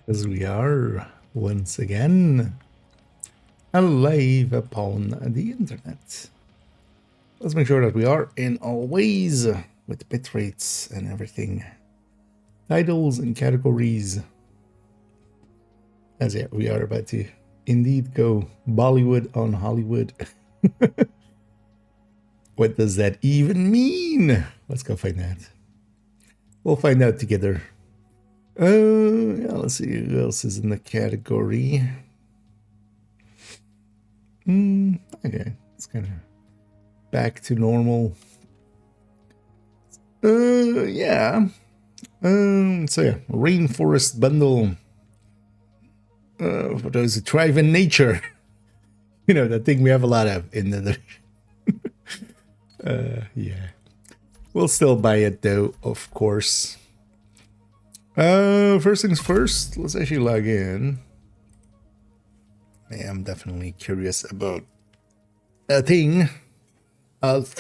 As we are once again alive upon the internet. Let's make sure that we are in all ways with bit rates and everything. Titles and categories. As yeah, we are about to indeed go Bollywood on Hollywood. What does that even mean? Let's go find out. We'll find out together. Yeah, let's see who else is in the category. Okay, it's kind of back to normal. Yeah. So yeah, rainforest bundle. For those who thrive in nature. You know, that thing we have a lot of in the yeah. We'll still buy it though, of course. First things first, let's actually log in. I am definitely curious about a thing. Let's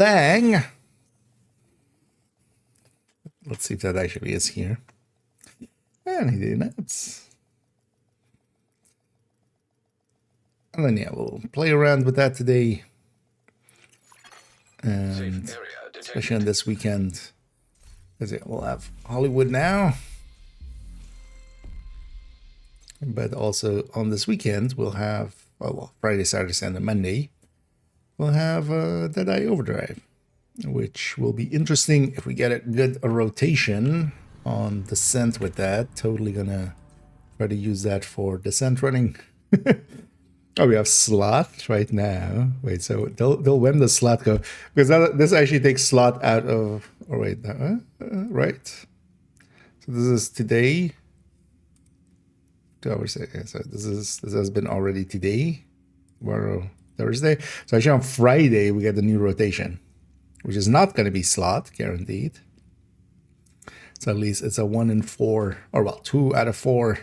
see if that actually is here. And he did not. And then yeah, we'll play around with that today. And especially on this weekend. Because we'll have Hollywood now. But also on this weekend, we'll have, well, Friday, Saturday, Sunday, Monday, we'll have Deadeye Overdrive, which will be interesting if we get a good rotation on Descent with that. Totally gonna try to use that for Descent running. Oh, we have slot right now. Wait, so they'll when the slot go? Because this actually takes slot out of. Oh wait, right. So this is today. 2 hours. So this has been already today. Tomorrow, Thursday. So actually on Friday we get the new rotation, which is not going to be slot guaranteed. So at least it's a 1 in 4, or well, 2 out of 4.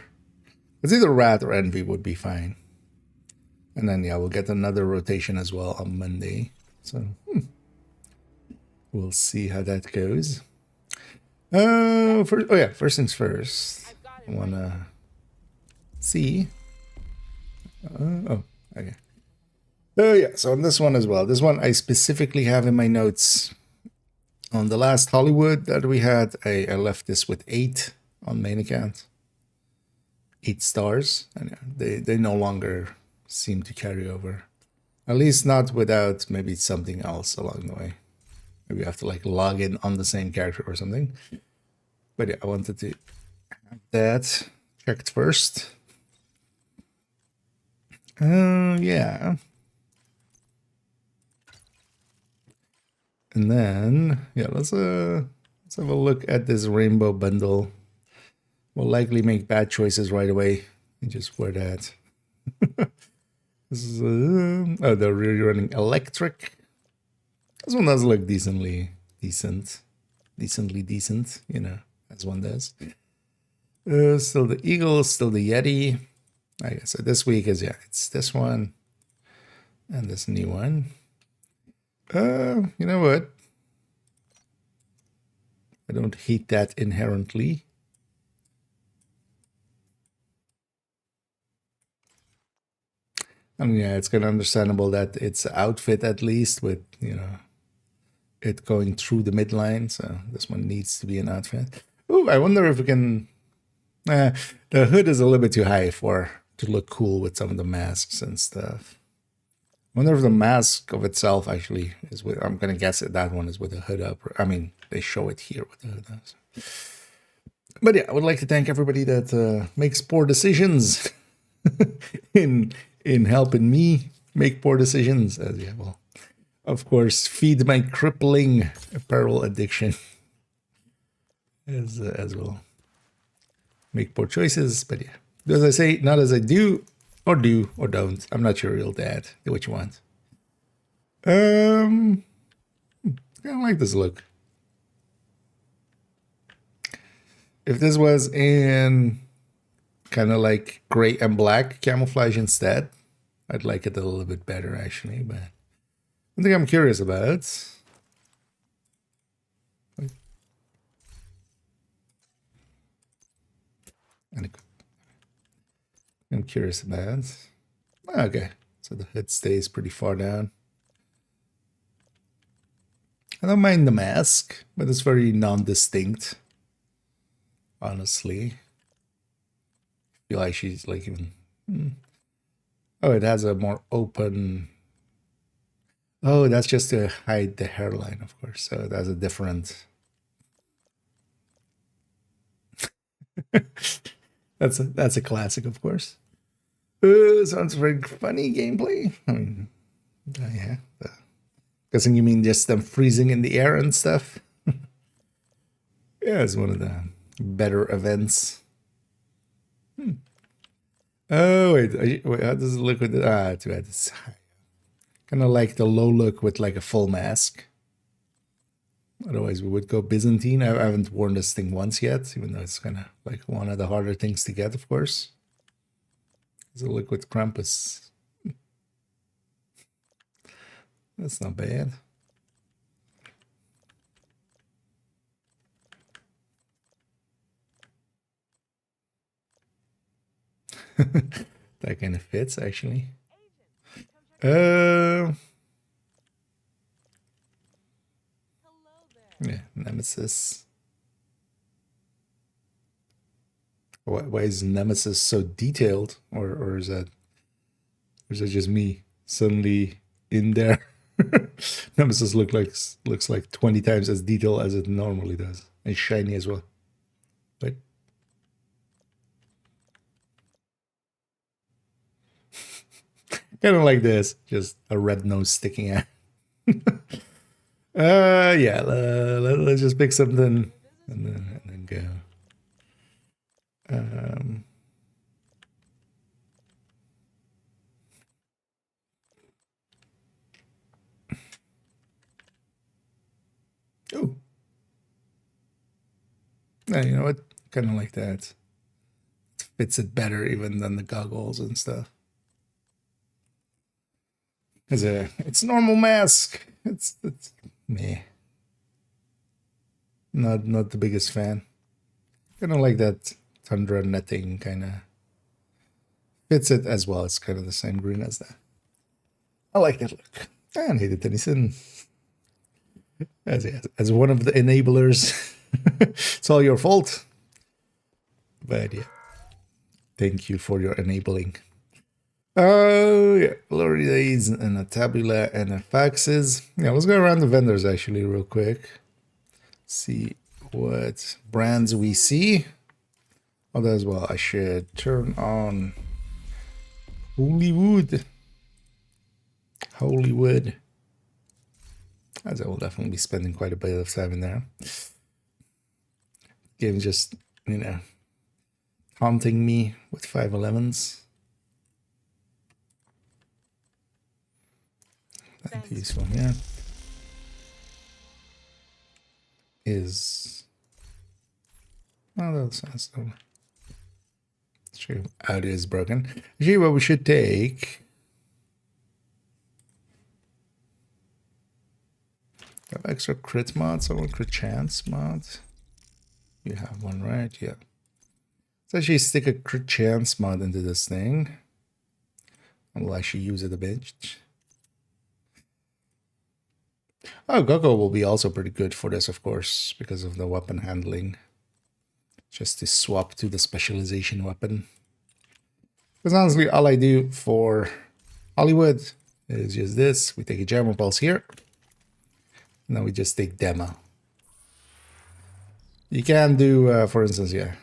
It's either Wrath or Envy would be fine. And then yeah, we'll get another rotation as well on Monday. So we'll see how that goes. First things first. I wanna see. Okay. Oh yeah, so on this one as well. This one I specifically have in my notes. On the last Hollywood that we had, I left this with 8 on main account. 8 stars, and yeah, they no longer seem to carry over. At least not without maybe something else along the way. Maybe you have to like log in on the same character or something. But yeah, I wanted to have that checked first. Yeah. And then, yeah, let's have a look at this rainbow bundle. We'll likely make bad choices right away and just wear that. This is they're really running electric. This one does look decently decent, you know, as one does. Still the Eagle, still the Yeti. I guess so this week is, yeah, it's this one and this new one. You know what? I don't hate that inherently. I mean, yeah, it's kind of understandable that it's outfit at least with, you know, it going through the midline. So this one needs to be an outfit. Oh, I wonder if we can. The hood is a little bit too high to look cool with some of the masks and stuff. I wonder if the mask of itself actually is with. I'm gonna guess that one is with the hood up. I mean, they show it here with the hood up. So. But yeah, I would like to thank everybody that makes poor decisions in helping me make poor decisions. Yeah, well, of course, feed my crippling apparel addiction as well. Make poor choices, but yeah. As I say, not as I do or don't. I'm not your real dad. Do what you want. I don't like this look. If this was in kind of like gray and black camouflage instead, I'd like it a little bit better actually, but one thing I'm curious about. curious about. Okay, so the head stays pretty far down. I don't mind the mask, but it's very non-distinct. Honestly, I feel like she's like even. Oh, it has a more open. Oh, that's just to hide the hairline, of course. So that's a different. that's a classic, of course. Sounds very funny gameplay. I mean, yeah. Guessing you mean just them freezing in the air and stuff. Yeah, it's one of the better events. Oh wait, how does it look with the? Too bad. It's kind of like the low look with like a full mask. Otherwise, we would go Byzantine. I haven't worn this thing once yet, even though it's kind of like one of the harder things to get, of course. Does it look with Krampus? That's not bad. That kind of fits, actually. Yeah, Nemesis. Why is Nemesis so detailed, or is that just me suddenly in there? Nemesis looks like 20 times as detailed as it normally does, and shiny as well. But kind of like this, just a red nose sticking out. Yeah, let's just pick something and then go. Oh, yeah, you know what? Kind of like that. It fits it better even than the goggles and stuff. It's normal mask. It's meh. Not the biggest fan. Kind of like that Tundra netting kind of fits it as well. It's kind of the same green as that. I like that look. And Hayden Tennyson as one of the enablers. It's all your fault. But yeah, thank you for your enabling. Oh yeah, glory days and a tabula and a faxes. Yeah, let's go around the vendors actually real quick. See what brands we see. Oh, as well, I should turn on Hollywood. As I will definitely be spending quite a bit of time in there. Game just, you know, haunting me with 511s. Thanks. This one here is. Oh, that sounds so. True. Audio is broken. Actually, what we should take. Have extra crit mods or crit chance mod? You have one, right? Yeah. Let's actually stick a crit chance mod into this thing. And we'll actually use it a bit. Oh, Gogo will be also pretty good for this, of course, because of the weapon handling. Just to swap to the specialization weapon. Because honestly, all I do for Hollywood is just this. We take a Jammer Pulse here. And then we just take Demo. You can do, for instance, yeah.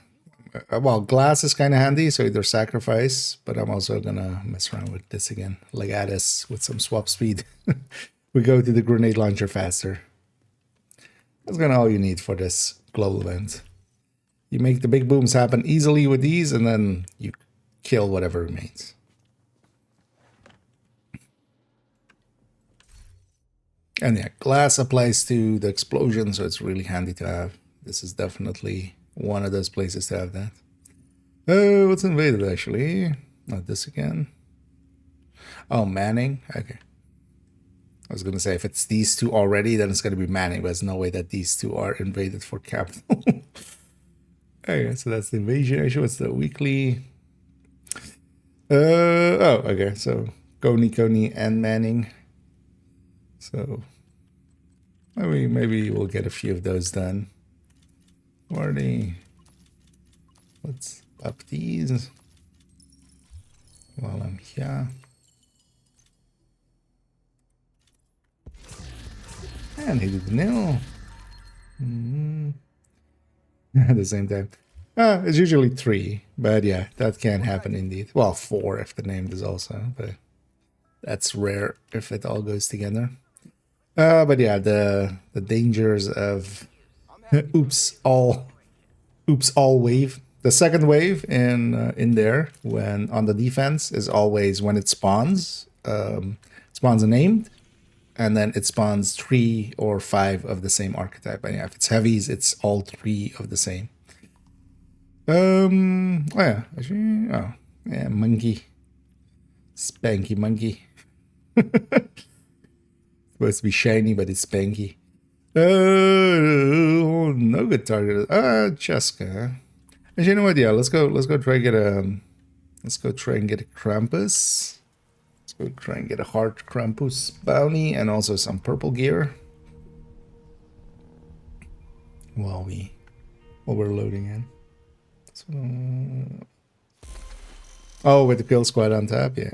Well, Glass is kind of handy, so either Sacrifice, but I'm also going to mess around with this again. Legatus with some swap speed. We go to the grenade launcher faster. That's kind of all you need for this global event. You make the big booms happen easily with these, and then you kill whatever remains. And yeah, glass applies to the explosion, so it's really handy to have. This is definitely one of those places to have that. Oh, what's invaded actually? Not this again. Oh, Manning. Okay. I was gonna say if it's these two already, then it's gonna be Manning, but there's no way that these two are invaded for capital. Okay, so that's the invasion. Actually, what's the weekly? Oh, okay. So Coney, and Manning. So maybe we'll get a few of those done. Let's up these while I'm here. And he did nil. At the same time. It's usually 3, but yeah, that can happen indeed. Well, 4 if the name is also, but that's rare if it all goes together. But yeah, the dangers of oops all wave. The second wave in there when on the defense is always when it spawns. Spawns a named, and then it spawns 3 or 5 of the same archetype. And yeah, if it's heavies, it's all 3 of the same. Oh yeah, actually, oh yeah, monkey, spanky monkey. Supposed to be shiny, but it's spanky. No good target. Cheska. Actually, you know what? Yeah, let's go try and get a. Let's go try and get a Krampus. Let's go try and get a hard Krampus bounty and also some purple gear. While we're loading in. So, oh, with the kill squad on top, yeah.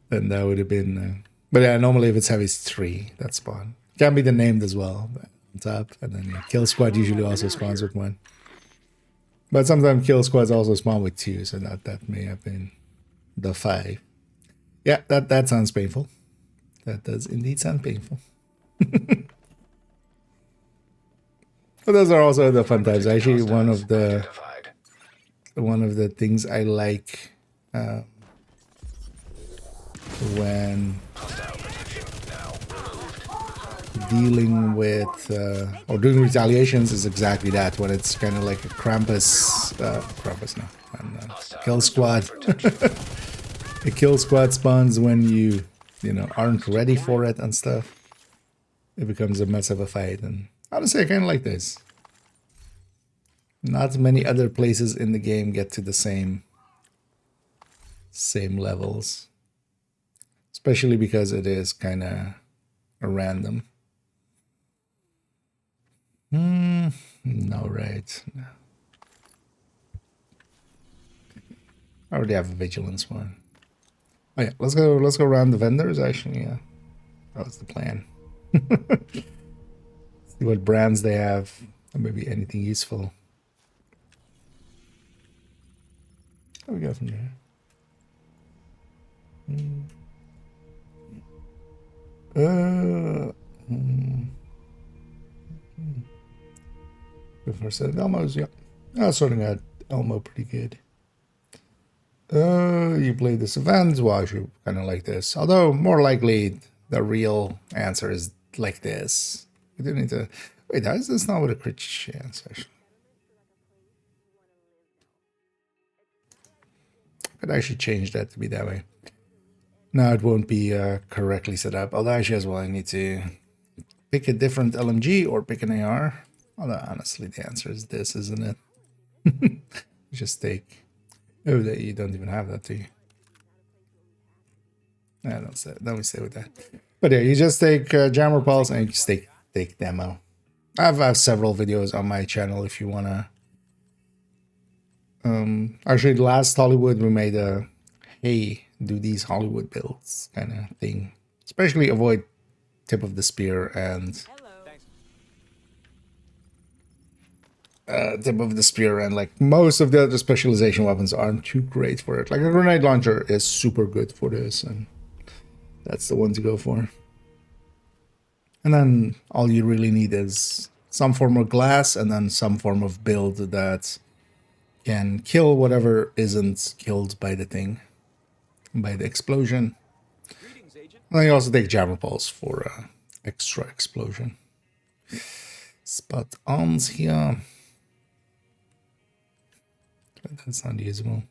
Then that would have been. But yeah, normally if it's heavy, it's 3 that spawn. Can be the named as well, but on top, and then yeah, kill squad usually also spawns with 1. But sometimes kill squads also spawn with 2, so that may have been the 5. Yeah, that sounds painful. That does indeed sound painful. But those are also the fun times. Actually, one of the things I like when dealing with or doing retaliations is exactly that. When it's kind of like a Krampus, kill squad. The kill squad spawns when you aren't ready for it and stuff. It becomes a mess of a fight, and honestly, I kind of like this. Not many other places in the game get to the same levels, especially because it is kind of a random. No, right? No. I already have a vigilance one. Oh yeah, let's go around the vendors. Actually, yeah, that was the plan. See what brands they have, or maybe anything useful. How we go from there? Before said Elmo's, yeah. Sorting out Elmo pretty good. You play this event, well, I should kind of like this. Although, more likely, the real answer is like this. We do need to... Wait, how is this not with a crit chance, actually? Could actually change that to be that way. Now it won't be correctly set up. Although actually as well, I need to pick a different LMG or pick an AR. Although honestly, the answer is this, isn't it? Just take... Oh, that you don't even have that, do you? Yeah, don't we stay with that. But yeah, you just take Jammer Pulse and you just take Demo. I have several videos on my channel if you wanna. Actually, last Hollywood we made a hey, do these Hollywood builds kind of thing. Especially avoid tip of the spear and tip of the spear, and like most of the other specialization weapons aren't too great for it. Like a grenade launcher is super good for this, and that's the one to go for. And then all you really need is some form of glass and then some form of build that can kill whatever isn't killed by the thing, by the explosion. And then you also take Jammer Pulse for extra explosion. Spot ons here. That's not usable.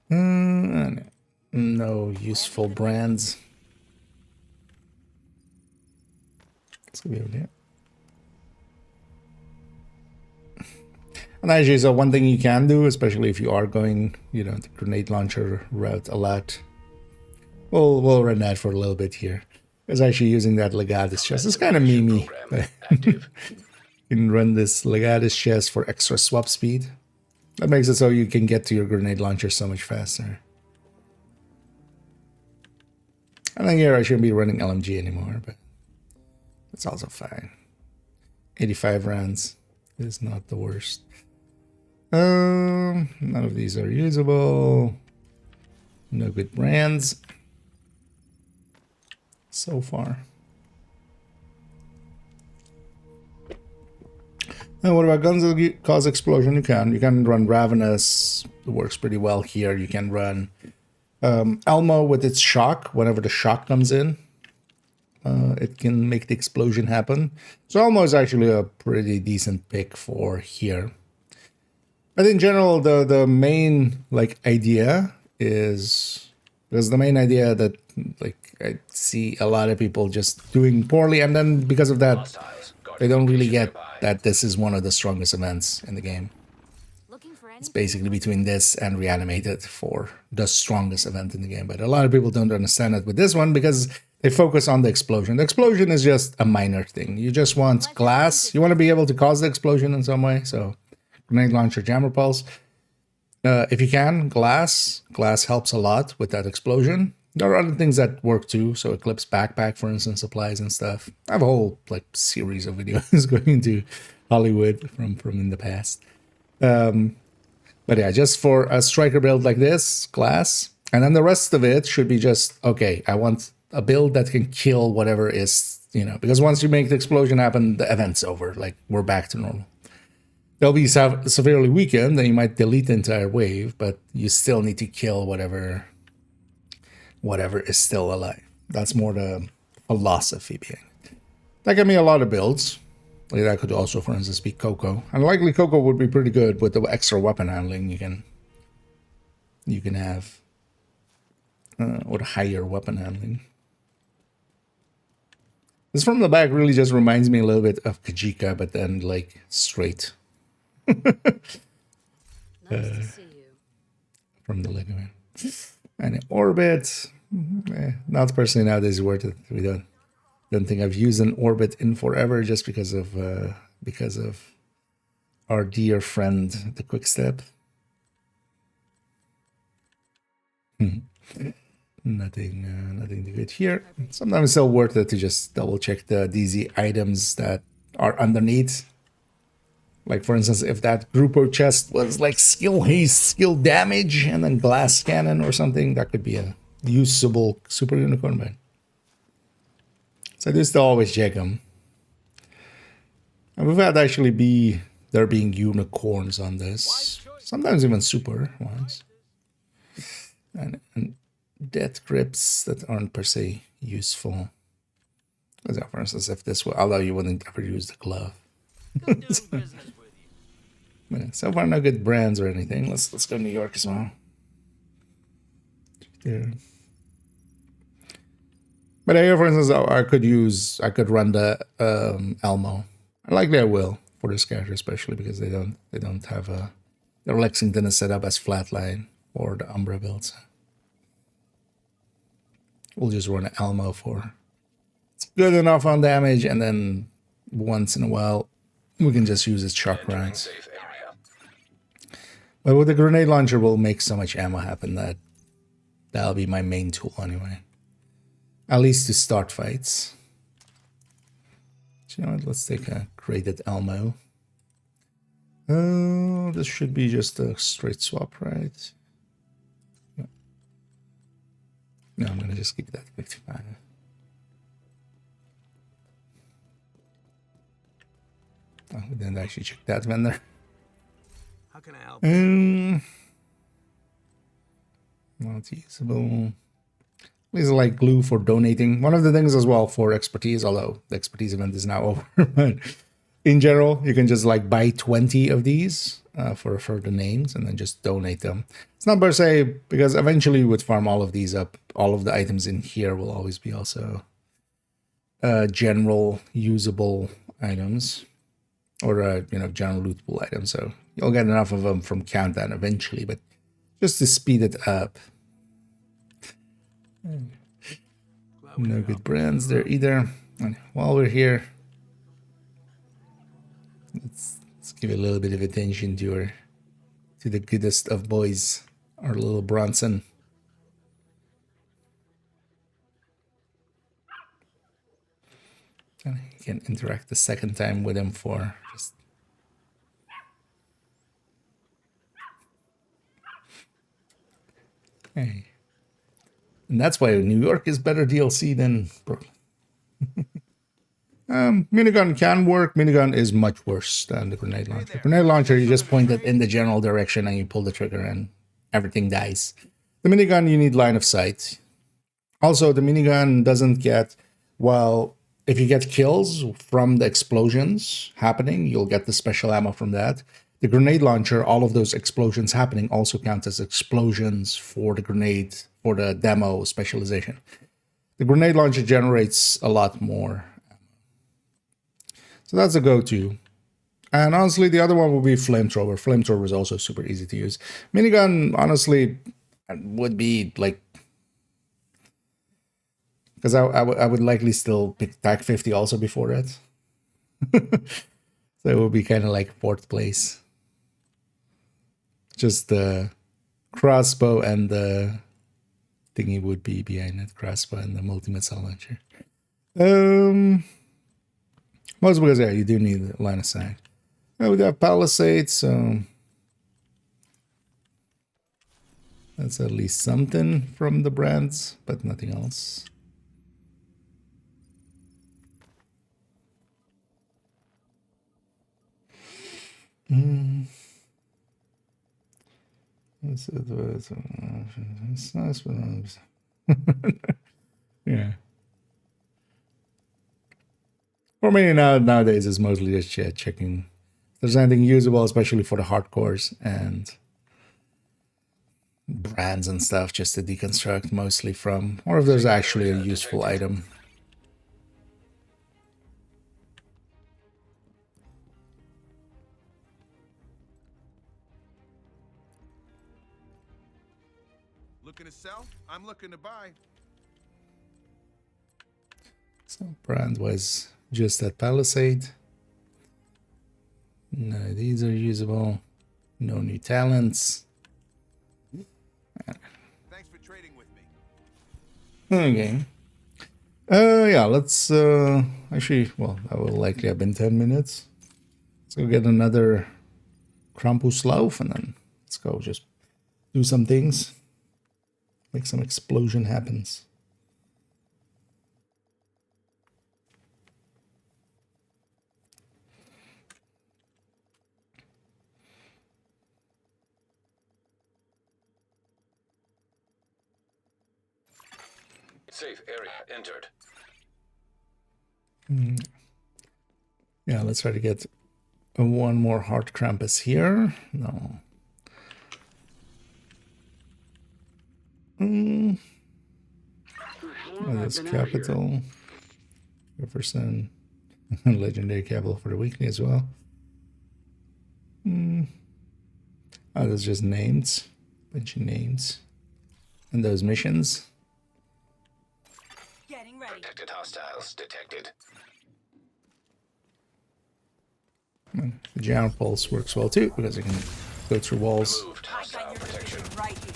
No useful brands. Let's go over there. And actually, so one thing you can do, especially if you are going, you know, the grenade launcher route a lot, we'll run that for a little bit here. It's actually using that Legatus chest. It's kind of memey. You can run this Legatus chest for extra swap speed. That makes it so you can get to your grenade launcher so much faster. I think here I shouldn't be running LMG anymore, but it's also fine. 85 rounds is not the worst. None of these are usable. No good brands so far. And what about guns that cause explosion? You can run Ravenous. It works pretty well here. You can run Elmo with its shock. Whenever the shock comes in, it can make the explosion happen. So Elmo is actually a pretty decent pick for here. But in general, the main idea is, because the main idea that I see a lot of people just doing poorly, and then because of that, they don't really get that this is one of the strongest events in the game. It's basically between this and Reanimated for the strongest event in the game. But a lot of people don't understand it with this one because they focus on the explosion. The explosion is just a minor thing. You just want glass. You want to be able to cause the explosion in some way. So grenade launcher, jammer pulse. If you can, glass. Glass helps a lot with that explosion. There are other things that work too. So Eclipse backpack, for instance, supplies and stuff. I have a whole series of videos going into Hollywood from in the past. But yeah, just for a striker build like this, glass. And then the rest of it should be just, okay, I want a build that can kill whatever is, because once you make the explosion happen, the event's over. We're back to normal. They'll be severely weakened, then you might delete the entire wave, but you still need to kill whatever is still alive. That's more the philosophy behind it. That gave me a lot of builds. That could also, for instance, be Coco. And likely Coco would be pretty good with the extra weapon handling you can have. Or higher weapon handling. This from the back really just reminds me a little bit of Kajika, but then straight. Nice to see you. From the Lego man. And Orbit, not personally nowadays worth it. We don't think I've used an Orbit in forever just because of our dear friend, the Quick Step. Nothing too good here. Sometimes it's still worth it to just double check the DZ items that are underneath. For instance, if that Grupo chest was skill haste, skill damage, and then glass cannon or something, that could be a usable super unicorn bag. So I do still always check them. And we've had actually there being unicorns on this. Sometimes even super ones. And death grips that aren't per se useful. For instance, if this will, although you wouldn't ever use the glove. So far, no good brands or anything. Let's go to New York as well. There. But here, for instance, I could run the Elmo. Likely I will for this character, especially because they don't have their Lexington is set up as flatline or the Umbra builds. We'll just run an Elmo for it's good enough on damage, and then once in a while we can just use its shock rounds. But with the grenade launcher, we'll make so much ammo happen that'll be my main tool anyway. At least to start fights. So, you know what? Let's take a graded Elmo. This should be just a straight swap, right? Yeah. No, I'm gonna just keep that 55. Oh, we didn't actually check that vendor. How can I help? Not usable. These are glue for donating. One of the things as well for expertise, although the expertise event is now over, but in general, you can just buy 20 of these for the names and then just donate them. It's not per se, because eventually you would farm all of these up. All of the items in here will always be also general usable items or general lootable items. So you'll get enough of them from Countdown eventually, but just to speed it up. No good brands there either. And while we're here, let's give a little bit of attention to the goodest of boys, our little Bronson. And you can interact the second time with him for just hey. And that's why New York is better DLC than Brooklyn. Minigun can work. Minigun is much worse than the grenade launcher. Grenade launcher, you just point it in the general direction and you pull the trigger and everything dies. The minigun, you need line of sight. Also, the minigun doesn't get, well, if you get kills from the explosions happening, you'll get the special ammo from that. The grenade launcher, all of those explosions happening also count as explosions for the grenade, for the demo specialization. The grenade launcher generates a lot more. So that's a go-to. And honestly, the other one will be flamethrower. Flamethrower is also super easy to use. Minigun, honestly, would be like, because I would likely still pick TAC 50 also before it. So it would be kind of like fourth place. Just the crossbow and the thingy would be behind it. Crossbow and the multi-missile launcher. Most because, yeah, you do need a line of sight. We got Palisade, so that's at least something from the brands, but nothing else. It's nice, but yeah. For me nowadays, it's mostly just checking if there's anything usable, especially for the hardcores and brands and stuff, just to deconstruct mostly from, or if there's actually a useful item. Looking to sell? I'm looking to buy. So brand was just that Palisade. No, these are usable. No new talents. Thanks for trading with me. Okay. Yeah, let's actually, well, that will likely have been 10 minutes. Let's go get another Krampuslauf and then let's go just do some things. Make some explosion happens. Safe area entered. Yeah, let's try to get one more hard Krampus here. No. That's capital. Jefferson. Legendary capital for the weekly as well. Oh, that's just names. Bunch of names. And those missions. Getting ready. Protected hostiles detected. The General Pulse works well too because it can go through walls. Moved I got hostile your protection. position right here.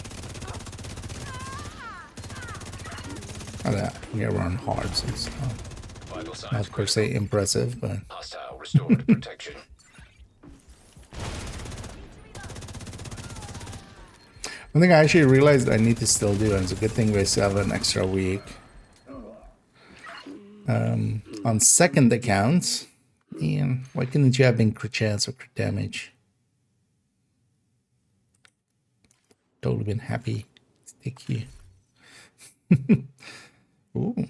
Oh, that. Yeah, we're on hard, so it's Vital signs not per se impressive, but hostile restored protection. one thing I actually realized I need to still do, and it's a good thing we still have an extra week. On second account, Ian, why couldn't you have been crit chance or crit damage? Totally been happy to take you. Ooh.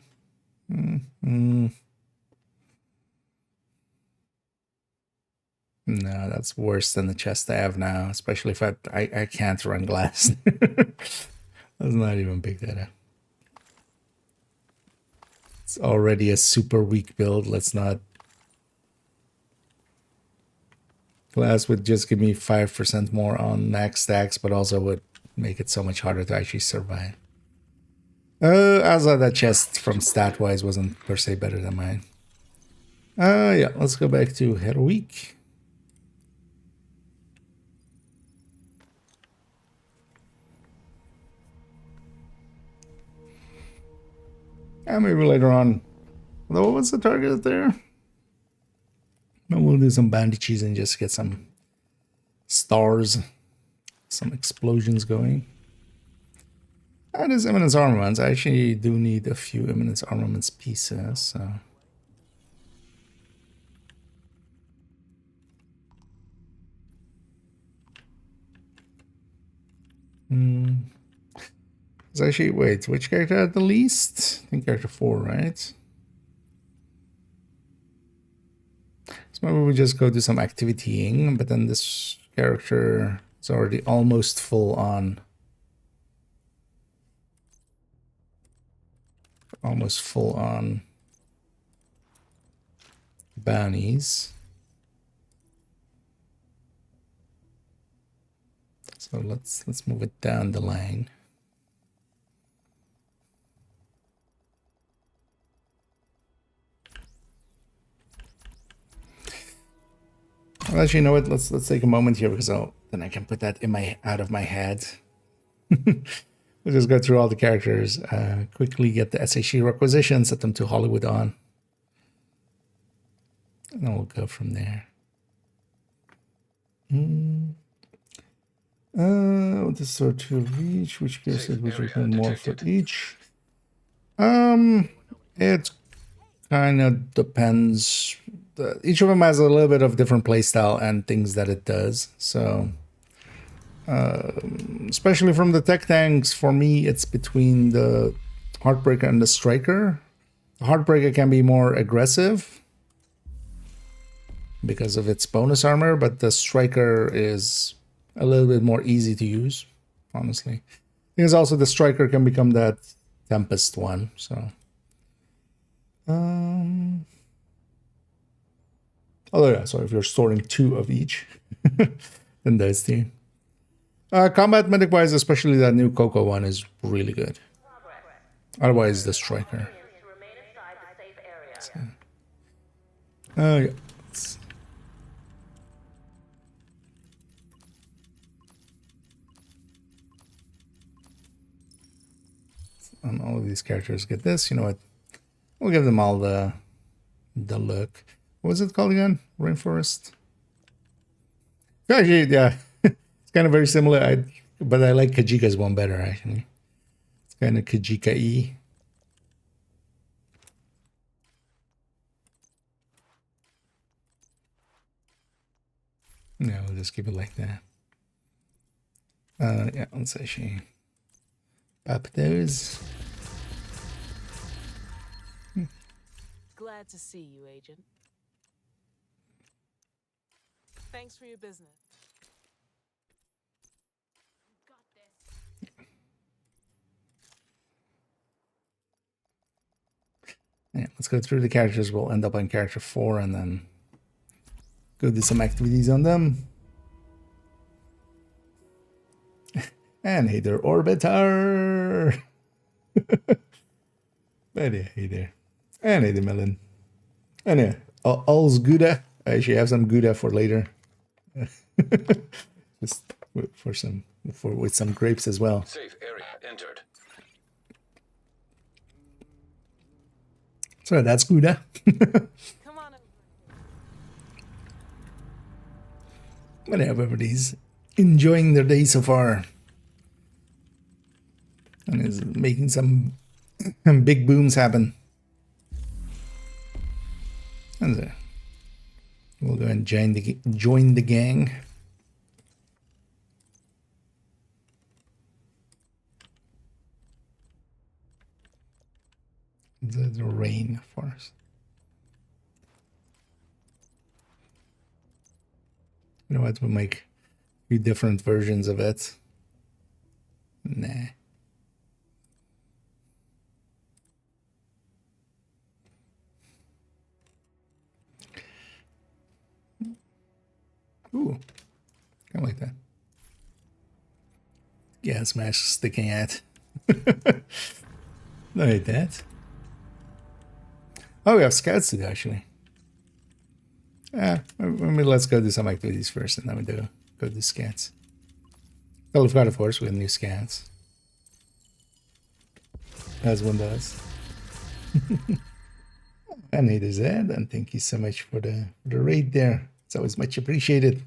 No, that's worse than the chest I have now, especially if I can't run glass. Let's not even pick that up. It's already a super weak build. Let's not. Glass would just give me 5% more on max stacks, but also would make it so much harder to actually survive. Also that chest from stat-wise wasn't per se better than mine. Yeah, let's go back to Heroic. And maybe later on. Although, what's the target there? No, we'll do some bandages and just get some stars, some explosions going. And there's Eminence Armaments. I actually do need a few Eminence Armaments pieces, so. It's actually, wait, which character had the least? I think character 4, right? So maybe we just go do some activitying, but then this character is already almost full on. Almost full on bounties. So let's move it down the line. Well, actually, you know what? Let's take a moment here because then I can put that in out of my head. We'll just go through all the characters, quickly get the SHE requisition, set them to Hollywood on, and then we'll go from there. What is sort to reach? Which gear set which return more for each? It kind of depends. Each of them has a little bit of different playstyle and things that it does. So, especially from the tech tanks, for me, it's between the Heartbreaker and the Striker. The Heartbreaker can be more aggressive because of its bonus armor, but the Striker is a little bit more easy to use, honestly. Because also the Striker can become that Tempest one, so. Oh yeah, so if you're storing 2 of each, then those 2. Combat medic wise, especially that new Coco one is really good. Otherwise, the Striker. So. Oh yeah. On all of these characters get this. You know what? We'll give them all the look. What was it called again? Rainforest? Actually, yeah. It's kind of very similar, but I like Kajika's one better, actually. It's kind of Kajika-y. No, we'll just keep it like that. Yeah, let's actually pop those. Glad to see you, Agent. Thanks for your business. Yeah, let's go through the characters. We'll end up on character 4 and then go do some activities on them. And hey there, Orbiter! But yeah, hey there. And hey there, Melon. And yeah, all's Gouda. I actually have some Gouda for later. Just with some grapes as well. Safe area entered. So that's Gouda. Come on over. But yeah, everybody's enjoying their day so far. And is making some big booms happen. And there. We'll go and join the gang. The rain forest. You know what? We'll make a few different versions of it. Nah. Ooh, gas mask sticking out. Like that. Oh, we have scouts to do, actually. Let's go do some activities first, and then we go do scouts. Well, we've got, of course, we have new scouts. As one does. And it is that, and thank you so much for the raid there. It's always much appreciated.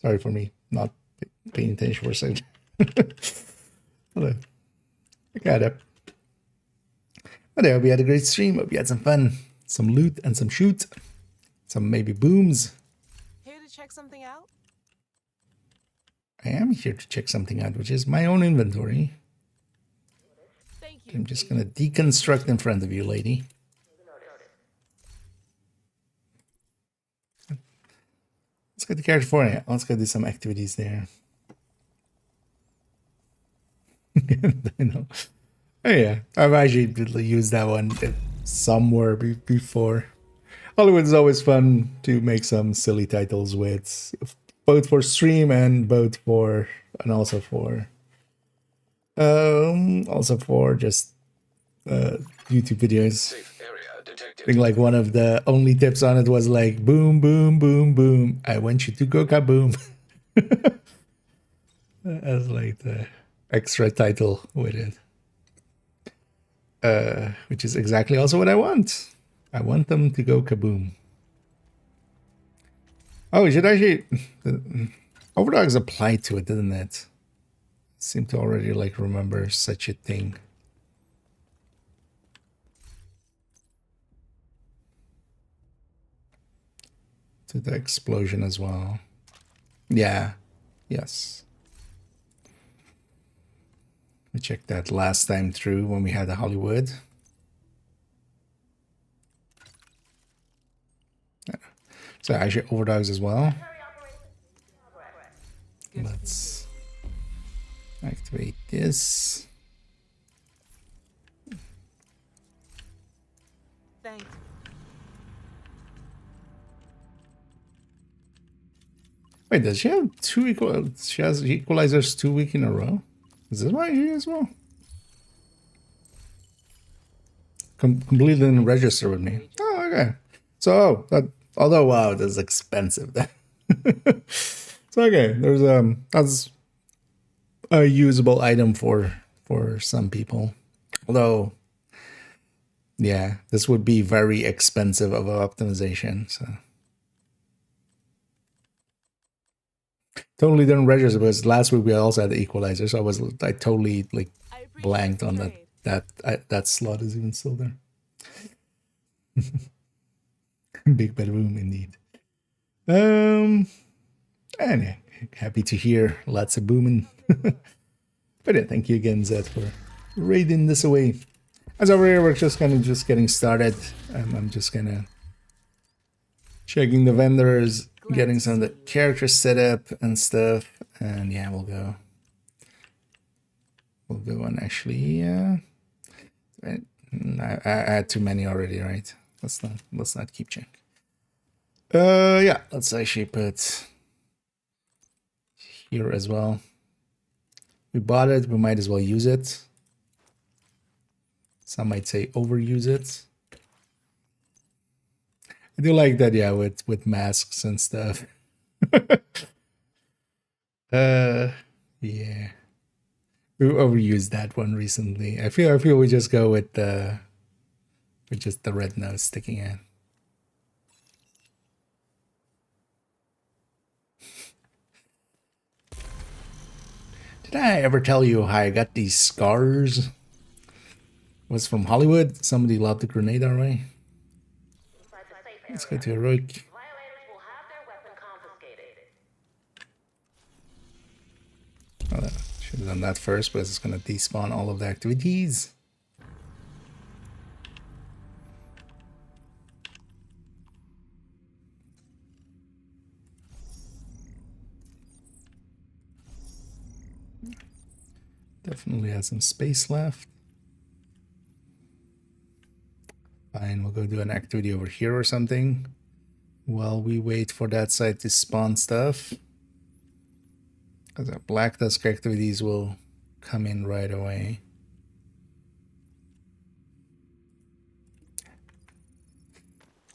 Sorry for me not paying attention for a second. Hello. I got up. But I hope you had a great stream. Hope you had some fun. Some loot and some shoot. Some maybe booms. Here to check something out? I am here to check something out, which is my own inventory. Thank you. I'm just going to deconstruct in front of you, lady. Let's go to character 4. Yeah, let's go do some activities there. I know. Oh yeah, I've actually used that one somewhere before. Hollywood is always fun to make some silly titles with, both for stream and also for just YouTube videos. Safe area detected. I think like one of the only tips on it was like boom, boom, boom, boom. I want you to go kaboom. As like the extra title with it. Which is exactly also what I want. I want them to go kaboom. Oh, should actually Overdogs applied to it, didn't it? I seem to already like remember such a thing. To the explosion as well. Yeah. Yes. I checked that last time through when we had the Hollywood. So actually overdogs as well. Let's activate this. Thank you. Wait, does she have two equal? She has equalizers 2 weeks in a row. Is this why she as well? Completely didn't register with me. Oh, okay. So that, although wow, that's expensive. So okay, there's that's a usable item for some people. Although, yeah, this would be very expensive of an optimization. So totally didn't register because last week we also had the equalizer, so I totally like I appreciate blanked the on trade. that slot is even still there. Big bedroom indeed. And yeah, happy to hear lots of booming. But yeah, thank you again, Zed, for raiding this away. As over here, we're just getting started. I'm just gonna checking the vendors, getting some of the characters set up and stuff, and yeah, we'll go on actually. I had too many already, right? Let's not keep check. Yeah, let's actually put here as well. We bought it, we might as well use it. Some might say overuse it. I do like that, yeah, with masks and stuff. Yeah. We overused that one recently. I feel we just go with just the red nose sticking in. Did I ever tell you how I got these scars? It was from Hollywood. Somebody lobbed a grenade our way. Let's go to heroic. Violators will have their weapon confiscated. Oh, should have done that first, but it's going to despawn all of the activities. Definitely has some space left. Fine, we'll go do an activity over here or something while we wait for that side to spawn stuff. Because our Black Dusk activities will come in right away.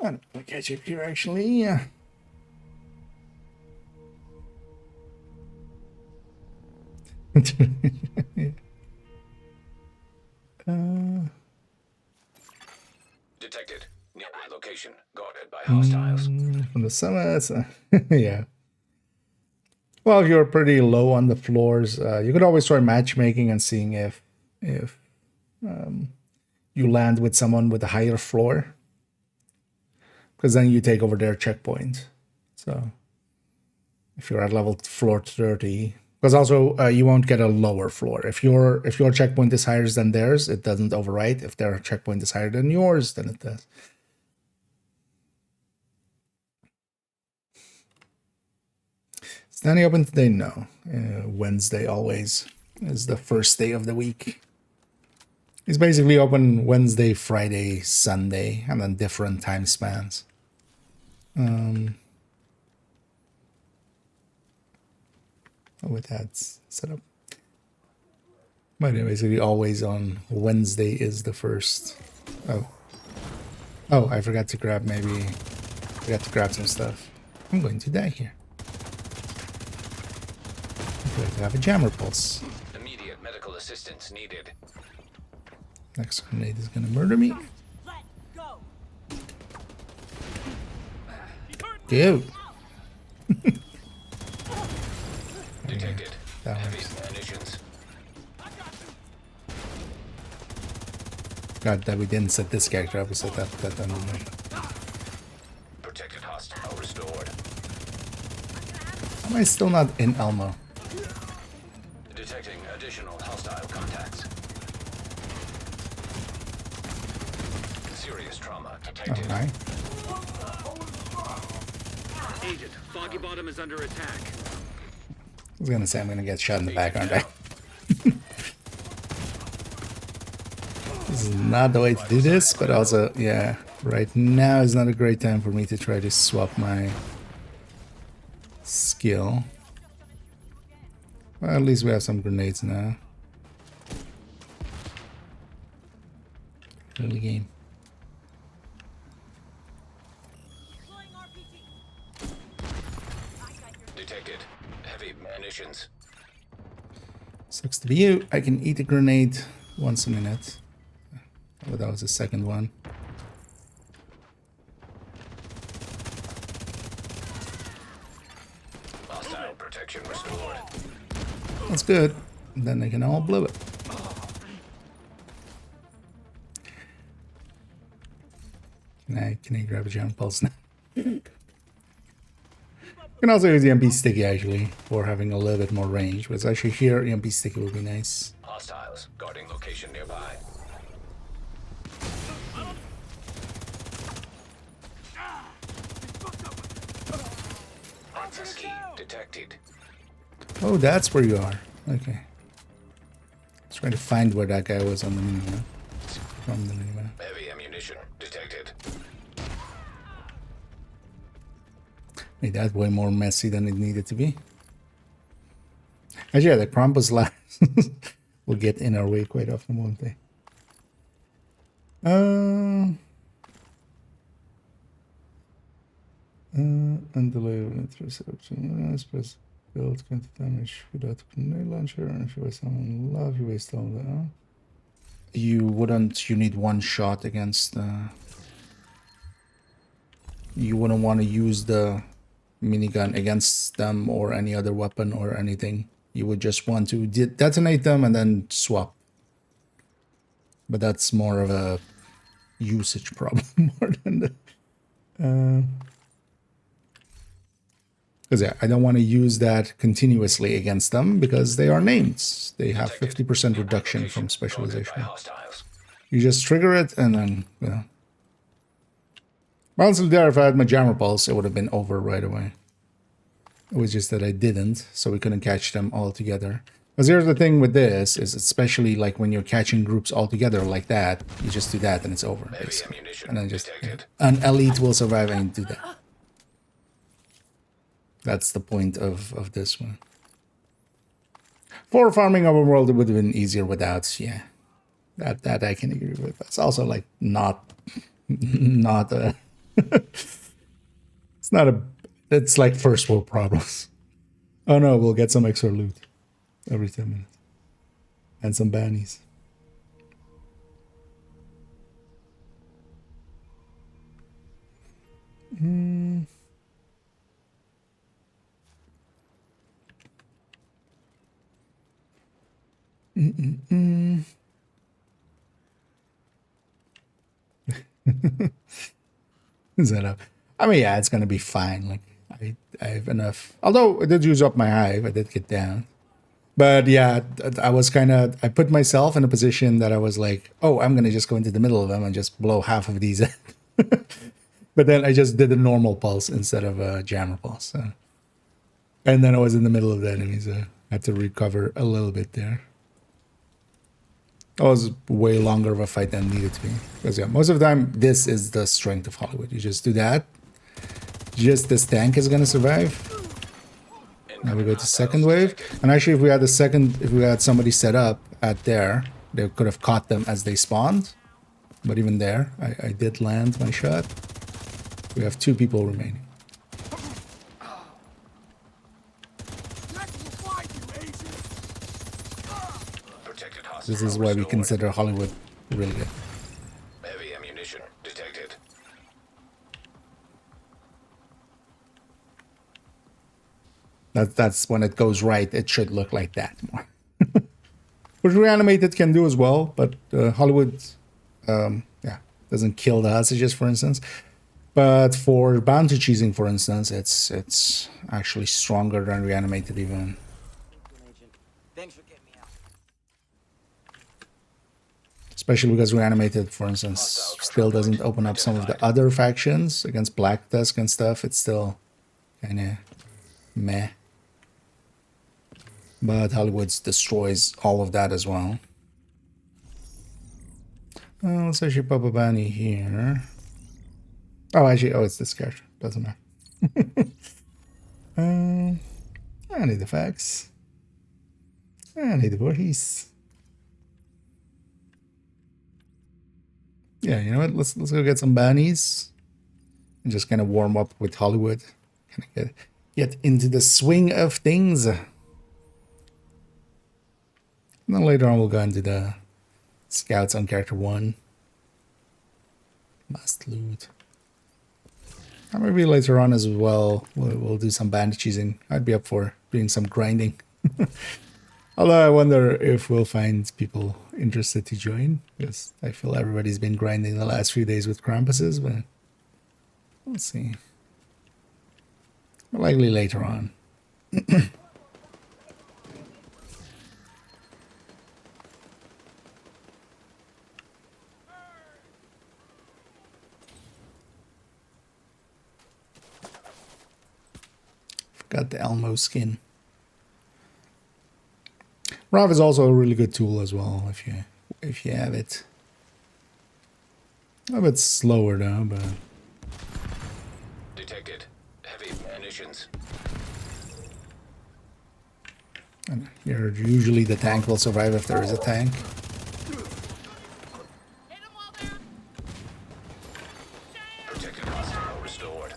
I'm gonna catch up here actually. Yeah. Detected. Nearby location. Guarded by hostiles. From the summit. Yeah. Well, if you're pretty low on the floors, you could always try matchmaking and seeing if you land with someone with a higher floor, because then you take over their checkpoint. So if you're at level floor 30, because also you won't get a lower floor. If your checkpoint is higher than theirs, it doesn't overwrite. If their checkpoint is higher than yours, then it does. Is Danny open today? No. Wednesday always is the first day of the week. He's basically open Wednesday, Friday, Sunday, and then different time spans. With that setup. But basically always on Wednesday is the first. Oh, I forgot to grab some stuff. I'm going to die here. I'm going to have a jammer pulse. Immediate medical assistance needed. Next grenade is gonna murder me. Go. Detected. That Heavy works. munitions. God, that we didn't set this character up. We set that done. Protected hostile restored. Am I still not in Elmo? Detecting additional hostile contacts. Serious trauma detected. Alright. Agent, Foggy Bottom is under attack. I was gonna say I'm gonna get shot in the back, aren't I? This is not the way to do this, but also, yeah, right now is not a great time for me to try to swap my skill. Well, at least we have some grenades now. Early game. Detected. Heavy munitions. Sucks to be you. I can eat a grenade once a minute. Oh, that was the second one. Hostile protection restored. That's good. And then they can all blow it. Can I grab a giant pulse now? You can also use the MP sticky actually for having a little bit more range. But actually here, the MP sticky would be nice. Hostiles guarding location nearby. Access key detected. Oh, that's where you are. Okay. Trying to find where that guy was on the minimap. From the minimap. Heavy ammunition detected. Made that way more messy than it needed to be. Actually, yeah, the Krampus last will get in our way quite often, won't they? And delay with reception. Press build can damage without grenade launcher, and if you waste someone love, you waste all that. You wouldn't. You need one shot against. You wouldn't want to use the minigun against them or any other weapon or anything. You would just want to detonate them and then swap. But that's more of a usage problem more than the. Because yeah, I don't want to use that continuously against them because they are names. They have 50% reduction from specialization. You just trigger it and then, you know. Honestly, there, if I had my jammer pulse, it would have been over right away. It was just that I didn't, so we couldn't catch them all together. Because here's the thing with this, is especially like when you're catching groups all together like that, you just do that and it's over, basically. And then just, an elite will survive and do that. That's the point of this one. For farming open world, it would have been easier without, yeah. That I can agree with. It's also like not a it's not a it's like first world problems. Oh no, we'll get some extra loot every 10 minutes. And some bannies. Is that up? I mean, yeah, it's gonna be fine. Like I have enough. Although I did use up my hive, I did get down. But yeah, I was kind of, I put myself in a position that I was like, oh, I'm going to just go into the middle of them and just blow half of these. But then I just did a normal pulse instead of a jammer pulse. So. And then I was in the middle of the enemies. So I had to recover a little bit there. It was way longer of a fight than needed to be. Because yeah, most of the time, this is the strength of Hollywood. You just do that. Just this tank is going to survive. Now we go to second wave, and actually if we had somebody set up at there, they could have caught them as they spawned. But even there, I did land my shot. We have 2 people remaining. This is why we consider Hollywood really good. Heavy ammunition detected. That's when it goes right. It should look like that more. Which reanimated can do as well, but Hollywood, yeah, doesn't kill the hostages, for instance. But for bounty cheesing, for instance, it's actually stronger than reanimated even. Thanks for getting me out. Especially because reanimated, for instance, still doesn't open up some of the other factions against Black Tusk and stuff. It's still kind of meh. But Hollywood destroys all of that as well. Let's actually pop a bounty here. Oh, actually, it's this character. Doesn't matter. I need the facts. I need the voice. Yeah, you know what? Let's go get some bounties and just kind of warm up with Hollywood. Kind of get into the swing of things. And then later on, we'll go into the scouts on character 1. Must loot. And maybe later on as well, we'll do some bandit cheesing. I'd be up for doing some grinding. Although I wonder if we'll find people interested to join, because I feel everybody's been grinding the last few days with Krampuses, but we'll see. Likely later on. Got the Elmo skin. Rav is also a really good tool as well if you have it. A bit slower though, but Detected. Heavy munitions. and usually the tank will survive if there is a tank. Protected hostile restored.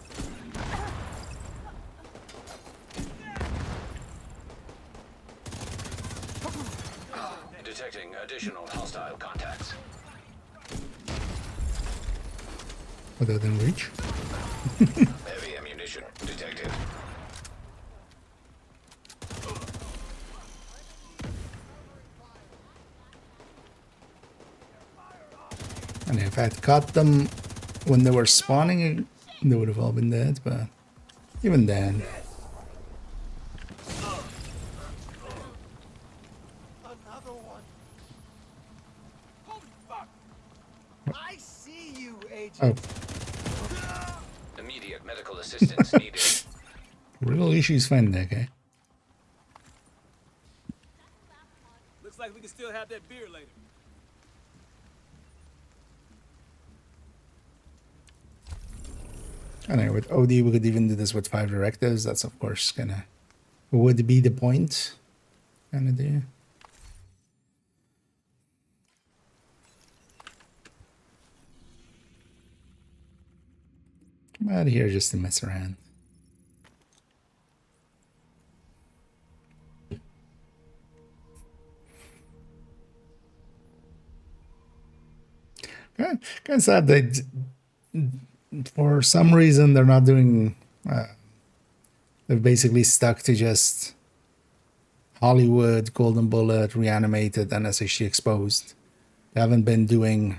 Detecting additional hostile contacts. Other than reach. Heavy ammunition detected. And if I'd caught them when they were spawning, they would have all been dead, but even then. Another one. Holy fuck! I see you, Agent. Oh, Immediate medical assistance needed. real issues finding that guy. Looks like we can still have that beer later. Anyway, with OD, we could even do this with 5 directives. That's, of course, would be the point. kind of do. Come out of here just to mess around. Kind of sad they, for some reason, they're not doing. They've basically stuck to just Hollywood, Golden Bullet, Reanimated, and SHD Exposed. They haven't been doing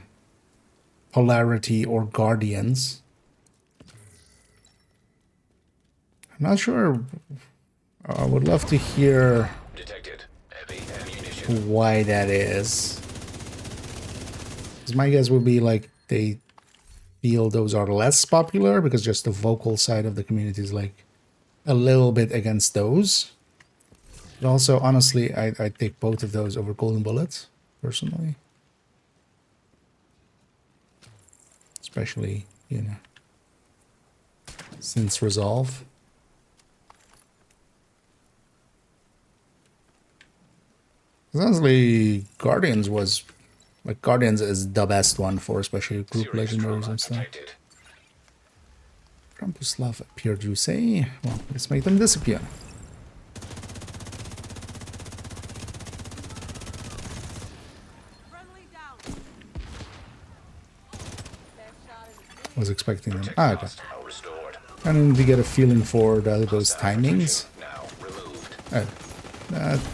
Polarity or Guardians. I'm not sure. I would love to hear Detected. Heavy ammunition. why that is. Because my guess would be like they feel those are less popular because just the vocal side of the community is like a little bit against those. But also, honestly, I'd take both of those over Golden Bullets, personally. Especially, you know, since Resolve. Honestly, Guardians was... Like, Guardians is the best one for especially group Serious legendaries trauma and stuff. detected. Krampuslav appeared, you say? Well, let's make them disappear. Friendly down. Was expecting them. Protected Ah, okay. hostile restored. I need to get a feeling for those timings. Now removed. Oh,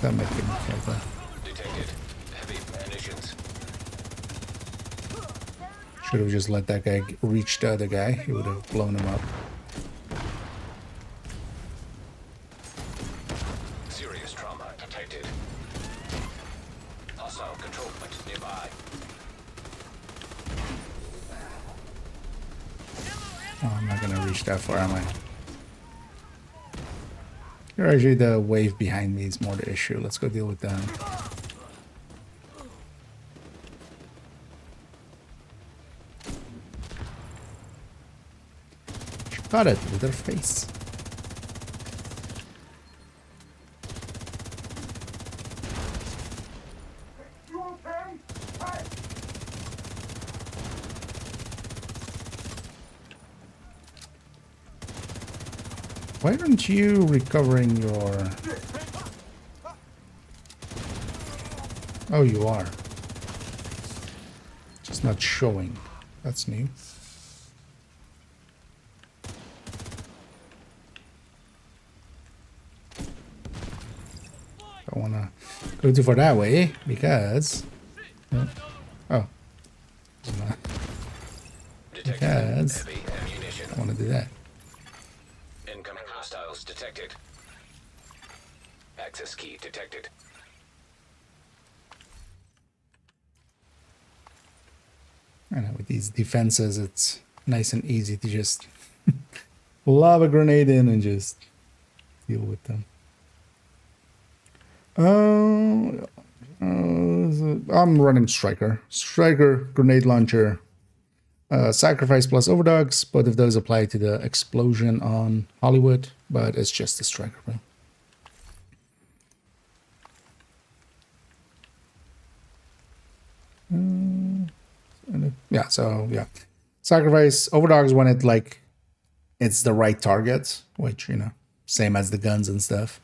that might be careful. Detected. Heavy munitions. Should have just let that guy reach the other guy. He would have blown him up. Serious trauma detected. Hostile control point nearby. Oh, I'm not gonna reach that far, am I? Here, actually, the wave behind me is more the issue. Let's go deal with them. Got it with her face. Why aren't you recovering your... Oh, you are. Just not showing. That's new. Don't want to go too far that way because... Oh. Detected. Because Heavy ammunition. I want to do that. Incoming hostiles detected. Access key detected. I know, with these defenses, it's nice and easy to just lob a grenade in and just deal with them. I'm running Striker. Striker, grenade launcher, Sacrifice plus Overdogs. Both of those apply to the explosion on Hollywood, but it's just a Striker, bro. Yeah, so yeah. Sacrifice, Overdogs when it like it's the right target, which, you know, same as the guns and stuff.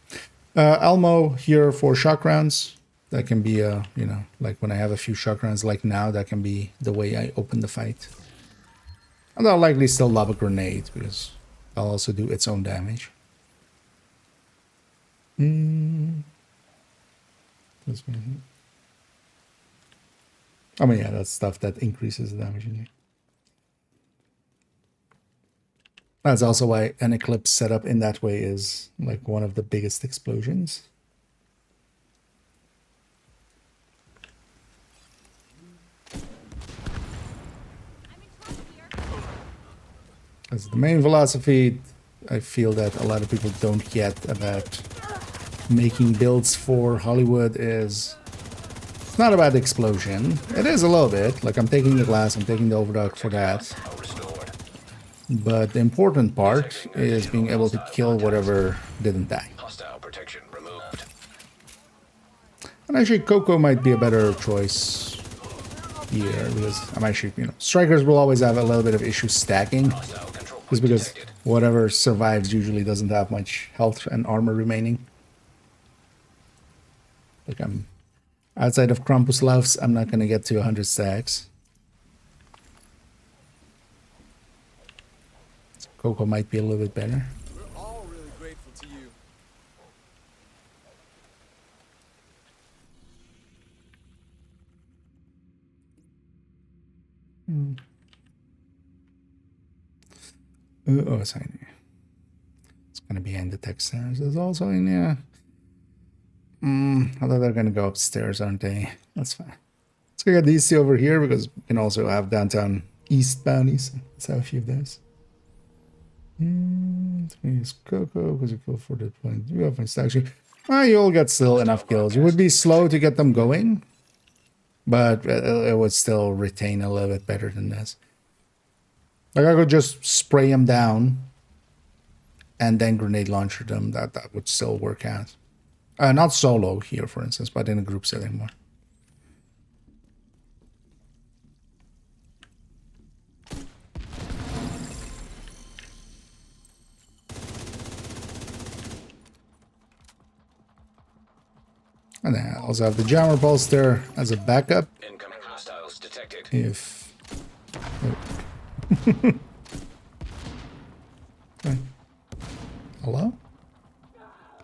Elmo here for shock rounds. That can be you know, like when I have a few shock rounds like now, that can be the way I open the fight. And I'll likely still lob a grenade because I'll also do its own damage. This one. I mean, yeah, that's stuff that increases the damage in here. That's also why an Eclipse setup in that way is like one of the biggest explosions. As the main philosophy, I feel that a lot of people don't get about making builds for Hollywood is it's not about the explosion. It is a little bit. Like, I'm taking the glass, I'm taking the overdog for that. But the important part is being able to kill whatever didn't die. Hostile protection removed. And actually, Coco might be a better choice here because I'm actually, strikers will always have a little bit of issue stacking. Hostile control Just point because detected. whatever survives usually doesn't have much health and armor remaining. Like I'm outside of Krampuslauf's, I'm not gonna get to 100 stacks. So Coco might be a little bit better. We're all really grateful to you. Oh, sorry. It's gonna be in the text stairs. There's also in there. Although they're gonna go upstairs, aren't they? That's fine. Let's go get these two over here because we can also have downtown east bounties. Let's have a few of those. Use Coco because you kill for the point. You have my staction. You'll get still enough kills. You would be slow to get them going, but it would still retain a little bit better than this. Like I could just spray them down and then grenade launcher them. That would still work out. Not solo here, for instance, but in a group setting more. And then I also have the jammer pulse there as a backup. Incoming hostiles detected. If... Okay. Hello?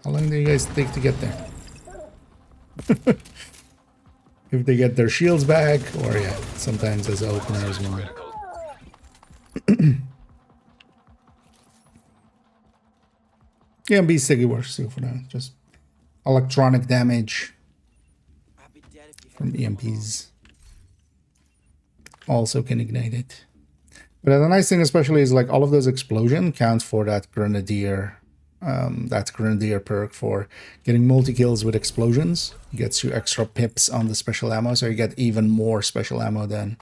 How long do you guys take to get there? If they get their shields back, or yeah, sometimes as opener as well. Critical. Yeah, be sticky works too for that. Just electronic damage I'd be dead if you from EMPs also can ignite it. But the nice thing especially is like all of those explosion count for that grenadier perk for getting multi-kills with explosions. Gets you extra pips on the special ammo, so you get even more special ammo than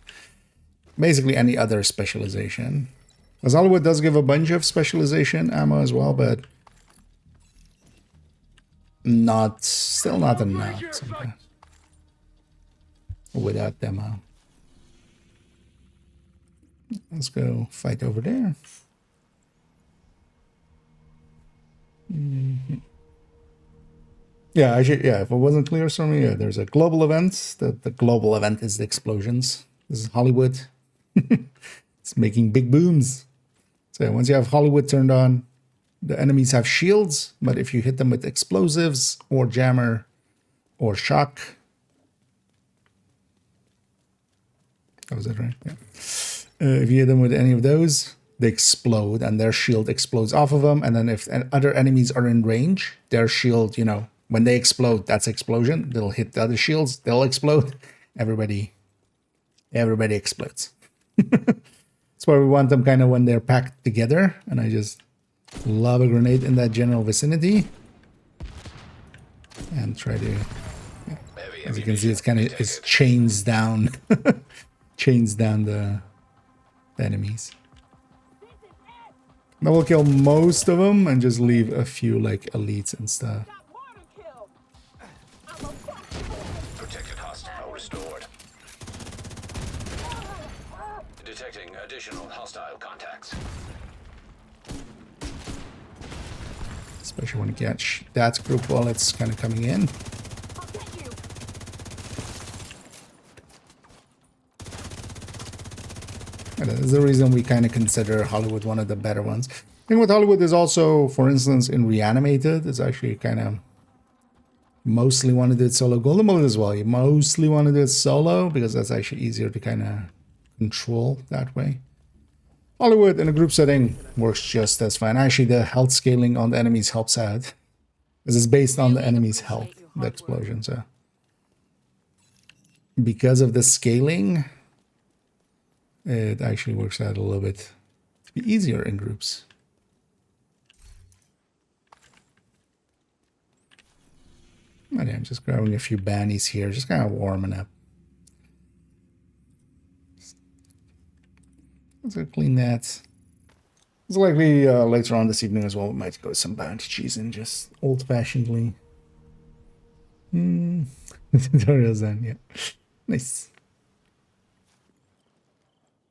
basically any other specialization. Because Hollywood does give a bunch of specialization ammo as well, but still not enough sometimes without demo. Let's go fight over there. Yeah, actually, yeah, if it wasn't clear for me, yeah, there's a global event. The global event is the explosions. This is Hollywood. It's making big booms. So yeah, once you have Hollywood turned on, the enemies have shields, but if you hit them with explosives or jammer or shock, that was it, right? Yeah. If you hit them with any of those, they explode and their shield explodes off of them. And then if other enemies are in range, their shield, when they explode, that's explosion. They'll hit the other shields, they'll explode. Everybody explodes. That's why we want them kind of when they're packed together. And I just lob a grenade in that general vicinity. And try to, as you can see, it's kind of, it chains down, chains down the enemies. That will kill most of them and just leave a few like elites and stuff. Protected hostile restored. Detecting additional hostile contacts. Especially when you catch that group while it's kind of coming in. And that is the reason we kind of consider Hollywood one of the better ones. The thing with Hollywood is also, for instance, in Reanimated, it's actually kind of mostly want to do it solo. Golden Bullet as well. You mostly want to do it solo because that's actually easier to kind of control that way. Hollywood in a group setting works just as fine. Actually, the health scaling on the enemies helps out. Because it's based on the enemy's health, the explosion. So because of the scaling, it actually works out a little bit to be easier in groups. And yeah, I'm just grabbing a few bannies here, just kind of warming up. Let's go clean that. It's likely later on this evening as well, we might go some bounty cheese in just old-fashionedly. Tutorials done, yeah. Nice.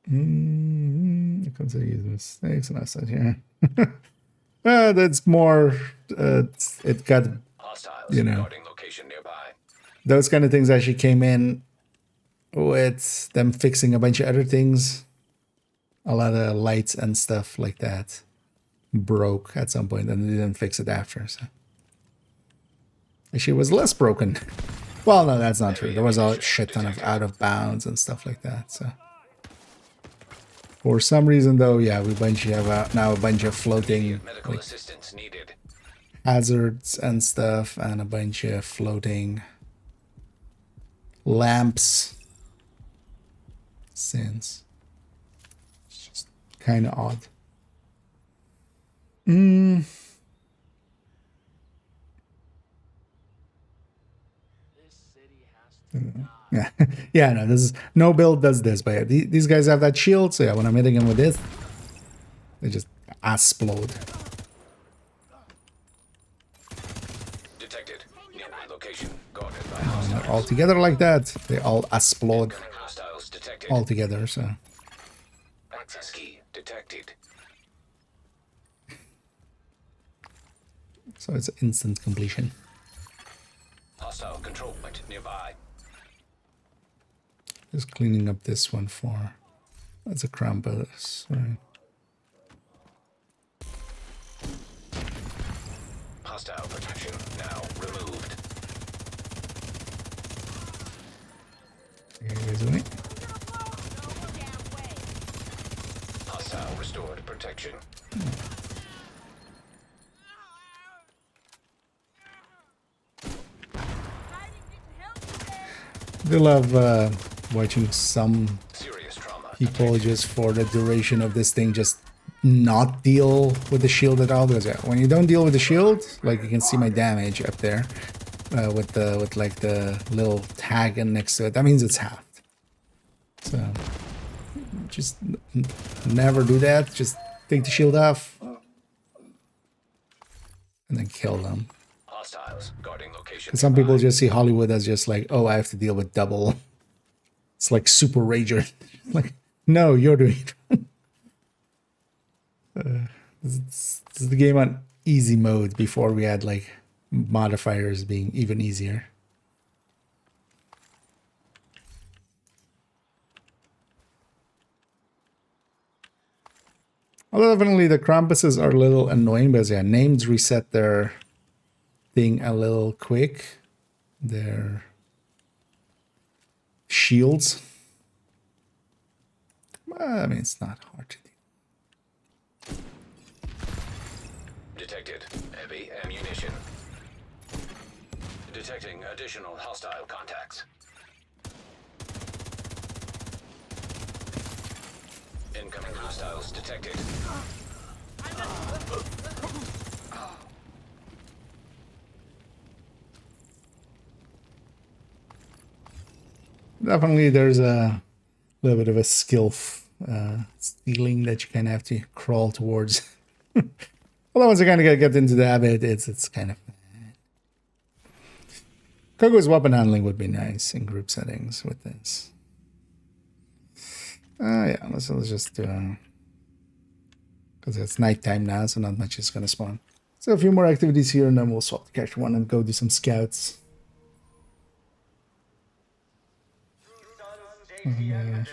It comes to use mistakes and stuff, yeah. That's more, it got, Hostiles you know, guarding location nearby. those kind of things actually came in with them fixing a bunch of other things. A lot of lights and stuff like that broke at some point and they didn't fix it after, so. Actually, it was less broken. Well, no, that's not true. There was a shit ton of out of bounds and stuff like that, so. For some reason, though, yeah, we have now a bunch of floating Medical like, assistance needed. hazards and stuff, and a bunch of floating lamps. Since it's just kind of odd. Yeah, yeah, no, this is no build does this, but yeah, these guys have that shield, so yeah, when I'm hitting them with this, they just explode. Detected. Nearby location. Guarded by And they're hostiles. all together like that, they all explode Hostiles detected. all together, so. Access key detected. So it's instant completion. Hostile control point nearby. Just cleaning up this one for. That's a Krampus, right? Hostile protection now removed. Here you guys with me? Hostile restored protection. I love watching some Serious trauma. people just for the duration of this thing just not deal with the shield at all, because yeah, when you don't deal with the shield, like you can see my damage up there with like the little tag and next to it, that means it's halved. So just never do that. Just take the shield off and then kill them. Hostiles guarding location. 'Cause some people just see Hollywood as just like, oh, I have to deal with double. It's like Super Rager. Like, no, you're doing it. This is the game on easy mode before we had like modifiers being even easier. Although definitely the Krampuses are a little annoying because yeah, names reset their thing a little quick. Their shields. I mean, it's not hard to do. Detected heavy ammunition. Detecting additional hostile contacts. Incoming hostiles detected. Definitely, there's a little bit of a skill stealing that you kind of have to crawl towards. Although once you kind of get into the habit, it's kind of bad. Kogo's weapon handling would be nice in group settings with this. Yeah, let's just do because it's nighttime now, so not much is gonna spawn. So a few more activities here, and then we'll swap the cash one and go do some scouts. Yeah.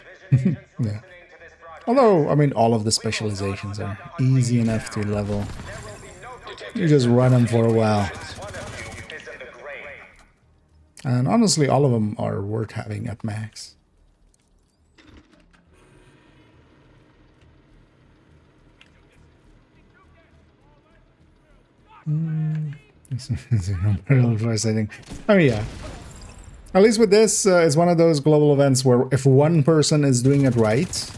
Although, I mean, all of the specializations are easy enough to level. You just run them for a while. And honestly, all of them are worth having at max. First, I think. I mean, yeah. At least with this, it's one of those global events where if one person is doing it right,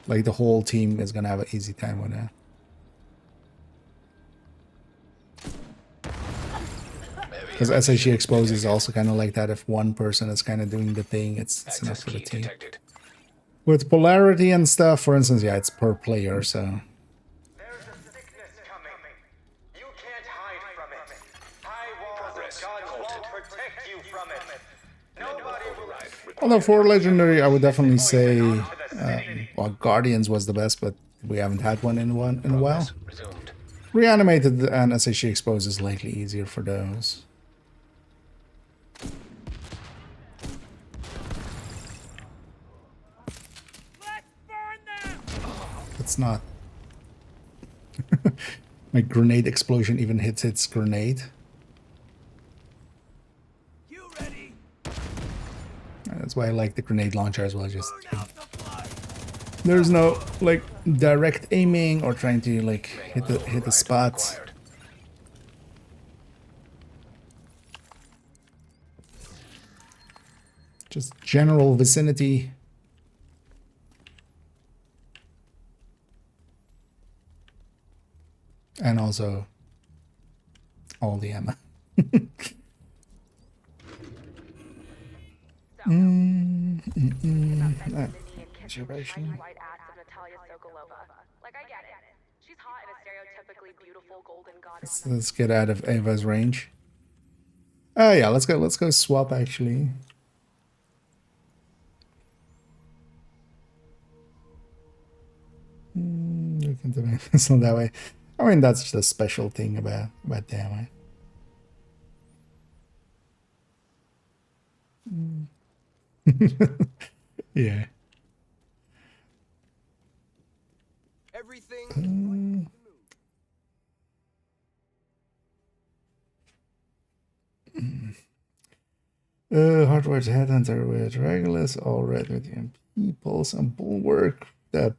like the whole team is gonna have an easy time with that. Because SHG Exposed is also kind of like that. If one person is kind of doing the thing, it's enough for the team. Detected. With polarity and stuff, for instance, yeah, it's per player, so... There's a sickness coming. You can't hide from it. High walls of Progress God halted. won't protect you from it. Although for legendary, I would definitely say, well, Guardians was the best, but we haven't had one in a while. Progress resumed. Reanimated and SHC exposed is slightly easier for those. It's not. My grenade explosion even hits its grenade. You ready? That's why I like the grenade launcher as well. Just there's no like direct aiming or trying to like hit the spots. Required. Just general vicinity. And also all the ammo. Duration. Like, I get it. She's hot in a stereotypically beautiful golden goddess. Let's get out of Ava's range. Oh yeah, let's go swap actually. Look into it's not that way. I mean that's the special thing about damn yeah. Everything. Hardware headhunter with Regulus, all red with EMP, pulse and bulwark. That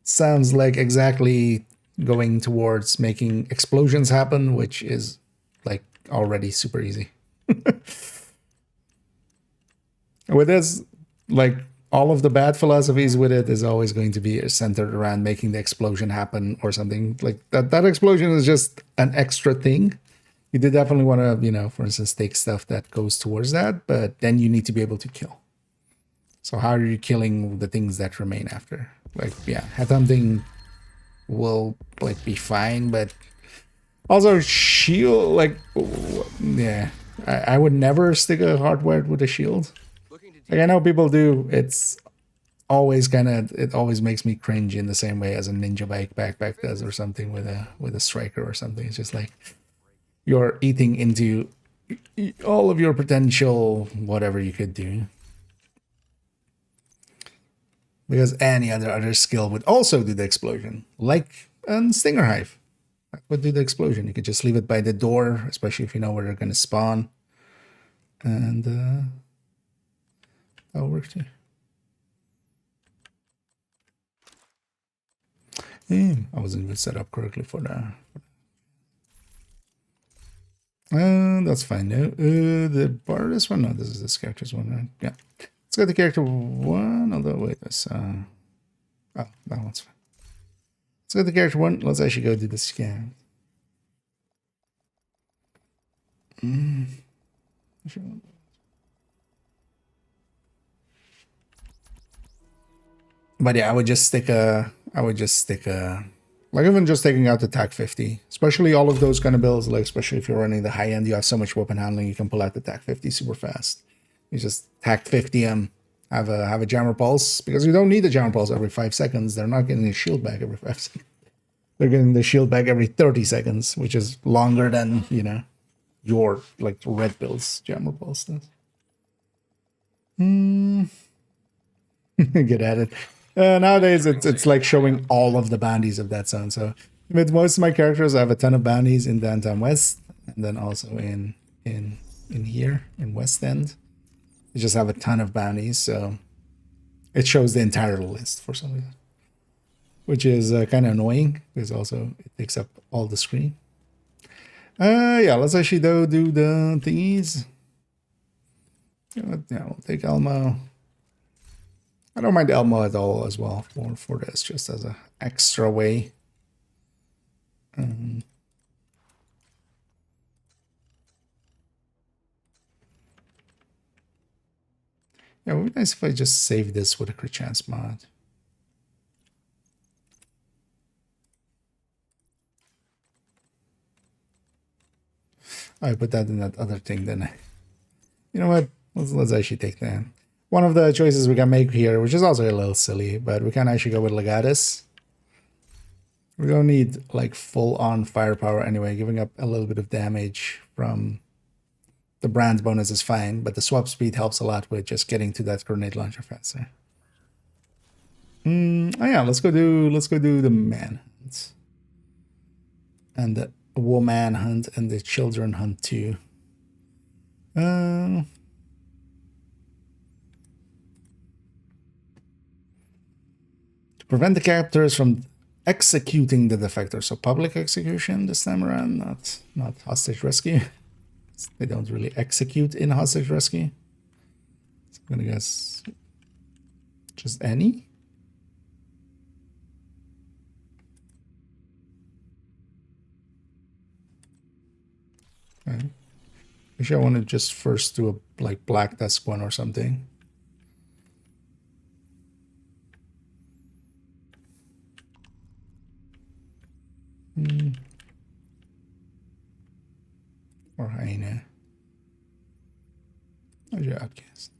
sounds like exactly going towards making explosions happen, which is like already super easy. With this, like all of the bad philosophies with it is always going to be centered around making the explosion happen or something like that. That explosion is just an extra thing. You did definitely want to, you know, for instance, take stuff that goes towards that, but then you need to be able to kill. So how are you killing the things that remain after? Like, yeah, headhunting will like be fine, but also shield, like, yeah, I would never stick a hardware with a shield. Like I know people do. It's always it always makes me cringe in the same way as a ninja bike backpack does, or something with a striker or something. It's just like you're eating into all of your potential, whatever you could do. Because any other skill would also do the explosion, like a Stinger Hive. That would do the explosion. You could just leave it by the door, especially if you know where they're going to spawn. And that'll work too. I wasn't even set up correctly for that. That's fine. No, the bar, this one? No, this is this character's one, right? Yeah. Let's go to character one. Although, wait, this. Oh, that one's fine. Let's go to character one. Let's actually go do the scan. But yeah, I would just stick a. Like even just taking out the TAC 50, especially all of those kind of builds, like especially if you're running the high end, you have so much weapon handling, you can pull out the TAC 50 super fast. You just TAC 50 have a jammer pulse, because you don't need a jammer pulse every 5 seconds. They're not getting the shield back every 5 seconds. They're getting the shield back every 30 seconds, which is longer than, you know, your like red build's jammer pulse does. Get at it. Nowadays, it's like showing all of the bounties of that zone. So with most of my characters, I have a ton of bounties in Downtown West, and then also in here in West End. You just have a ton of bounties, so it shows the entire list for some reason, which is kind of annoying because also it takes up all the screen. Yeah, let's actually do the thingies. Yeah, we'll take Elmo. I don't mind Elmo at all as well for this, just as an extra way. Yeah, it would be nice if I just save this with a crit chance mod. I put that in that other thing, then you know what? Let's actually take that. one of the choices we can make here, which is also a little silly, but we can actually go with Legatus. We don't need like full-on firepower anyway. Giving up a little bit of damage from the brand bonus is fine, but the swap speed helps a lot with just getting to that grenade launcher faster. Oh yeah, let's go do the manhunt. And the woman hunt and the children hunt too. To prevent the captors from executing the defector, so public execution this time around, not hostage rescue. They don't really execute in hostage rescue. So I'm gonna guess just any. Okay. Actually, I want to just first do a like black desk one or something. Or hyena. How's your outcast?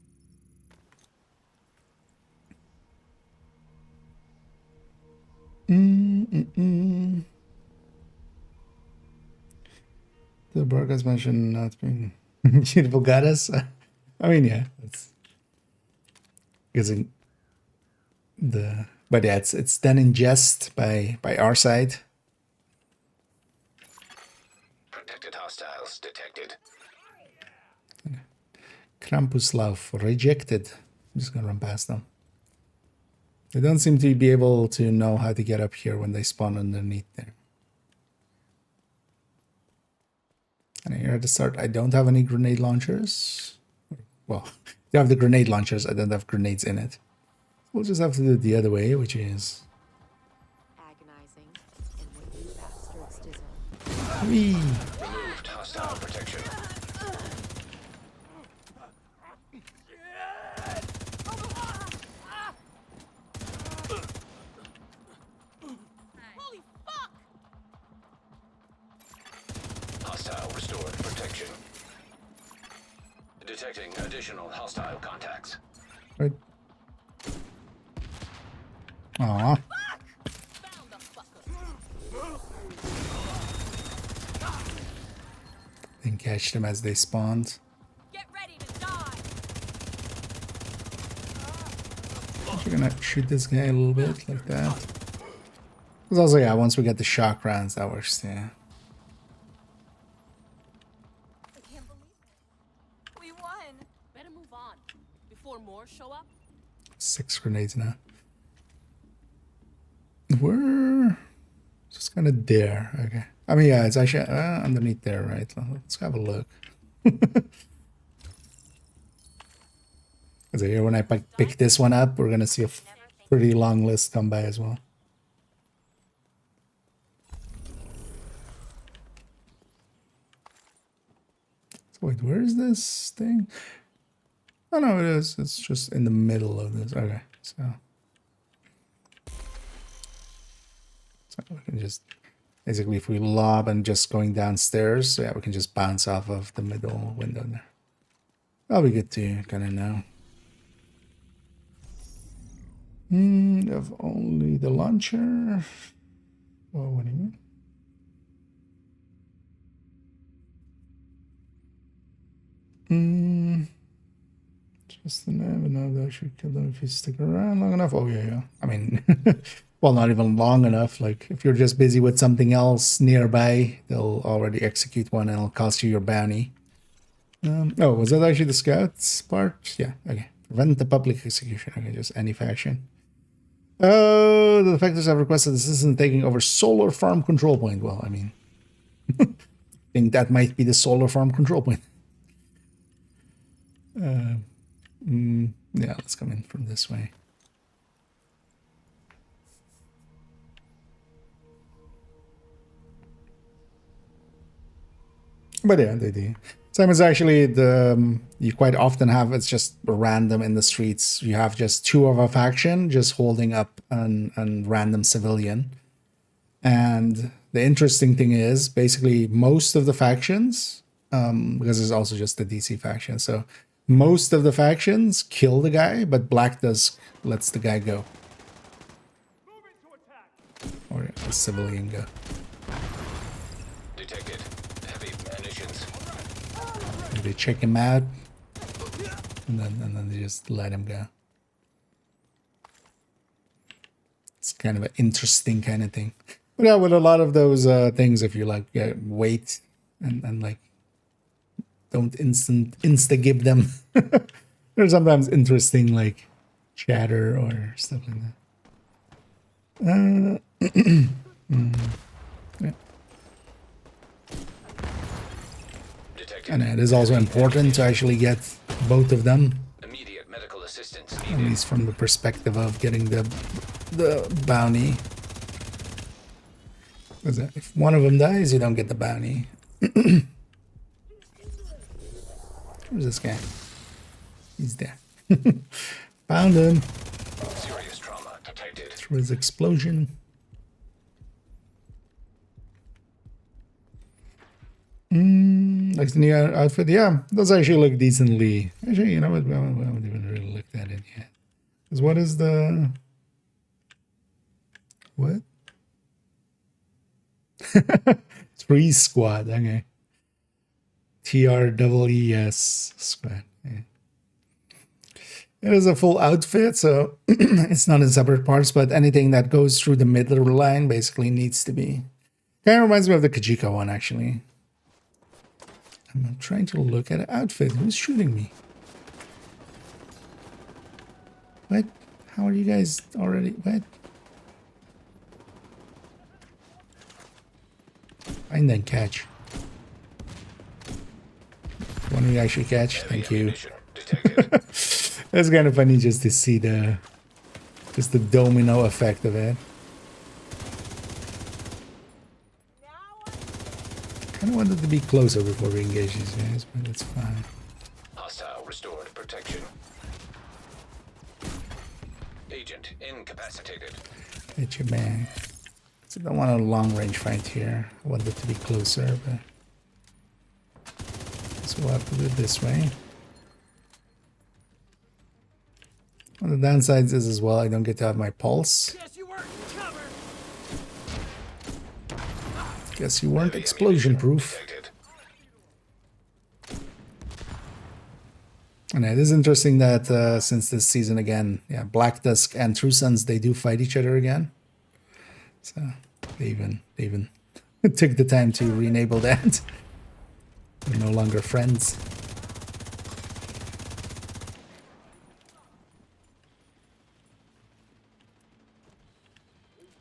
The broadcast mentioned not being beautiful goddess. I mean, yeah, it's using the, but yeah, it's done in jest by our side. Protected hostiles detected. Krampuslav rejected. I'm just gonna run past them. They don't seem to be able to know how to get up here when they spawn underneath there. And here at the start, I don't have any grenade launchers. Well, you have the grenade launchers, I don't have grenades in it. We'll just have to do it the other way, which is... Agonizing. And what you bastards deserve. Whee! Removed hostile protection. Holy fuck! Hostile restored protection. Detecting additional hostile contacts. Right. Aw. Found the fucker. Didn't catch them as they spawned. Get ready to die. Actually gonna shoot this guy a little bit like that. Because also, yeah, once we get the shock rounds, that works, yeah. I can't believe it. We won. Better move on before more show up. 6 grenades now. We're just kind of there. Okay. I mean, yeah, it's actually underneath there, right? Let's have a look. So here, when I pick this one up, we're gonna see a pretty long list come by as well. So wait, where is this thing? Oh no, it is. It's just in the middle of this. Okay, so we can just basically, if we lob and just going downstairs, so yeah, we can just bounce off of the middle window there. That'll be good to kind of know. Of only the launcher. Well, what do you mean? Just never know that I should kill them if you stick around long enough. Oh yeah. I mean, well, not even long enough. Like if you're just busy with something else nearby, they'll already execute one and it'll cost you your bounty. Oh, was that actually the scouts part? Yeah. Okay. Prevent the public execution. Okay, just any faction. Oh, the defectors have requested assistance in taking over solar farm control point. Well, I mean, I think that might be the solar farm control point. Yeah, let's come in from this way. But yeah, they do. Same as actually the you quite often have, it's just random in the streets. You have just 2 of a faction just holding up an random civilian. And the interesting thing is basically most of the factions, because there's also just the DC faction. So most of the factions kill the guy, but Black Dusk lets the guy go. Or a civilian go. Detected. Heavy munitions. They check him out, and then they just let him go. It's kind of an interesting kind of thing. But yeah, with a lot of those things, if you like wait and like don't insta-give them, there's sometimes interesting like chatter or stuff like that. Yeah. And it is also important to actually get both of them, Immediate medical assistance at needed. least from the perspective of getting the bounty. Because if one of them dies, you don't get the bounty. Where's this guy? He's there. Found him Serious trauma detected. through his explosion. Like the new outfit, yeah, does actually look decently. Actually, you know what? We haven't even really looked at it yet. Because what is the what? 3 squad. Okay. TREES squad. Yeah. It is a full outfit, so it's not in separate parts, but anything that goes through the middle line basically needs to be. Kind of reminds me of the Kajika one, actually. I'm trying to look at an outfit. Who's shooting me? What? How are you guys already? What? Find and catch. One we actually catch. Thank you. Ammunition detected. It's kind of funny just to see the domino effect of it. Kind of wanted to be closer before we engage these guys, but that's fine. Hostile restored protection. Agent incapacitated. Hit your man. So I don't want a long range fight here. I want it to be closer, but so we'll have to do it this way. One of the downsides is as well I don't get to have my pulse. Guess you weren't Heavy explosion ammunition proof. detected. And it is interesting that since this season again, yeah, Black Dusk and True Sons, they do fight each other again. So they even took the time to re-enable that. They're no longer friends.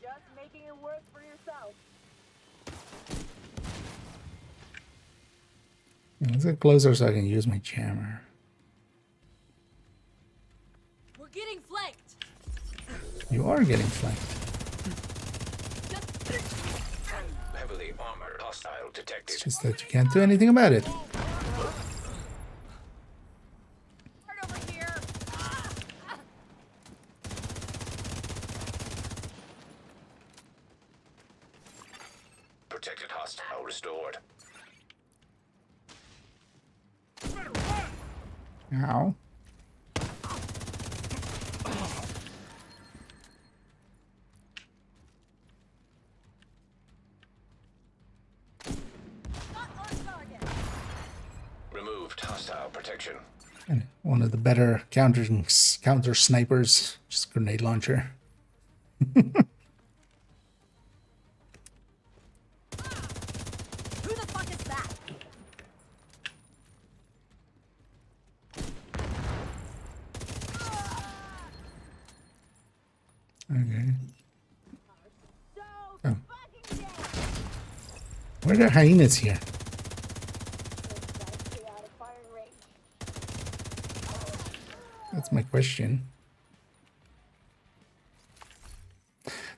Just making it work for yourself. Let's get closer so I can use my jammer. We're getting flanked. You are getting flanked. Heavily armored hostile detected. It's just that you can't do anything about it. Right over here. Protected hostile restored. Ow. Removed hostile protection. And one of the better counter snipers, just grenade launcher. Who the fuck is that? Okay. So Oh. fucking dead. Where are the hyenas here? Gotta stay out of firing range. That's my question.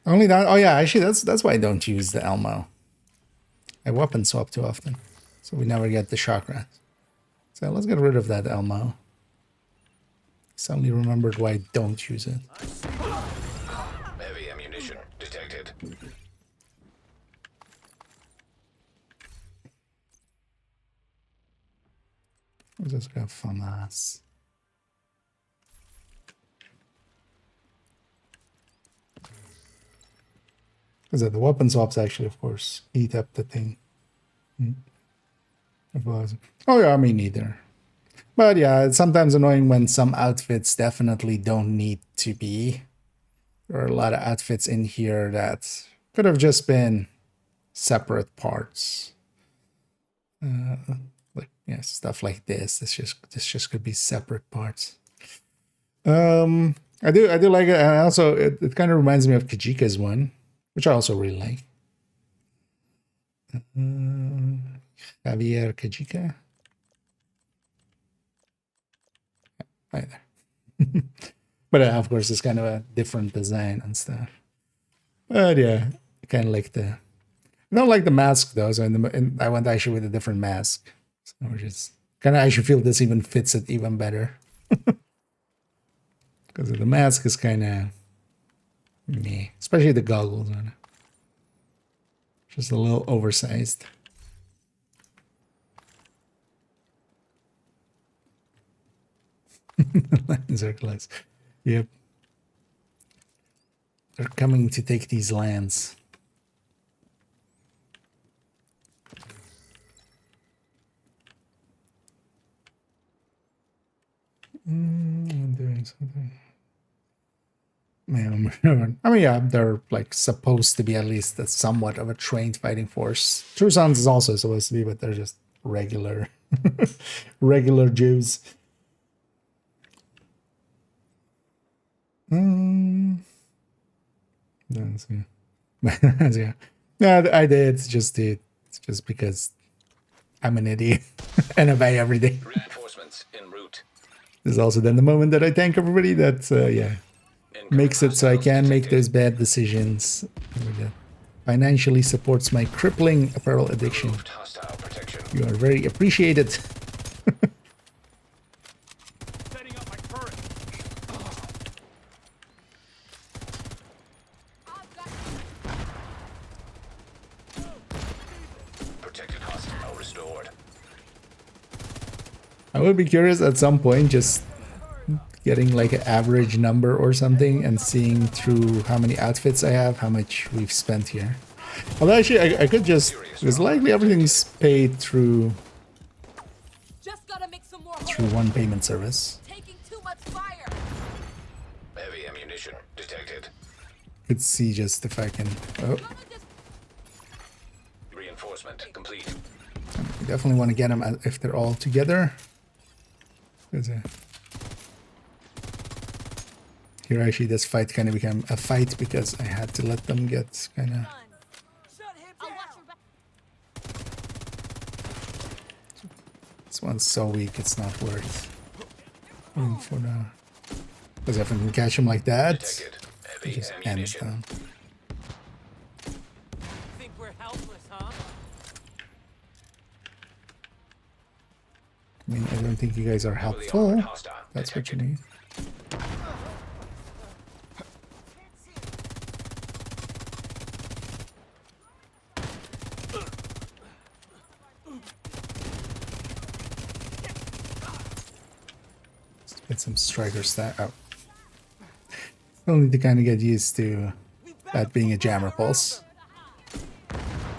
Only that. Oh yeah, actually, that's why I don't use the Elmo. I weapon swap too often, so we never get the chakra. So let's get rid of that Elmo. Suddenly remembered why I don't use it. Heavy ammunition detected. Let's just grab FAMAS. Because the weapon swaps actually, of course, eat up the thing. It was. Oh yeah, me neither. But yeah, it's sometimes annoying when some outfits definitely don't need to be. There are a lot of outfits in here that could have just been separate parts. Like yeah, stuff like this. This just could be separate parts. I do like it, and also it kind of reminds me of Kajika's one, which I also really like. Javier Kajika. Right there. But of course, it's kind of a different design and stuff. But yeah, I kind of like the. I don't like the mask though, so I went actually with a different mask. So which is kind of I should feel this even fits it even better. Because the mask is kind of meh, especially the goggles on it. Just a little oversized. Lands are close. Yep. They're coming to take these lands. I'm doing something. Man, I mean, yeah, they're like supposed to be at least a somewhat of a trained fighting force. True Sons is also supposed to be, but they're just regular, regular Jews. That's, yeah. Yeah, I did just because I'm an idiot and I buy every day. Reinforcements en route. This is also then the moment that I thank everybody that yeah makes it so I can make those bad decisions. Financially supports my crippling apparel addiction. You are very appreciated. Setting up my turret. Protected hostile restored. I would be curious at some point just getting like an average number or something and seeing through how many outfits I have, how much we've spent here. Although actually I could just, because likely everything's paid through one payment service. Taking too much fire. Heavy ammunition detected. Could see just if I can. Oh, Reinforcement complete. I definitely want to get them if they're all together. Here actually this fight kind of became a fight because I had to let them get kind of. This one's so weak, it's not worth for now. Because if I can catch him like that, just hands down. Think we're helpless, huh? I mean, I don't think you guys are helpful. That's what you need. Get some striker stat out. Still need to kind of get used to that being a jammer pulse.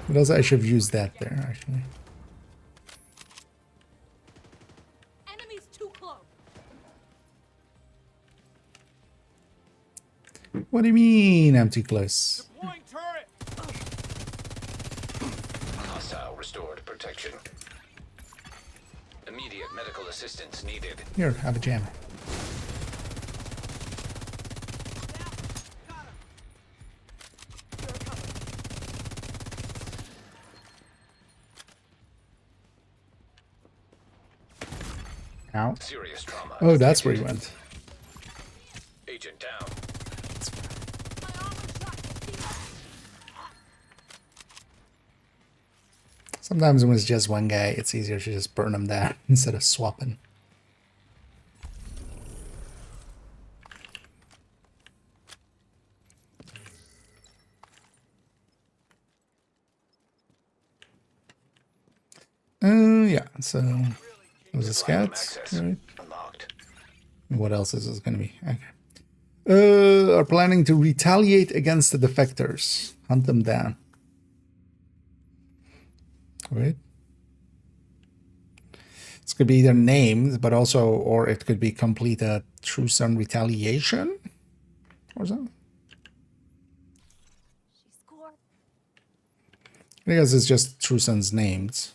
But also I should have used that there actually. Enemies too close. What do you mean I'm too close? Deploying turret. Hostile restored protection. Immediate medical assistance needed. Here, have a jammer. Ow. Serious trauma. Oh, that's where he went. Agent down. Sometimes when it's just one guy, it's easier to just burn him down instead of swapping. Yeah, so Was it Platform scouts? access Right. unlocked. What else is this going to be? Okay. Are planning to retaliate against the defectors. Hunt them down. Right. This could be either named, but also, or it could be complete a true sun retaliation or something. She scored. I guess it's just true sun's named.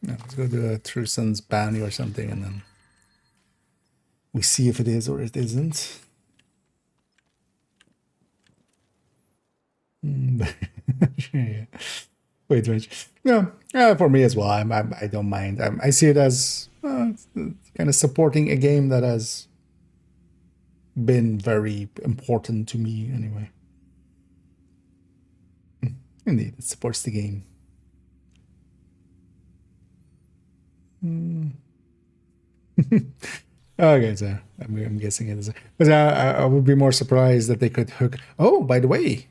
Yeah, let's go to a true sun's bounty or something, and then we see if it is or it isn't. Yeah. Wait. Yeah, for me as well. I don't mind. I see it as kind of supporting a game that has been very important to me anyway. Indeed, it supports the game. Okay, so I'm guessing it is. But I would be more surprised that they could hook. Oh, by the way,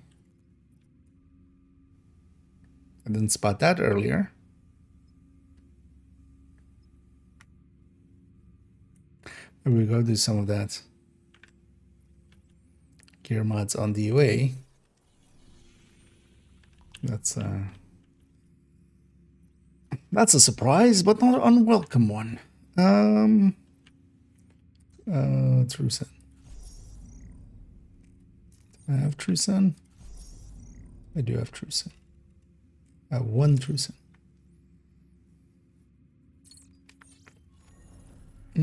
I didn't spot that earlier. Maybe we go do some of that. Gear mods on the way. That's a surprise, but not an unwelcome one. True Sun. Do I have True Sun? I do have True Sun. I have one True Sun. I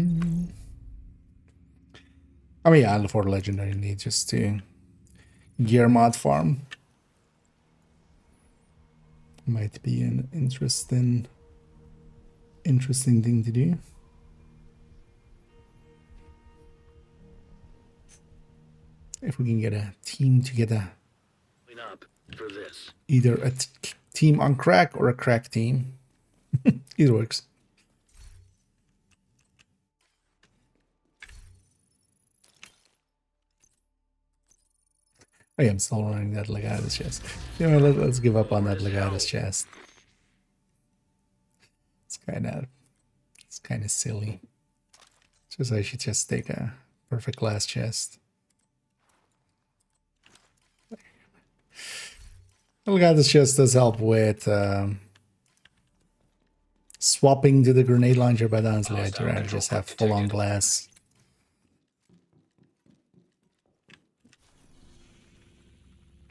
mean, yeah, for legendary need just to gear mod farm. Might be an interesting thing to do. If we can get a team together, Clean up for this. either a team on crack or a crack team, either works. Oh yeah, I'm still running that Legatus chest. You know, let's give up on that Legatus chest. It's kind of silly. Just I should just take a perfect glass chest. Legatus chest does help with swapping to the grenade launcher, but honestly, I'd rather just have full-on glass.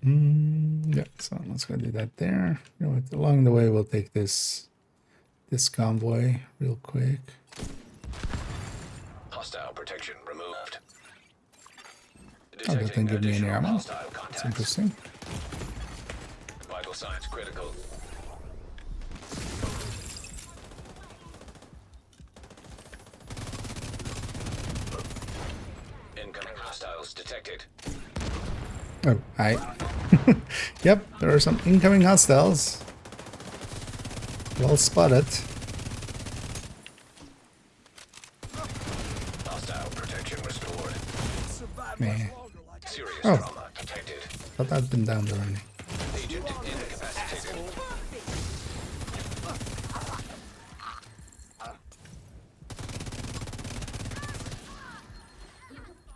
Yeah, so let's go do that there. You know what, along the way, we'll take this convoy real quick. Hostile protection removed. Oh, that didn't give me any additional ammo. hostile That's contacts. interesting. Vital signs critical. Incoming hostiles detected. Oh, hi. Yep, there are some incoming hostiles. Well spotted. Hostile protection restored. Yeah. Serious Oh. trauma detected. Thought I'd been down there already. Agent incapacitated.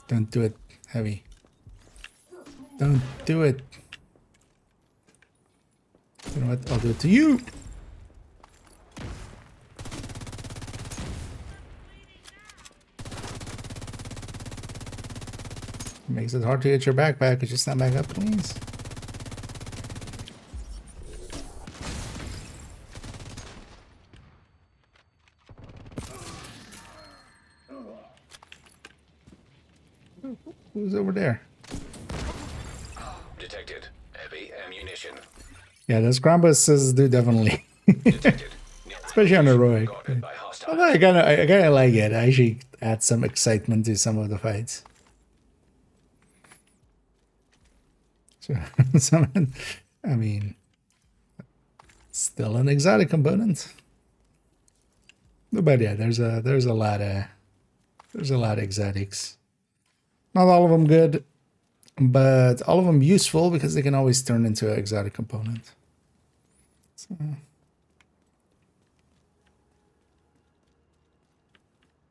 Don't do it, Heavy. Don't do it. You know what? I'll do it to you. Makes it hard to get your backpack. Could you stand back up, please? Who's over there? Detected. Heavy ammunition. Yeah, those Krampuses do definitely. Detected. Especially on heroic. Guarded by hostiles. Although I kinda like it. I actually add some excitement to some of the fights. So, I mean, still an exotic component. But yeah, there's a lot of exotics. Not all of them good, but all of them useful because they can always turn into an exotic component. So,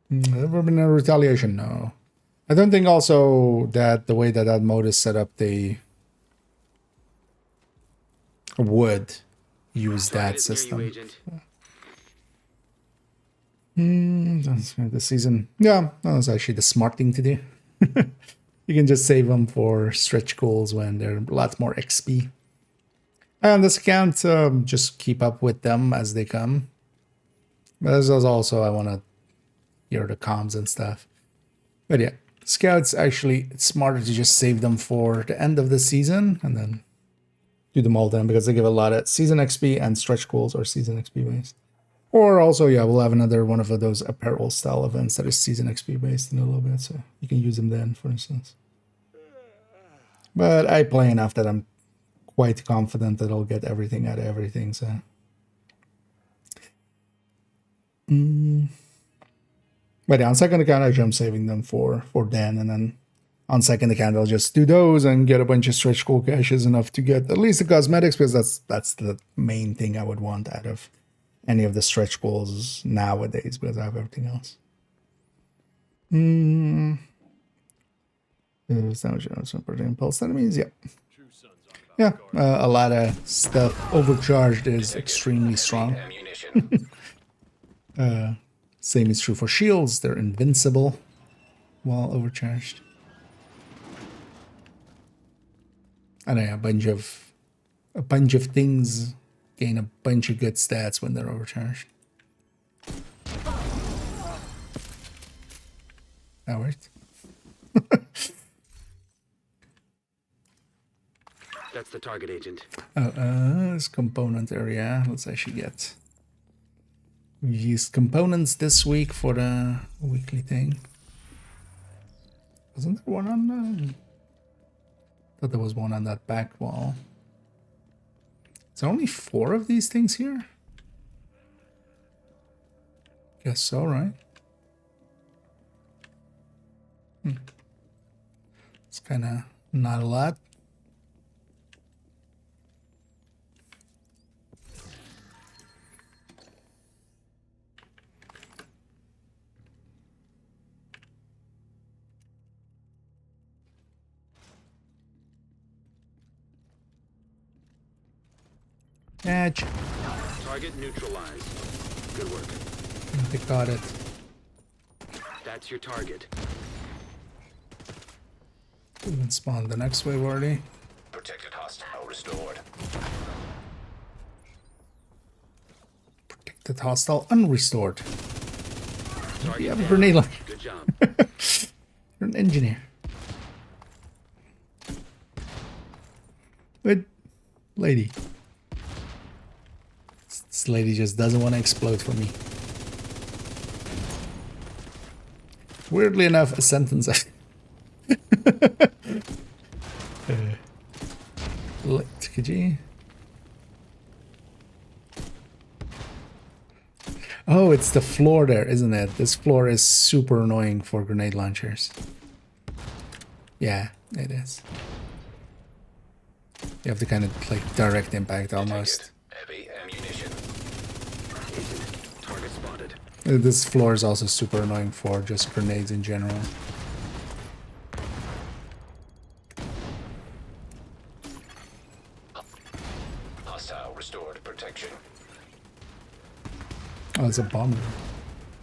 Never been a retaliation, no. I don't think also that the way that that mode is set up, they would use that system. That's the season. Yeah, that was actually the smart thing to do. You can just save them for stretch goals when they're a lot more XP. And this account, just keep up with them as they come. But this is also, I want to hear the comms and stuff. But yeah, scouts, actually, it's smarter to just save them for the end of the season and then do them all then, because they give a lot of season XP and stretch goals or season XP based. Or also, yeah, we'll have another one of those apparel style events that is season XP based in a little bit, so you can use them then, for instance. But I play enough that I'm quite confident that I'll get everything out of everything, so. But yeah, on second account, actually, I'm saving them for Dan, and then on second account, I'll just do those and get a bunch of stretch goal caches, enough to get at least the cosmetics, because that's the main thing I would want out of any of the stretch goals nowadays, because I have everything else. Impulse enemies, yeah. Yeah, a lot of stuff overcharged is extremely strong. Same is true for shields, they're invincible while overcharged. And yeah, a bunch of things gain a bunch of good stats when they're overcharged. That worked. That's the target, Agent. This component area. Let's actually get. We used components this week for the weekly thing. Wasn't there one on the... I thought there was one on that back wall. Is there only 4 of these things here? Guess so, right? It's kind of not a lot. Edge. Target neutralized. Good work. They got it. That's your target. We can spawn the next wave already. Protected hostile restored. Protected hostile unrestored. Target You have a down. grenade launcher. Good job. You're an engineer. Good lady. This lady just doesn't want to explode for me. Weirdly enough, a sentence. Could you? Oh, it's the floor there, isn't it? This floor is super annoying for grenade launchers. Yeah, it is. You have to kind of like direct impact almost. Heavy ammunition. Agent, target spotted. This floor is also super annoying for just grenades in general. Hostile restored protection. Oh, it's a bomb.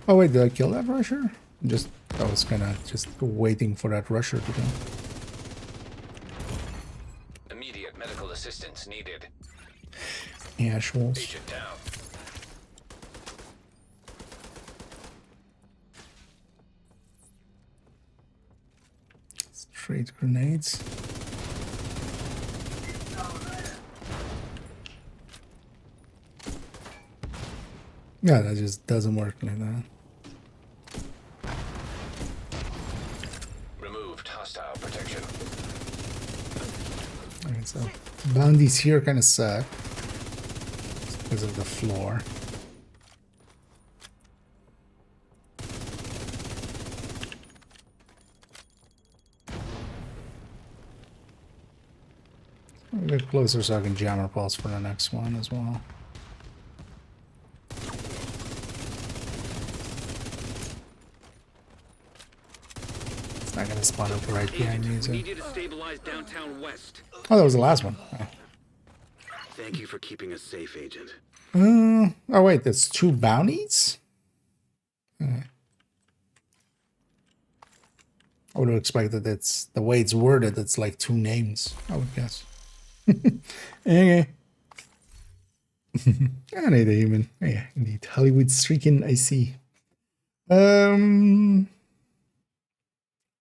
Oh wait, did I kill that rusher? I was kind of just waiting for that rusher to go. Immediate medical assistance needed. Yeah, Schwartz. Agent down. Straight grenades. Yeah, that just doesn't work like that. Removed hostile protection. Alright, so bounties here kind of suck because of the floor. A bit closer so I can jammer pulse for the next one as well. It's not gonna spawn up right behind me, Agent, so. we need you to stabilize downtown west. Oh, that was the last one. Oh. Thank you for keeping us safe, Agent. Oh wait, there's 2 bounties? I would have expected it's the way it's worded, it's like 2 names, I would guess. Okay. I need a human. Yeah, indeed. Hollywood streaking, I see.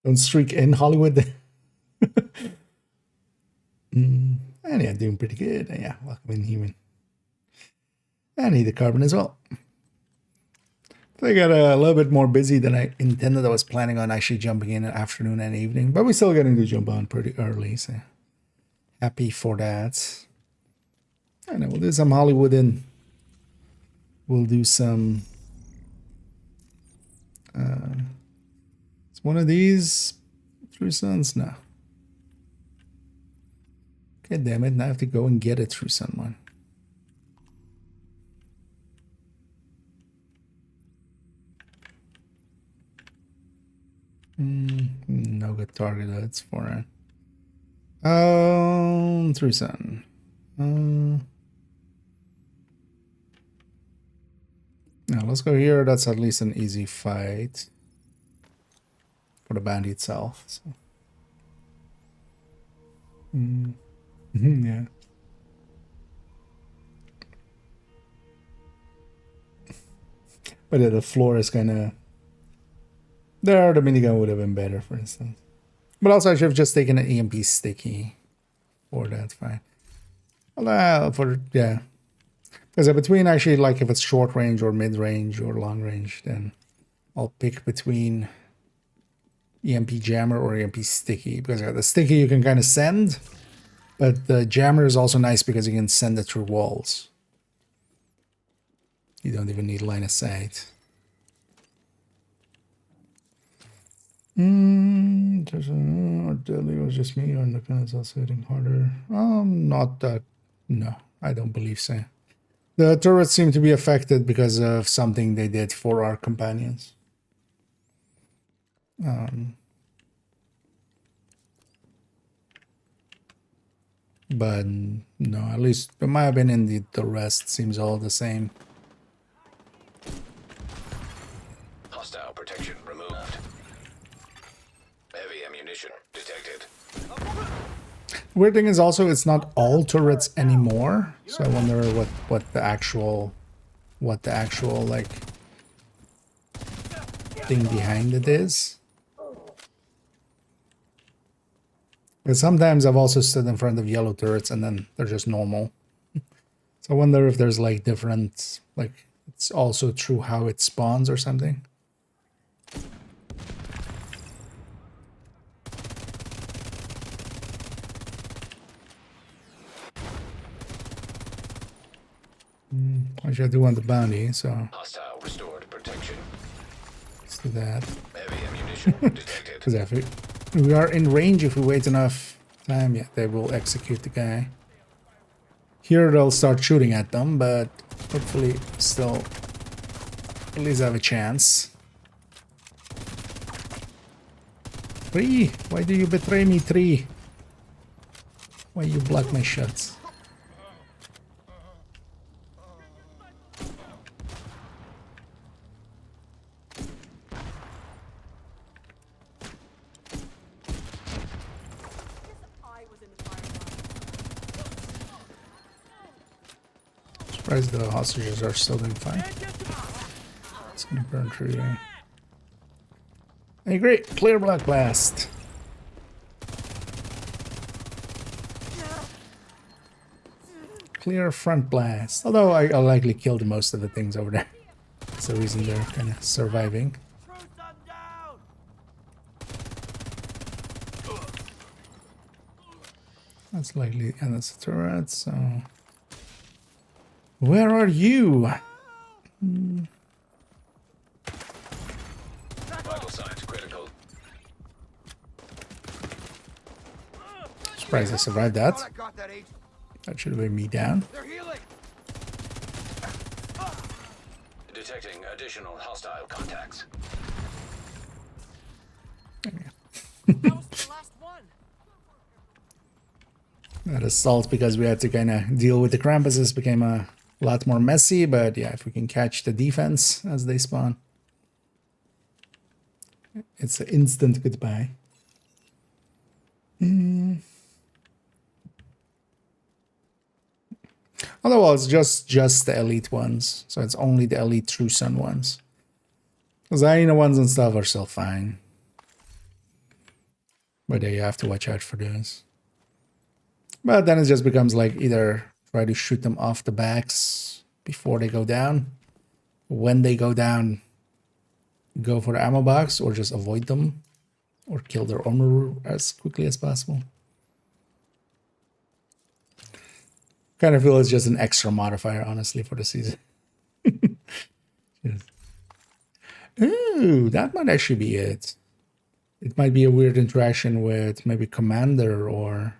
Don't streak in Hollywood. And yeah, doing pretty good. Yeah, welcome in, human. I need the carbon as well. So I got a little bit more busy than I intended. I was planning on actually jumping in afternoon and evening, but we're still getting to jump on pretty early, so happy for that. I know we'll do some Hollywood in. We'll do some. It's one of these True Sons? No. God damn it! Now I have to go and get a True Sun one. No good target. That's for it. True Sun. Now let's go here. That's at least an easy fight for the bounty itself. So. Yeah. But yeah, the floor is kind of... There, the minigun would have been better, for instance. But also, I should have just taken an EMP sticky for that. Fine. Well, yeah. Because between actually, like, if it's short range or mid range or long range, then I'll pick between EMP jammer or EMP sticky. Because the sticky you can kind of send, but the jammer is also nice because you can send it through walls. You don't even need line of sight. Deadly was just me, or the gun is also hitting harder. Not that. No, I don't believe so. The turrets seem to be affected because of something they did for our companions. But no, at least in my opinion, the rest seems all the same. Hostile protection removed. Heavy ammunition detected. Weird thing is also it's not all turrets anymore, so I wonder what the actual like thing behind it is. Because sometimes I've also stood in front of yellow turrets and then they're just normal. So I wonder if there's like different, like it's also true how it spawns or something. Actually, I do want the bounty, so Hostile restored protection. let's do that. Heavy ammunition detected. Because if we are in range, if we wait enough time, yeah, they will execute the guy. Here they'll start shooting at them, but hopefully still at least have a chance. 3! Why do you betray me, 3? Why you block my shots? Surprised the hostages are still doing fine. It's gonna burn through here. Hey, great! Clear block blast! Clear front blast. Although I'll likely killed most of the things over there. That's the reason they're kind of surviving. That's likely, and that's a turret, so... Where are you? Vital signs critical. Surprised I survived that. I got that, Agent. That should have been me down. They're healing. Detecting additional hostile contacts. There we go. That was the last one. That assault, because we had to kind of deal with the Krampuses, became a lot more messy, but yeah, if we can catch the defense as they spawn, it's an instant goodbye. Otherwise, just the elite ones, so it's only the elite True Sun ones. Because the Hyena ones and stuff are still fine. But yeah, you have to watch out for those. But then it just becomes like either try to shoot them off the backs before they go down. When they go down, go for the ammo box, or just avoid them. Or kill their armor as quickly as possible. Kind of feel it's just an extra modifier, honestly, for the season. Yes. Ooh, that might actually be it. It might be a weird interaction with maybe Commander or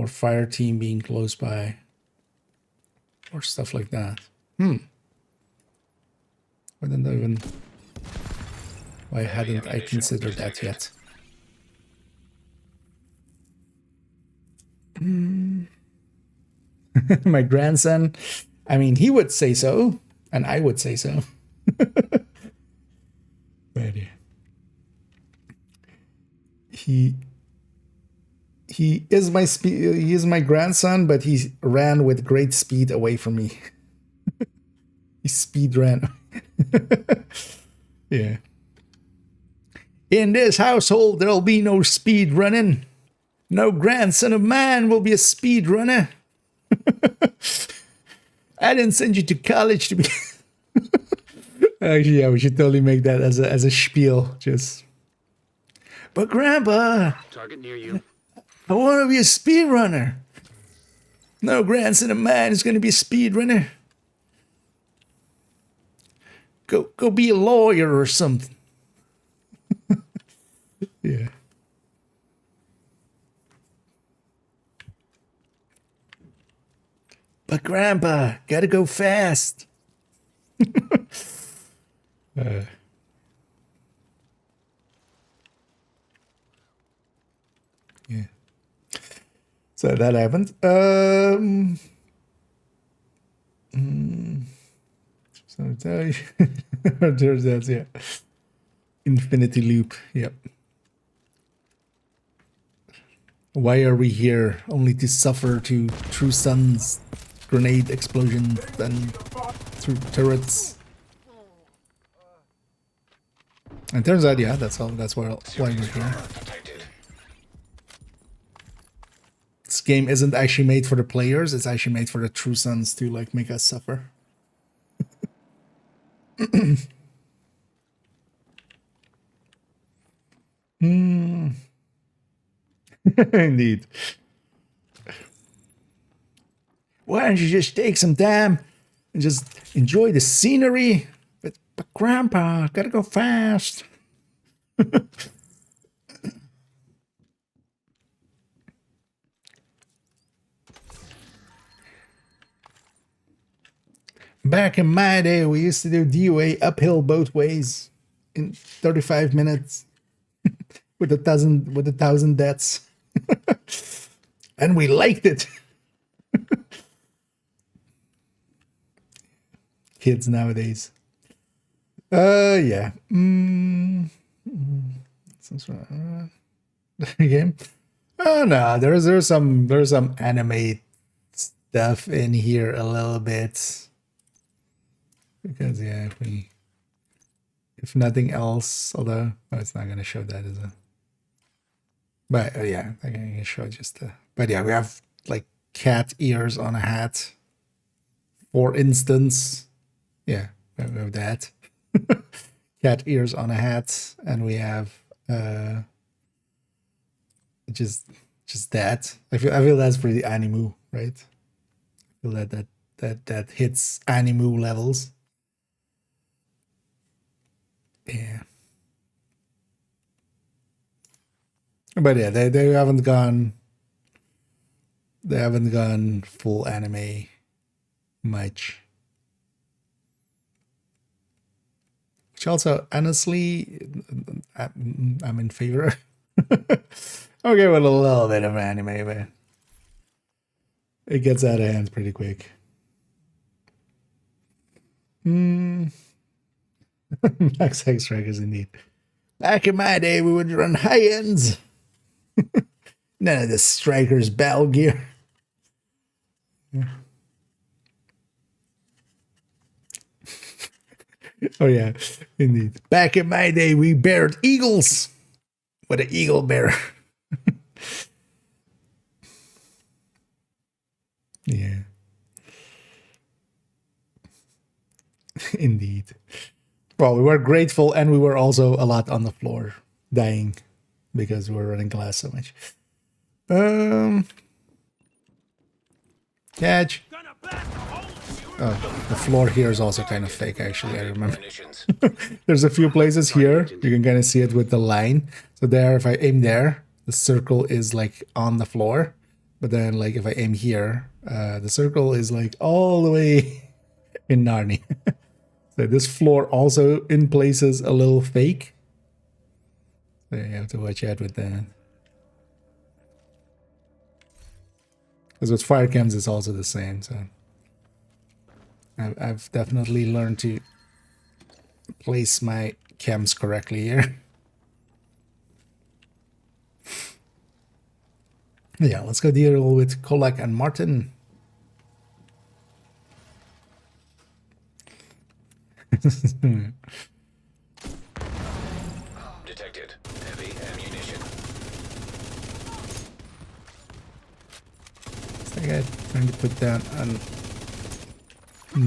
Fire Team being close by. Or stuff like that. I didn't even... Why hadn't I considered that yet? My grandson, I mean, he would say so, and I would say so. But yeah. He is my grandson, but he ran with great speed away from me. He speed ran. Yeah. In this household, there'll be no speed running. No grandson of mine will be a speed runner. I didn't send you to college to be. Actually, yeah, we should totally make that as a spiel. Just. But Grandpa, Target near you. I want to be a speed runner. No grandson of mine is going to be a speed runner. Go be a lawyer or something. Yeah. But Grandpa, gotta go fast. Yeah. So that happened. So tell you, there's that. Yeah. Infinity loop. Yep. Why are we here? Only to suffer to True Sun's grenade explosions and through turrets. And turns out, yeah, that's all. That's why we're here. This game isn't actually made for the players. It's actually made for the True Sons to like make us suffer. Indeed. Why don't you just take some time and just enjoy the scenery? But Grandpa, gotta go fast. Back in my day, we used to do DOA uphill both ways in 35 minutes with a thousand deaths. And we liked it. Kids nowadays. Yeah. Game. Oh no, there's some anime stuff in here a little bit. Because yeah, if nothing else, although it's not gonna show that, is it? But yeah, I can show just the. But yeah, we have like cat ears on a hat. For instance, yeah, we have that. Cat ears on a hat, and we have just that. I feel that's pretty animu, right? I feel that hits animu levels. Yeah. But yeah, they haven't gone full anime much. Which also, honestly, I'm in favor. Okay, with a little bit of anime, but it gets out of hand pretty quick. Max Hex Strikers indeed. Back in my day, we would run high ends. None of the Strikers battle gear. Oh yeah, indeed. Back in my day, we bared eagles with an eagle bear. Yeah. Indeed. Well, we were grateful and we were also a lot on the floor dying because we were running glass so much. Catch. Oh, the floor here is also kind of fake, actually, I remember. Munitions. There's a few places here. You can kind of see it with the line. So there, if I aim there, the circle is like on the floor. But then like if I aim here, the circle is like all the way in Narnia. So this floor also in places a little fake. So you have to watch out with that. Because with fire cams it's also the same. So I've definitely learned to place my cams correctly here. Yeah, let's go deal with Kolak and Martin. Detected. Heavy ammunition. So I trying to put down and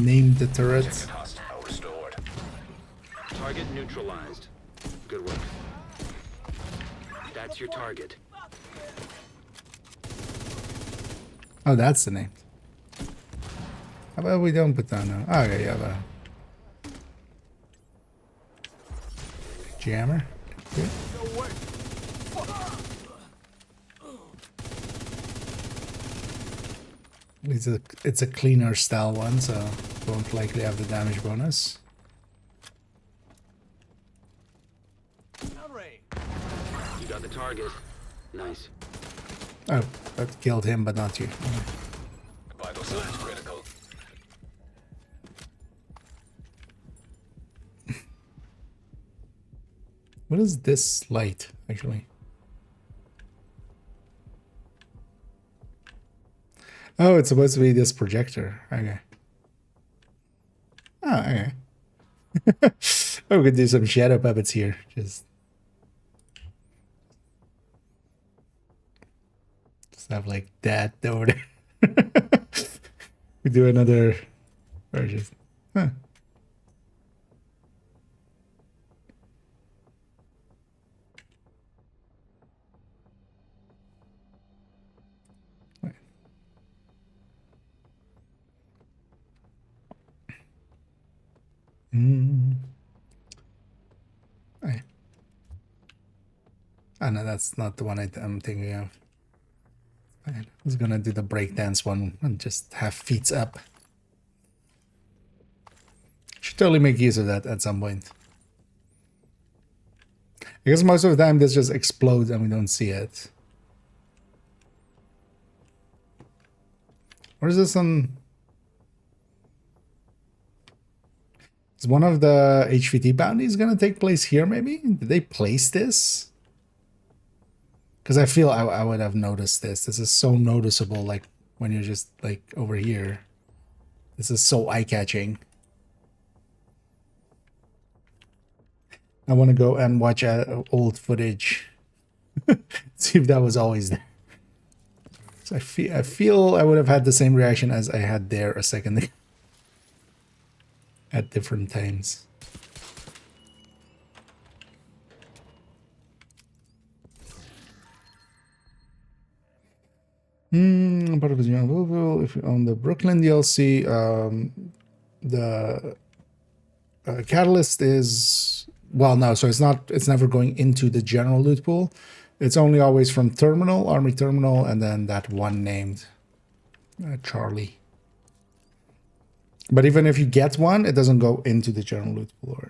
name the turret. Hostile restored. Target neutralized. Good work. That's your target. Oh, that's the name. How about we don't put down now? Oh, okay, yeah, but jammer. Good. It's a cleaner style one, so won't likely have the damage bonus. You got the target. Nice. Oh, that killed him, but not you. Vital signs critical. What is this light, actually? Oh, it's supposed to be this projector. Okay. Oh, okay. Oh, we could do some shadow puppets here. Just have like that over there. We do another version. Huh. Right. Oh no, that's not the one I'm thinking of. I was gonna do the breakdance one and just have feet up. Should totally make use of that at some point. I guess most of the time this just explodes and we don't see it. Or is this on... Is one of the HVT bounties gonna take place here maybe? Did they place this? Because I feel I would have noticed this. This is so noticeable, like when you're just like over here. This is so eye-catching. I want to go and watch old footage. See if that was always there. So I feel I would have had the same reaction as I had there a second ago. At different times. Part of his young Louisville. If you own the Brooklyn DLC, the catalyst is, well, no, so it's never going into the general loot pool. It's only always from terminal, army terminal, and then that one named Charlie. But even if you get one, it doesn't go into the general loot pool.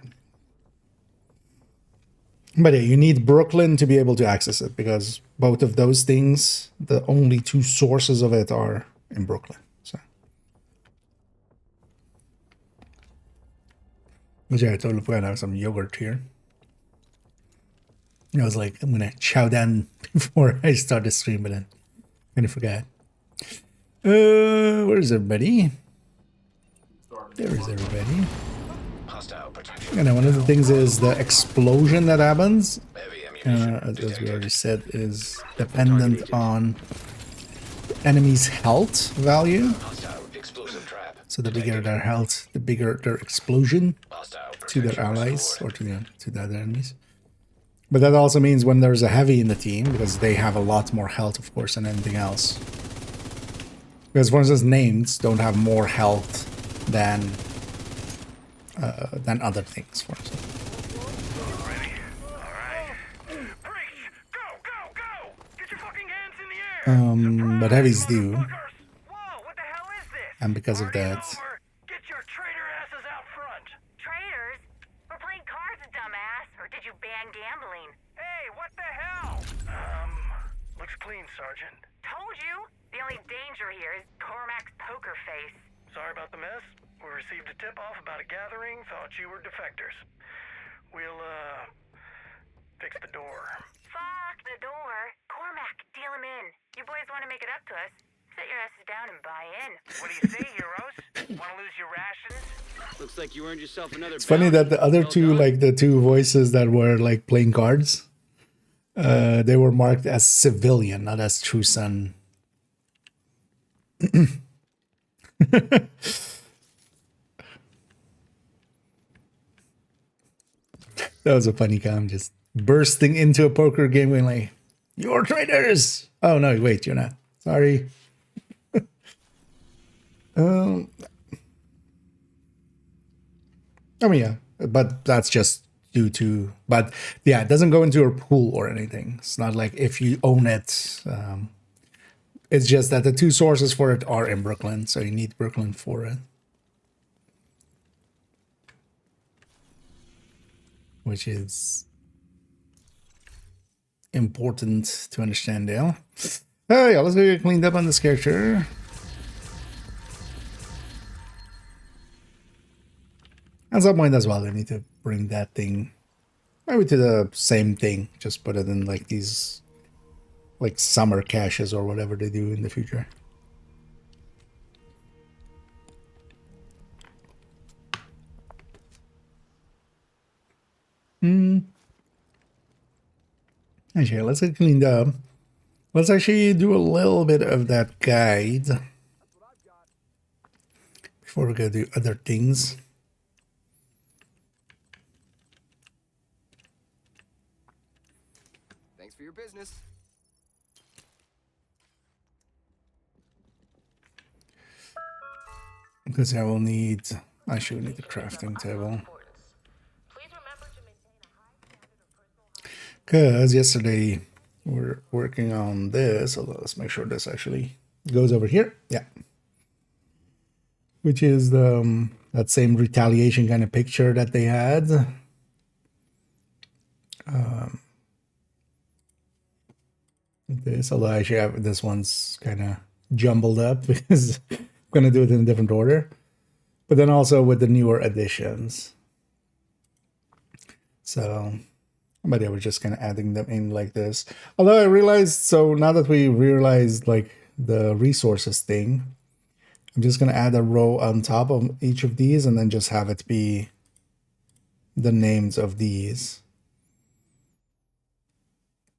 But yeah, you need Brooklyn to be able to access it, because both of those things, the only two sources of it are in Brooklyn. So, which I totally forgot I have some yogurt here. I was like, I'm gonna chow down before I start the stream, but then I kind of forgot. Where's everybody? There is everybody. Hostile protection. And then one of the things is the explosion that happens, Heavy ammunition as we detected. already said, is dependent on the enemy's health value. Hostile explosive trap. So the bigger their health, the bigger their explosion Hostile to their protection allies or restored. to the other enemies. But that also means when there's a heavy in the team, because they have a lot more health, of course, than anything else. Because, for instance, names don't have more health than other things, for instance. Ready? Alright. Breach! Go, go, go! Get your fucking hands in the air! But heavies do, Whoa, what the hell is this? and because of Party's that, over. Get your traitor asses out front! Traitors? We're playing cards, dumbass. Or did you ban gambling? Hey, what the hell? Looks clean, Sergeant. Told you. The only danger here is Cormac's poker face. Sorry about the mess. We received a tip-off about a gathering, thought you were defectors. We'll, fix the door. Fuck the door. Cormac, deal him in. You boys want to make it up to us? Sit your asses down and buy in. What do you say, heroes? Want to lose your rations? Looks like you earned yourself another. it's funny that the other Well two, done. like the two voices that were like playing cards, they were marked as civilian, not as true son. That was a funny comment, just bursting into a poker game going like, "You're traitors!" Oh no, wait, you're not. Sorry. I mean, yeah, but that's just due to, but yeah, it doesn't go into your pool or anything. It's not like if you own it. It's just that the two sources for it are in Brooklyn, so you need Brooklyn for it. Which is important to understand, Dale. Oh yeah, let's go get cleaned up on this character. At some point as well, I need to bring that thing maybe to the same thing. Just put it in like these like summer caches or whatever they do in the future. Actually, let's get cleaned up. Let's actually do a little bit of that guide before we go do other things. Thanks for your business. Because I will need, I should need the crafting table. Because yesterday we're working on this, so let's make sure this actually goes over here. Yeah. Which is the that same retaliation kind of picture that they had. This, although actually this one's kind of jumbled up because I'm going to do it in a different order. But then also with the newer additions. So, but yeah, we're just kind of adding them in like this. Although I realized, so now that we realized like the resources thing, I'm just going to add a row on top of each of these and then just have it be the names of these.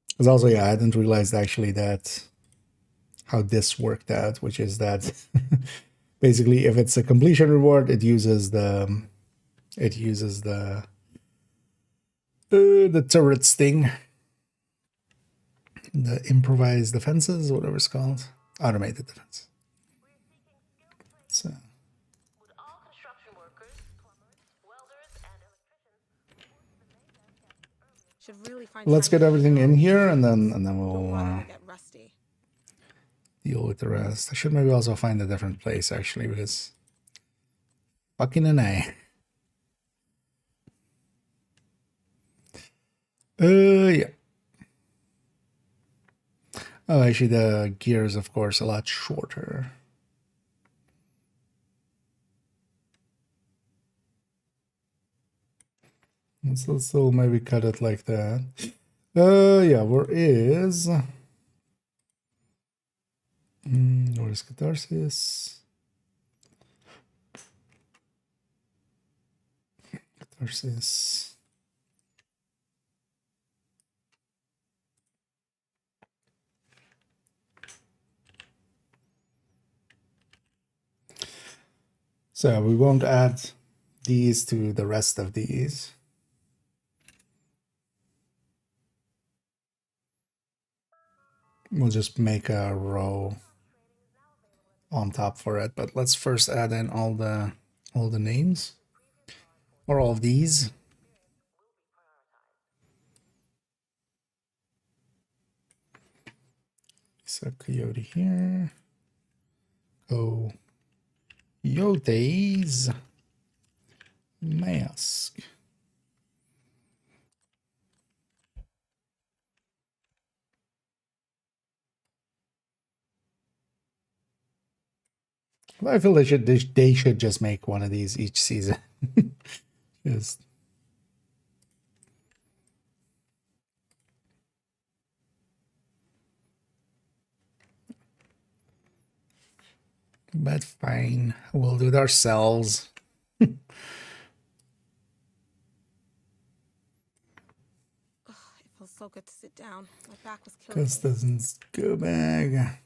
Because also, yeah, I hadn't realized actually that how this worked out, which is that basically if it's a completion reward, it uses the turrets thing, the improvised defenses, whatever it's called, automated defense. So Should really find let's time get to everything in here, and then Don't we'll want it to get rusty. deal with the rest. I should maybe also find a different place actually, because fucking an eye. Yeah. Oh, actually, the gear is, of course, a lot shorter. Let's still maybe cut it like that. Yeah, where is... where's Catharsis? Catharsis. So we won't add these to the rest of these. We'll just make a row on top for it, but let's first add in all the names, or all of these. So coyote here. Coyotes mask. I feel they should just make one of these each season. Just but fine, we'll do it ourselves. Ugh, it feels so good to sit down. My back was killing Gus me. doesn't go back.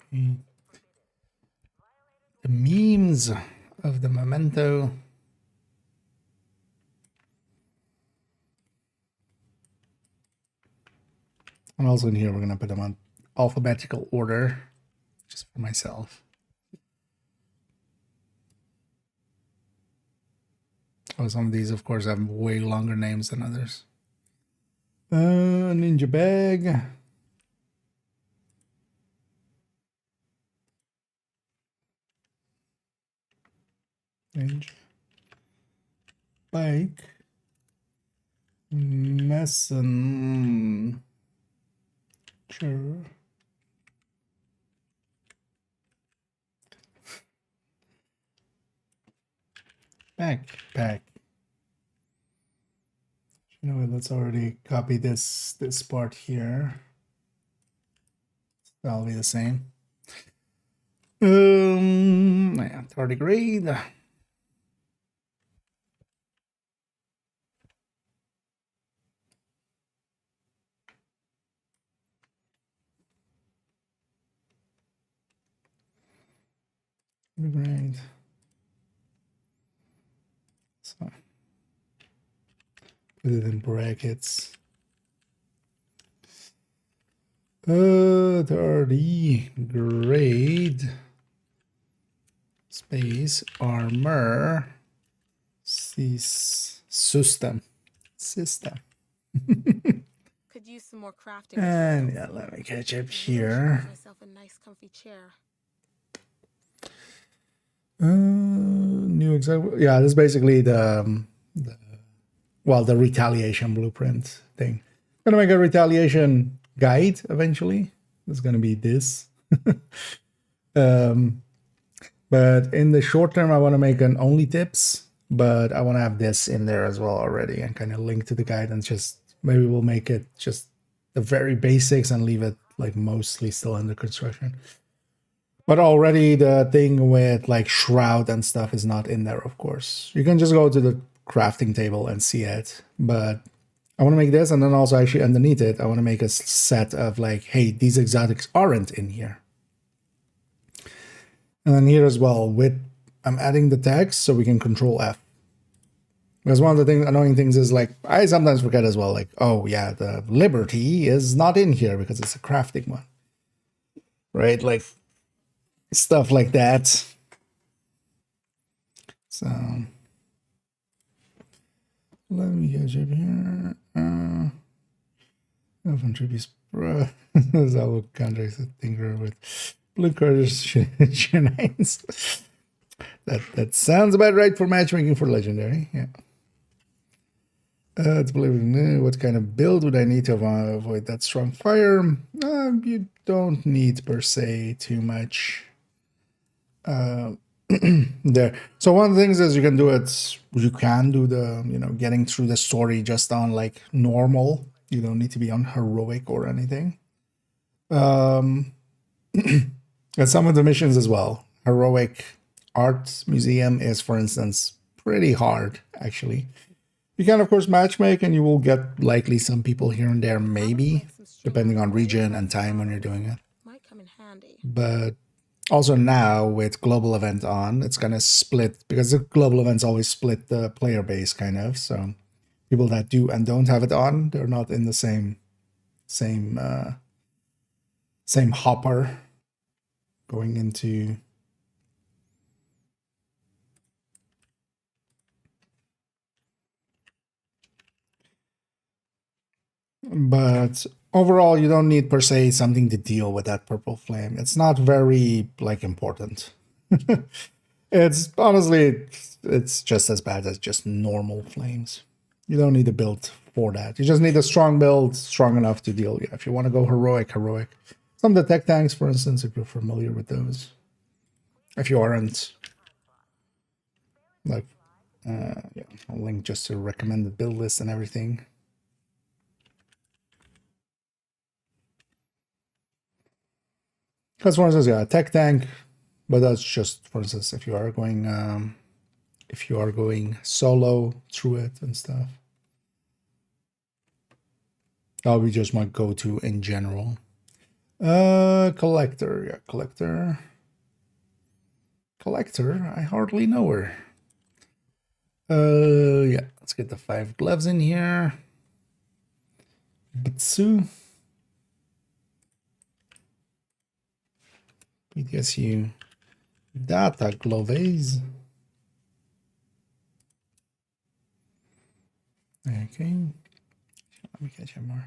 The memes of the memento. And also in here, we're going to put them on alphabetical order, just for myself. Oh, some of these, of course, have way longer names than others. Ninja bag. Ninja bike. Messenger. Backpack. You know what? Let's already copy this part here. That'll be the same. Yeah, tardigrade. Tardigrade. So put it in brackets. Tardigrade. Space armor. System. Could use some more crafting. And materials. yeah, let me catch up I really should here. get myself a nice comfy chair. New example. Yeah, this is basically the retaliation blueprint thing. I'm gonna make a retaliation guide eventually. It's gonna be this. But in the short term, I want to make an only tips, but I want to have this in there as well already and kind of link to the guide, and just maybe we'll make it just the very basics and leave it like mostly still under construction. But already the thing with like shroud and stuff is not in there, of course. You can just go to the crafting table and see it. But I want to make this, and then also actually underneath it, I want to make a set of like, hey, these exotics aren't in here. And then here as well, I'm adding the text so we can control F. Because one of the annoying things is like, I sometimes forget as well, like, oh yeah, the liberty is not in here because it's a crafting one. Right? Like, stuff like that. So let me get you here. Often tributes is our contracts a thinker with blue carders shenanigans. That sounds about right for matchmaking for legendary. Yeah. It's believe what kind of build would I need to avoid that strong fire? You don't need per se too much there. So one of the things is you can do the getting through the story just on like normal. You don't need to be on heroic or anything. And some of the missions as well. Heroic art museum is, for instance, pretty hard actually. You can of course matchmake, and you will get likely some people here and there, maybe depending on region and time when you're doing it. Might come in handy. But also now with global event on, it's gonna split, because the global events always split the player base kind of. So people that do and don't have it on, they're not in the same hopper going into. But overall, you don't need per se something to deal with that purple flame. It's not very like important. It's honestly, it's just as bad as just normal flames. You don't need a build for that. You just need a strong build, strong enough to deal. Yeah, if you want to go heroic. Some of the tech tanks, for instance, if you're familiar with those. If you aren't, like, yeah, I'll link just to recommended build list and everything. Because, for instance, yeah, a tech tank, but that's just, for instance, if you are going solo through it and stuff. That would be just my go-to in general. Collector, yeah, collector. I hardly know her. Yeah, let's get the 5 gloves in here. Bitsu. PTSU data gloves. Okay. Let me catch him more.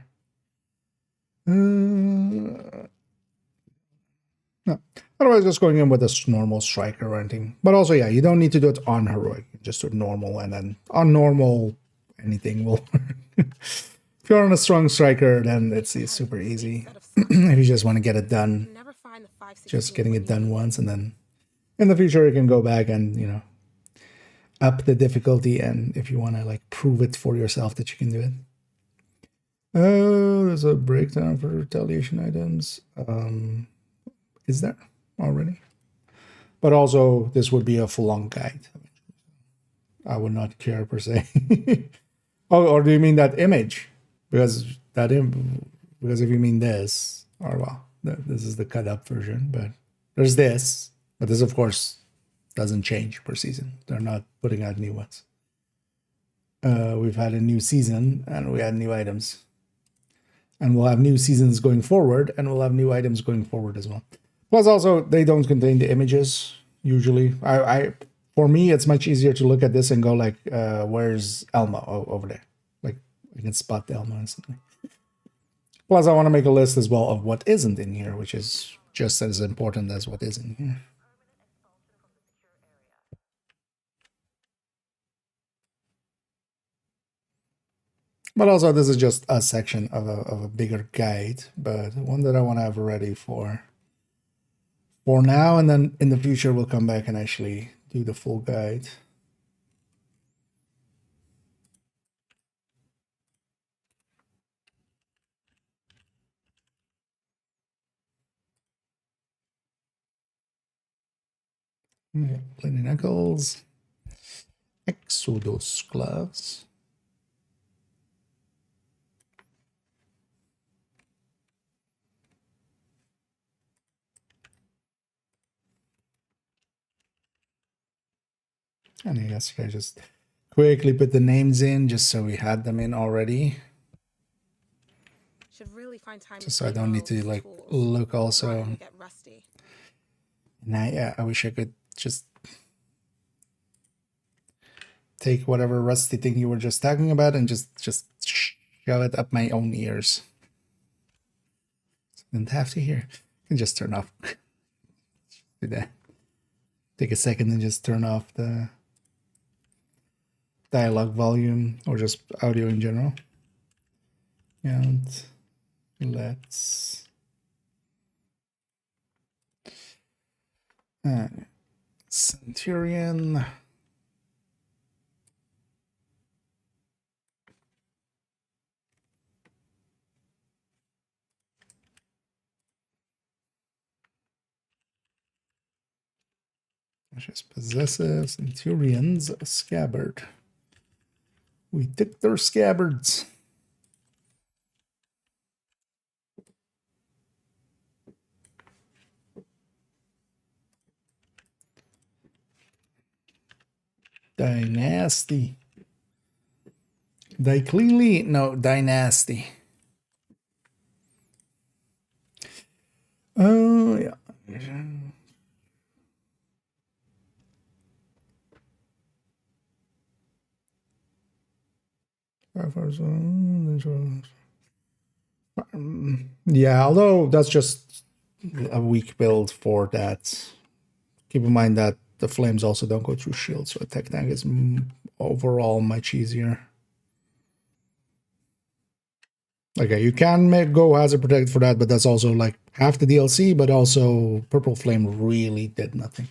No. Otherwise, just going in with a normal striker or anything. But also, yeah, you don't need to do it on heroic. Just do it normal, and then on normal, anything will work. If you're on a strong striker, then it's super easy. If you just want to get it done, just getting it done once, and then in the future you can go back and up the difficulty, and if you want to like prove it for yourself that you can do it. Oh, there's a breakdown for retaliation items. Is there already? But also, this would be a full-on guide. I would not care per se. Oh, or do you mean that image? Because if you mean this, or well, this is the cut-up version. But there's this. But this, of course, doesn't change per season. They're not putting out new ones. We've had a new season, and we had new items. And we'll have new seasons going forward, and we'll have new items going forward as well. Plus, also, they don't contain the images, usually. For me, it's much easier to look at this and go like, where's Elmo over there? Like, I can spot the Elmo instantly. Plus, I want to make a list as well of what isn't in here, which is just as important as what is in here. But also, this is just a section of a bigger guide, but one that I want to have ready for now, and then in the future we'll come back and actually do the full guide. Yeah, Plain Knuckles, Exodus gloves. And I guess I just quickly put the names in just so we had them in already. Should really find time just so I don't need to like look also. Get rusty. Now, yeah, I wish I could just take whatever rusty thing you were just talking about and just shove it up my own ears. Didn't have to hear. You can just turn off. Do that. Take a second and just turn off the dialogue volume or just audio in general. And let's Centurion. Just possessive Centurion's scabbard. We took their scabbards. Dynasty. Die cleanly? No, dynasty. Oh, yeah. Yeah, although that's just a weak build for that. Keep in mind that the flames also don't go through shields, so attack tank is overall much easier. Okay, you can go hazard protect for that, but that's also like half the DLC, but also Purple Flame really did nothing.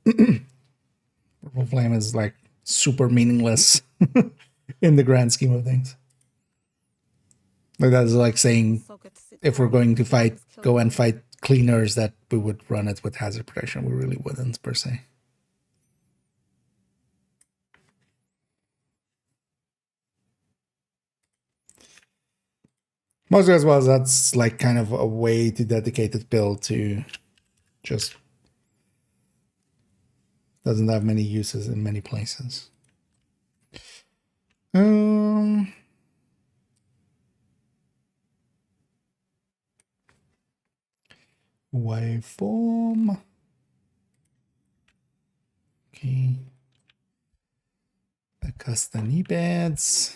Purple Flame is like super meaningless in the grand scheme of things. Like that's like saying if we're going to fight, go and fight cleaners, that we would run it with hazard protection. We really wouldn't, per se. Mostly as well as that's like kind of a way to dedicate it build to just doesn't have many uses in many places. Waveform. Okay. The custom knee-pads.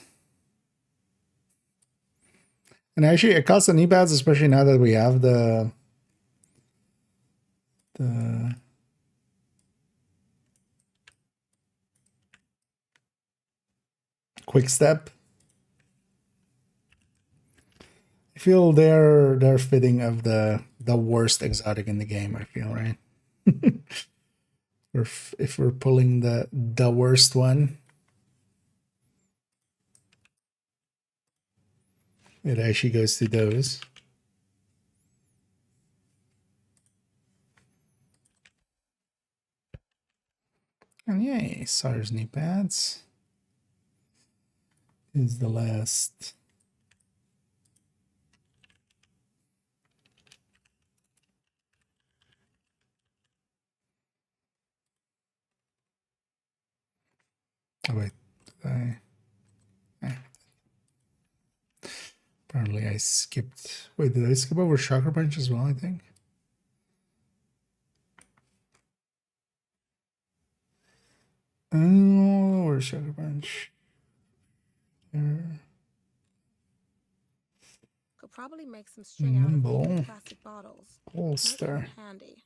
And actually, a custom knee-pads, especially now that we have the quick step. I feel they're fitting of the worst exotic in the game, I feel, right? if we're pulling the worst one, it actually goes to those. And yay, Sar's knee pads is the last. Oh wait, apparently I skipped. Wait, did I skip over Chakra Punch as well? I think. Oh, where's Chakra Punch? There. Could probably make some string out Nimble. of plastic bottles. Holster. Handy.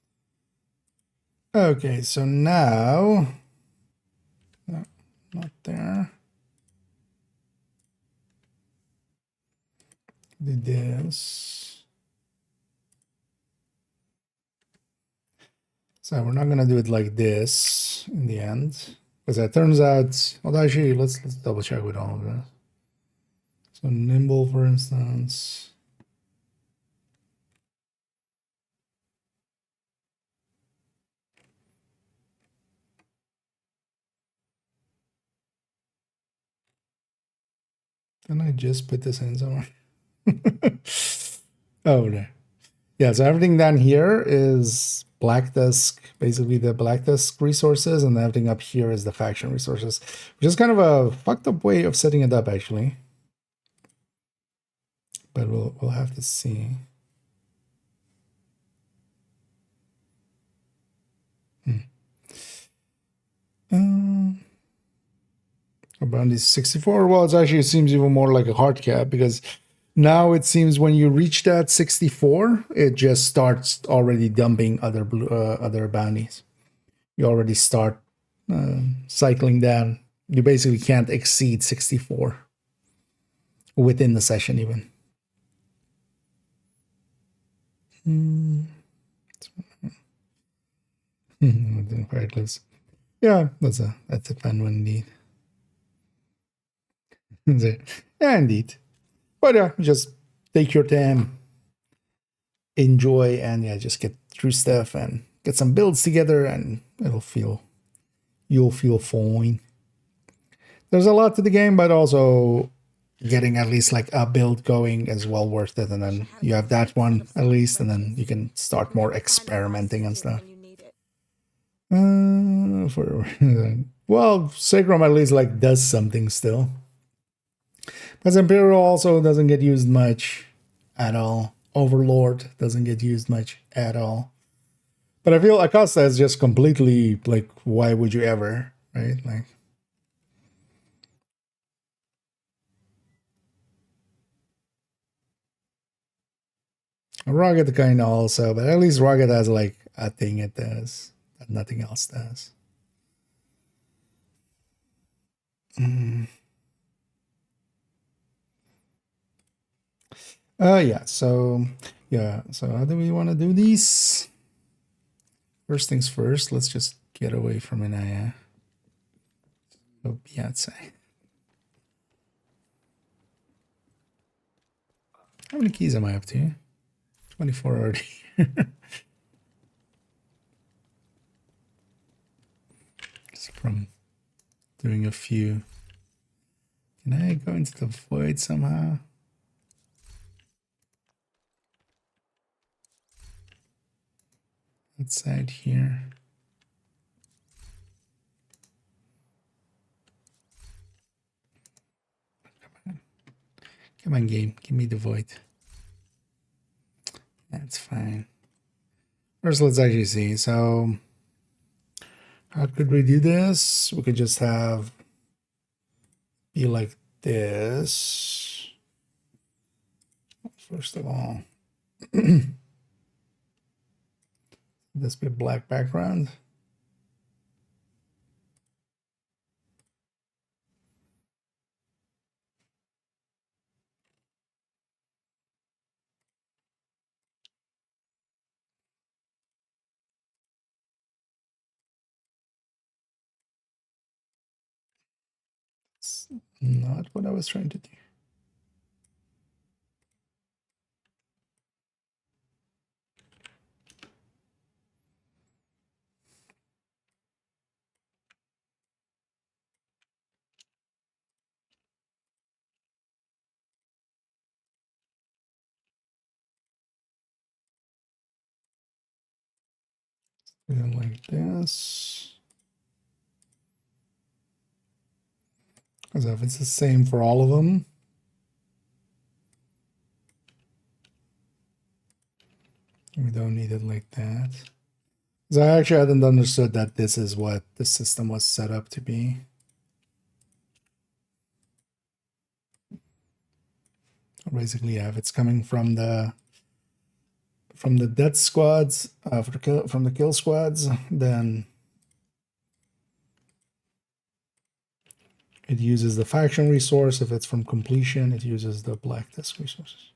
Okay, so now. No, not there. Do this. So we're not gonna do it like this in the end, because it turns out. Well, actually, let's double check with all of this. So nimble, for instance. Can I just put this in somewhere? Oh, there. Yeah, so everything down here is Black Dusk, basically the Black Dusk resources, and everything up here is the faction resources, which is kind of a fucked up way of setting it up, actually. But we'll have to see. Around these 64, well, it seems even more like a hard cap, because Now it seems when you reach that 64, it just starts already dumping other bounties. You already start cycling down. You basically can't exceed 64 within the session even. Fire cliffs. Yeah, that's a fun one indeed. Yeah, indeed. But yeah, just take your time, enjoy, and yeah, just get through stuff and get some builds together, and you'll feel fine. There's a lot to the game, but also getting at least like a build going is well worth it. And then you have that one at least, and then you can start more experimenting and stuff. Well, Sacrum at least like does something still. Because Imperial also doesn't get used much at all. Overlord doesn't get used much at all. But I feel Acosta is just completely like, why would you ever, right? Like, Rocket kind of also, but at least Rocket has like a thing it does that nothing else does. Yeah, so how do we want to do these? First things first, let's just get away from Inaya. Go Beyonce. How many keys am I up to? 24 already. Just from doing a few. Can I go into the void somehow? Outside here. Come on, game. Give me the void. That's fine. First, let's actually see. So, how could we do this? We could just have be like this. First of all, this be a black background. It's not what I was trying to do. Like this. Because if it's the same for all of them, we don't need it like that. Because I actually hadn't understood that this is what the system was set up to be. Basically, yeah, if it's coming from the death squads, from the kill squads, then it uses the faction resource. If it's from completion, it uses the black disc resources.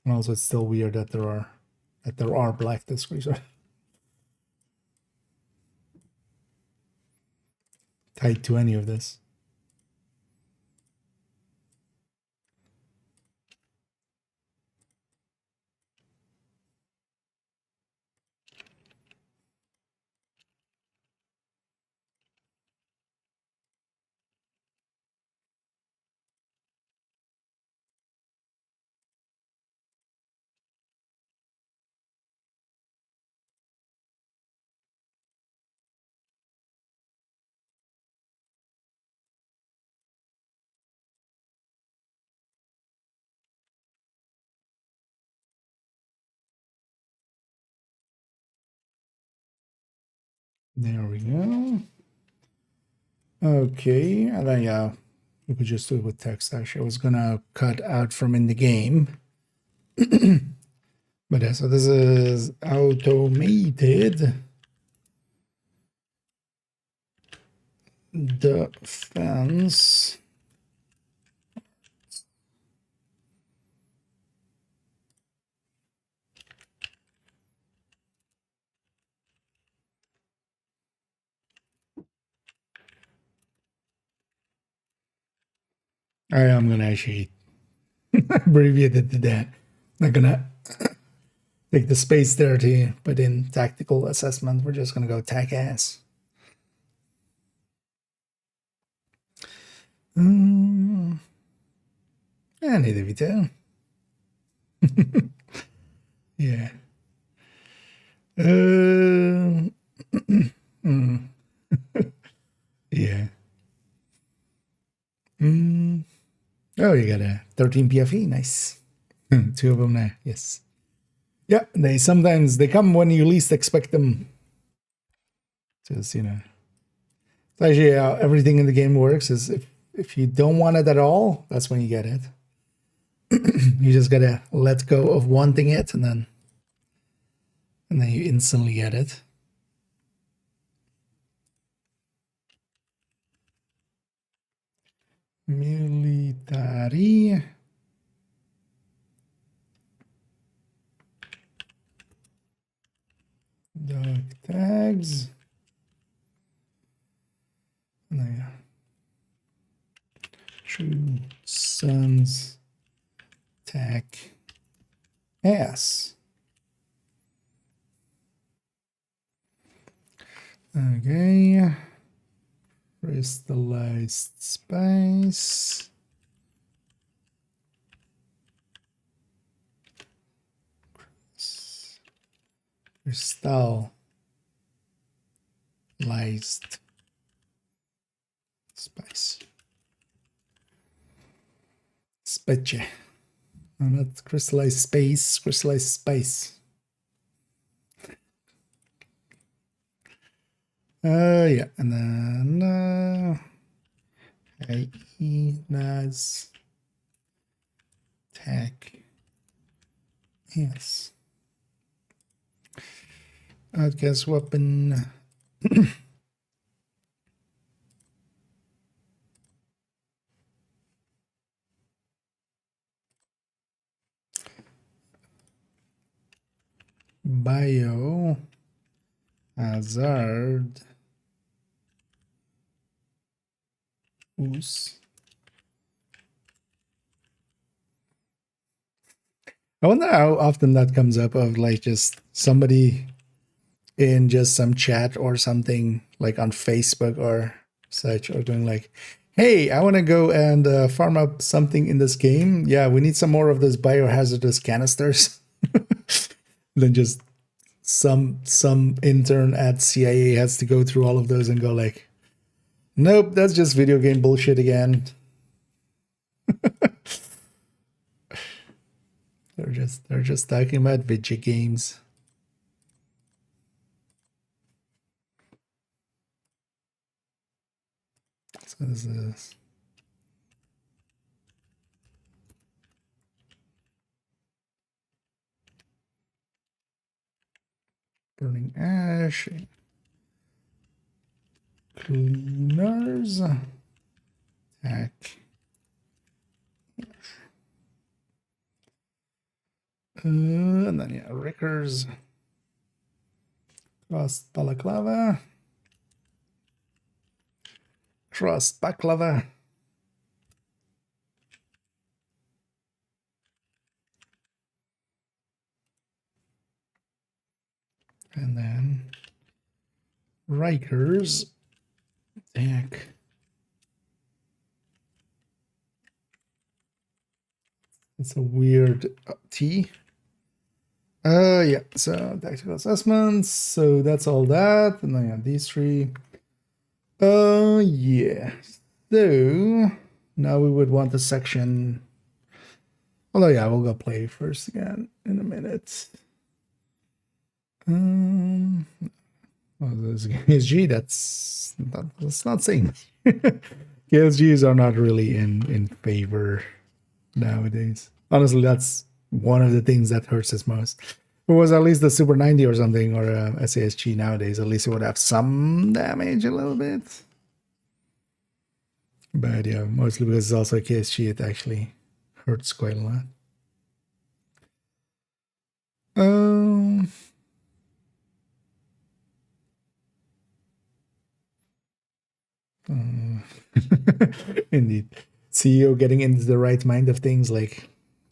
And also, it's still weird that there are black disc resources tied to any of this. There we go. Okay, and then yeah, We could just do it with text. Actually, I was gonna cut out from in the game. But yeah, so this is automated defense. I'm gonna actually abbreviate it to that. Not gonna take the space there to put in tactical assessment. We're just gonna go TAC ass. And Vito. Yeah. Yeah. Oh, you got a 13 PFE. Nice. 2 of them there. Yes. Yeah, they sometimes they come when you least expect them. Just, you know. So actually, how everything in the game works is if you don't want it at all, that's when you get it. You just gotta let go of wanting it, and then you instantly get it. Military. Dog tags. And then True Sons tag S. Okay. Crystallized spice. Crystallized spice. Speche. No, not crystallized space, crystallized spice. Yeah, and then hyenas tag yes. Outcast weapon. Bio hazard use. I wonder how often that comes up of like just somebody in just some chat or something like on Facebook or such, or doing like, hey, I want to go and farm up something in this game. Yeah, we need some more of those biohazardous canisters. Then just some intern at CIA has to go through all of those and go like, nope, that's just video game bullshit again. They're just talking about video games. So this is burning ash, cleaners, attack, and then yeah, Rickers, cross balaclava, cross baklava. And then Rikers, attack. It's a weird T. Yeah, so tactical assessments. So that's all that. And then yeah, these three. Yeah. So now we would want the section. Although yeah, we'll go play first again in a minute. Well, this is G. That's not saying. KSGs are not really in favor nowadays. Honestly, that's one of the things that hurts us most. If it was at least the Super 90 or something, or SASG nowadays, at least it would have some damage a little bit. But yeah, mostly because it's also a KSG, it actually hurts quite a lot. Indeed. CEO getting into the right mind of things, like,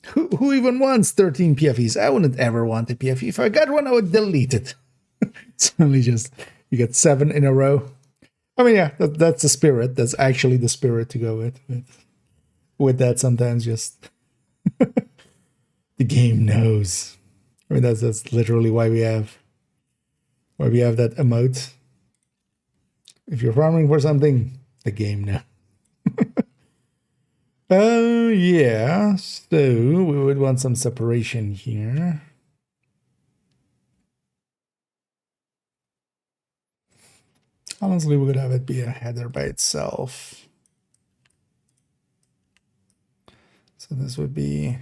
who even wants 13 PFEs? I wouldn't ever want a PFE. If I got one, I would delete it. Suddenly just, you get 7 in a row. I mean, yeah, that's the spirit. That's actually the spirit to go with. With that, sometimes just the game knows. I mean, that's literally why we have that emote. If you're farming for something, the game knows. Yeah, so we would want some separation here. Honestly, we could have it be a header by itself. So this would be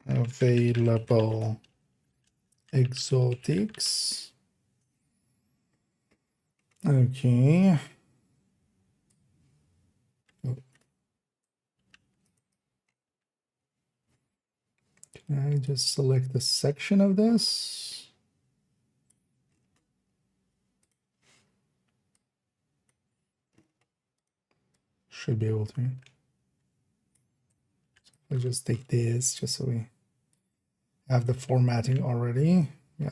available exotics. Okay. Can I just select the section of this? Should be able to. I'll just take this just so we have the formatting already. Yeah.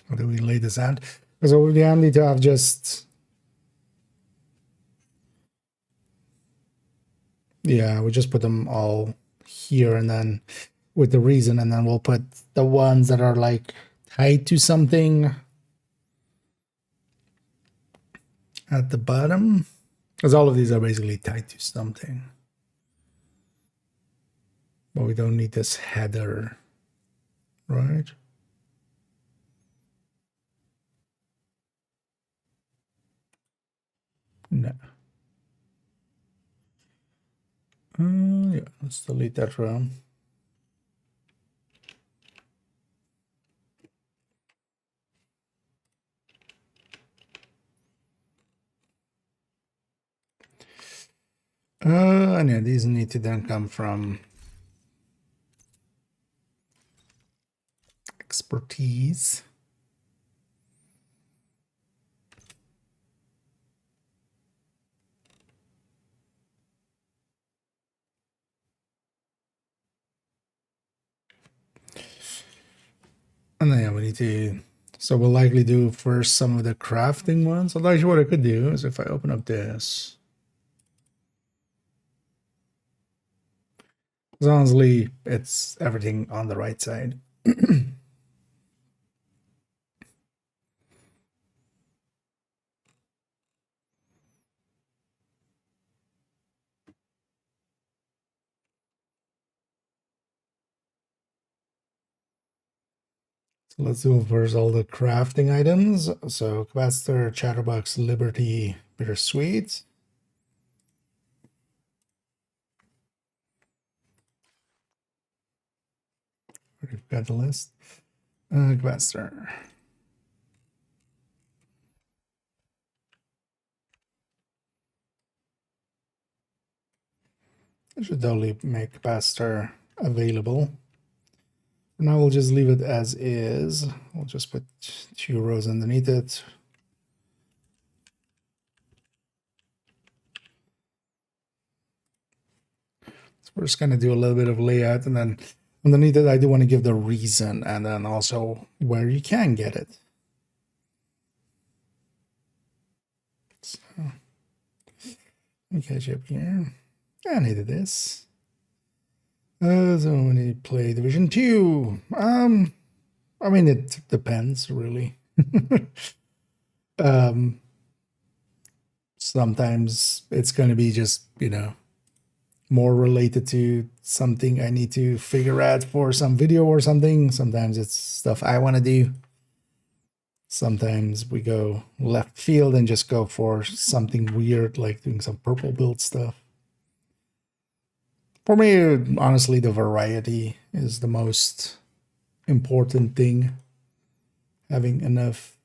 How do we lay this out? Because it would be handy to have just, yeah, we just put them all here and then with the reason, and then we'll put the ones that are like tied to something at the bottom, because all of these are basically tied to something. But we don't need this header, right? No. Yeah, let's delete that row. And yeah, these need to then come from expertise. And then yeah, we need to, so we'll likely do first some of the crafting ones. So actually what I could do is if I open up this, honestly, it's everything on the right side. So let's do first all the crafting items. So capacitor, chatterbox, liberty, bittersweet. We've got the list. Capacitor. I should totally make capacitor available. For now, we'll just leave it as is. We'll just put 2 rows underneath it. So we're just going to do a little bit of layout, and then underneath it, I do want to give the reason and then also where you can get it. So, let me catch up here. I needed this. So we need to play Division 2. I mean, it depends, really. Sometimes it's going to be just, more related to something I need to figure out for some video or something. Sometimes it's stuff I want to do. Sometimes we go left field and just go for something weird, like doing some purple build stuff. For me, honestly, the variety is the most important thing. Having enough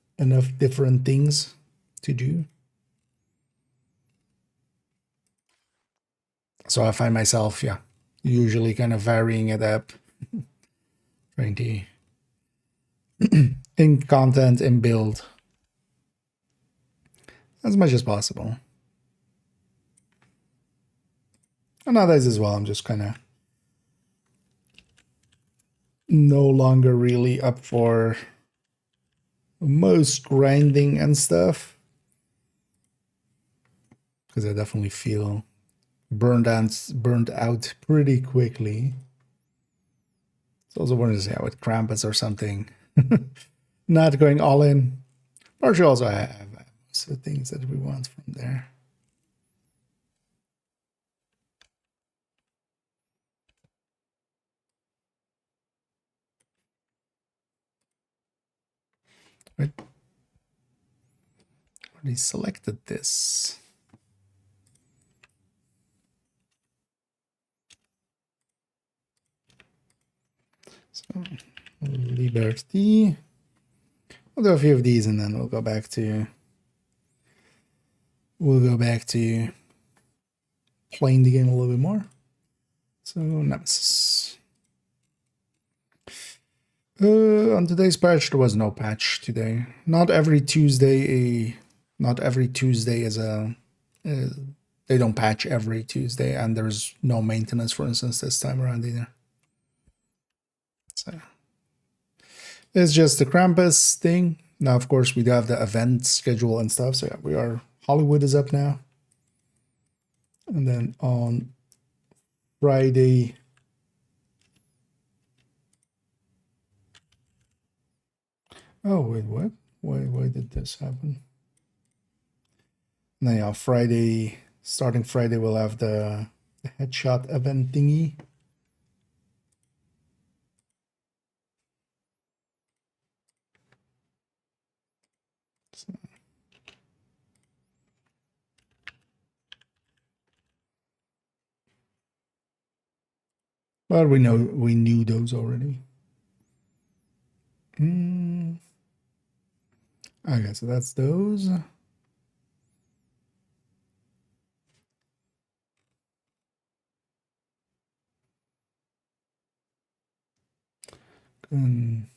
different things to do. So I find myself, usually kind of varying it up. Trying to in content and build as much as possible. And others as well, I'm just kind of no longer really up for most grinding and stuff, because I definitely feel burned out pretty quickly. It's also wanted to say with Krampus or something. Not going all in. Partially also I have most of the things that we want from there. Right. Already selected this. So Liberty. We'll do a few of these and then we'll go back to playing the game a little bit more. So Nemesis. On today's patch, there was no patch today. Not every Tuesday is a. They don't patch every Tuesday, and there's no maintenance, for instance, this time around either. So it's just the Krampus thing. Now, of course, we do have the event schedule and stuff. So yeah, Hollywood is up now, and then on Friday. Oh, wait, what? Why did this happen? Now, yeah, starting Friday, we'll have the headshot event thingy. So. But we knew those already. Okay, so that's those. And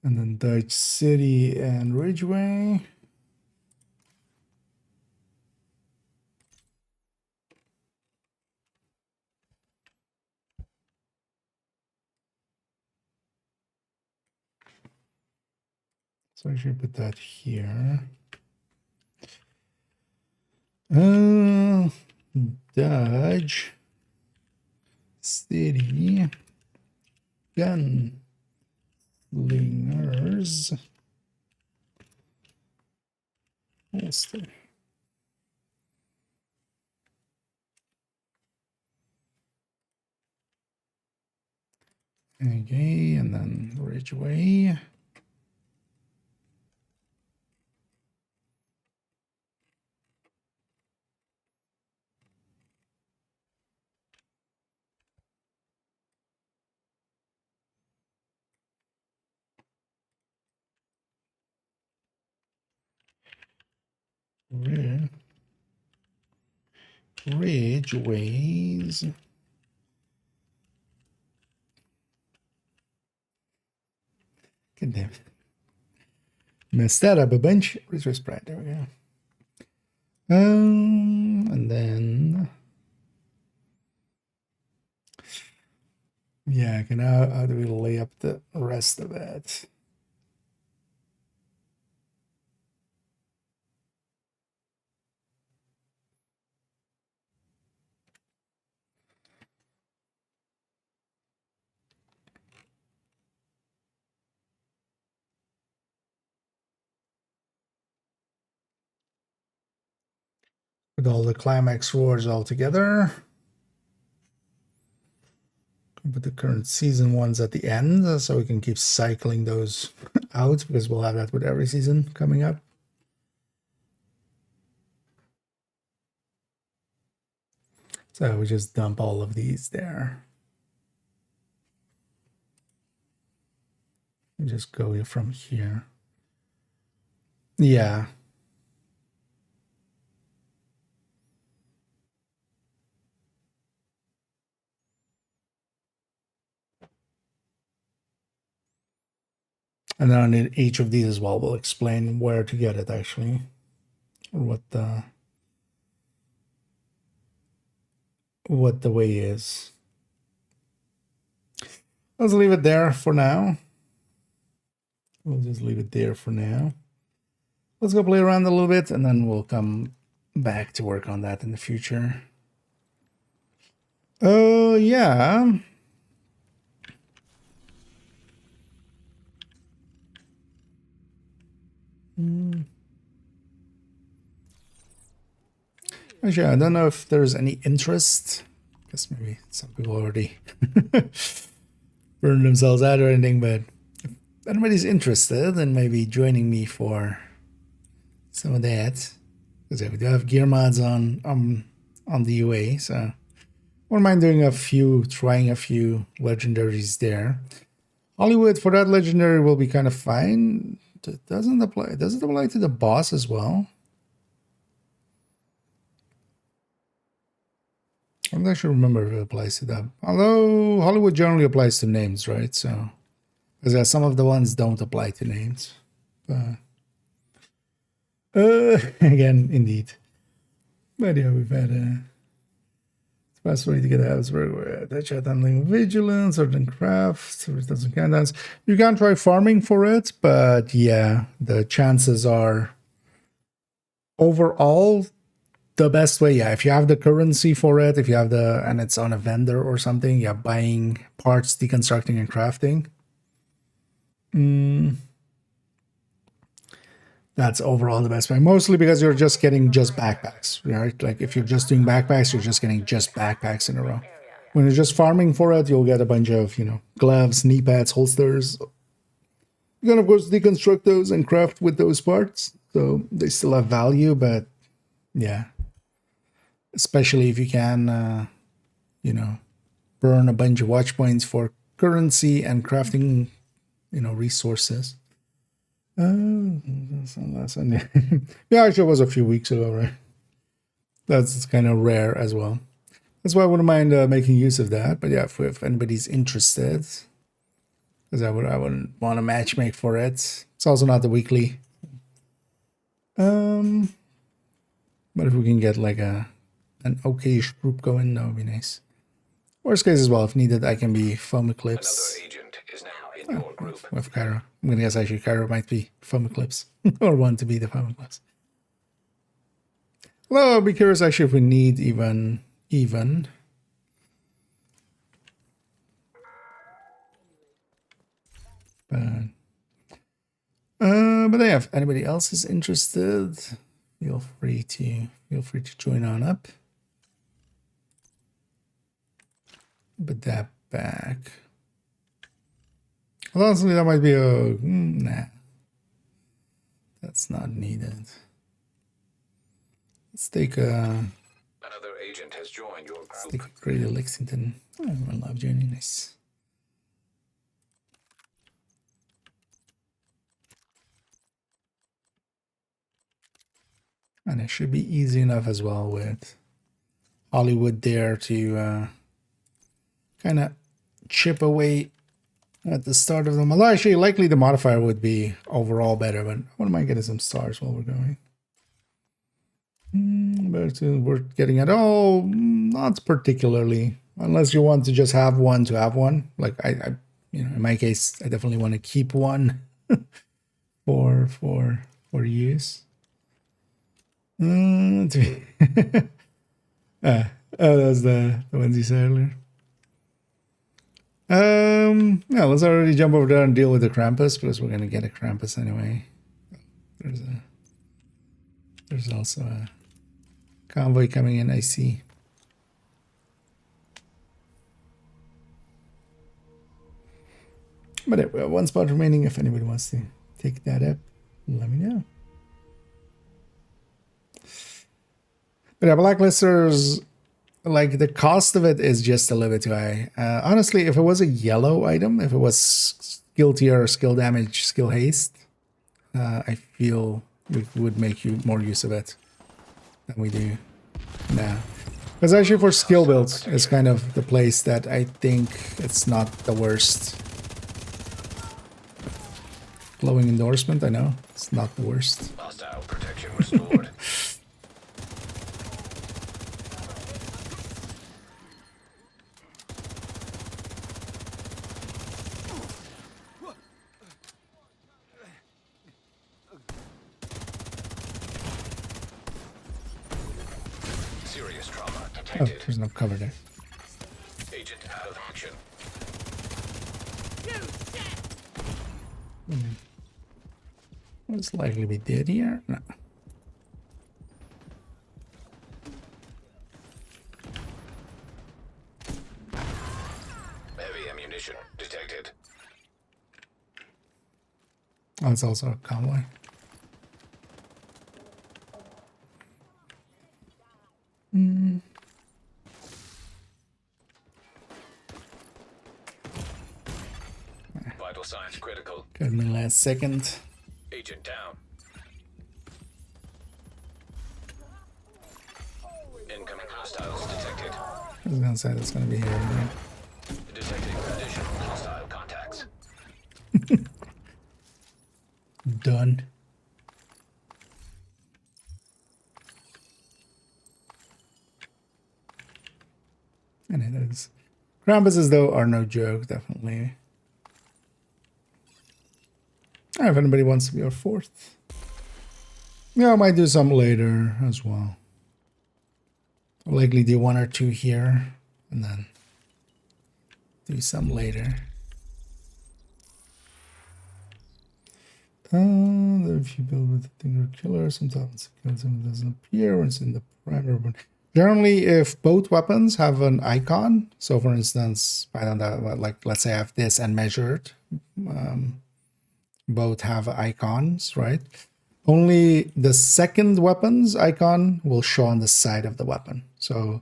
then Dutch City and Ridgeway. So I should put that here. Dodge City Gun Slingers Holster. Okay, and then Ridgeway. Ridgeways. God damn it. Messed that up a bunch. Resource sprite. There we go. And then yeah, okay, now how do we lay up the rest of it? Put all the climax rewards all together. Put the current season ones at the end so we can keep cycling those out because we'll have that with every season coming up. So we just dump all of these there. And just go from here. Yeah. And then on each of these as well, we'll explain where to get it actually. Or what the way is. Let's leave it there for now. We'll just leave it there for now. Let's go play around a little bit and then we'll come back to work on that in the future. Oh, yeah. Actually, I don't know if there's any interest. I guess maybe some people already burned themselves out or anything, but if anybody's interested in maybe joining me for some of that, because we do have gear mods on the UA, so I wouldn't mind doing trying a few legendaries there. Hollywood for that legendary will be kind of fine. Does it apply to the boss as well? I'm not sure remember if it applies to that. Although Hollywood generally applies to names, right? So, because some of the ones don't apply to names. But, again, indeed. But yeah, we've had a best way to get a Habsburg where that chat handling vigilance, certain crafts, certain countdowns. You can try farming for it, but yeah, the chances are overall the best way, yeah, if you have the currency for it, if you have and it's on a vendor or something, yeah, buying parts, deconstructing, and crafting. That's overall the best way. Mostly because you're just getting backpacks, right? Like if you're just doing backpacks, you're just getting just backpacks in a row. When you're just farming for it, you'll get a bunch of, gloves, knee pads, holsters. You can, of course, deconstruct those and craft with those parts. So they still have value, but yeah. Especially if you can, burn a bunch of watch points for currency and crafting, resources. That's the last one. Yeah, actually, it was a few weeks ago, right? That's kind of rare as well. That's why I wouldn't mind making use of that. But yeah, if anybody's interested, because I wouldn't want to matchmake for it. It's also not the weekly. But if we can get like an okayish group going, that would be nice. Worst case as well, if needed, I can be Foam Eclipse. Another agent is now in your group. With Cairo. I'm gonna guess actually Cairo might be Foam Eclipse. Or want to be the Foam Eclipse. Well, I'll be curious actually if we need even. But yeah, if anybody else is interested, feel free to join on up. Put that back. Well, honestly, that might be a nah. That's not needed. Let's take Another agent has joined your let's group. take a Greater Lexington. Oh, I love joining. Nice. And it should be easy enough as well with Hollywood there to kind of chip away at the start of them. Although actually, likely the modifier would be overall better, but I wouldn't mind getting some stars while we're going. But we're getting it all, not particularly, unless you want to just have one to have one. Like I in my case, I definitely want to keep one for use. Oh, that was the ones you said earlier. Yeah, let's already jump over there and deal with the Krampus, because we're gonna get a Krampus anyway. There's also a convoy coming in, I see. But we have one spot remaining. If anybody wants to take that up, let me know. But yeah, Blacklisters, like the cost of it is just a little bit too high. Honestly, if it was a yellow item, if it was skill tier, skill damage, skill haste, I feel we would make you more use of it than we do now. Because actually for skill builds, it's kind of the place that I think it's not the worst. Glowing endorsement, I know. It's not the worst. Hostile protection restored. Serious trauma Oh, detected. there's no cover there. Agent out of action. Most likely be dead here. No. Heavy ammunition detected. Oh, it's also a convoy. Vital signs critical. Got me last second. Agent down. Incoming hostiles detected. I was gonna say that's gonna be here. Right? Detecting additional hostile contacts. Done. And it is. Krampuses, though, are no joke, definitely. If anybody wants to be our fourth. Yeah, I might do some later as well. I'll likely do one or two here, and then do some later. If you build with a Tinker Killer, sometimes it doesn't appear when it's in the primary weapon. Generally, if both weapons have an icon, so for instance, I don't know, like let's say I have this and measured, both have icons, right? Only the second weapon's icon will show on the side of the weapon. So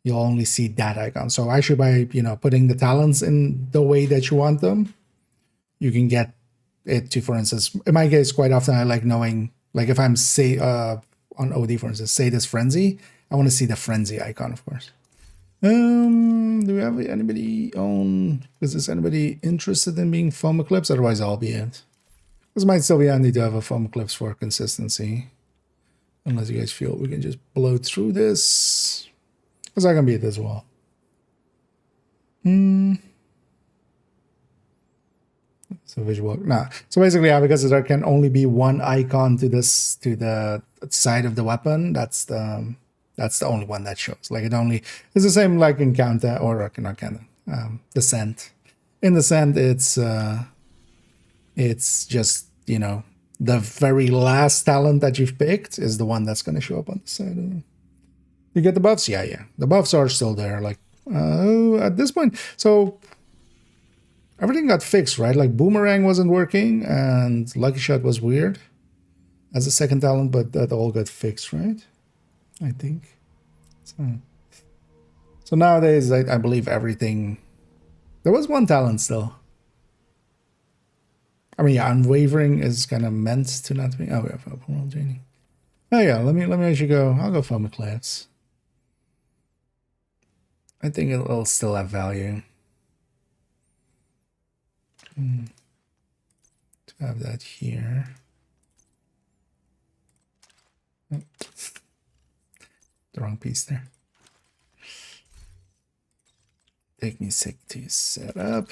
you'll only see that icon. So actually by, putting the talents in the way that you want them, you can get it to, for instance, in my case, quite often I like knowing, like if I'm say on OD, for instance, say this frenzy, I want to see the frenzy icon, of course. Do we have anybody on, is anybody interested in being foam eclipse? Otherwise I'll be it. This might still be handy to have a foam eclipse for consistency. Unless you guys feel we can just blow through this. Because I can be it as well. So visual, nah. So basically, yeah, because there can only be one icon to this, to the side of the weapon, that's the only one that shows. Like it's the same like in Counter, or not Counter, Descent. In Descent, it's just, the very last talent that you've picked is the one that's going to show up on the side. You get the buffs? Yeah. The buffs are still there. Like, at this point, so everything got fixed, right? Like Boomerang wasn't working and Lucky Shot was weird as a second talent, but that all got fixed, right? I think. So nowadays, I believe everything... There was one talent still. I mean, yeah, Unwavering is kind of meant to not be... Oh, we have Open World Genie. Oh, yeah, let me actually go... I'll go Foam Eclipse. I think it'll still have value. To have that here. Oh, the wrong piece there. Take me a sec to set up.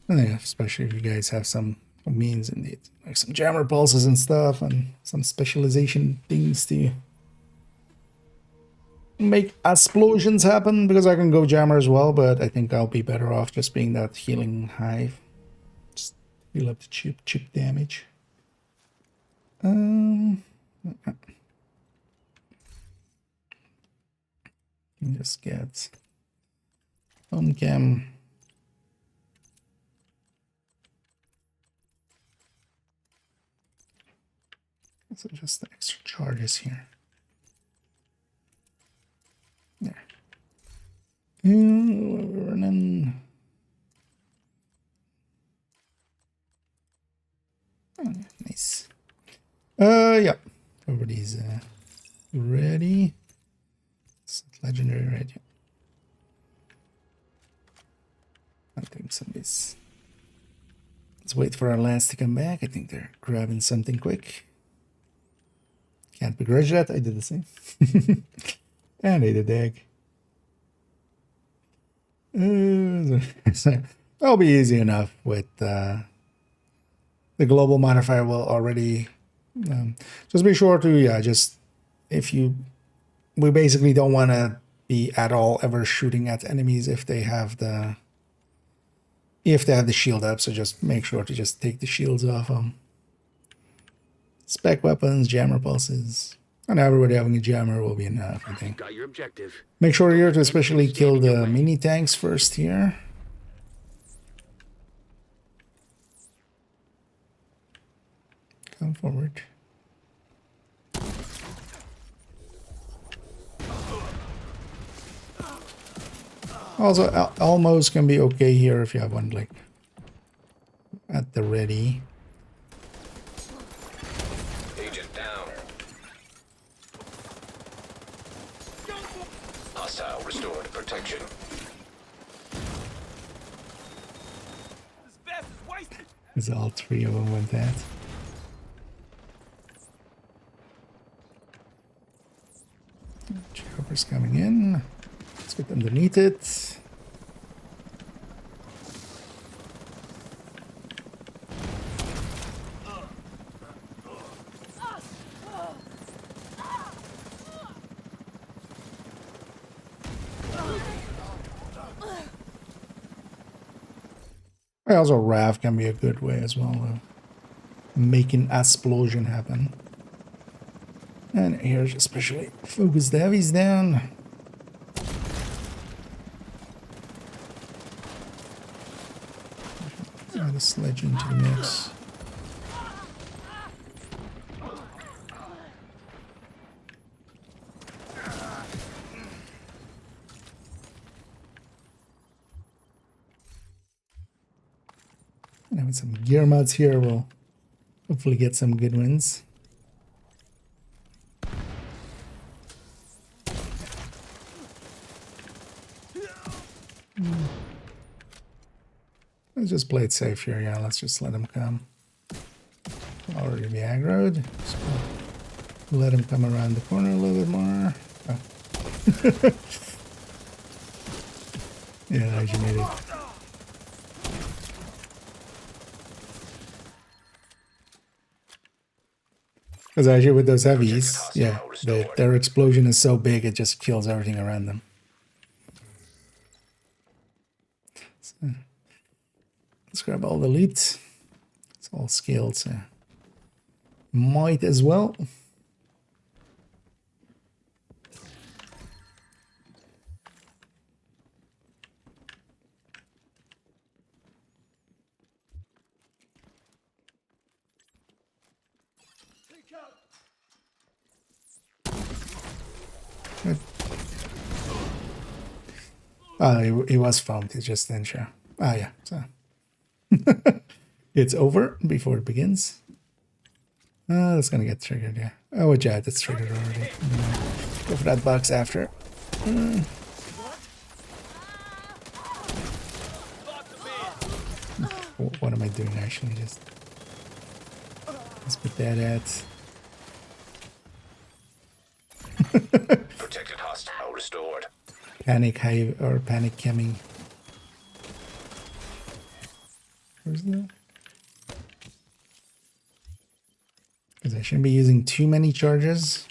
Yeah, especially if you guys have some means indeed, like some jammer pulses and stuff, and some specialization things to make explosions happen. Because I can go jammer as well, but I think I'll be better off just being that healing hive. Just heal up the chip damage. Just get home cam. So just the extra charges here. There. And then nice. Yeah. Everybody's ready. It's legendary ready. I think somebody's. Let's wait for our last to come back. I think they're grabbing something quick. Can't begrudge that. I did the same. And I did the egg. So that'll be easy enough with the global modifier will already just be sure to just we basically don't want to be at all ever shooting at enemies if they have the shield up, so just make sure to just take the shields off them. Spec weapons, jammer pulses, and everybody having a jammer will be enough, I think. Got your objective. Make sure here to especially kill the mini tanks first here. Come forward. Also, Elmos can be okay here if you have one like at the ready. Agent down. Hostile restored protection. This vest is wasted. Because all three of them went that. Chopper's coming in. Let's get underneath it. Also, RAV can be a good way as well of making explosion happen. And here's especially focus the heavies down. Add the sledge into the mix. And with some gear mods here, we'll hopefully get some good wins. Let's just play it safe here. Yeah, let's just let him come. Already be aggroed. So let him come around the corner a little bit more. Oh. Yeah, I made it. Because actually with those heavies, yeah, their explosion is so big it just kills everything around them. So, let's grab all the loot. It's all scaled, so might as well. It was found. It just didn't show. Yeah. So it's over before it begins. That's gonna get triggered. Yeah. Oh, yeah, that's triggered already. Go for that box after. What am I doing actually? Just let's put that at. Protected hostile restored. Panic hive or panic coming. Where's that? Because I shouldn't be using too many charges.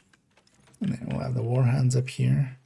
And then we'll have the warhounds up here.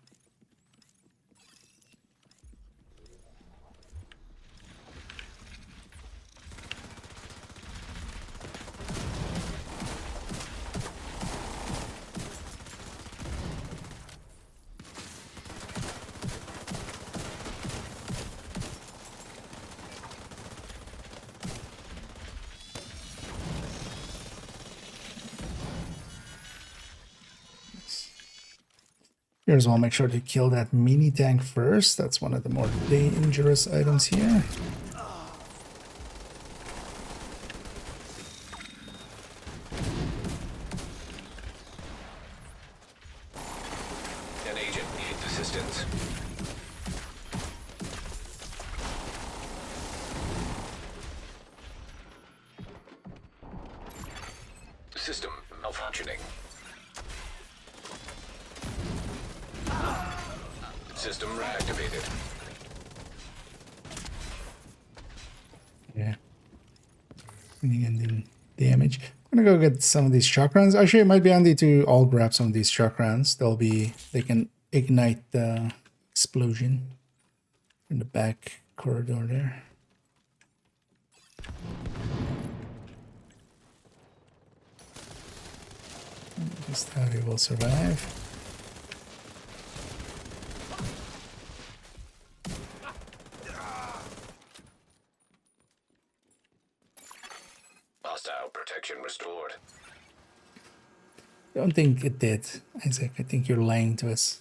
Here's one, make sure to kill that mini tank first. That's one of the more dangerous items here. An agent needs assistance. System malfunctioning. System reactivated. Yeah. And again, doing damage. I'm gonna go get some of these shock rounds. Actually, it might be handy to all grab some of these shock rounds. They can ignite the explosion in the back corridor there. Just how they will survive. Hostile protection restored. Don't think it did, Isaac. I think you're lying to us.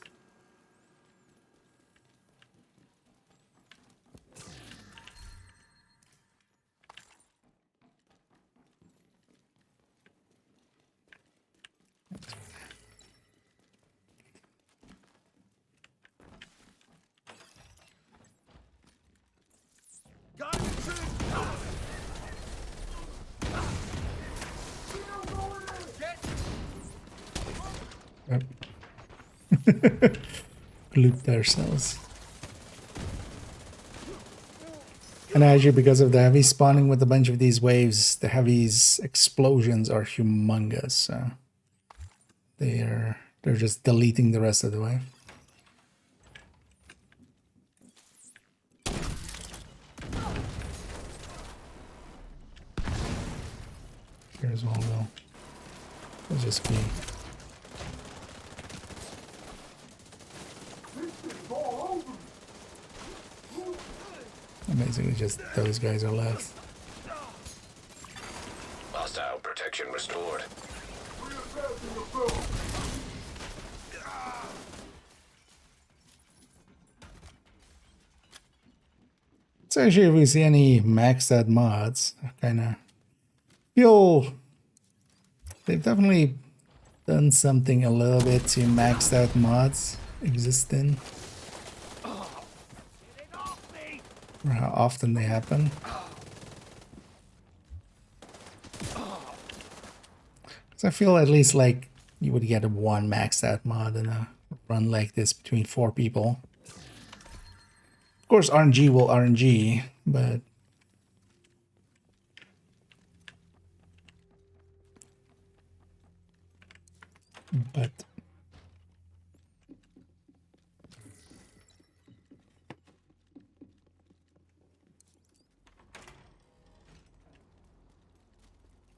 Yep. Looped ourselves. And actually, because of the heavy spawning with a bunch of these waves, the heavy's explosions are humongous. So they're just deleting the rest of the wave. Here's one though. It'll just be. Basically, just those guys are left. Hostile protection restored. So actually, if we see any maxed out mods, I kind of feel they've definitely done something a little bit to maxed out mods existing. Or how often they happen. Because I feel at least like you would get a one maxed out mod in a run like this between 4 people. Of course, RNG will RNG, but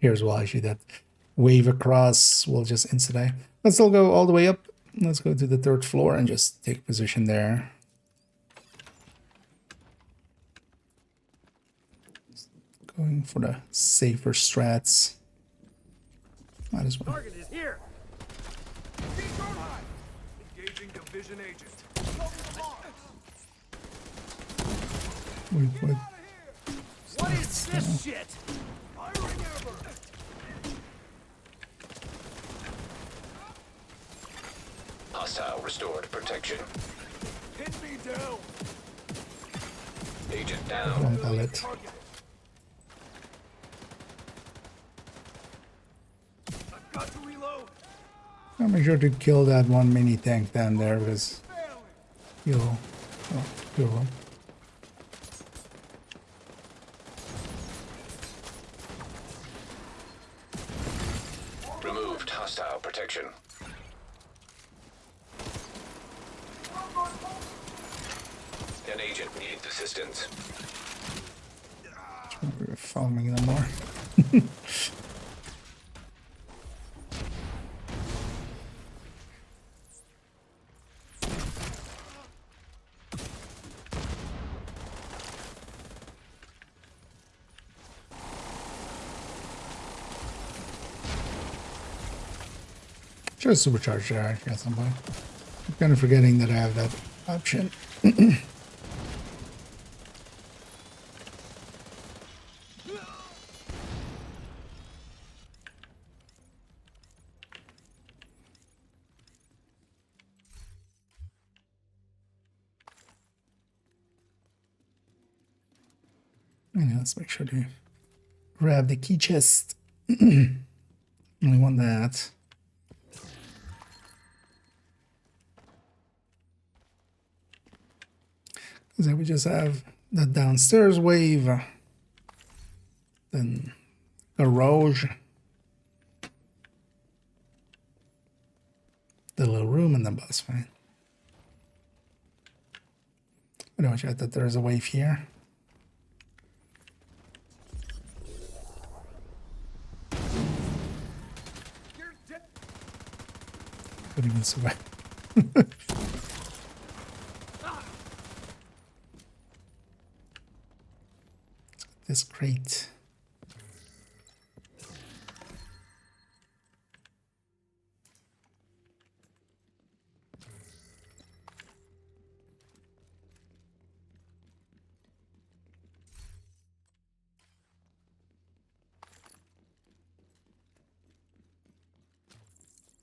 here's why actually that wave across will just insta-die. Let's still go all the way up. Let's go to the 3rd floor and just take position there. Going for the safer strats. Might as well. Target is here. Engaging division agent. Wait. What is this shit? Firing ever. Hostile restored protection. Pin me down. Agent down. Wrong pallet. Target. I've got to reload. I'll make sure to kill that one mini tank down there because Failing. kill them. Removed hostile protection. An agent needs assistance. We're following them more. Should have supercharged there actually at some point. I'm kind of forgetting that I have that option. And let's make sure to grab the key chest. Only want that. So we just have the downstairs wave, then garage, the little room, and the bus fight. I don't watch out that there's a wave here. You're dead. Couldn't even survive. This crate.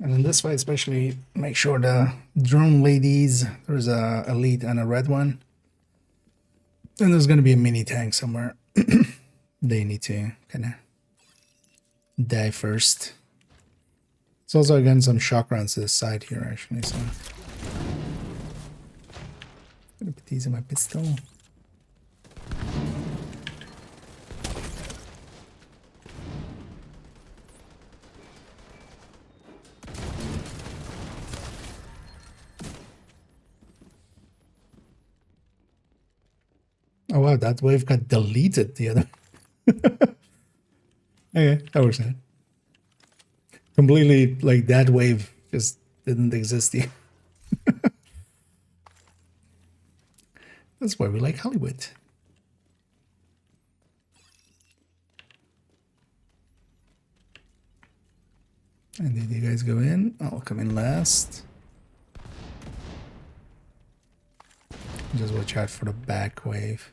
And in this fight, especially, make sure the drone ladies, there's a elite and a red one. And there's going to be a mini tank somewhere. They need to kind of die first. It's also again some shock rounds to the side here, actually. So I'm gonna put these in my pistol. Oh wow, that wave got deleted the other. Okay, that works out. Completely like that wave just didn't exist here. That's why we like Hollywood. And did you guys go in? I'll come in last. Just watch out for the back wave.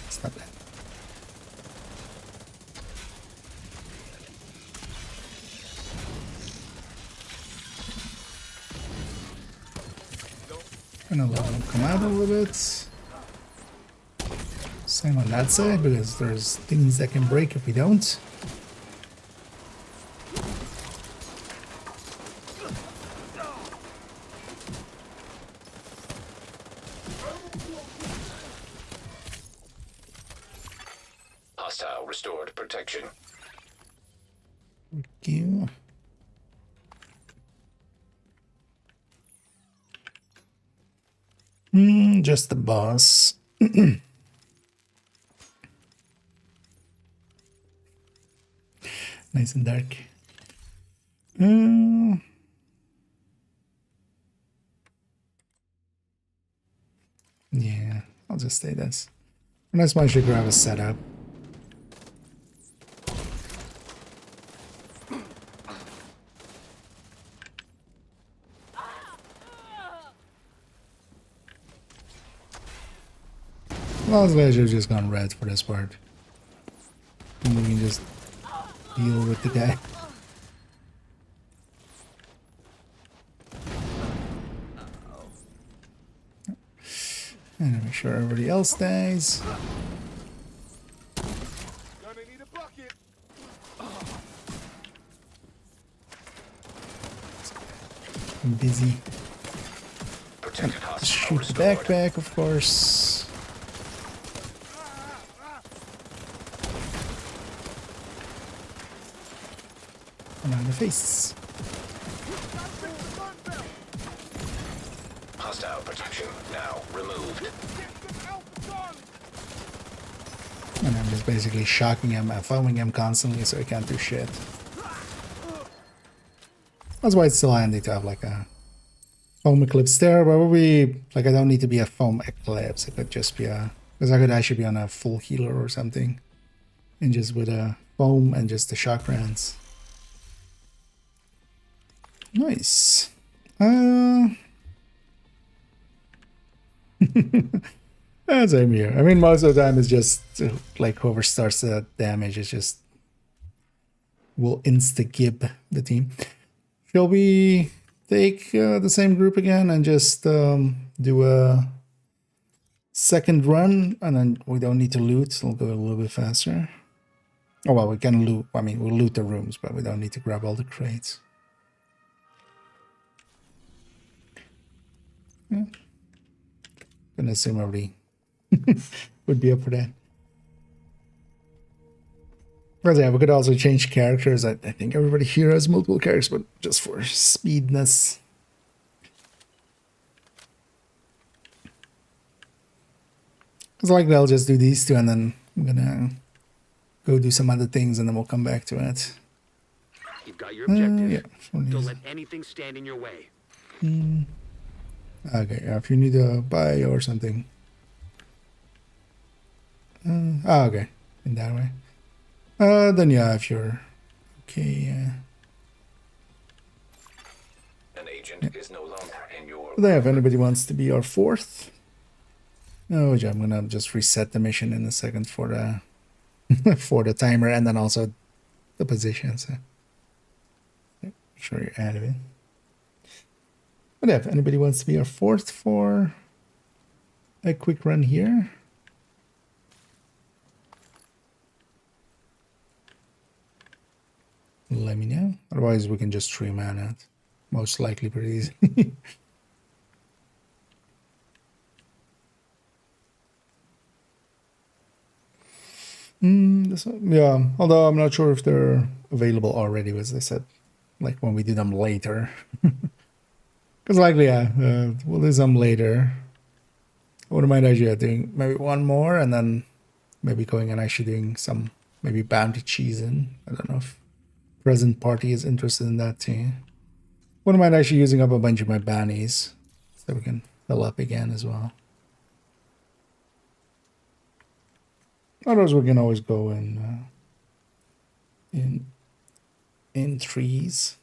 Stop that. Gonna let them come out a little bit. Same on that side because there's things that can break if we don't. Hostile restored protection. Thank you. Just the boss. Nice and dark. Yeah, I'll just stay this. Unless I should grab a setup. Las Vegas have just gone red for this part. And we can just deal with the guy. And make sure everybody else dies. Gonna need a bucket. I'm busy. Protected hostile Shoot the restored. backpack, of course. And on the face. Hostile protection now removed. And I'm just basically shocking him and foaming him constantly so he can't do shit. That's why it's still handy to have like a foam eclipse there, but probably like I don't need to be a foam eclipse. It could just be a, because I could actually be on a full healer or something, and just with a foam and just the shock rounds. Nice. Same here. I mean, most of the time it's just like whoever starts the damage is just will insta-gib the team. Shall we take the same group again and just do a second run, and then we don't need to loot, so we'll go a little bit faster. Oh well, we can loot. I mean, we'll loot the rooms, but we don't need to grab all the crates. Yeah. Gonna assume everybody would be up for that. But yeah, we could also change characters. I think everybody here has multiple characters, but just for speedness. Because like I'll just do these two, and then I'm gonna go do some other things, and then we'll come back to it. You've got your objective. Yeah. Don't let anything stand in your way. Okay, if you need to buy or something. Okay, in that way. Then yeah, if you're okay. An agent is no longer in your. Then if anybody wants to be our fourth. Oh, yeah, I'm gonna just reset the mission in a second for the for the timer, and then also the position. So make sure you're out of it. But yeah, if anybody wants to be our fourth for a quick run here. Let me know. Otherwise, we can just 3-man it. Most likely pretty easy. Yeah, although I'm not sure if they're available already, as I said, like when we do them later. Because likely, yeah, we'll do some later. I wouldn't mind actually doing maybe one more, and then maybe going and actually doing some maybe bounty cheesing. I don't know if present party is interested in that too. Wouldn't mind actually using up a bunch of my bounties so we can fill up again as well. Otherwise, we can always go in threes.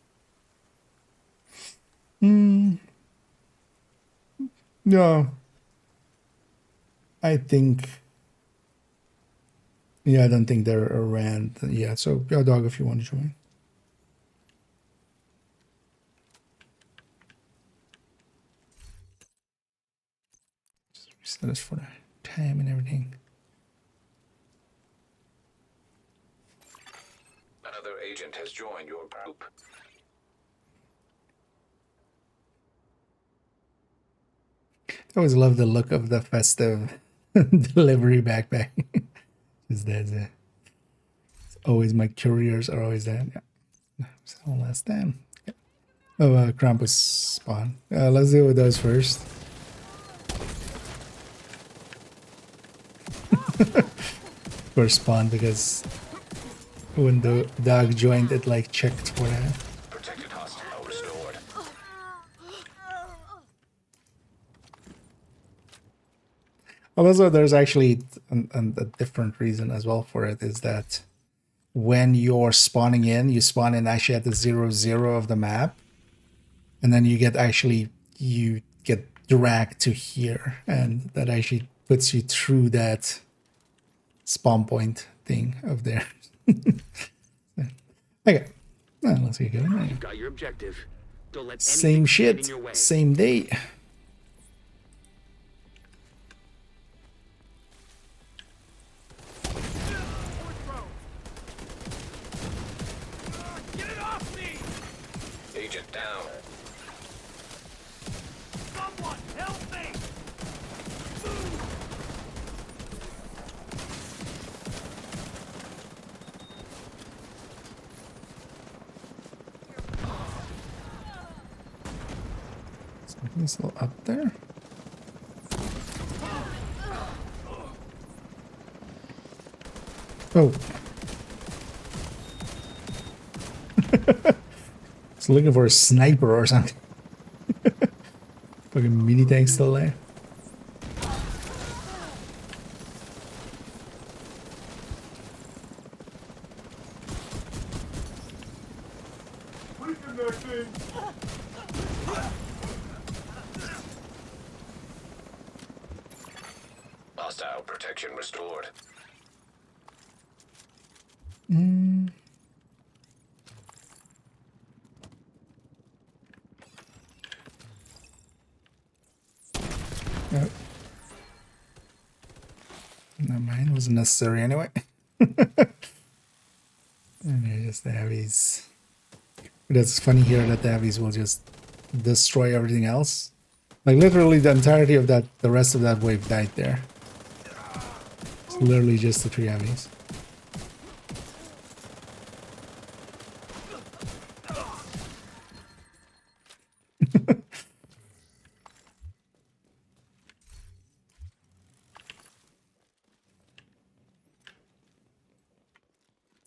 Yeah, I think. Yeah, I don't think they're around yet. So, yeah, dog, if you want to join. Just reset this for the time and everything. Another agent has joined your group. I always love the look of the festive delivery backpack. Just that's it. It's always my couriers are always there. Yeah. So last time. Yeah. Oh, Krampus spawn. Let's deal with those first. First spawn because when the dog joined, it like checked for that. Protected hostile restored. Also, there's actually a different reason as well for it, is that when you're spawning in, you spawn in actually at the 0, 0 of the map, and then you get dragged to here, and that actually puts you through that spawn point thing of there. Okay, well, let's get going. You've got your objective. Don't let Same anything stand in shit, your way. same day. Get it off me! Agent down. Someone help me! Something's still up there. Oh. It's looking for a sniper or something. Fucking mini tank still there. Weaken that thing. Hostile protection restored. Yep. Never mind, wasn't necessary anyway. And they're just the heavies. But it's funny here that the heavies will just destroy everything else. Like literally the entirety of that, the rest of that wave died there. It's literally just the 3 heavies.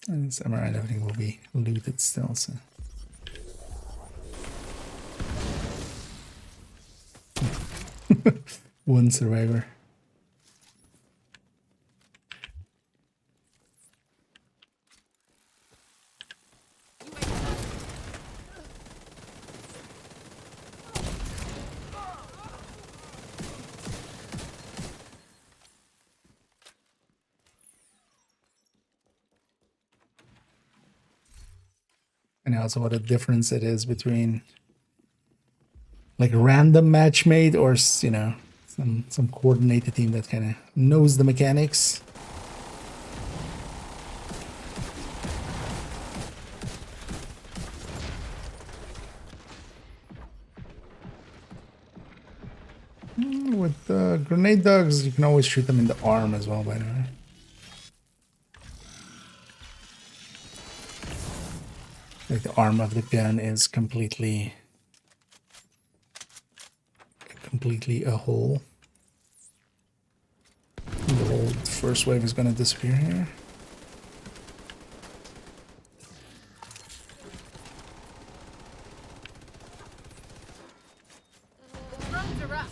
And samurai, everything will be looted still, so. One survivor. And also what a difference it is between like random match made or, you know, some coordinated team that kind of knows the mechanics. With grenade dogs, you can always shoot them in the arm as well, by the way. Like the arm of the gun is completely a hole. The whole first wave is gonna disappear here. Drones are up.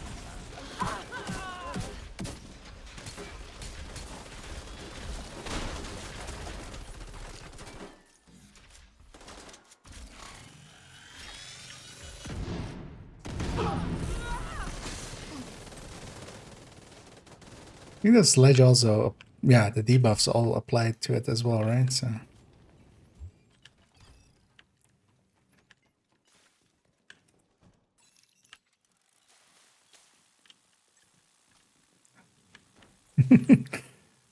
I think the sledge also, yeah, the debuffs all applied to it as well, right? So.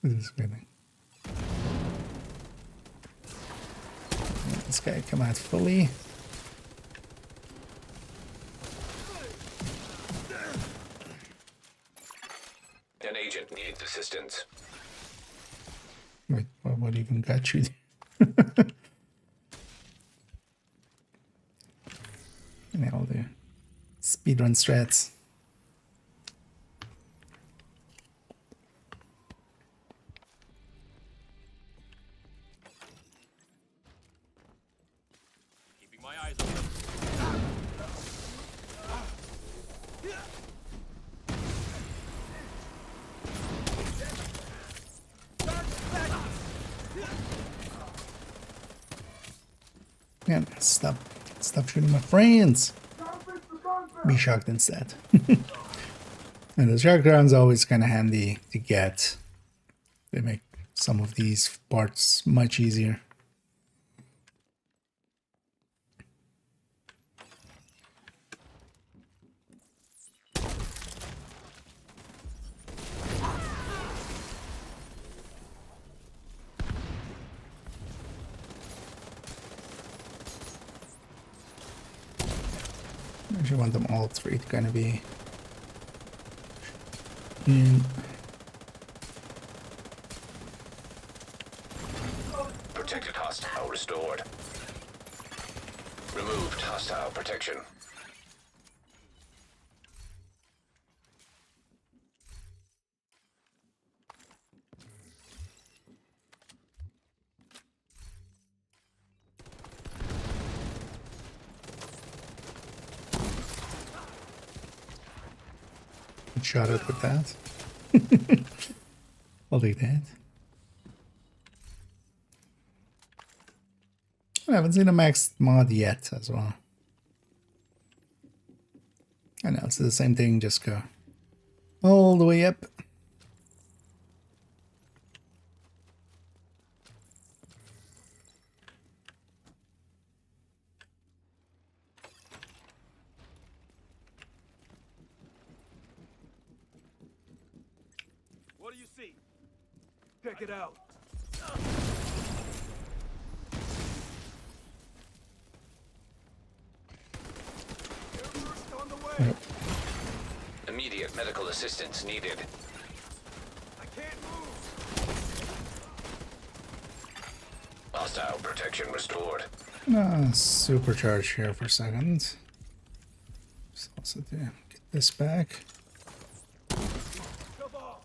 This is good. Let this guy come out fully. An agent needs assistance. Wait, what even got you? And all the speedrun strats. my eyes open. Man, stop shooting my friends. Be shocked instead. And the shock round's always kind of handy to get. They make some of these parts much easier. I actually want them all three to kind of be in. Protected hostile restored. Removed hostile protection. Shot it with that. I'll take that. I haven't seen a maxed mod yet as well. I know it's the same thing, just go all the way up. What do you see? Check it out. On the way. Immediate medical assistance needed. I can't move. Hostile protection restored. Supercharge here for a second. Just also to get this back. Jump off.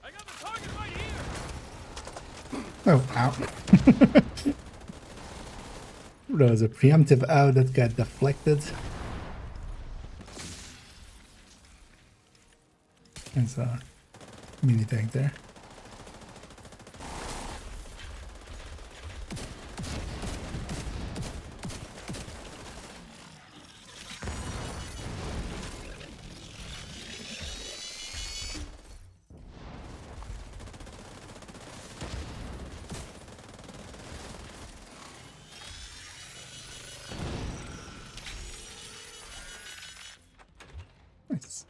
I got the target right here. Oh, ow. That was a preemptive ow that got deflected. There's a mini tank there. Nice.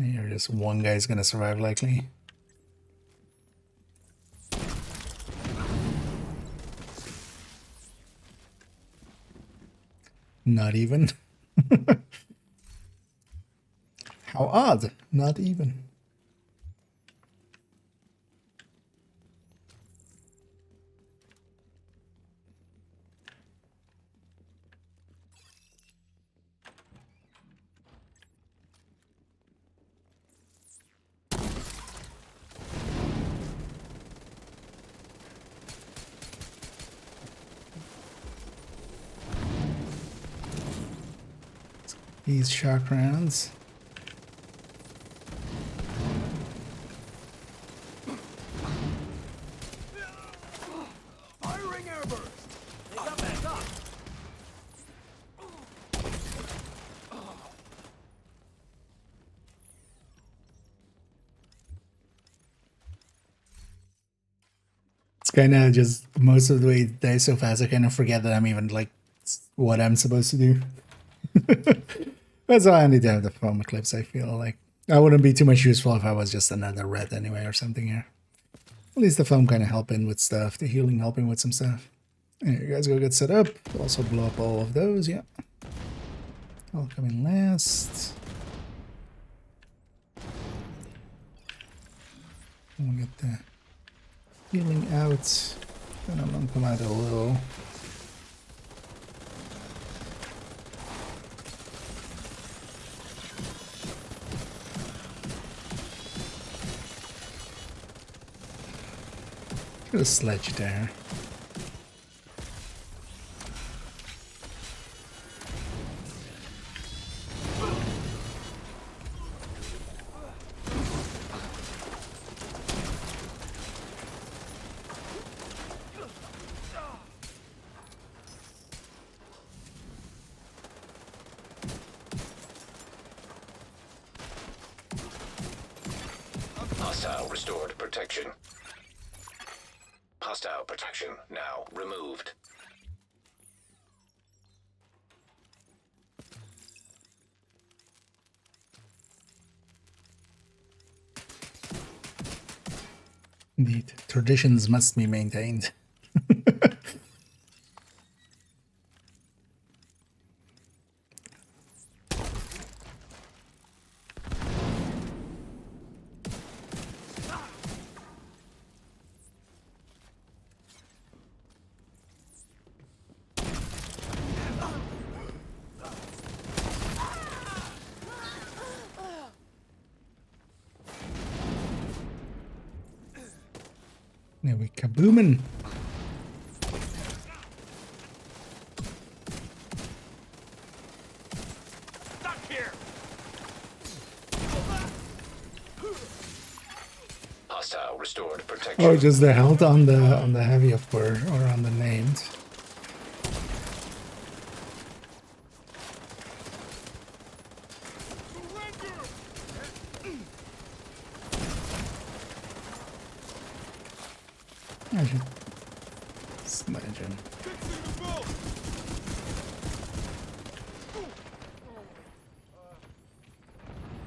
Here, just one guy's gonna survive likely. Not even. How odd. Not even. These shock rounds. Firing airburst. They got back up. It's kind of just most of the way it dies so fast, I kind of forget that I'm even like what I'm supposed to do. That's why I need to have the foam eclipse. I feel like I wouldn't be too much useful if I was just another red anyway or something here. At least the foam kind of helping with stuff, the healing helping with some stuff. There, you guys go get set up. Also blow up all of those, yeah. I'll come in last. We'll get the healing out. Then I'm gonna come out a little. Get a sledge there. Hostile restored protection. Hostile protection now removed. Indeed, traditions must be maintained. There we kaboomin'. Stuck here. Hostile restored protection. Oh, just the health on the heavy upper or on the named. I should smudge him.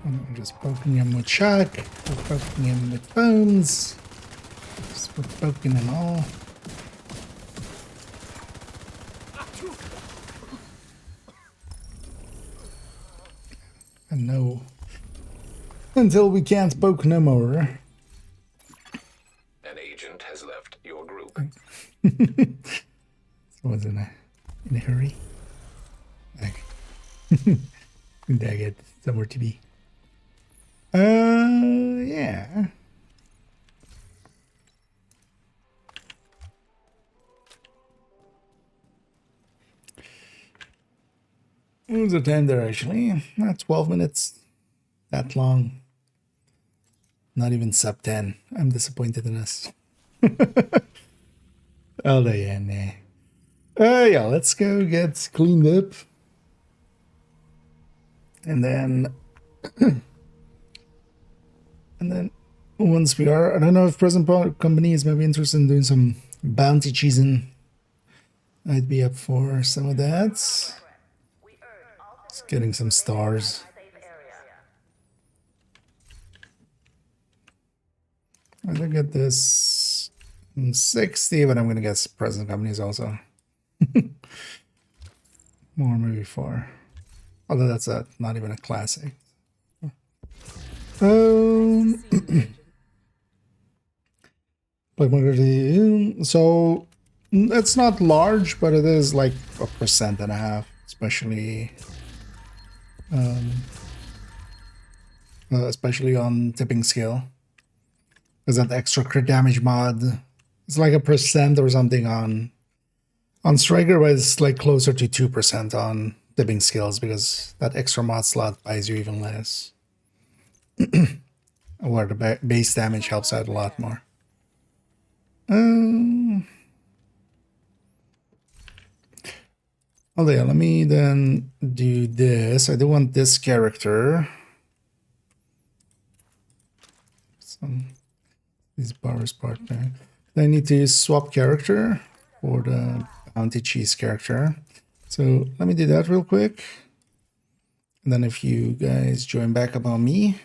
I'm just poking him with shock, poking him with bones, just poking them all. And no, until we can't poke no more. An agent has left your group. Was in a hurry. Like, did I get somewhere to be? Yeah. What was the time there actually? Not 12 minutes. That long. Not even sub 10. I'm disappointed in us. Oh, yeah, nah. Yeah, let's go get cleaned up. And then... and then once we are... I don't know if present company is maybe interested in doing some bounty cheesing. I'd be up for some of that. Just getting some stars. I'm gonna get this 60, but I'm gonna guess present companies also. More maybe 4. Although that's not even a classic. So it's not large, but it is like 1.5%, especially especially on tipping scale. There's that extra crit damage mod. It's like 1% or something on Striker, but it's like closer to 2% on tipping skills because that extra mod slot buys you even less. Where the base damage helps out a lot more. Oh yeah, let me then do this. I do want this character. These bars partner. I need to swap character for the bounty cheese character. So let me do that real quick. And then if you guys join back up on me,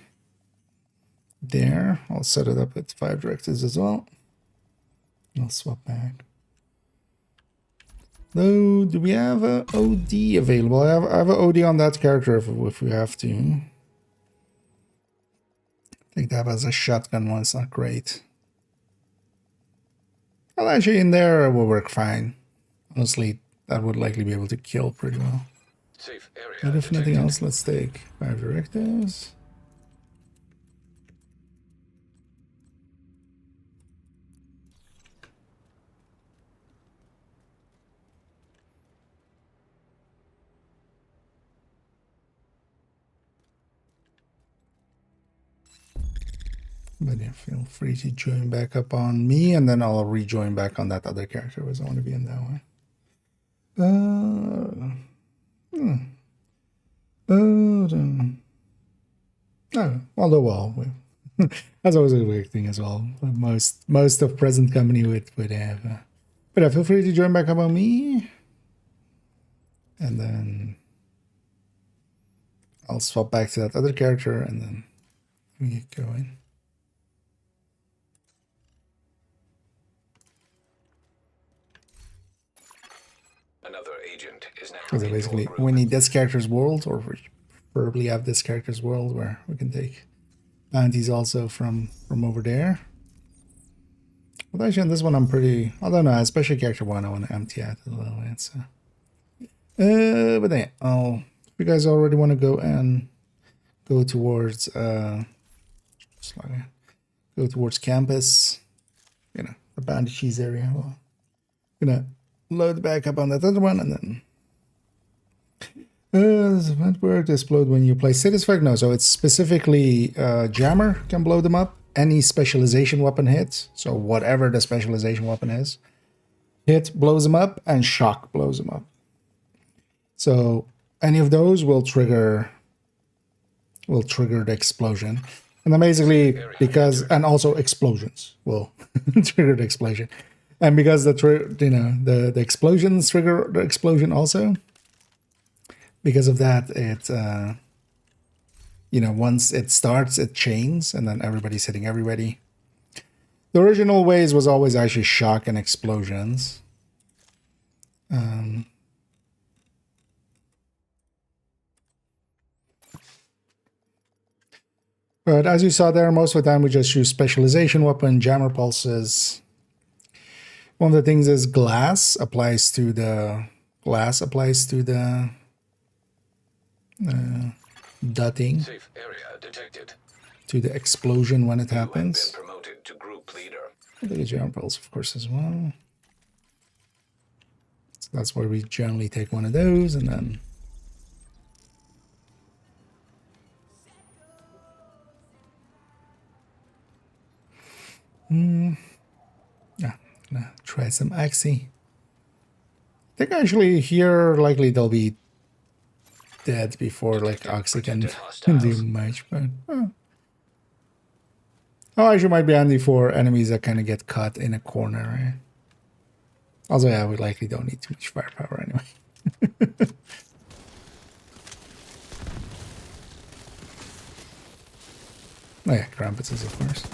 there, I'll set it up with 5 directives as well. I'll swap back. Though, do we have a OD available? I have an OD on that character if we have to. I think that was a shotgun one. It's not great. Well, actually, in there it will work fine. Honestly, that would likely be able to kill pretty well. Safe area But if nothing detected. else, let's take 5 directives. But yeah, feel free to join back up on me, and then I'll rejoin back on that other character because I want to be in that one. Although, well, that's always a weird thing as well. Most of present company would have. But yeah, feel free to join back up on me, and then I'll swap back to that other character, and then we get going. Another agent is now So in your basically, group. we need this character's world, or preferably have this character's world where we can take bounties also from over there. But actually, on this one, I'm pretty. I don't know, especially character 1, I want to empty out a little bit. So, but then, if you guys already want to go and go towards, go towards campus, you know, the bounty cheese area. Well, gonna load back up on that other one, and then does event work to explode when you play satisfied? No, so it's specifically jammer can blow them up. Any specialization weapon hits, so whatever the specialization weapon is, hit blows them up, and shock blows them up. So any of those will trigger the explosion. And then basically because, and also explosions will trigger the explosion. And because the explosions trigger the explosion also, because of that, it once it starts, it chains, and then everybody's hitting everybody. The original ways was always actually shock and explosions. But as you saw there, most of the time we just use specialization weapon, jammer pulses. One of the things is glass applies to the dotting, Safe area detected. to the explosion when it You have been happens. promoted to group leader. I think a jammer pulse, of course, as well. So that's where we generally take one of those, and then gonna try some Axie. I think actually here likely they'll be dead before like Oxy can do much, but actually might be handy for enemies that kind of get caught in a corner, right? Also, yeah, we likely don't need too much firepower anyway. Oh yeah, Krampuses, of course.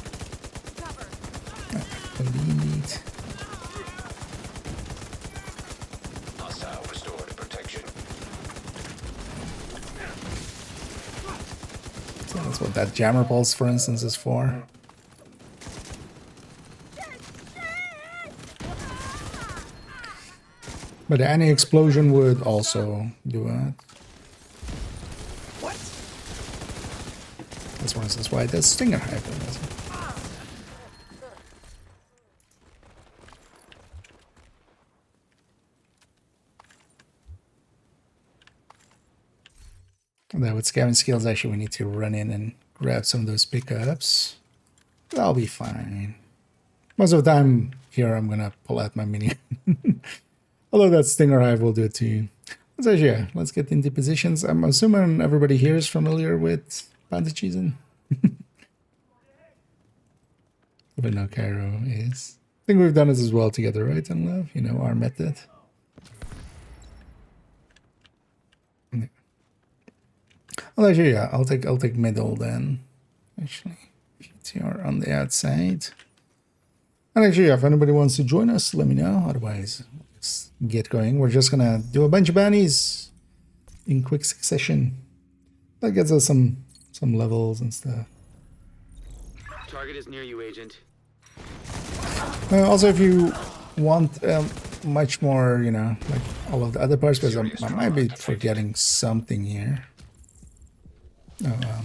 Indeed. Hostile restored protection. So that's what that jammer pulse, for instance, is for. But any explosion would also do it. What? That's for instance why the stinger happens. And then with scavenge skills, actually, we need to run in and grab some of those pickups. That'll be fine. Most of the time here, I'm gonna pull out my mini. Although that stinger hive will do it too. Let's actually, yeah, let's get into positions. I'm assuming everybody here is familiar with bounty cheesing. But no, Cairo is. I think we've done this as well together, right? And love, you know, our method. Well, actually, yeah, I'll take middle then. Actually, if you are on the outside. And actually, yeah, if anybody wants to join us, let me know. Otherwise, we'll get get going. We're just gonna do a bunch of bounties in quick succession. That gets us some levels and stuff. Target is near you, Agent. Also, if you want much more, you know, like all of the other parts, because I might be forgetting something here. Not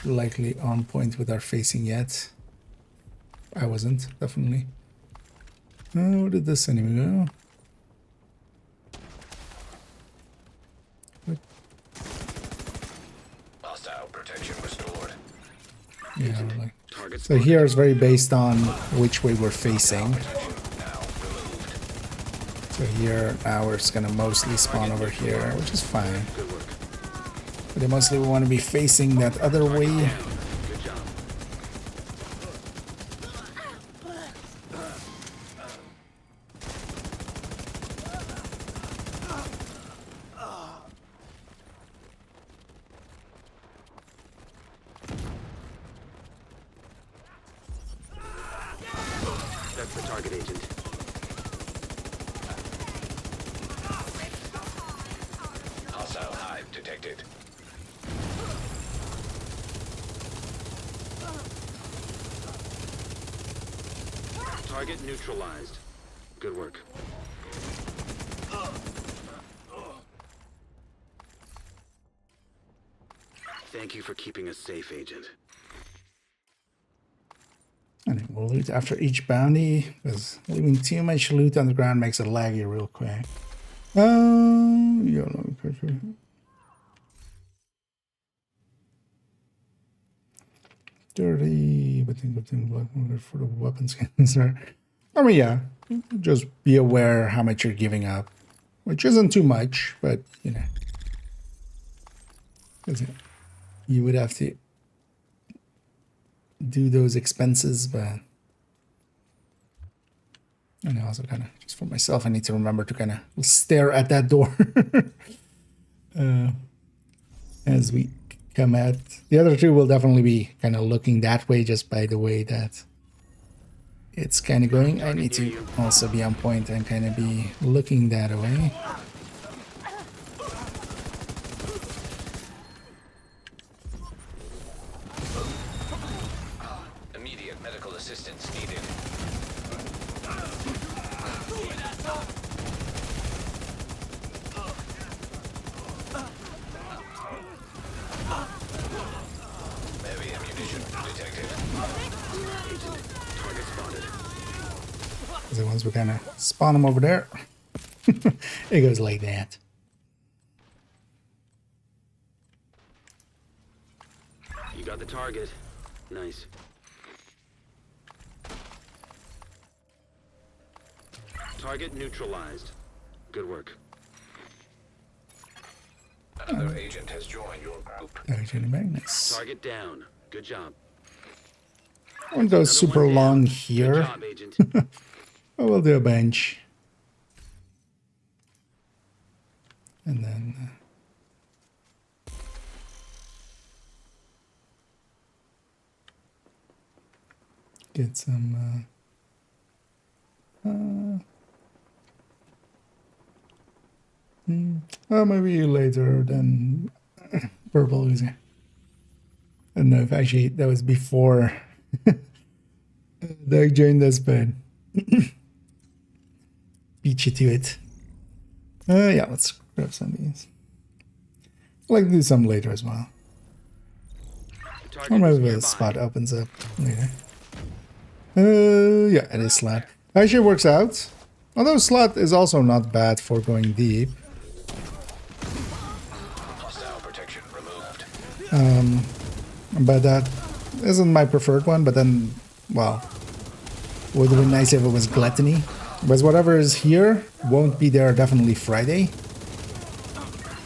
likely on point with our facing yet. I wasn't, definitely. Where did this enemy go? Hostile protection restored. Yeah, like. Target So here is very based on which way we're facing. Now removed. So here, now we're just gonna mostly spawn over here, which is fine. Good work. But they mostly want to be facing that other way. Good job. That's the target, Agent. Hostile hive detected. Target neutralized. Good work. Thank you for keeping us safe, Agent. And we'll loot after each bounty, because leaving too much loot on the ground makes it laggy real quick. Yeah, let me quick. 30, but think of things like for the weapons concern. I mean, yeah, just be aware how much you're giving up, which isn't too much, but you know, 'cause you would have to do those expenses, but and also kind of just for myself, I need to remember to kind of stare at that door as we come at. The other two will definitely be kind of looking that way just by the way that it's kind of going. I need to also be on point and kind of be looking that way. Immediate medical assistance needed. Heavy ammunition detected. Agent, target spotted. Because once we kind of spawn them over there, it goes like that. You got the target. Nice. Target neutralized. Good work. Another agent has joined your group. Actually, nice. Target down. Good job. I won't go Another super one down. long Good here. job, Agent. But we'll do a bench. And then get some maybe later than purple is. I don't know if actually that was before Doug joined us, but beat you to it. Yeah, let's grab some of these. I'd like to do some later as well. Target Or is maybe nearby. the spot opens up later. Yeah, it is slot. Actually, it works out. Although slot is also not bad for going deep. Hostile protection removed. But that isn't my preferred one. But then, well, would have been nice if it was gluttony. Because whatever is here won't be there definitely Friday.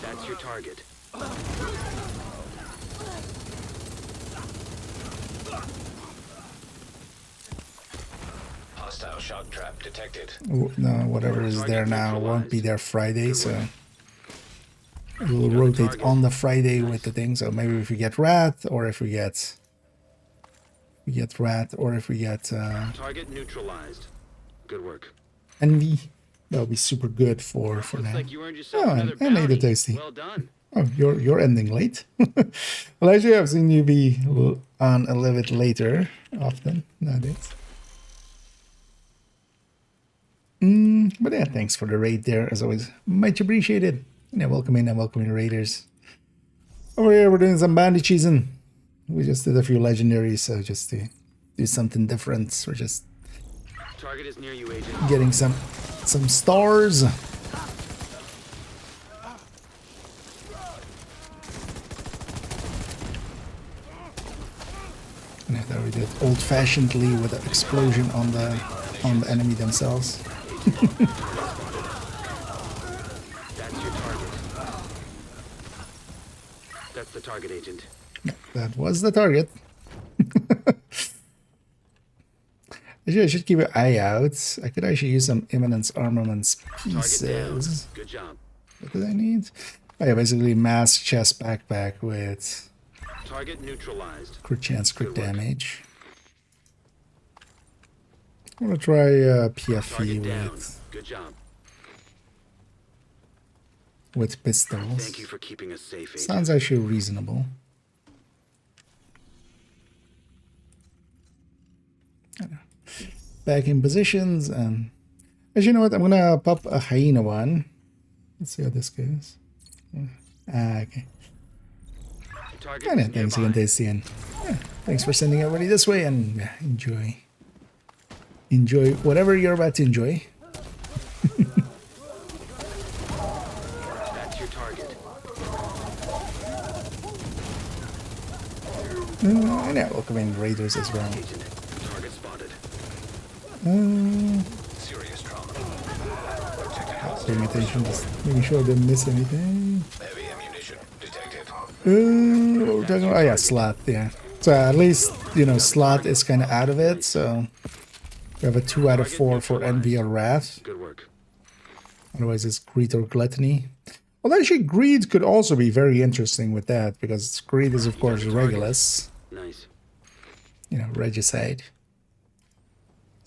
That's your target. Hostile shock trap detected. No, whatever is there now won't be there Friday. So it will rotate on the Friday with the thing. So maybe if we get rat, or if we get rat, or if we get Target neutralized. Good work. Envy. That'll be super good for Looks now. like you earned yourself Oh, another and ate a bounty. tasty. Well done. Oh, you're ending late. Well, actually, I've seen you be on a little bit later often nowadays. But yeah, thanks for the raid there, as always. Much appreciated. Yeah, welcome in and welcome in, raiders. Over here, we're doing some bounty cheesing. We just did a few legendaries, so just to do something different. We're just Target is near you, Agent. getting some stars. And I thought we did old-fashionedly with an explosion on the enemy themselves. That's your target. That's the target, Agent. That was the target. Actually, I should keep an eye out. I could actually use some Imminence Armaments Target down. pieces. Good job. What did I need? Oh yeah, basically mass chest backpack with Target neutralized. crit chance, crit Good work. damage. I'm gonna try PFE Target down. with Good job. pistols. Thank you for keeping us safe, Agent. Sounds actually reasonable. Back in positions, and as you know what, I'm gonna pop a hyena one. Let's see how this goes. Okay. Target And is yeah, thanks again, nearby. Tasty, and yeah, thanks for sending everybody this way, and yeah, enjoy whatever you're about to enjoy. That's your target. And yeah, welcome in raiders as well. Agent. Target spotted. Serious trauma. Paying attention, just making sure I didn't miss anything. Heavy ammunition detected. What we're talking about? Oh yeah, slot. Yeah. So at least you know slot is kind of out of it. So we have a 2 out of 4 for envy or wrath. Good work. Otherwise, it's greed or gluttony. Well, actually, greed could also be very interesting with that because greed is of course Regulus. Nice. You know, regicide.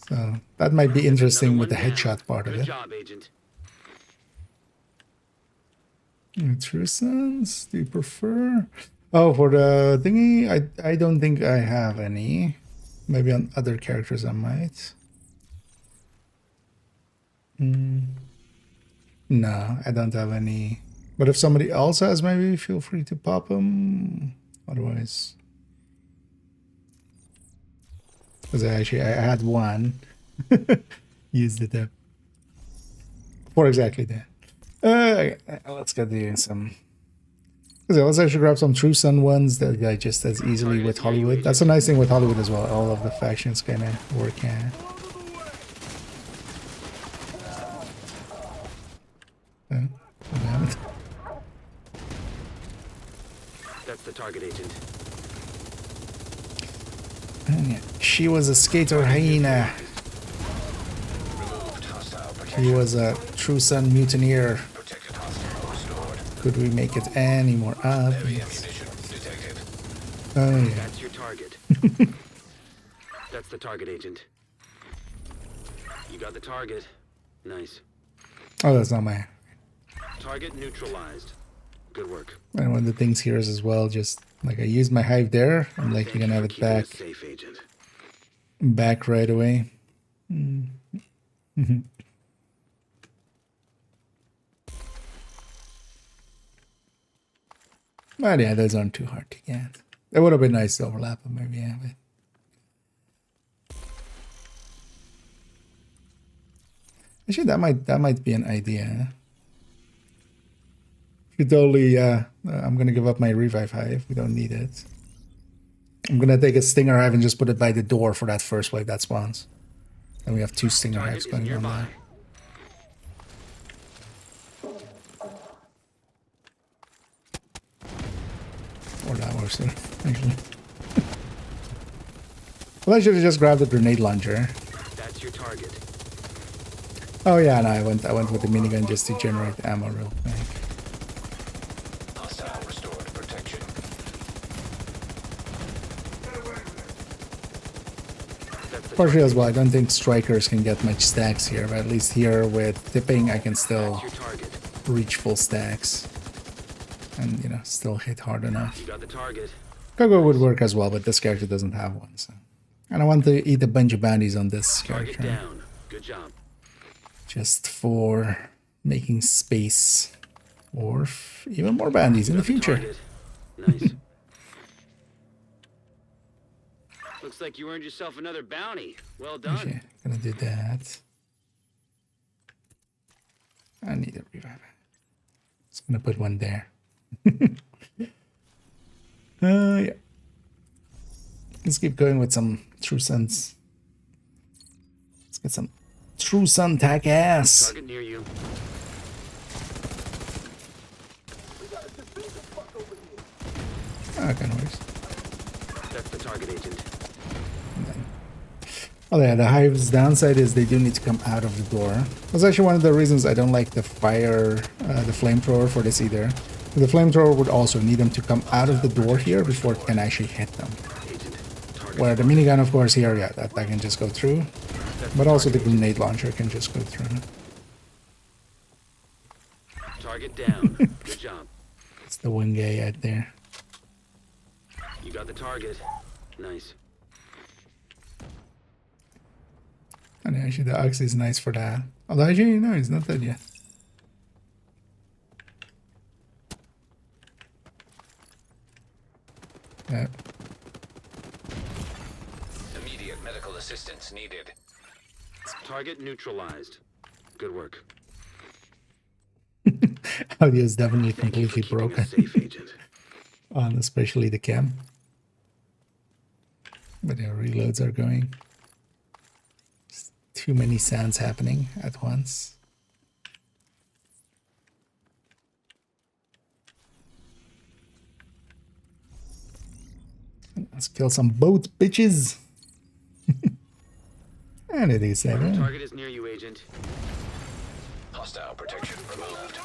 So that might be interesting with the Another one headshot part of Good it. job, Agent. True Sons, do you prefer? Oh, for the thingy, I don't think I have any. Maybe on other characters I might. No, I don't have any. But if somebody else has, maybe feel free to pop them. Otherwise, because I had one, used it up for exactly that. Let's get the some. Let's actually grab some True Sun ones that digest as easily with Hollywood. That's a nice thing with Hollywood as well. All of the factions kind of work. Yeah. Damn it. That's the target, Agent. And yeah, she was a skater hyena. Removed hostile protection. He was a True Sun mutineer. Protected hostile restored. Could we make it any more Heavy obvious? ammunition detected. Oh yeah. That's your target. That's the target, Agent. You got the target. Nice. Oh, that's not my. Target neutralized. Good work. And one of the things here is as well, just like I used my hive there. I'm like, Thank you're gonna you have for it keeping back, us safe, Agent. back right away. But yeah, those aren't too hard to get. It would have been nice to overlap them, maybe. Yeah, but actually, that might be an idea. You totally. I'm gonna give up my revive hive. We don't need it. I'm gonna take a stinger hive and just put it by the door for that first wave that spawns. And we have 2 stinger Target hives is going on nearby. there. Or that works there, actually. Well, I should have just grabbed the grenade launcher. That's your target. Oh yeah, no, I went with the minigun just to generate ammo real quick. Hostile restored protection. That's the partially as well. I don't think strikers can get much stacks here, but at least here with tipping, I can still Your target. reach full stacks. And, you know, still hit hard enough. You got the target. Cargo would work as well, but this character doesn't have one, so. And I want to eat a bunch of bounties on this Target character. down. Good job. Just for making space. Or even more bounties in the future. Target. Nice. Looks like you earned yourself another bounty. Well done. Okay, gonna do that. I need a revive. Just gonna put one there. Yeah. Let's keep going with some True Suns. Let's get some True Sun tack ass. Target near you. Oh, kind of works. That's the target agent. Oh yeah, the Hive's downside is they do need to come out of the door. That's actually one of the reasons I don't like the the flamethrower for this either. The flamethrower would also need them to come out of the door here before it can actually hit them. Agent. Target. Where the minigun, of course, here, yeah, that can just go through. But also the grenade launcher can just go through. Target down. Good job. It's the one guy out there. You got the target. Nice. And actually the Ox is nice for that. Although actually, no, it's not dead yet. Yeah. Immediate medical assistance needed. Target neutralized. Good work. Audio is definitely Thank you for completely keeping broken. us safe, agent. On especially the cam. But the reloads are going. Just too many sounds happening at once. Let's kill some boat bitches. And it is seven. Target is near you, agent. Hostile protection removed.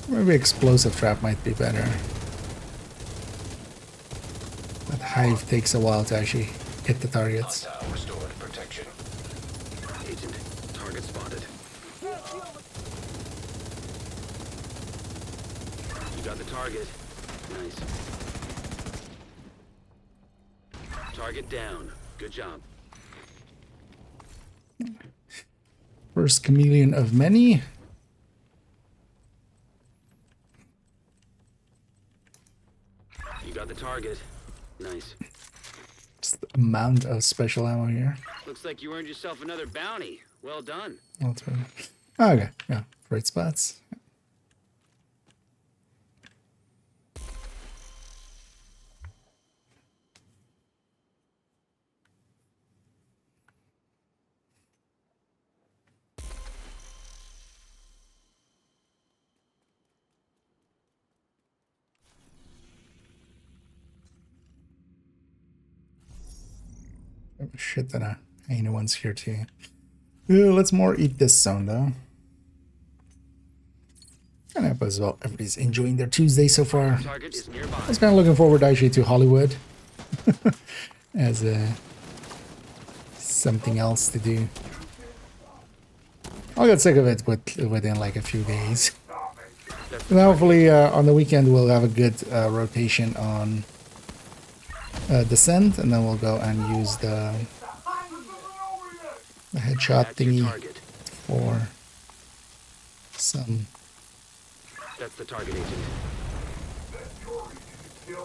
Maybe explosive trap might be better. That Hive takes a while to actually hit the targets. Hostile restored protection. Agent. Target spotted. You got the target. Nice. Target down. Good job. First chameleon of many. You got the target. Nice. Just the amount of special ammo here. Looks like you earned yourself another bounty. Well done. Okay, yeah, bright spots. Shit that ain't no one's here too. Let's more eat this zone though. And I hope as well everybody's enjoying their Tuesday so far. Target is nearby. I was kind of looking forward actually to Hollywood as something else to do. I'll get sick of it within like a few days. And hopefully on the weekend we'll have a good rotation on Descent, and then we'll go and use the headshot That's your thingy target. for some. That's the target agent. You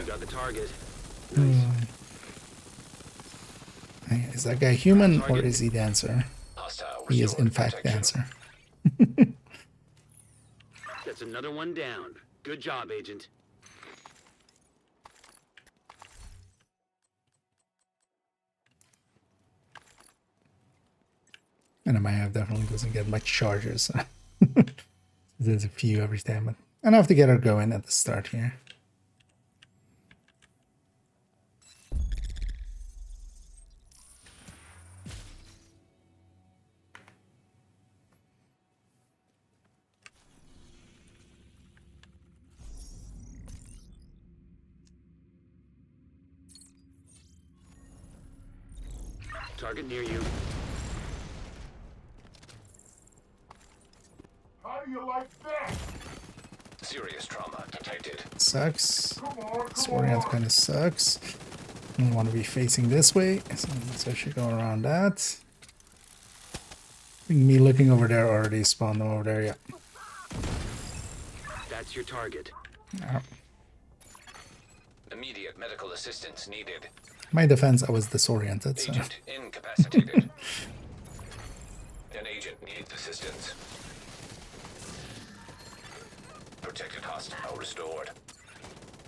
got the target. Nice. Is that guy human or is he Dancer? Hostile He is in restored fact protection. Dancer. That's another one down. Good job, agent. And my have definitely doesn't get much charges. There's a few every time, but enough to get her going at the start here. Target near you. How do you like that? Serious trauma detected. Sucks. Come on, This come orient on. kind of sucks. I want to be facing this way, so I should go around that. I think me looking over there already spawned them over there, yeah. That's your target. Oh. Immediate medical assistance needed. My defense, I was disoriented, so. Agent incapacitated. An agent needs assistance. Protected hostile restored.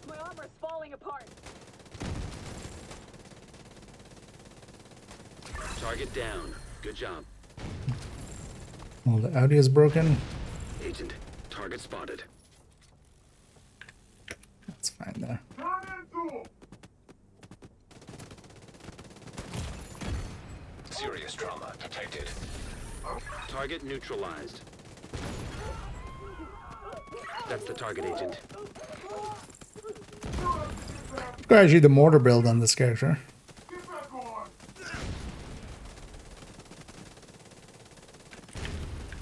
My armor's falling apart. Target down. Good job. Well, the audio is broken. Agent, target spotted. That's fine there. Turn into him. Serious trauma detected. Target neutralized. That's the target, Agent. Actually, the mortar build on this character. Get back on.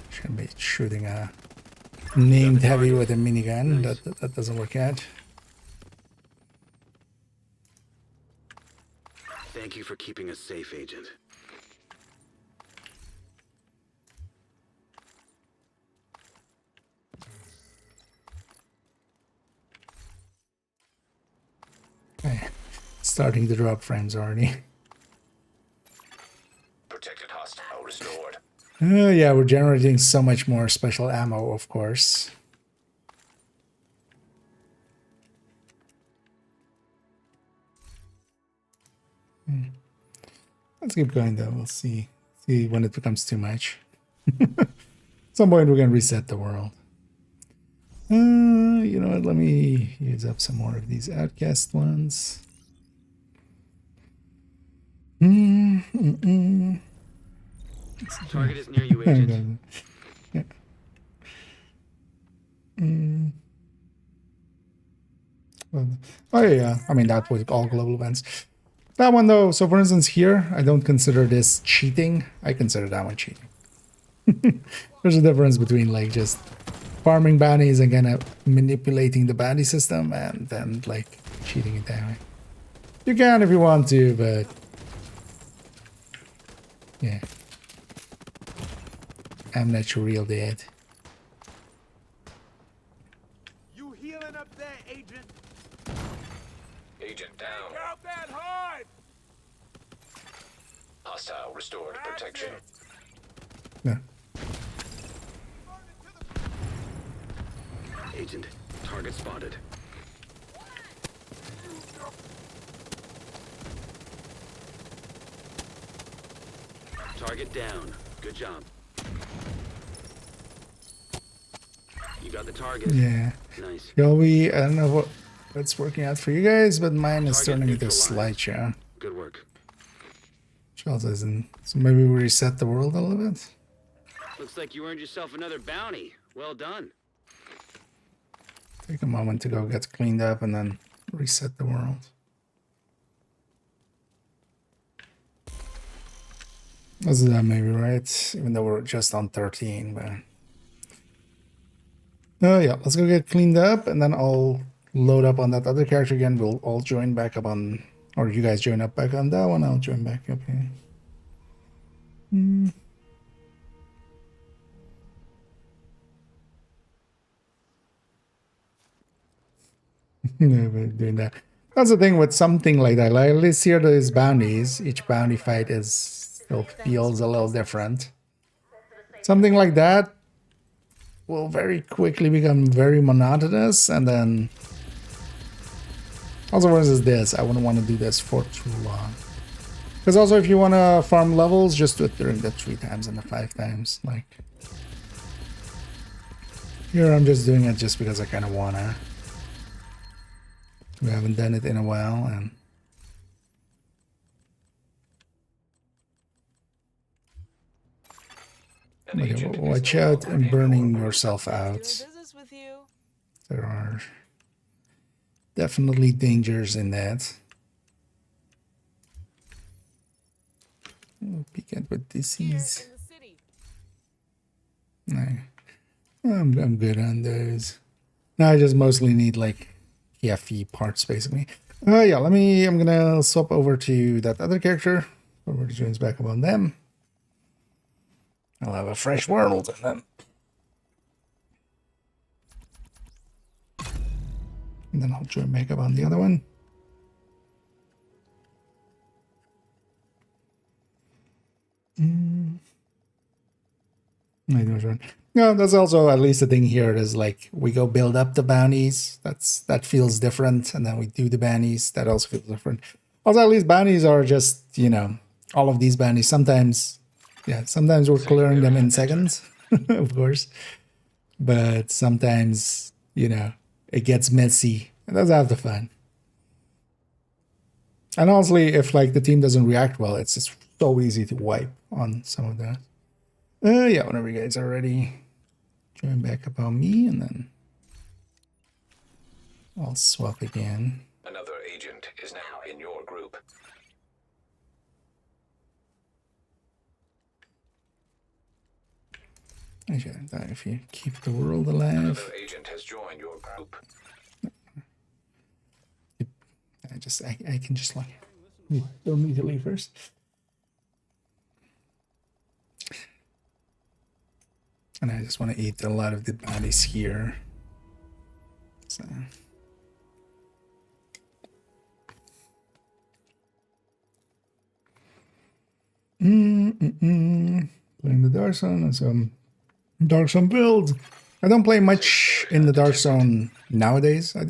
Should be shooting a named heavy with a minigun. That doesn't work out. Thank you for keeping us safe, Agent. Okay. Starting to drop frames already. Protected hostile restored. Yeah, we're generating so much more special ammo, of course. Let's keep going though. We'll see when it becomes too much. At some point we're gonna reset the world. You know what? Let me use up some more of these outcast ones. Target is near you, Agent. Yeah. Well, oh yeah, I mean that with all global events. That one though, so for instance here, I don't consider this cheating. I consider that one cheating. There's a difference between like just farming bounties and kind of manipulating the bounty system and then like cheating it that way. You can if you want to, but yeah. I'm not your real dad. You healing up there, Agent? Agent down. Out that hive. Hostile restored protection. Yeah. Agent, target spotted. Target down. Good job. You got the target. Yeah. Nice. Joey, I don't know what's working out for you guys, but mine is Target turning into a neutralized. slideshow. Good work. Charles isn't. So maybe we reset the world a little bit. Looks like you earned yourself another bounty. Well done. Take a moment to go get cleaned up and then reset the world. Let's do that maybe, right? Even though we're just on 13, but... Oh yeah, let's go get cleaned up and then I'll load up on that other character again. We'll all join back up on... Or you guys join up back on that one, I'll join back up here. Never doing that. That's the thing with something like that. Like at least here there's bounties. Each bounty fight is still feels a little different. Something like that will very quickly become very monotonous, and then also what is this? I wouldn't want to do this for too long. Because also if you want to farm levels, just do it during the 3 times and the 5 times. Like here I'm just doing it just because I kind of wanna. We haven't done it in a while, and okay, watch out and burning yourself out. Business with you. There are definitely dangers in that. Peek at what this Here is. in the city. No, I'm good on those. No, I just mostly need like TFE parts basically. Yeah, I'm gonna swap over to that other character. Over to joins back up on them. I'll have a fresh world and then I'll join back up on the other one. No, that's also at least the thing here is like we go build up the bounties. That feels different, and then we do the bounties. That also feels different. Also, at least bounties are just, you know, all of these bounties. Sometimes we're clearing them in seconds, of course, but sometimes, you know, it gets messy, and that's half the fun. And honestly, if like the team doesn't react well, it's just so easy to wipe on some of that. Yeah, whenever you guys are ready, join back up on me, and then I'll swap again. Another agent is now in your group. I shouldn't die if you keep the world alive. Another agent has joined your group. I can just like don't need to leave first. And I just want to eat a lot of the bodies here. So. Playing the Dark Zone and some Dark Zone builds. I don't play much in the Dark Zone nowadays. I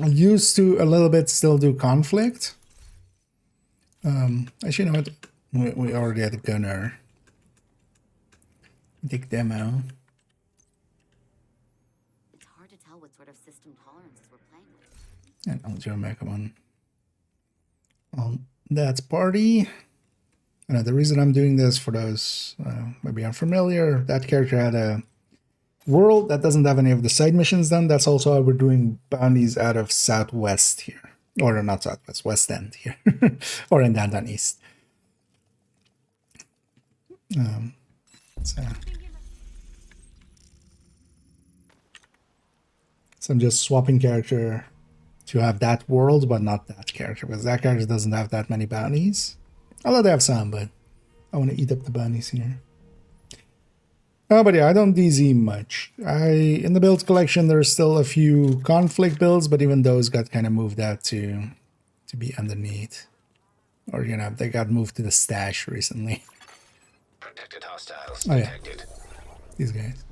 used to a little bit still do Conflict. Actually, you know what? We already had a gunner. Dig demo. It's hard to tell what sort of system tolerances we're playing with. And I'll join back on that party. The reason I'm doing this, for those maybe unfamiliar, that character had a world that doesn't have any of the side missions done. That's also how we're doing bounties out of Southwest here. Or not Southwest, West End here. Or in Downtown East. So I'm just swapping character to have that world, but not that character, because that character doesn't have that many bounties. Although they have some, but I want to eat up the bounties here. But yeah, I don't DZ much. In the build collection, there's still a few conflict builds, but even those got kind of moved out to be underneath. Or, you know, they got moved to the stash recently. Protected hostiles Oh, detected. yeah. These guys.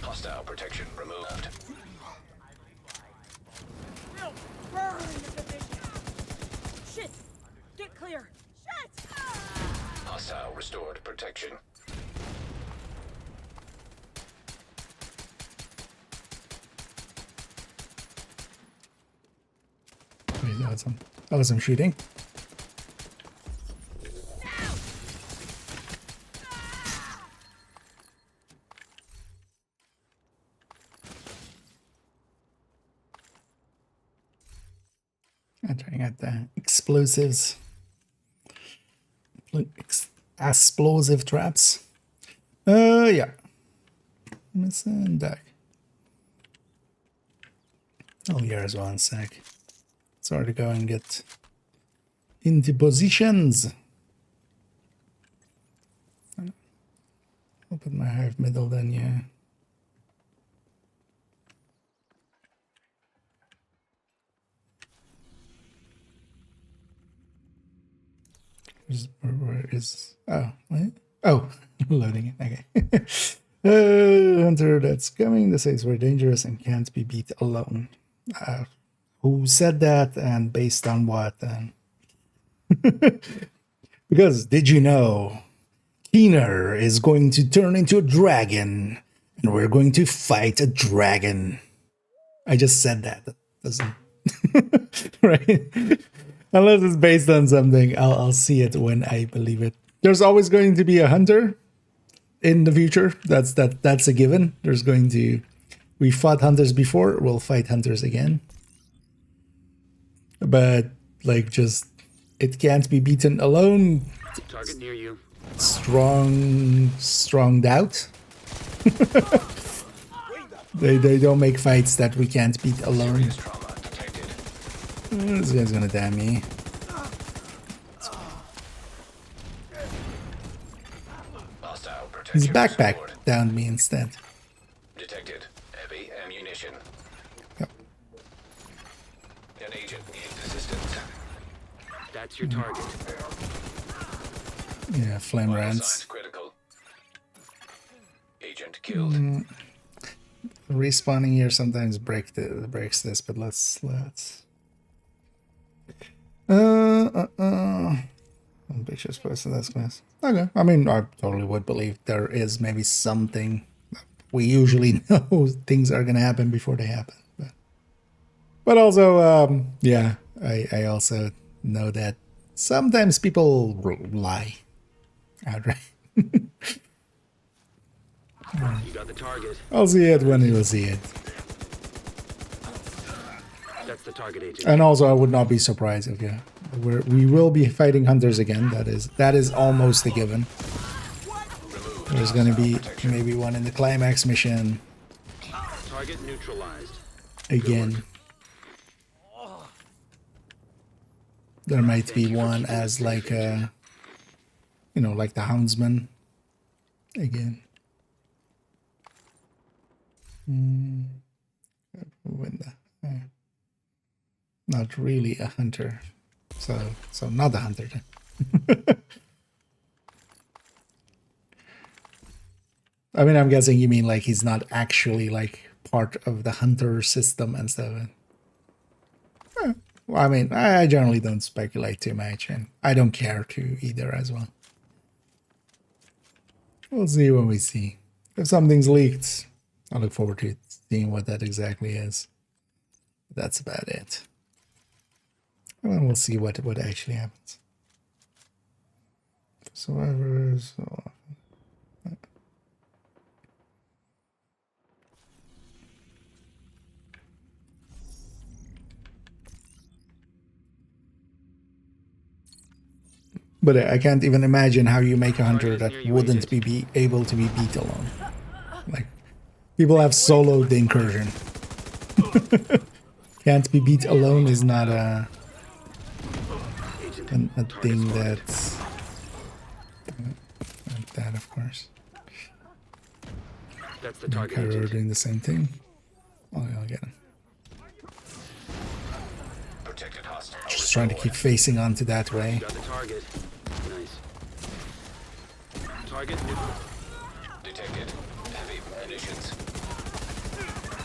Hostile protection removed. Shit! Get clear! Shit! Hostile restored protection. Wait, that was some shooting. I'm trying out the explosives. Explosive traps. Yeah. Missing deck. Oh, here's one sec. Sorry to go and get into positions. I'll put my hive middle then, yeah. Where is... Oh, what? Oh, loading it, okay. Hunter that's coming. This is very dangerous and can't be beat alone. Who said that and based on what? Because did you know Keener is going to turn into a dragon and we're going to fight a dragon. I just said that. That doesn't... right? Unless it's based on something, I'll see it when I believe it. There's always going to be a hunter. in the future. That's a given. There's going to, we fought hunters before, we'll fight hunters again. But like, just it can't be beaten alone. Target near you. Strong doubt. They don't make fights that we can't beat alone. This guy's gonna damn me. His backpack downed me instead. Detected heavy ammunition. Yep. An agent needs assistance. That's your target. Yeah, flame Vital rants. signs critical. Agent killed. Respawning here sometimes breaks this, but let's ambitious person, that's class. Okay, I mean, I totally would believe there is maybe something. We usually know things are gonna happen before they happen, but also yeah, I also know that sometimes people lie outright. You got the target. I'll see it when you'll see it. That's the target agent. And also, I would not be surprised if we will be fighting hunters again. That is almost a given. There's gonna be maybe one in the climax mission Target neutralized. again. There might be one as like a, you know, like the houndsman again. Not really a hunter, so not a hunter then. I mean, I'm guessing you mean like he's not actually like part of the hunter system and stuff. Well, I mean, I generally don't speculate too much, and I don't care to either as well. We'll see when we see. If something's leaked, I look forward to seeing what that exactly is. That's about it. And then we'll see what actually happens. Survivors. But I can't even imagine how you make a hunter that wouldn't be able to be beat alone. Like, people have soloed the incursion. Can't be beat alone is not a thing that's like that, of course. That's the target Kyro agent. doing the same thing. Oh, yeah, I'll get him. Protected hostile. Just trying to keep facing onto that way. Got the target. Nice. Target neutral. Detected heavy munitions.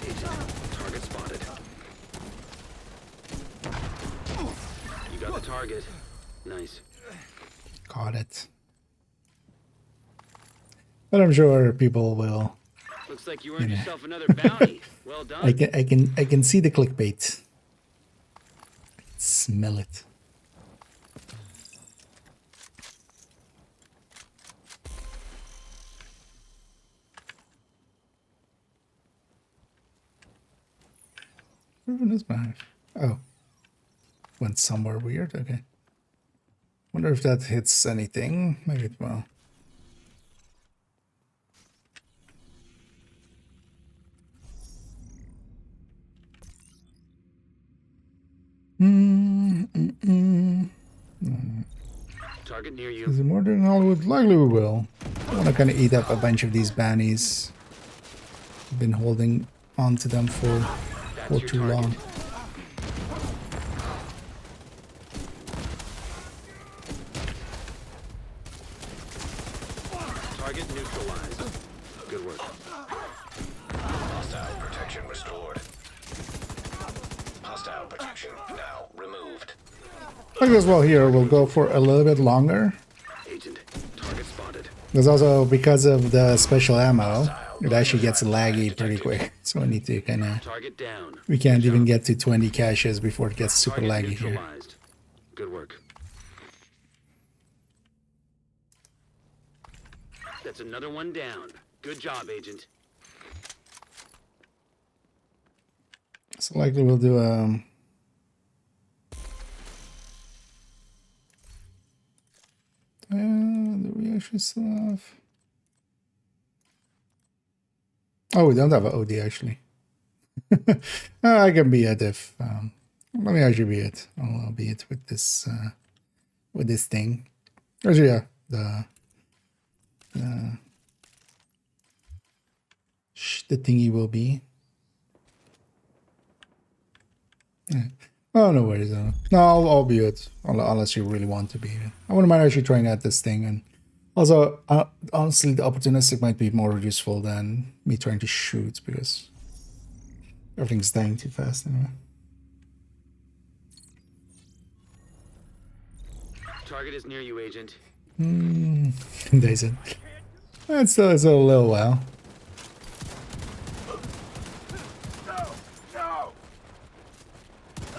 Agent. Target spotted. You got the target. Nice. Caught it. But I'm sure people will. Looks like you earned yourself another bounty. Well done. I can see the clickbait. I can smell it. Where is my? Oh, went somewhere weird. Okay. Wonder if that hits anything. Maybe it will. Target near you. Is it more than Hollywood? Likely we will. I want to kind of eat up a bunch of these bannies. I've been holding on to them for too long. Target neutralized. Good work. Hostile protection restored. Hostile protection now removed. I guess well here we'll go for a little bit longer. Agent. Target spotted. There's also, because of the special ammo, it actually gets laggy pretty quick. So we need to kind of... Target down. We can't even get to 20 caches before it gets super Target laggy here. neutralized. Good work. That's another one down. Good job, Agent. So likely we'll do do we actually still have? Oh, we don't have an OD actually. I can be it if let me actually be it. I'll be it with this thing. Actually, yeah, the thingy will be. Yeah. Oh, no worries. No, I'll be it unless you really want to be it. I wouldn't mind actually trying out this thing, and also honestly, the opportunistic might be more useful than me trying to shoot because everything's dying too fast anyway. Target is near you, Agent. Days it. It's a little while. I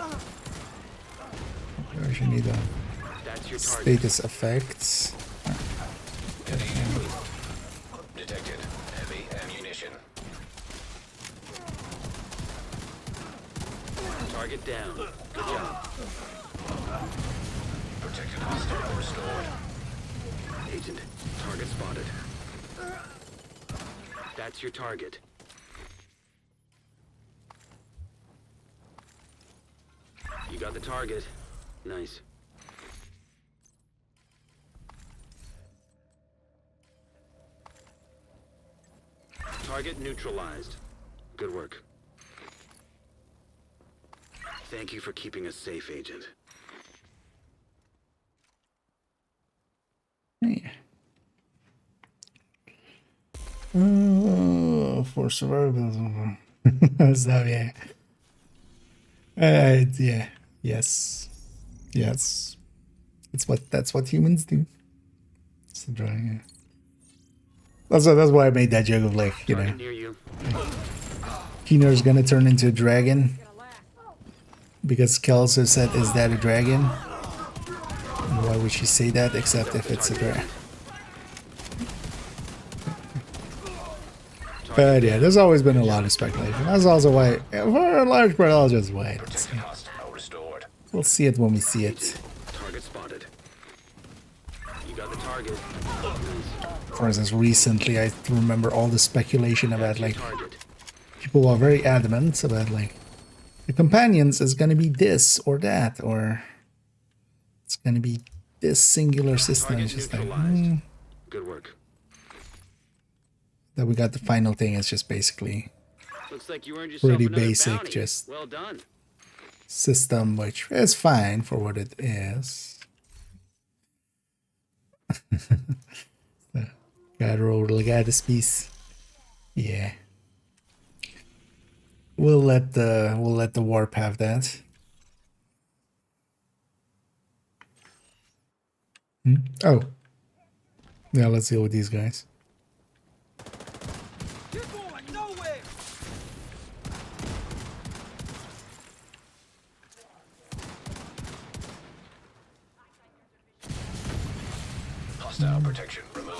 actually need a status effects. Detected heavy ammunition. Target down. Good job. Protected hostile restored. Agent, target spotted. That's your target. You got the target. Nice. Target neutralized. Good work. Thank you for keeping us safe, Agent. Yeah. For survival. So yeah. Yeah. Yes. Yes. That's what humans do. It's the drawing. Yeah. That's why I made that joke of like, you know, Keener's gonna turn into a dragon because Kelso said, "Is that a dragon?" And why would she say that except if it's a dragon? But yeah, there's always been a lot of speculation. That's also why, for a large part, I'll just wait. We'll see it when we see it. Target spotted. You got the target. For instance, recently I remember all the speculation about like people are very adamant about like the companions is gonna be this or that, or it's gonna be this singular system. It's just like good work. That we got the final thing is just basically Looks like you earned yourself pretty another basic, bounty. just Well done. system, which is fine for what it is. Gotta roll the Legatus piece. Yeah. We'll let the warp have that. Oh. Yeah, let's deal with these guys. You're going nowhere. Hostile protection removed.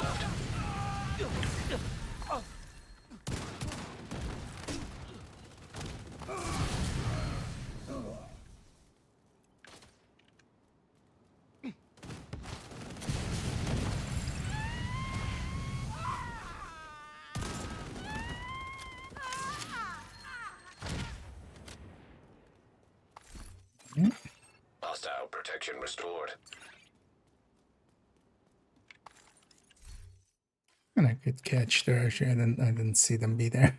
Hostile protection restored. And a good catch there. Actually, I didn't see them be there.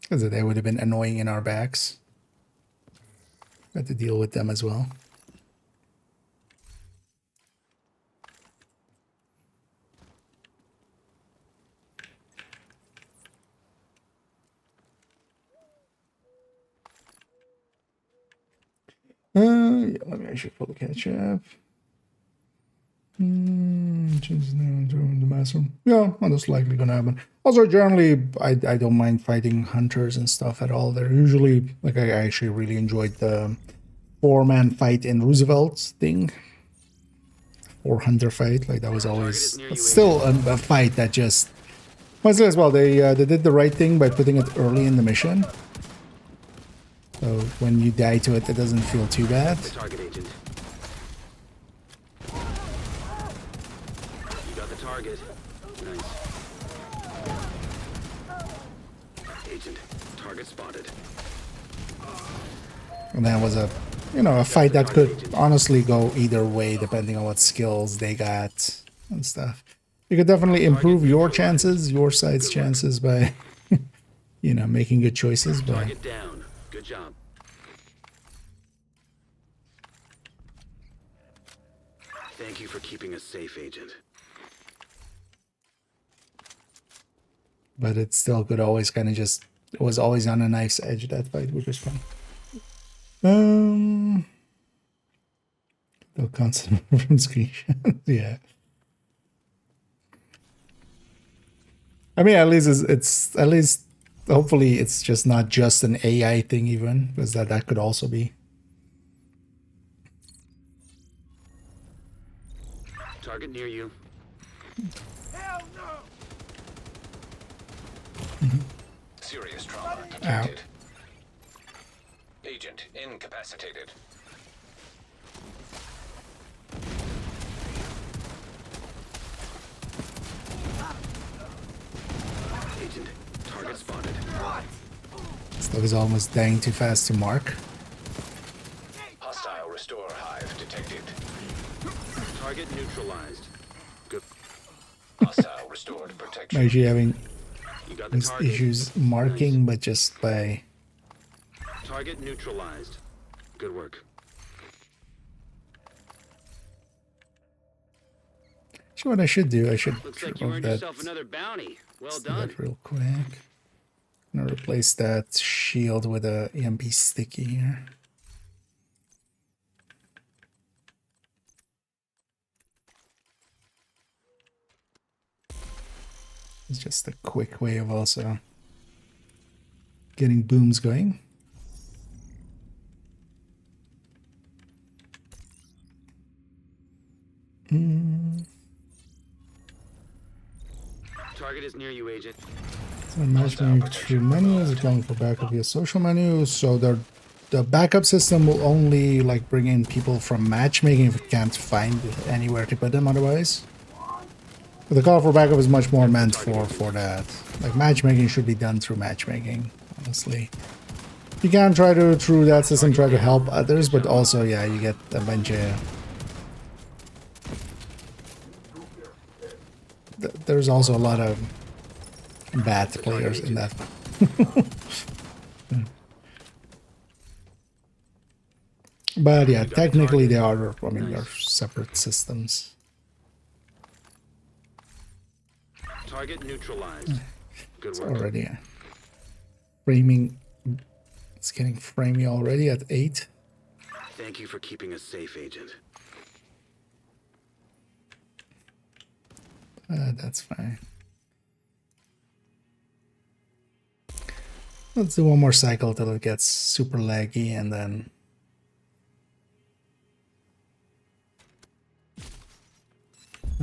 Because they would have been annoying in our backs. Got to deal with them as well. Yeah, let me actually pull the catch up. Changes now in the master. Yeah, well, that's likely gonna happen. Also, generally, I don't mind fighting hunters and stuff at all. They're usually like I actually really enjoyed the 4-man fight in Roosevelt's thing. or hunter fight. Like that was always still a fight that just mostly as well. They did the right thing by putting it early in the mission. So when you die to it, it doesn't feel too bad. The target agent. You got the target. Nice. Agent, target spotted. And that was a, you know, a fight that could honestly go either way depending on what skills they got and stuff. You could definitely improve your chances, your side's chances by, you know, making good choices. But Target down. Good job. Thank you for keeping us safe, Agent. but it still could always kind of just, it was always on a knife's edge, that fight, which was fun. No constant from screenshot. Yeah. I mean, at least it's at least hopefully it's just not just an AI thing even, because that could also be. Target near you. Hell no! Serious trauma detected. Agent incapacitated. Agent, target spotted. Stuff is almost dying too fast to mark. Hostile restore hive detected. Target neutralized. Good. Hostile restored protection. I'm actually having You got the these target. issues marking, but just by. Target neutralized. Good work. So what I should do, I should Looks like you remove earned that, yourself another bounty. Well do done. that real quick. I'm gonna replace that shield with a EMP sticky here. It's just a quick way of also getting booms going. Target is near you, Agent. So matchmaking through menus, going for backup via social menu. So the backup system will only like bring in people from matchmaking if it can't find anywhere to put them otherwise. But the call for backup is much more meant for that. Like matchmaking should be done through matchmaking, honestly. You can try to, through that system, try to help others, but also, yeah, you get a bunch of... There's also a lot of bad players in that. But yeah, technically they are, I mean, they're separate systems. Target neutralized. Good It's work. already framing. It's getting framey already at 8. Thank you for keeping us safe, Agent. That's fine. Let's do one more cycle till it gets super laggy, and then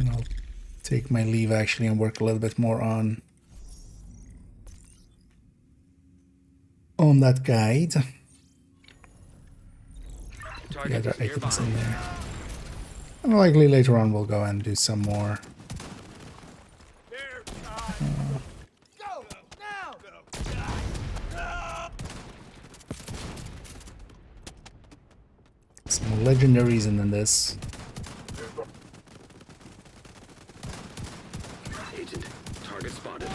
I'll take my leave actually and work a little bit more on that guide. The other items in there. And likely later on we'll go and do some more. Go! Now! Some legendaries in this. Agent, target spotted.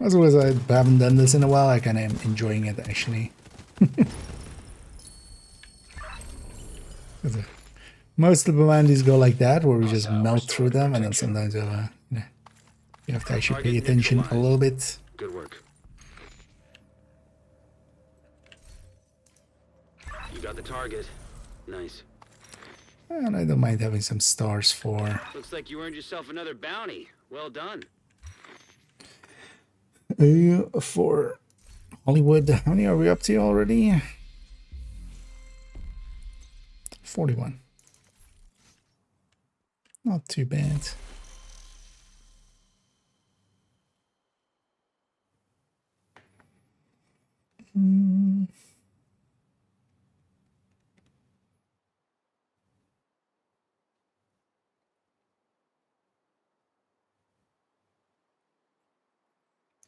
As well as I haven't done this in a while, I kind of am enjoying it actually. Most of the bandits go like that, where we just melt through them, and then sometimes you have to actually pay attention a little bit. Good work. You got the target. Nice. And I don't mind having some stars for... Looks like you earned yourself another bounty. Well done. For Hollywood, how many are we up to already? 41. Not too bad.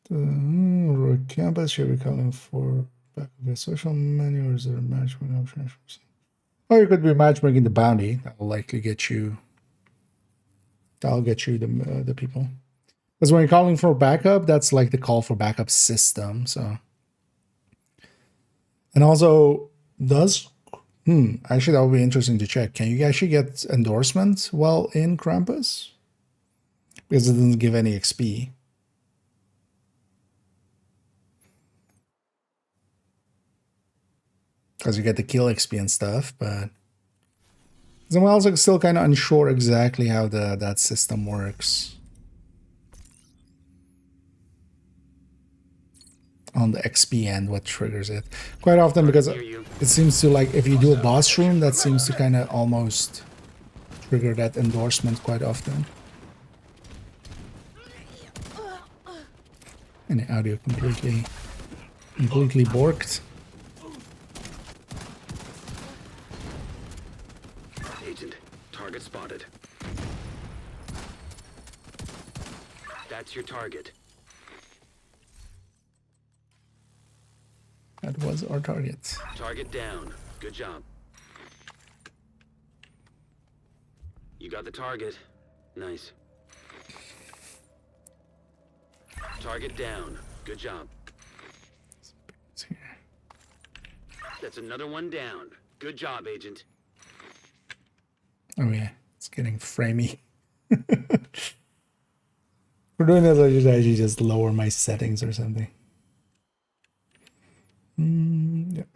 The campus should be calling for back of the social menu, or is there a matchmaking option? Or you could be matchmaking the bounty. That will likely get you. That'll get you the people. Because when you're calling for backup, that's like the call for backup system. So, and also does actually that would be interesting to check. Can you actually get endorsement while in Krampus? Because it doesn't give any XP. Because you get the kill XP and stuff, but I'm also still kind of unsure exactly how that system works on the XP end, what triggers it. Quite often, because it seems to, like, if you do a boss room, that seems to kind of almost trigger that endorsement quite often. And the audio completely borked. Target spotted. That's your target. That was our target. Target down. Good job. You got the target. Nice. Target down. Good job. That's another one down. Good job, Agent. Oh yeah, it's getting framey. For doing this, I should actually just lower my settings or something. Yep.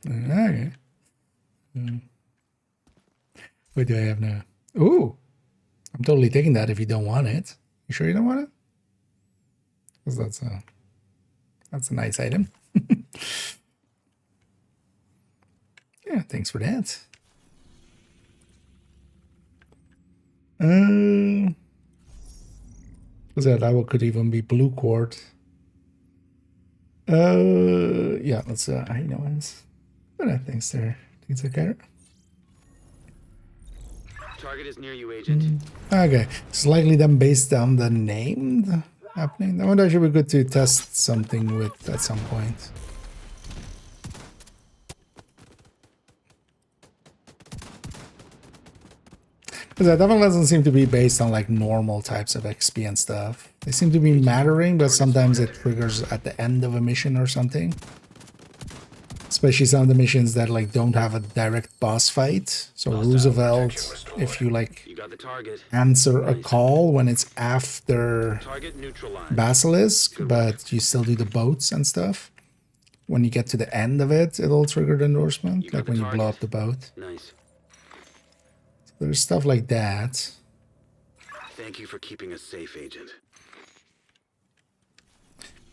Okay. What do I have now? Ooh, I'm totally taking that if you don't want it. You sure you don't want it? Because that's a nice item. Yeah, thanks for that. That could even be blue quart. Yeah, let's you know it's thanks there. It's okay. Target is near you, Agent. Okay, it's likely then based on the name happening. That would actually be good to test something with at some point. Because that definitely doesn't seem to be based on like normal types of XP and stuff. They seem to be mattering, but sometimes it triggers at the end of a mission or something. Especially some of the missions that like don't have a direct boss fight. So Roosevelt, if you like answer a call when it's after Basilisk, but you still do the boats and stuff. When you get to the end of it, it'll trigger the endorsement, like when you blow up the boat. Nice. There's stuff like that. Thank you for keeping us safe, Agent.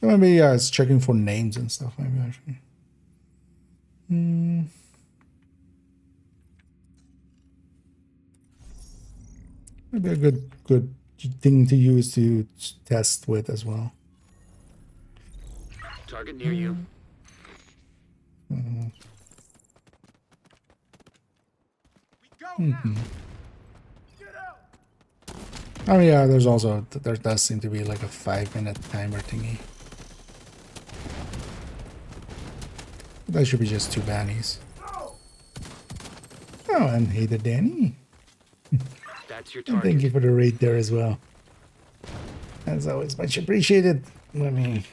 Maybe it's checking for names and stuff. Maybe actually. Maybe a good thing to use to test with as well. Target near you. Oh yeah, there does seem to be like a 5-minute timer thingy. That should be just 2 bannies. Oh, and hey there, Danny. That's your And target. thank you for the raid there as well. As always, much appreciated. Let me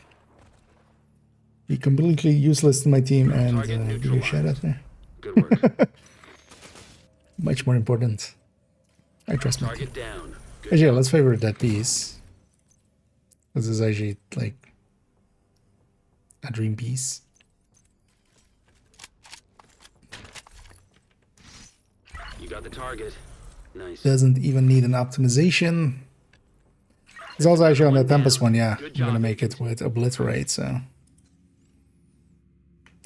be completely useless to my team and give you a shout out there. Good work. Much more important. I trust my team. Target down. Actually, let's favorite that piece. This is actually like a dream piece. You got the target. Nice. Doesn't even need an optimization. It's also actually on the Tempest one, yeah. I'm gonna make it with Obliterate, so.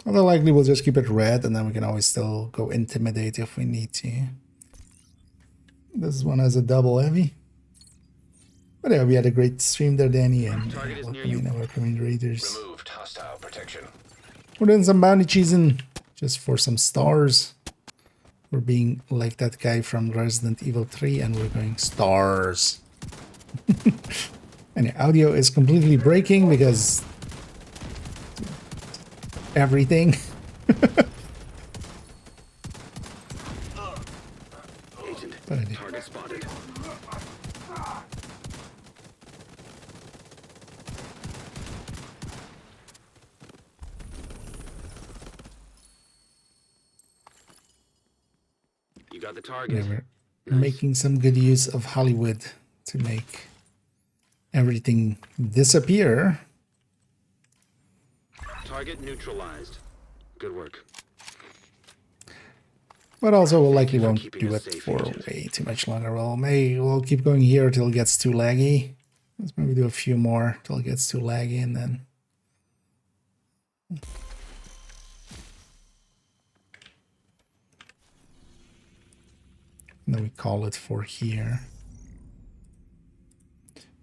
Although likely we'll just keep it red and then we can always still go Intimidate if we need to. This one has a double heavy. But yeah, we had a great stream there, Danny, and welcome in our community raiders. Removed hostile protection. We're doing some bounty cheesing just for some stars. We're being like that guy from Resident Evil 3 and we're going stars. And the audio is completely breaking because everything. Agent, target spotted. You got the target. Yeah, we're making some good use of Hollywood to make everything disappear. Target neutralized. Good work. But also we'll likely won't keeping do us it safe, for Agent. way too much longer. We'll keep going here till it gets too laggy. Let's maybe do a few more till it gets too laggy and then we call it for here.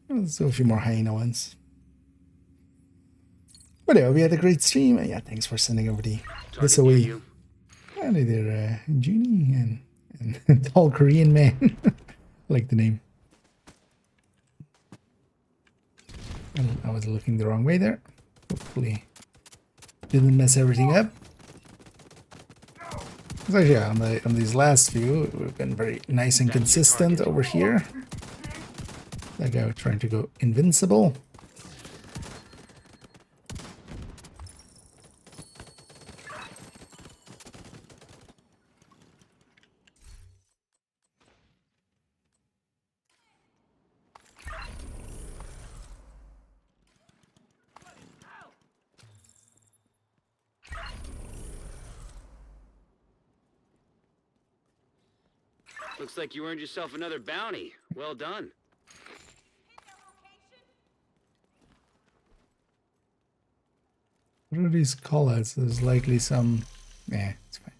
Let's do a few more hyena ones. But yeah, we had a great stream. Yeah, thanks for sending over this Target near away. you. And either Junie and tall Korean man. I like the name. I was looking the wrong way there. Hopefully didn't mess everything up. So yeah, on these last few, we've been very nice and consistent over here. That guy was trying to go invincible. Looks like you earned yourself another bounty. Well done. What are these callouts? There's likely some... Yeah, it's fine.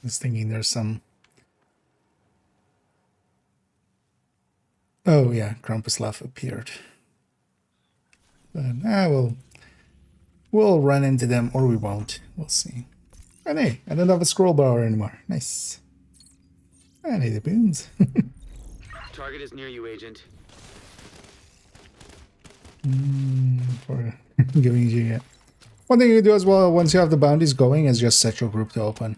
Just thinking there's some... Oh yeah, Krumpuslav appeared. But we'll run into them or we won't. We'll see. And hey, I don't have a scroll bar anymore. Nice. I need the boons. Target is near you, Agent. For giving you it. One thing you do as well once you have the bounties going is just set your group to open.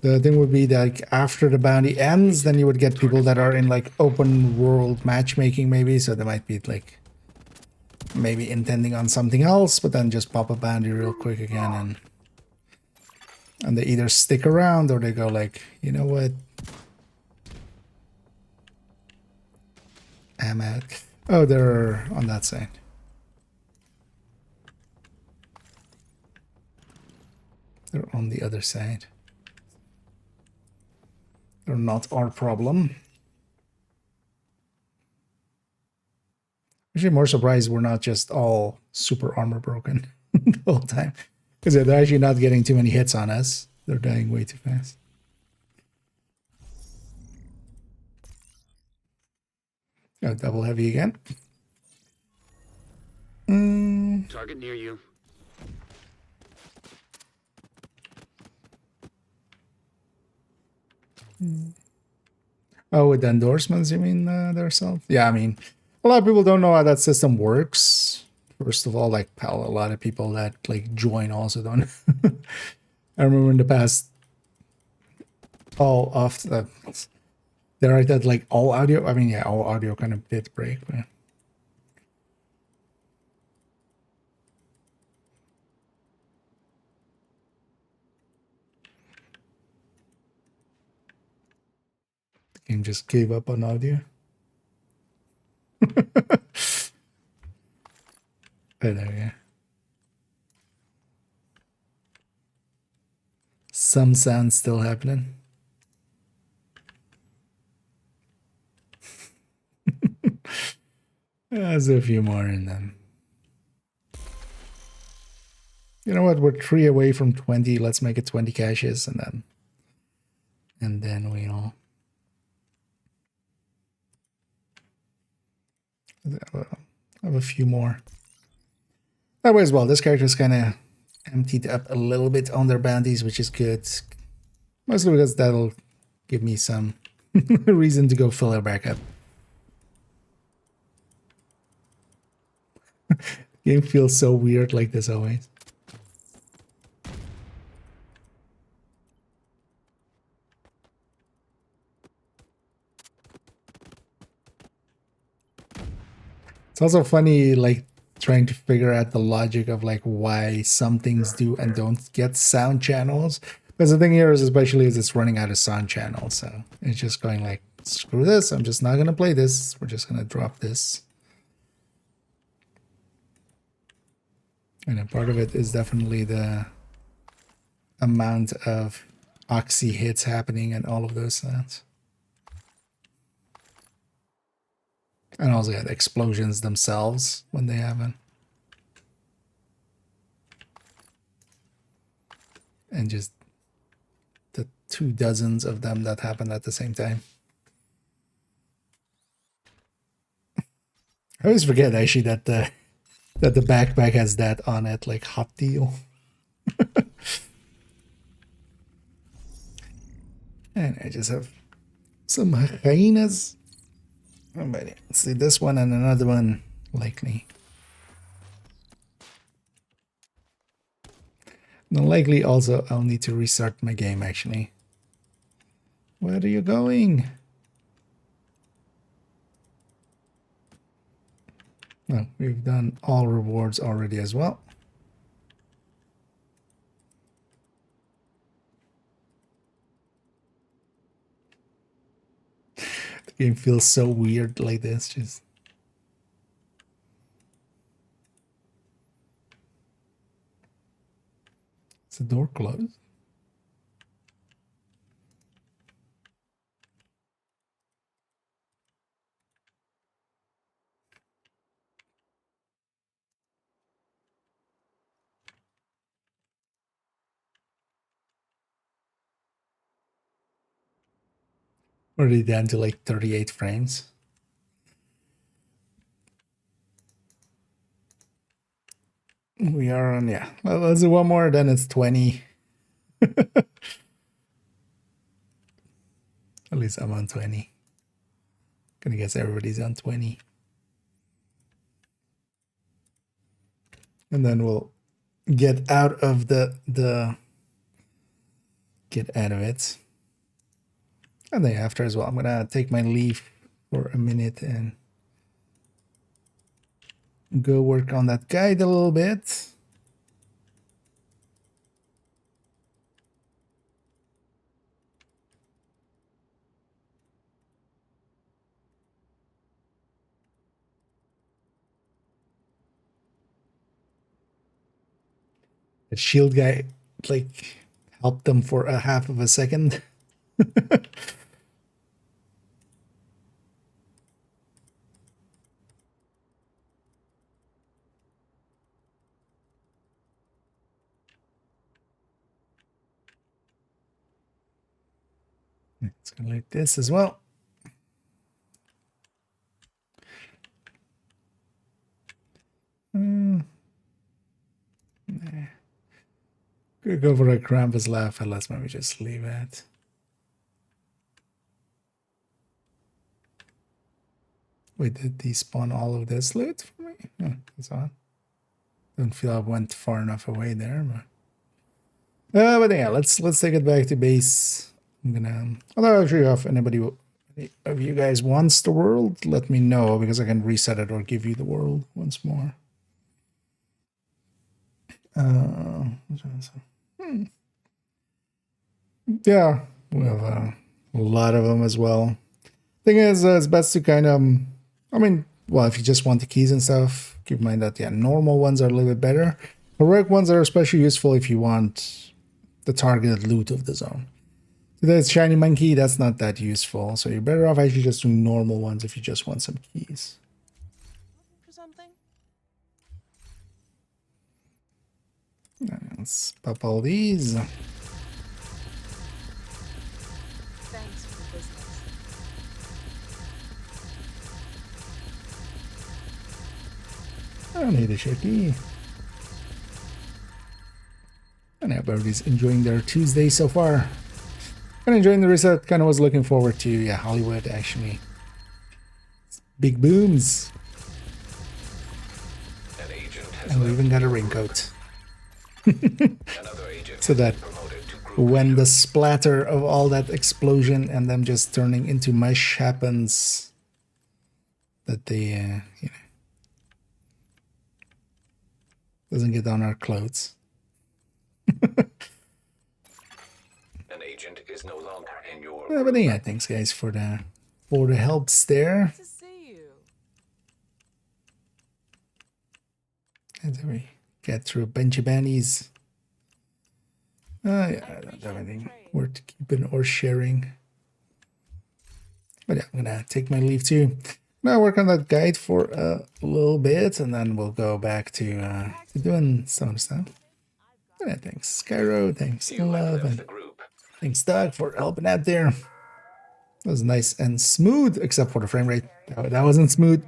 The thing would be that like, after the bounty ends, then you would get people that are in like open world matchmaking maybe, so they might be like maybe intending on something else, but then just pop a bounty real quick again and they either stick around or they go like, you know what? I'm out. Oh, they're on that side. They're on the other side. They're not our problem. Actually, more surprised we're not just all super armor broken the whole time. Because they're actually not getting too many hits on us. They're dying way too fast. Oh, double heavy again. Target near you. Oh, with the endorsements, you mean themselves? Yeah, I mean, a lot of people don't know how that system works. First of all, like, a lot of people that like join also don't. I remember in the past, all of the there are that like all audio. I mean, yeah, all audio kind of did break. But... the game just gave up on audio. Oh, there we go. Some sound still happening. There's a few more in them. You know what? We're 3 away from 20. Let's make it 20 caches, and then we'll have a few more. That way as well. This character is kind of emptied up a little bit on their bounties, which is good. Mostly because that'll give me some reason to go fill her back up. Game feels so weird like this always. It's also funny, like, trying to figure out the logic of, like, why some things do and don't get sound channels. Because the thing here is, especially, is it's running out of sound channels. So it's just going like, screw this. I'm just not going to play this. We're just going to drop this. And a part of it is definitely the amount of oxy hits happening and all of those sounds. And also the explosions themselves when they happen. And just the 2 dozens of them that happen at the same time. I always forget actually that the backpack has that on it, like hot deal. And I just have some hyenas. Let's see this one and another one likely. And likely also I'll need to restart my game actually. Where are you going? No, we've done all rewards already as well. The game feels so weird like this. Just is the door closed? Already down to like 38 frames. We are on, yeah. Well, let's do one more, then it's 20. At least I'm on 20. Gonna guess everybody's on 20. And then we'll get out of get out of it. And then after as well, I'm gonna take my leave for a minute and go work on that guide a little bit. The shield guy, like, helped them for a half of a second. It's gonna like this as well. Nah. Could go for a Krampus laugh, and let's maybe just leave it. Wait, did he spawn all of this loot for me? Oh, that's odd. Don't feel I went far enough away there, but yeah, let's take it back to base. I'm gonna, although I'm sure if anybody of you guys wants the world, let me know because I can reset it or give you the world once more. Yeah, we have a lot of them as well. Thing is, it's best to kind of, I mean, well, if you just want the keys and stuff, keep in mind that, yeah, normal ones are a little bit better. Heroic ones are especially useful if you want the targeted loot of the zone. There's shiny monkey, that's not that useful. So you're better off actually just doing normal ones if you just want some keys. For something? Let's pop all these. Thanks for the business. I don't need a shaky. And everybody's enjoying their Tuesday so far. Kind of enjoying the reset. Kind of was looking forward to, yeah, Hollywood actually. Big booms. An agent has And we left even got a your raincoat. Another agent So has that been promoted to group when leader. the splatter of all that explosion and them just turning into mush happens, that they, you know, doesn't get on our clothes. An agent is no longer in your Yeah, but yeah, thanks guys for the helps there. To see you. And then we get through a bunch of bannies. Yeah, I don't have anything worth keeping or sharing. But yeah, I'm gonna take my leave too. Now work on that guide for a little bit, and then we'll go back to doing some of the stuff. But yeah, thanks Skyro, thanks You have Love, left and the group. thanks Doug for helping out there. That was nice and smooth, except for the frame rate. That wasn't smooth.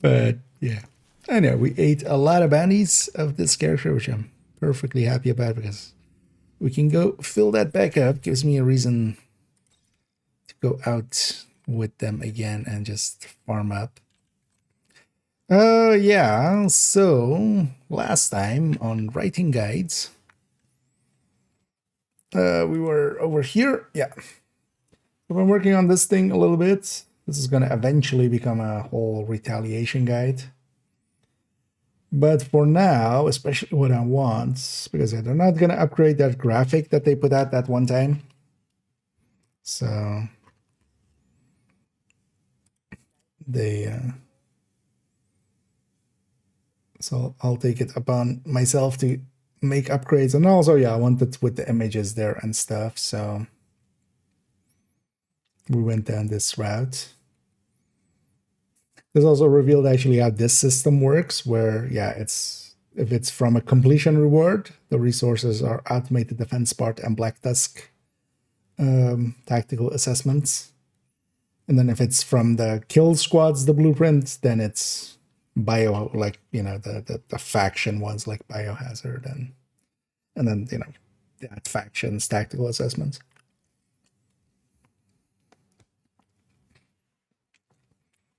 But yeah. I know we ate a lot of bounties of this character, which I'm perfectly happy about because we can go fill that back up. Gives me a reason to go out with them again and just farm up. Yeah, so last time on writing guides, we were over here. Yeah. I've been working on this thing a little bit. This is going to eventually become a whole retaliation guide. But for now, especially what I want, because they're not going to upgrade that graphic that they put out that one time. So so I'll take it upon myself to make upgrades. And also, yeah, I want it with the images there and stuff. So we went down this route. This also revealed actually how this system works, where, yeah, if it's from a completion reward, the resources are automated defense part and Black Tusk tactical assessments. And then if it's from the kill squads, the blueprint, then it's bio, like, you know, the faction ones like Biohazard and then, you know, that faction's tactical assessments.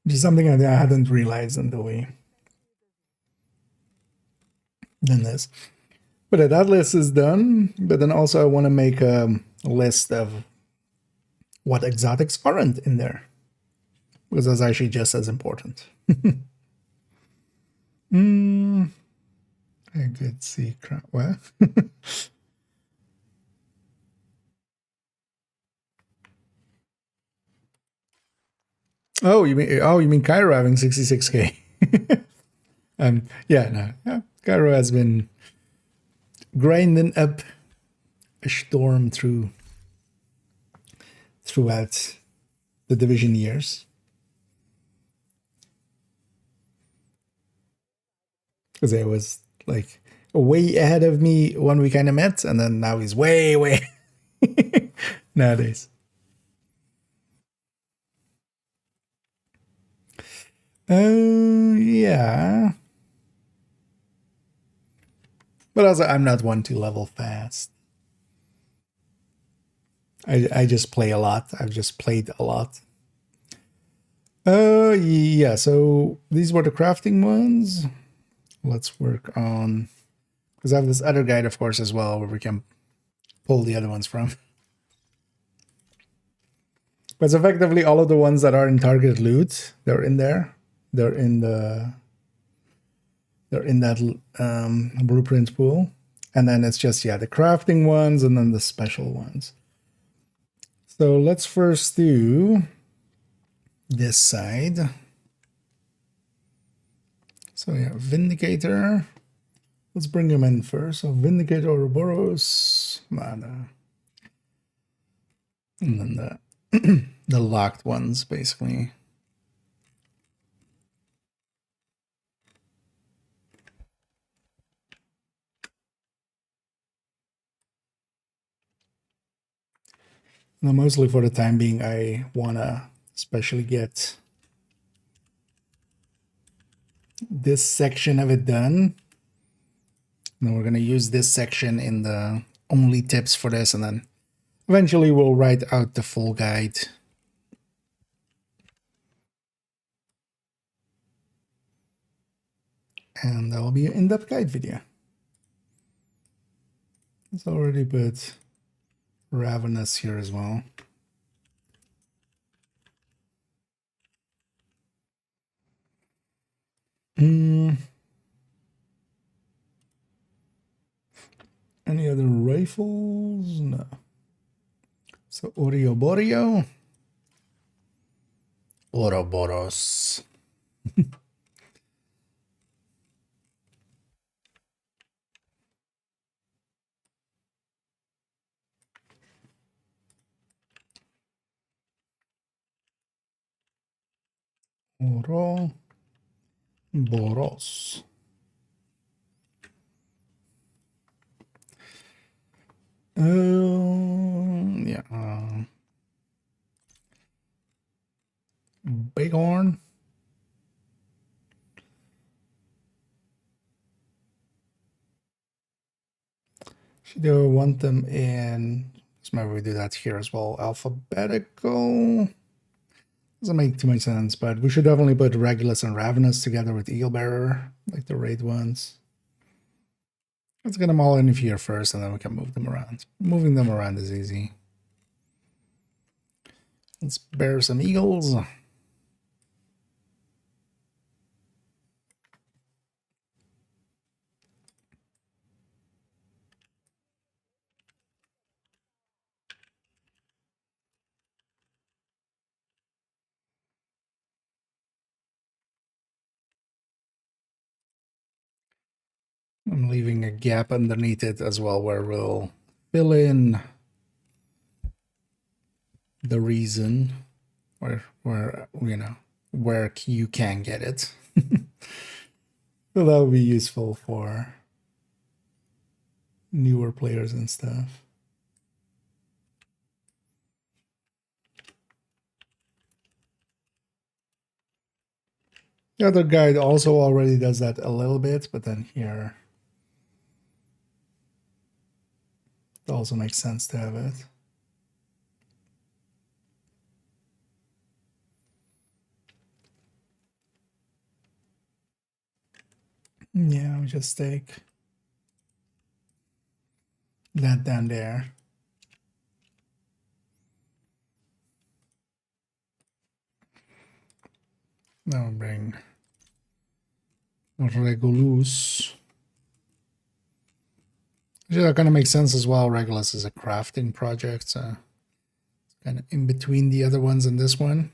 Which is something I hadn't realized until we done this. But that list is done. But then also I want to make a list of what exotics aren't in there, because that's actually just as important. I could see what? You mean Cairo having 66k? Yeah, Cairo has been grinding up a storm throughout the division years. Because it was like way ahead of me when we kind of met, and then now he's way nowadays. Yeah. But also, I'm not one to level fast. I just play a lot. I've just played a lot. Yeah, so these were the crafting ones. Let's work on, because I have this other guide, of course, as well, where we can pull the other ones from. But it's effectively all of the ones that are in targeted loot. They're in there. They're in that blueprint pool. And then it's just, yeah, the crafting ones and then the special ones. So let's first do this side. So yeah, Vindicator. Let's bring him in first. So Vindicator, Ouroboros, Mana. And then the locked ones, basically. Now, mostly for the time being, I want to especially get this section of it done. And we're going to use this section in the only tips for this, and then eventually we'll write out the full guide. And that will be an in-depth guide video. It's already put Ravenous here as well. Any other rifles? No. So Ouroboros. Ouroboros. Ouroboros. Yeah. Bighorn. Should I want them in? So maybe we do that here as well. Alphabetical. Doesn't make too much sense, but we should definitely put Regulus and Ravenous together with Eelbearer, like the raid ones. Let's get them all in here first, and then we can move them around. Moving them around is easy. Let's bear some eagles. I'm leaving a gap underneath it as well where we'll fill in the reason where you know where you can get it. So that would be useful for newer players and stuff. The other guide also already does that a little bit, but then here it also makes sense to have it. Yeah, we just take that down there. Now we'll bring Regulus. Actually, that kind of makes sense as well. Regulus is a crafting project, so it's kind of in between the other ones and this one.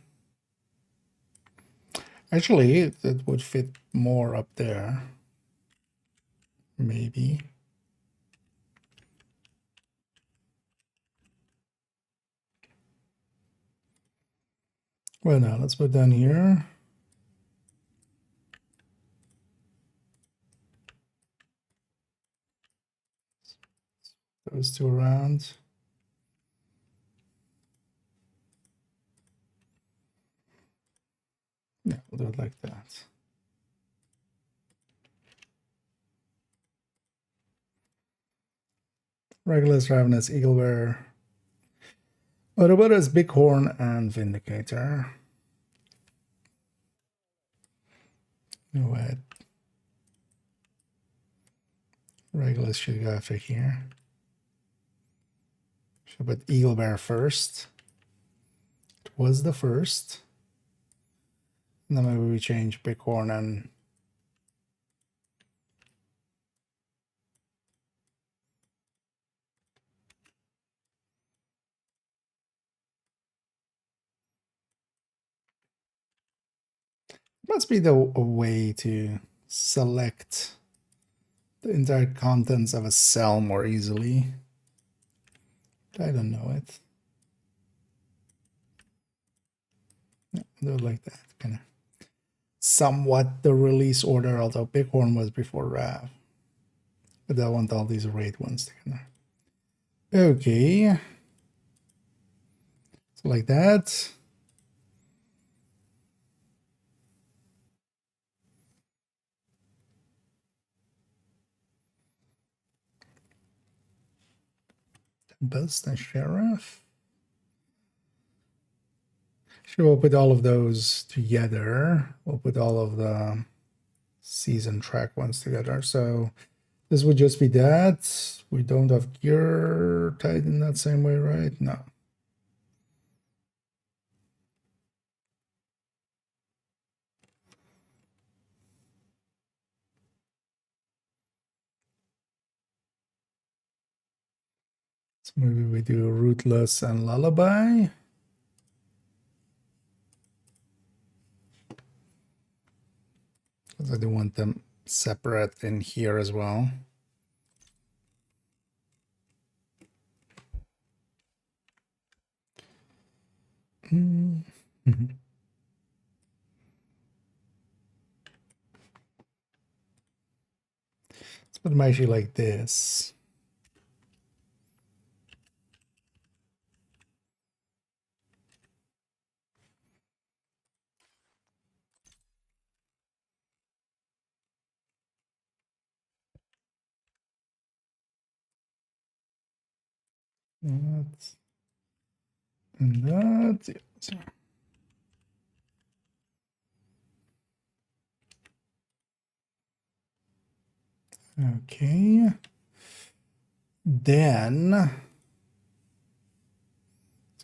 Actually, it would fit more up there. Maybe. Well, now let's put down here. Those two around. Yeah, we'll do it like that. Regulus, Ravenous, Eaglebearer, Ouroboros, Bighorn, and Vindicator. Go ahead. Regulus should go after here. Should put Eaglebearer first. It was the first. And then maybe we change Bighorn and must be a way to select the entire contents of a cell more easily. I don't know it. Yeah, do it like that, kind of somewhat the release order, although Bighorn was before Rav. But I want all these raid ones together. Okay. So like that. Tempest and Sheriff. Sure, we'll put all of those together. We'll put all of the season track ones together. So this would just be that. We don't have gear tied in that same way, right? No. So maybe we do Rootless and Lullaby. Because I do want them separate in here as well. Mm-hmm. Let's put them actually like this. That and that. Yeah. Okay. Then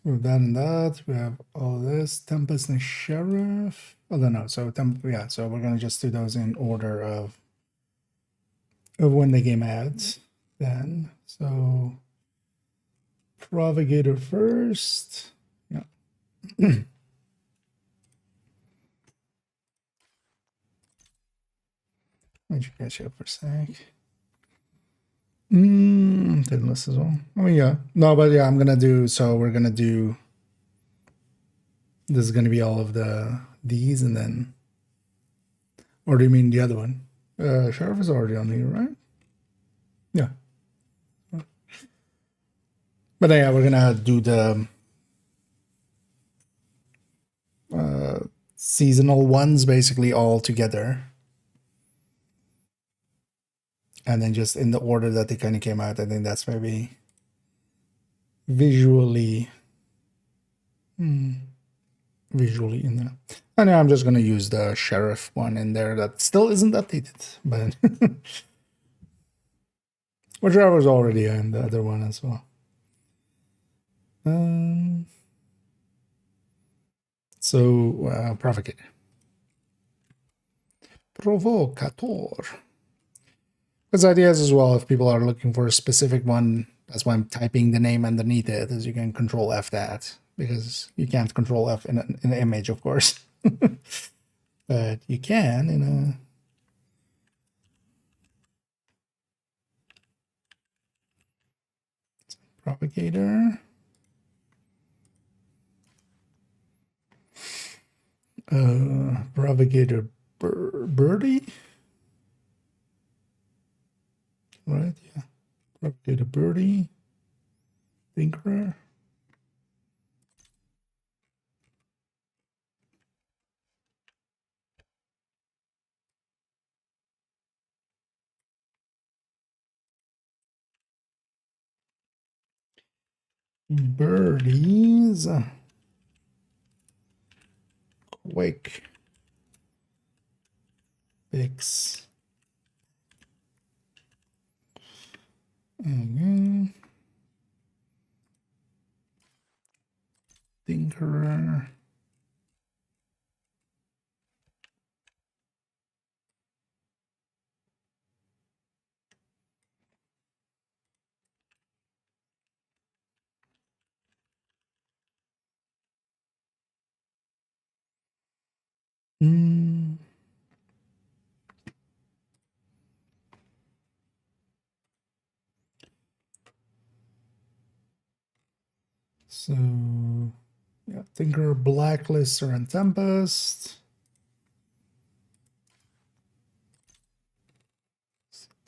with that and that, we have all this Tempest and Sheriff. Oh no, so yeah, so we're gonna just do those in order of when the game adds. Then so Provocator first. Yeah. Let me catch up for a sec. Didn't list as well. I mean, yeah. No, but yeah, I'm gonna do, so we're gonna do, this is gonna be all of these and then, or do you mean the other one? Sheriff is already on here, right? Yeah. But yeah, we're gonna do the seasonal ones basically all together. And then just in the order that they kind of came out. I think that's maybe visually visually in there. And I'm just gonna use the Sheriff one in there that still isn't updated, but whichever is already in the other one as well. So Provocator. Provocator. Because ideas as well, if people are looking for a specific one, that's why I'm typing the name underneath it, is you can control F that, because you can't control F in an image, of course. But you can in a Propagator. Propagator birdie. Right, yeah. Propagator birdie. Thinker. Birdies. Quake. Fix. Thinker. So, yeah, Thinker, Blacklister, and Tempest.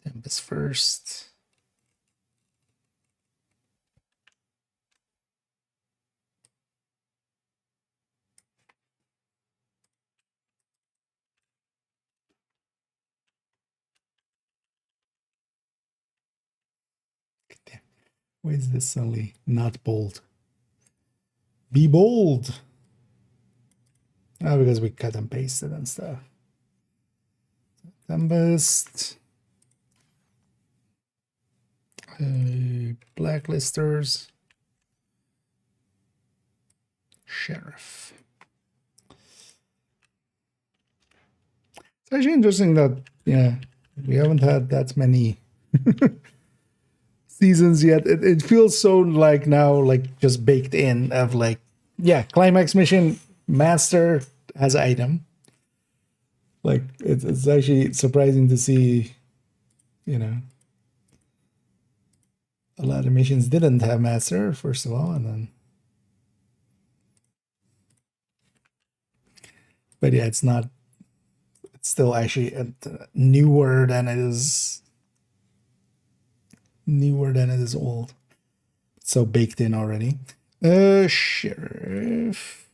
Tempest first. Why is this suddenly not bold? Be bold! Oh, because we cut and pasted and stuff. Tempest. Blacklisters. Sheriff. It's actually interesting that, yeah, we haven't had that many seasons yet. It feels so like now, like just baked in of like, yeah, climax mission, master has item. Like it's actually surprising to see, you know, a lot of missions didn't have master, first of all, and then. But yeah, it's not. It's still actually newer than it is. Newer than it is old. So baked in already. Sheriff.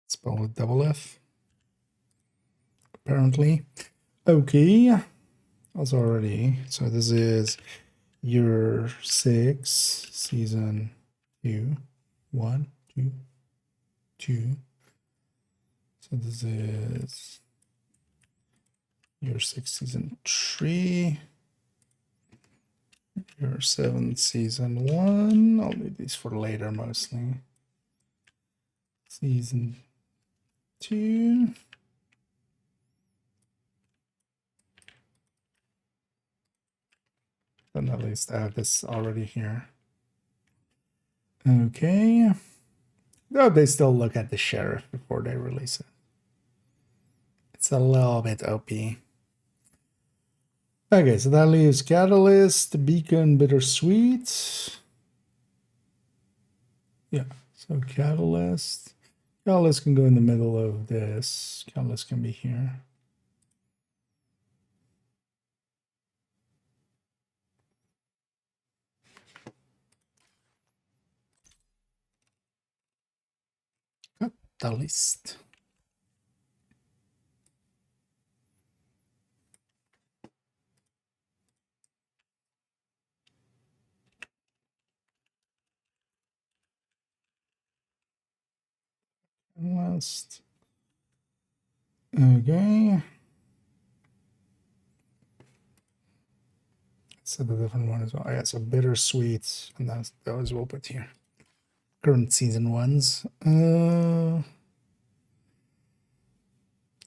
Spelled with double F. Apparently. Okay. Also already. So this is year 6, season 2. 1, 2, 2. So this is year 6, season 3. Year 7, season 1. I'll leave these for later mostly. Season 2. Then at least I have this already here. Okay. Oh, they still look at the sheriff before they release it. It's a little bit OP. Okay, so that leaves Catalyst, Beacon, Bittersweet. Yeah, so Catalyst. Catalyst can go in the middle of this. Catalyst can be here. Catalyst. Last. Okay. So the different one as well. Yeah, so Bittersweet, and those we'll put here. Current season ones.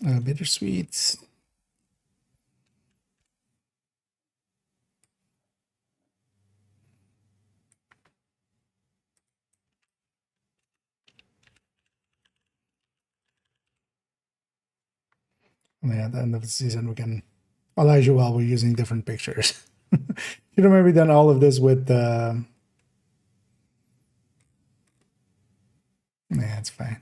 Bittersweet. And then at the end of the season, we can, Elijah, while we're using different pictures. Should have maybe done all of this with yeah, it's fine.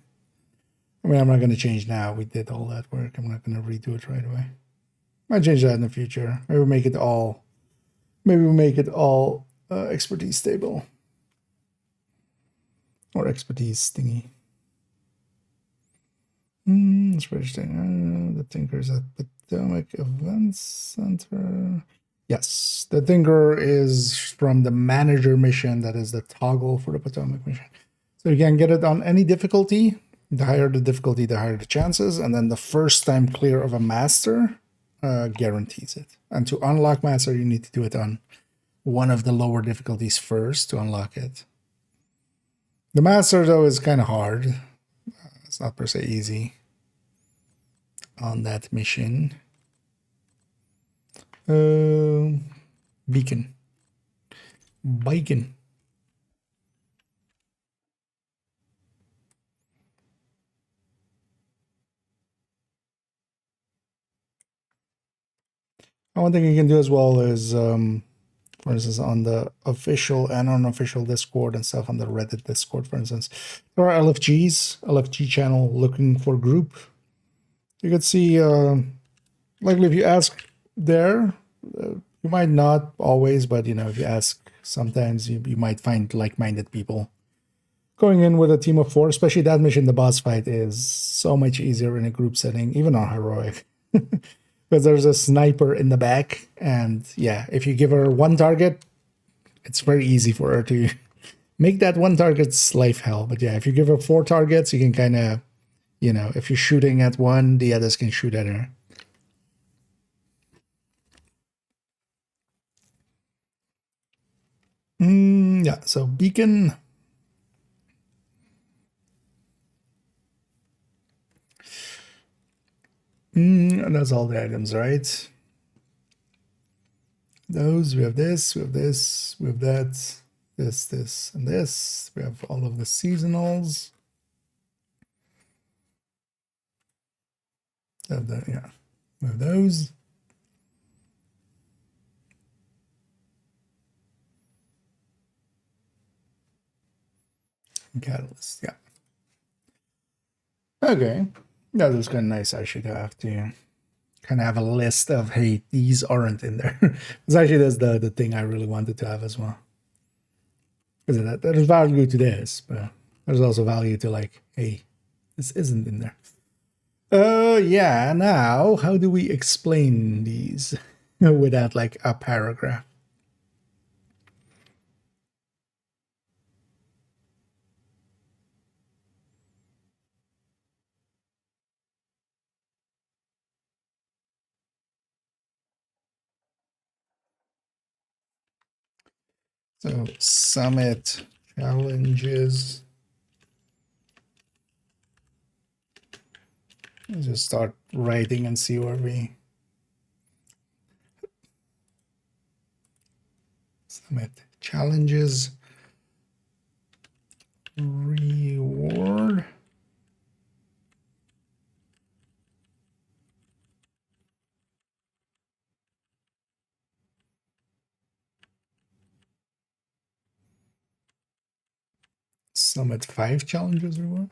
I mean, I'm not going to change now. We did all that work. I'm not going to redo it right away. Might change that in the future. Maybe we'll make it all. Maybe we'll make it all expertise stable or expertise thingy. Let's register the Tinkers at Potomac Events Center. Yes, the Tinker is from the manager mission. That is the toggle for the Potomac mission. So you can get it on any difficulty. The higher the difficulty, the higher the chances. And then the first time clear of a master guarantees it. And to unlock master, you need to do it on one of the lower difficulties first to unlock it. The master, though, is kind of hard. It's not per se easy on that mission. Beacon. Bacon. One thing you can do as well is, for instance, on the official and unofficial Discord and stuff, on the Reddit Discord, for instance, there are LFG channel looking for group. You could see, likely if you ask there. You might not always, but you know, if you ask, sometimes you might find like-minded people. Going in with a team of 4, especially that mission, the boss fight, is so much easier in a group setting, even on heroic. Because there's a sniper in the back, and yeah, if you give her 1 target, it's very easy for her to make that 1 target's life hell. But yeah, if you give her 4 targets, you can kind of, you know, if you're shooting at one, the others can shoot at her. Yeah, so beacon. And that's all the items, right? Those, we have this, we have this, we have that, this, and this. We have all of the seasonals. We have those. Catalyst, yeah. Okay. That was kind of nice actually to have to kind of have a list of, hey, these aren't in there. It's actually that's the thing I really wanted to have as well. Because there's value to this, but there's also value to like, hey, this isn't in there. Yeah, now how do we explain these without like a paragraph? So summit challenges. Let's just start writing and see where we summit challenges. Reward. Summit 5 challenges reward.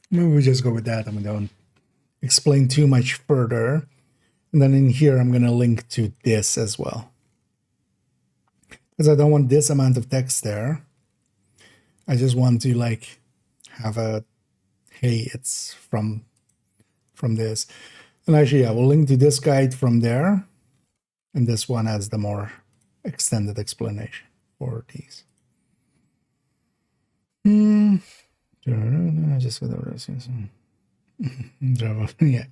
Maybe we just go with that and we don't explain too much further. And then in here, I'm going to link to this as well. Because I don't want this amount of text there. I just want to like have a, hey, it's from this. And actually, I will link to this guide from there. And this one has the more extended explanation for these. Just with the Java, yeah.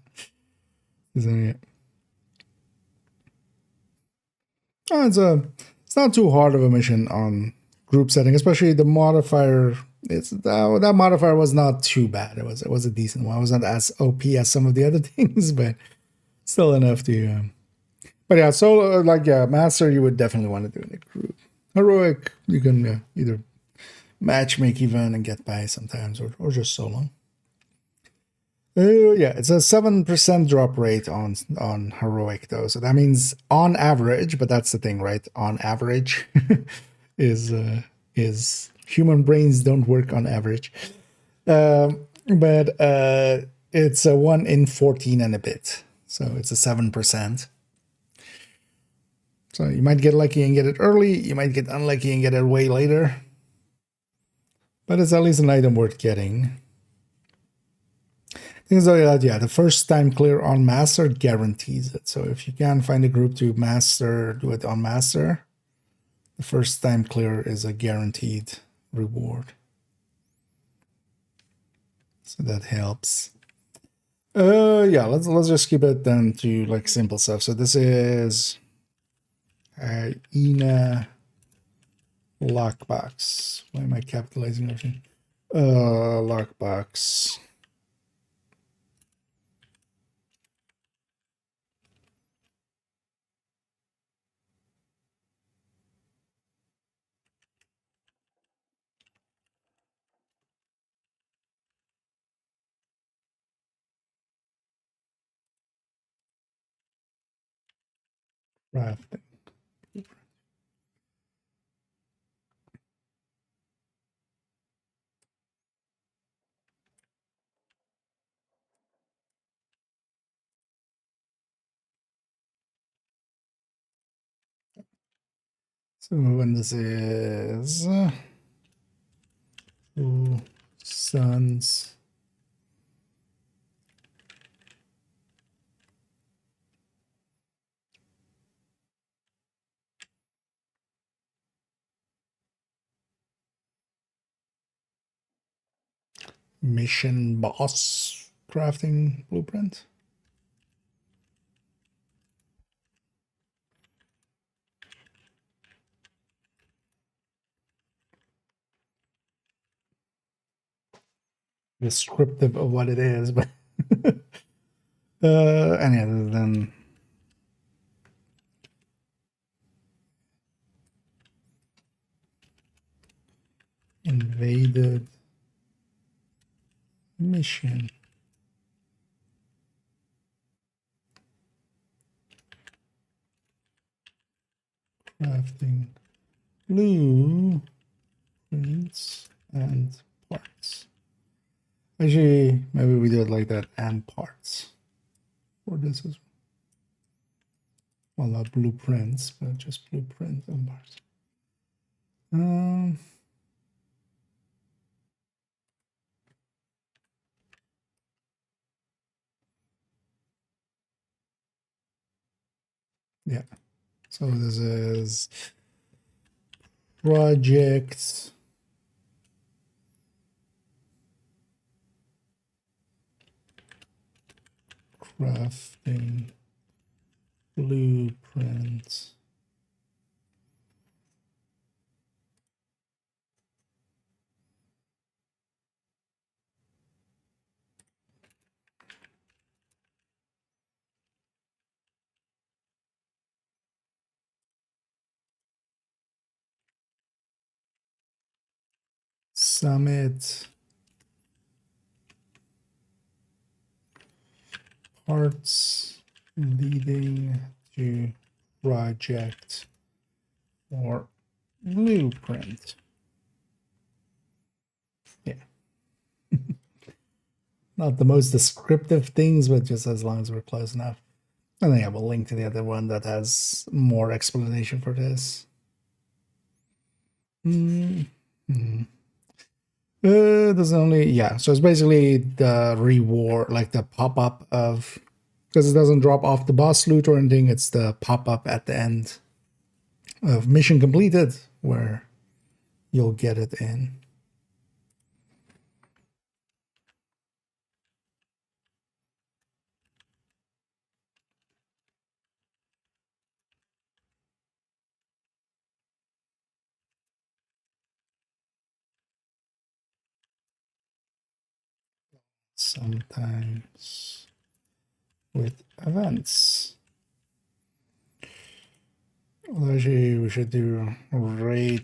Oh, it's not too hard of a mission on group setting, especially the modifier. That modifier was not too bad. It was a decent one. It wasn't as OP as some of the other things, but still enough to. But yeah, so master you would definitely want to do in a group. Heroic you can either matchmake even and get by sometimes, or just solo. Yeah, it's a 7% drop rate on heroic though, so that means on average. But that's the thing, right? On average is human brains don't work on average, but it's a 1 in 14 and a bit, so it's a 7%. So you might get lucky and get it early. You might get unlucky and get it way later. But it's at least an item worth getting. Things like that, yeah. The first time clear on master guarantees it. So if you can find a group to master, do it on master. The first time clear is a guaranteed reward. So that helps. Yeah, let's just keep it then to like simple stuff. So this is Ina lockbox. Why am I capitalizing everything? Lockbox. Crafting. So when this is 2 sons mission boss crafting blueprint. Descriptive of what it is, but any other than invaded mission. Crafting blueprints and parts. Actually, maybe we do it like that, and parts. For this as well, not blueprints, but just blueprints and parts. Yeah. So this is project crafting blueprint. Summit parts leading to project or blueprint. Yeah. Not the most descriptive things, but just as long as we're close enough. And then I have a link to the other one that has more explanation for this. There's only, yeah, so it's basically the reward, like the pop-up of, because it doesn't drop off the boss loot or anything, it's the pop-up at the end of mission completed where you'll get it in. Sometimes with events. Well, actually, we should do raid/DZ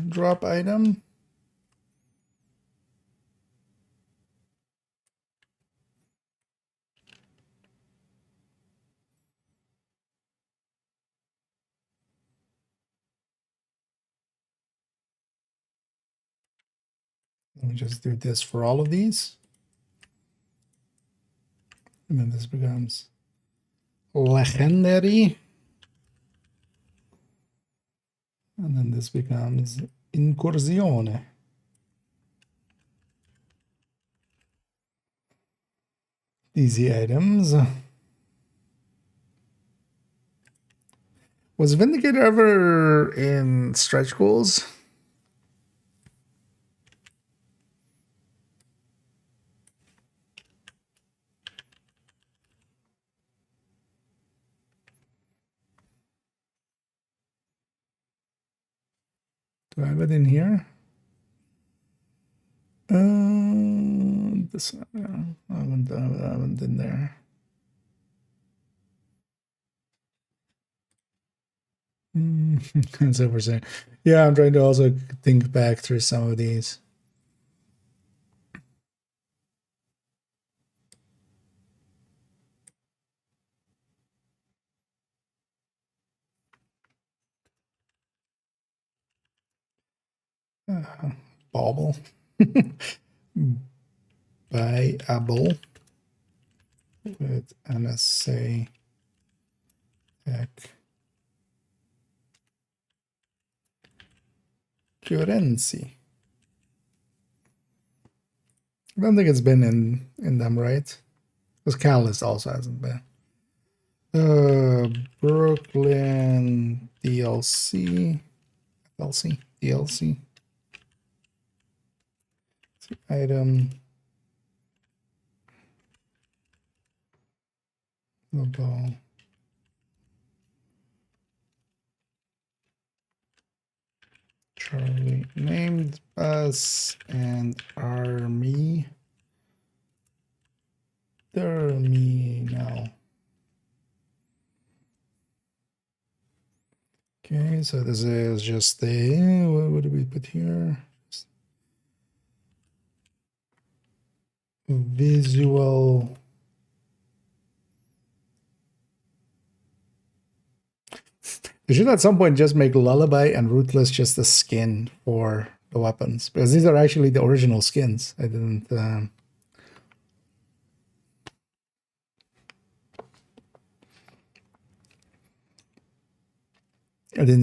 drop item. Let me just do this for all of these. And then this becomes legendary. And then this becomes incursione. Easy items. Was Vindicator ever in stretch goals? Do I have it in here? this. I haven't in there. That's what we're saying. Yeah, I'm trying to also think back through some of these. Bauble. Buyable with NSA Tech currency. I don't think it's been in them, right? Because Catalyst also hasn't been. Brooklyn DLC. DLC. Item. Global. Charlie named us and army. Terminal. Okay, so this is just the, what do we put here? Visual. They should at some point just make Lullaby and Ruthless just a skin for the weapons, because these are actually the original skins. I didn't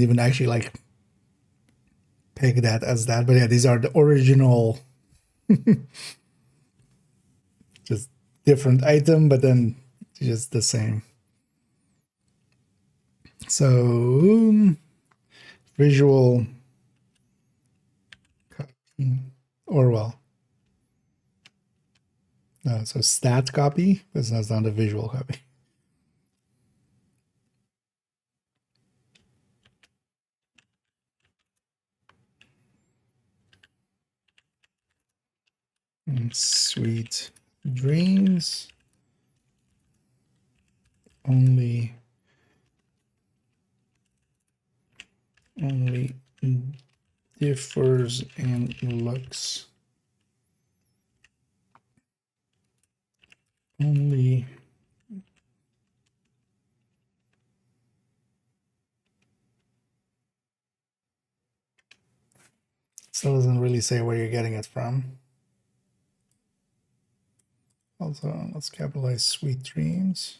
even actually like pick that as that, but yeah, these are the original. Just different item, but then just the same. So visual copy, or well, no, so stat copy, but that's not a visual copy. Sweet dreams only differs in looks. Only still doesn't really say where you're getting it from. Also, let's capitalize sweet dreams.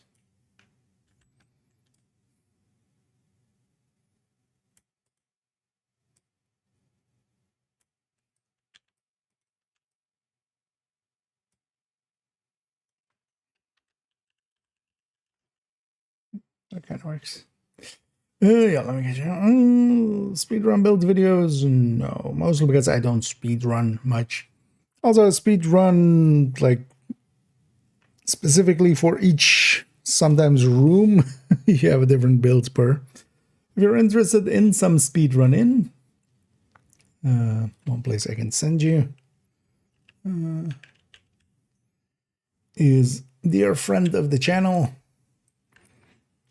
That kind of works. Yeah, let me get you. Speedrun build videos? No, mostly because I don't speedrun much. Also, speedrun, like, specifically for each, sometimes room, you have a different build per. If you're interested in some speedrunning, one place I can send you is dear friend of the channel.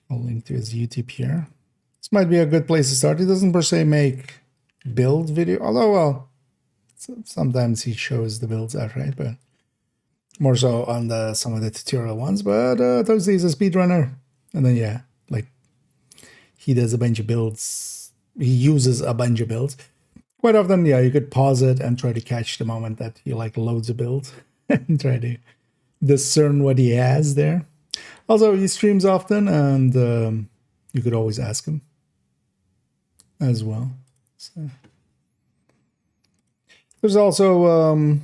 I'll link to his YouTube here. This might be a good place to start. He doesn't per se make build video, although, well, sometimes he shows the builds outright, but more so on some of the tutorial ones. But Toasty is a speedrunner, and then yeah, like he does a bunch of builds. He uses a bunch of builds. Quite often, yeah, you could pause it and try to catch the moment that he like loads a build and try to discern what he has there. Also, he streams often, and you could always ask him as well. So. There's also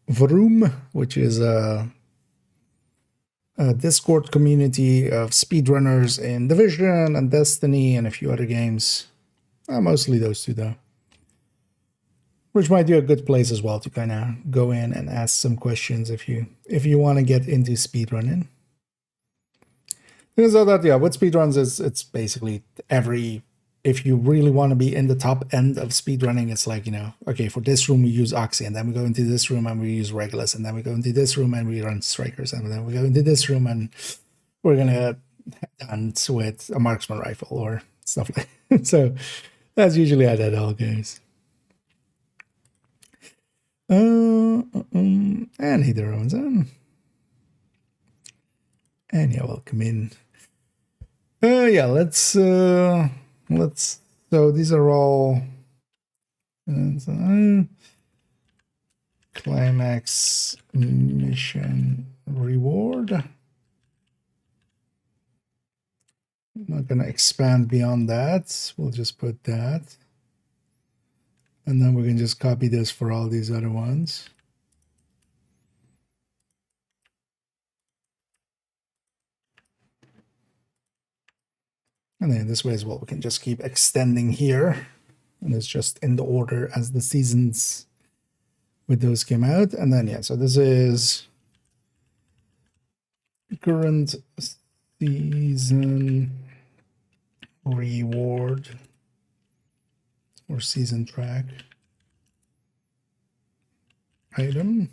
Vroom, which is a Discord community of speedrunners in Division and Destiny and a few other games. Mostly those two, though. Which might be a good place as well to kind of go in and ask some questions if you want to get into speedrunning. So that, yeah, with speedruns, it's basically every if you really want to be in the top end of speedrunning, it's like, you know, okay, for this room we use Oxy, and then we go into this room and we use Regulus, and then we go into this room and we run Strikers, and then we go into this room and we're gonna dance with a marksman rifle or stuff like that. So that's usually how that all goes. And he owns on. And yeah, welcome in. Yeah, let's so these are all climax mission reward. I'm not gonna expand beyond that. We'll just put that. And then we can just copy this for all these other ones. And then this way as well, we can just keep extending here. And it's just in the order as the seasons with those came out. And then, yeah, so this is current season reward or season track item.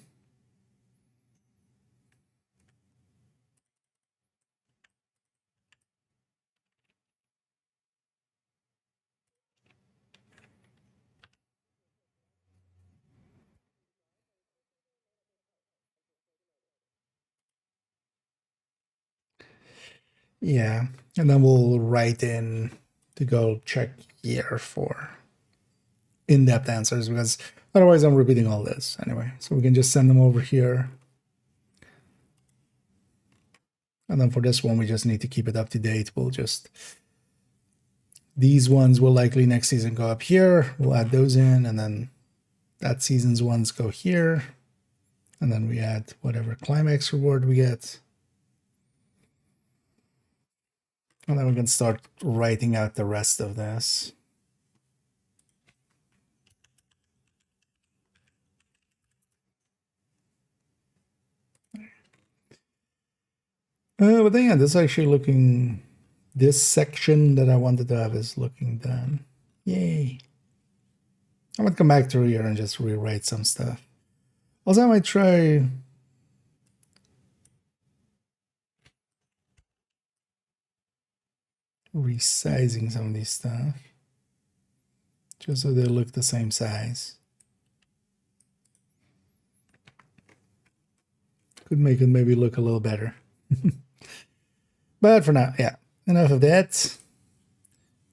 Yeah, and then we'll write in to go check here for in-depth answers, because otherwise I'm repeating all this anyway. So we can just send them over here. And then for this one, we just need to keep it up to date. We'll just, these ones will likely next season go up here. We'll add those in, and then that season's ones go here. And then we add whatever climax reward we get. And then we can start writing out the rest of this. But then, yeah, this is actually looking, this section that I wanted to have is looking done. Yay. I might come back through here and just rewrite some stuff. Also, I might try resizing some of these stuff, just so they look the same size. Could make it maybe look a little better. But for now, yeah, enough of that.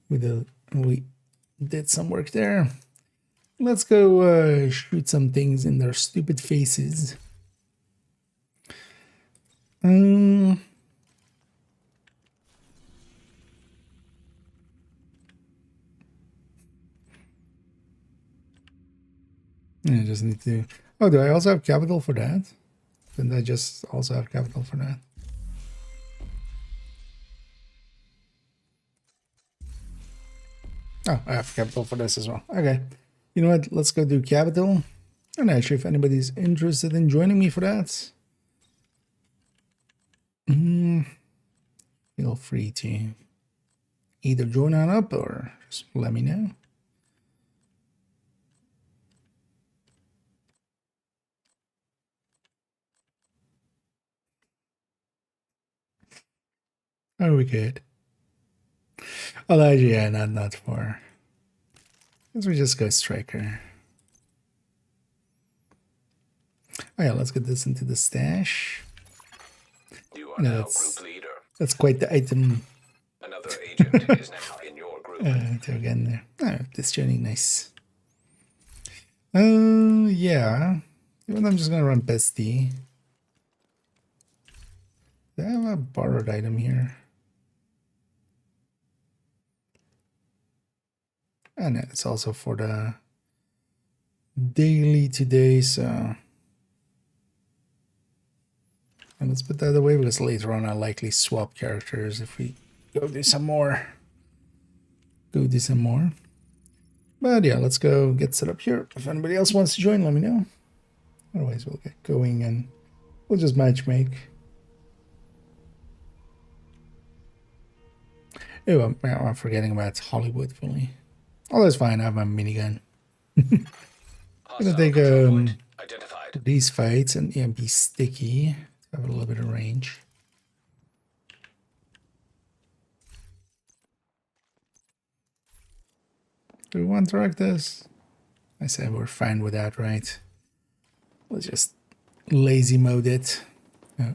We did some work there. Let's go shoot some things in their stupid faces. I just need to... Oh, do I also have capital for that? Didn't I just also have capital for that? Oh, I have capital for this as well. Okay. You know what? Let's go do capital. And actually, if anybody's interested in joining me for that, feel free to either join on up or just let me know. Are we good? Although, yeah, not for. Let's just go striker. Oh yeah, let's get this into the stash. You are now group leader. That's quite the item. Another agent is now in your group. Again there. Oh, this journey, nice. Yeah. Even though I'm just gonna run bestie. Do I have a borrowed item here? And it's also for the daily today, so. And let's put that away because later on I'll likely swap characters if we go do some more. But yeah, let's go get set up here. If anybody else wants to join, let me know. Otherwise, we'll get going and we'll just matchmake. Oh, I'm forgetting about Hollywood fully. Oh, that's fine. I have my minigun. Gonna take Identified. these fights and be sticky to have a little bit of range. Do we want to track this? I said we're fine with that, right? Let's just lazy mode it. Oh.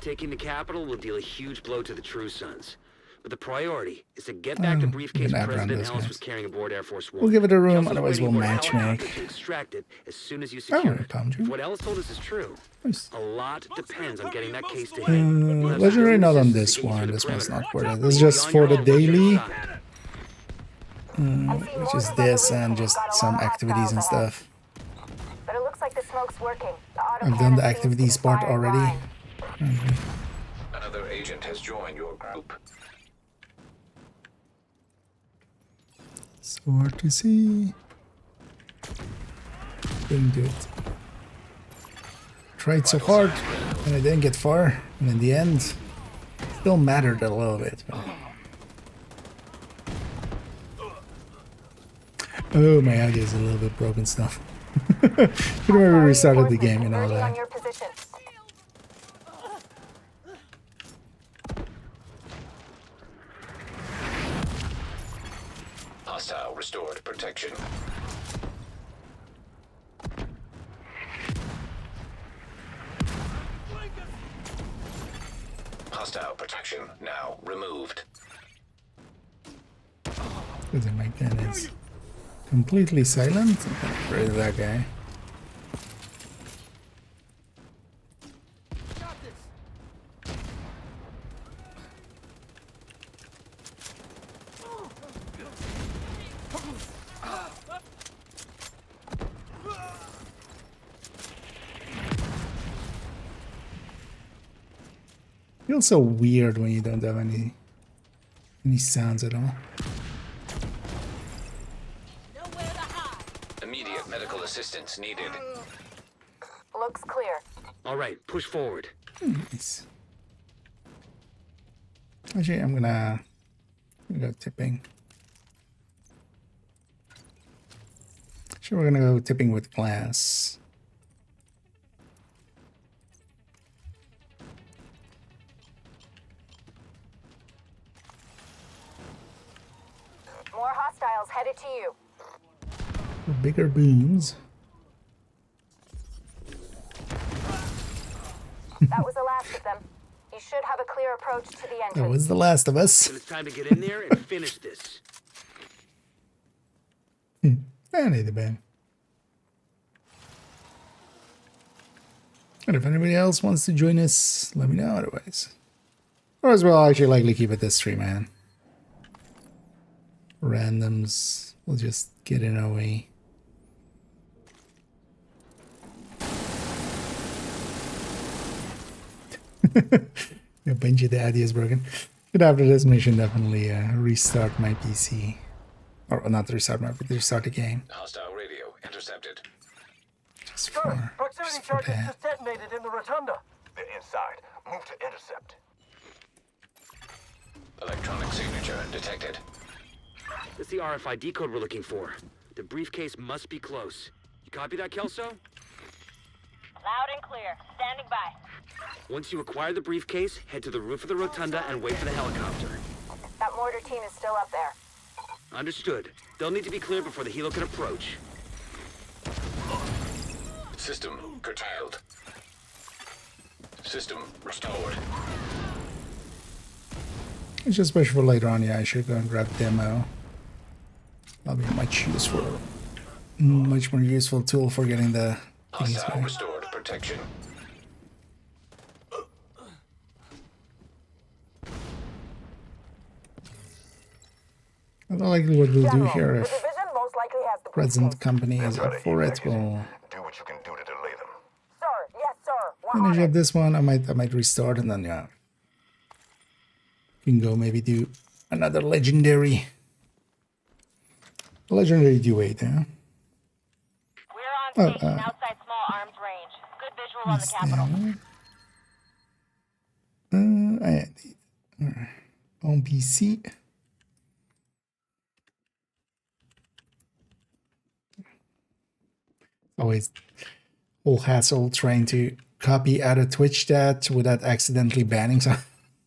Taking the capital will deal a huge blow to the True Sons. But the priority is to get back the briefcase President Ellis was carrying aboard Air Force One. We'll give it a room, Kelso's otherwise we'll waiting aboard a match helicopter make. to extract it as soon as you secure it. Palm If what Ellis told us is true, Nice. a lot depends on getting that case to him. We'll have Legendary not on systems this to get you through one. the This one's perimeter. not worth it. This is just for the daily, which is this and just some activities and stuff. But it looks like the smoke's working. I've done the activities part already. Another agent has joined your group. So hard to see. Didn't do it. Tried so hard and I didn't get far. And in the end, still mattered a little bit. Oh, my audio is a little bit broken stuff. Should have restarted the game and all that. Hostile restored protection. Hostile protection now removed. Because my gun is completely silent. I'm afraid of that guy. Feels so weird when you don't have any sounds at all. Immediate medical assistance needed. Looks clear. All right, push forward. Nice. Actually, I'm gonna go tipping. Sure, we're gonna go tipping with glass. More hostiles headed to you. For bigger booms. That was the last of them. You should have a clear approach to the That entrance. was The Last of Us. And it's time to get in there and finish this. I need the band. And if anybody else wants to join us, let me know otherwise. Otherwise, we'll actually likely keep it this 3-man. Randoms will just get in our way. Yeah, Benji, the idea is broken. But after this mission, definitely restart my PC. Or not restart my, but restart the game. Hostile radio intercepted. Just Sir, for, proximity just for charges that. just detonated in the rotunda. They're inside. Move to intercept. Electronic signature detected. That's the RFID code we're looking for. The briefcase must be close. You copy that, Kelso? Loud and clear. Standing by. Once you acquire the briefcase, head to the roof of the rotunda and wait for the helicopter. That mortar team is still up there. Understood. They'll need to be cleared before the helo can approach. System curtailed. System restored. It's just special for later on. Yeah, I should go and grab demo. That'll be much more useful tool for getting the things Hostile going. restored protection. I don't like what we'll do here. The If division most likely has the present company is up for it, we'll Do what you can do to delay them. Sir, yes, sir. We're finish on up it. this one. I might restart and then yeah, we can go maybe do another legendary duet. Yeah. We're on station outside small arms range. Good visual on the capital. On PC. Always whole hassle trying to copy out of Twitch chat without accidentally banning some.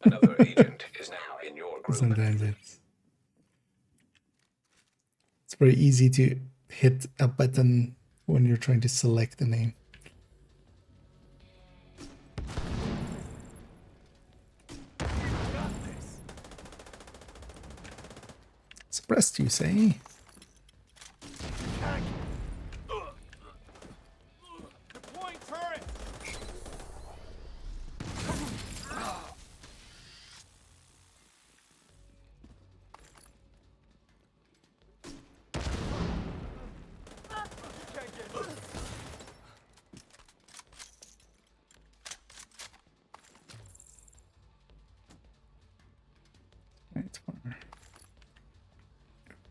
Another agent is now in your group. Sometimes it's very easy to hit a button when you're trying to select the name. Suppressed, you say? Deploying turret. Right, we're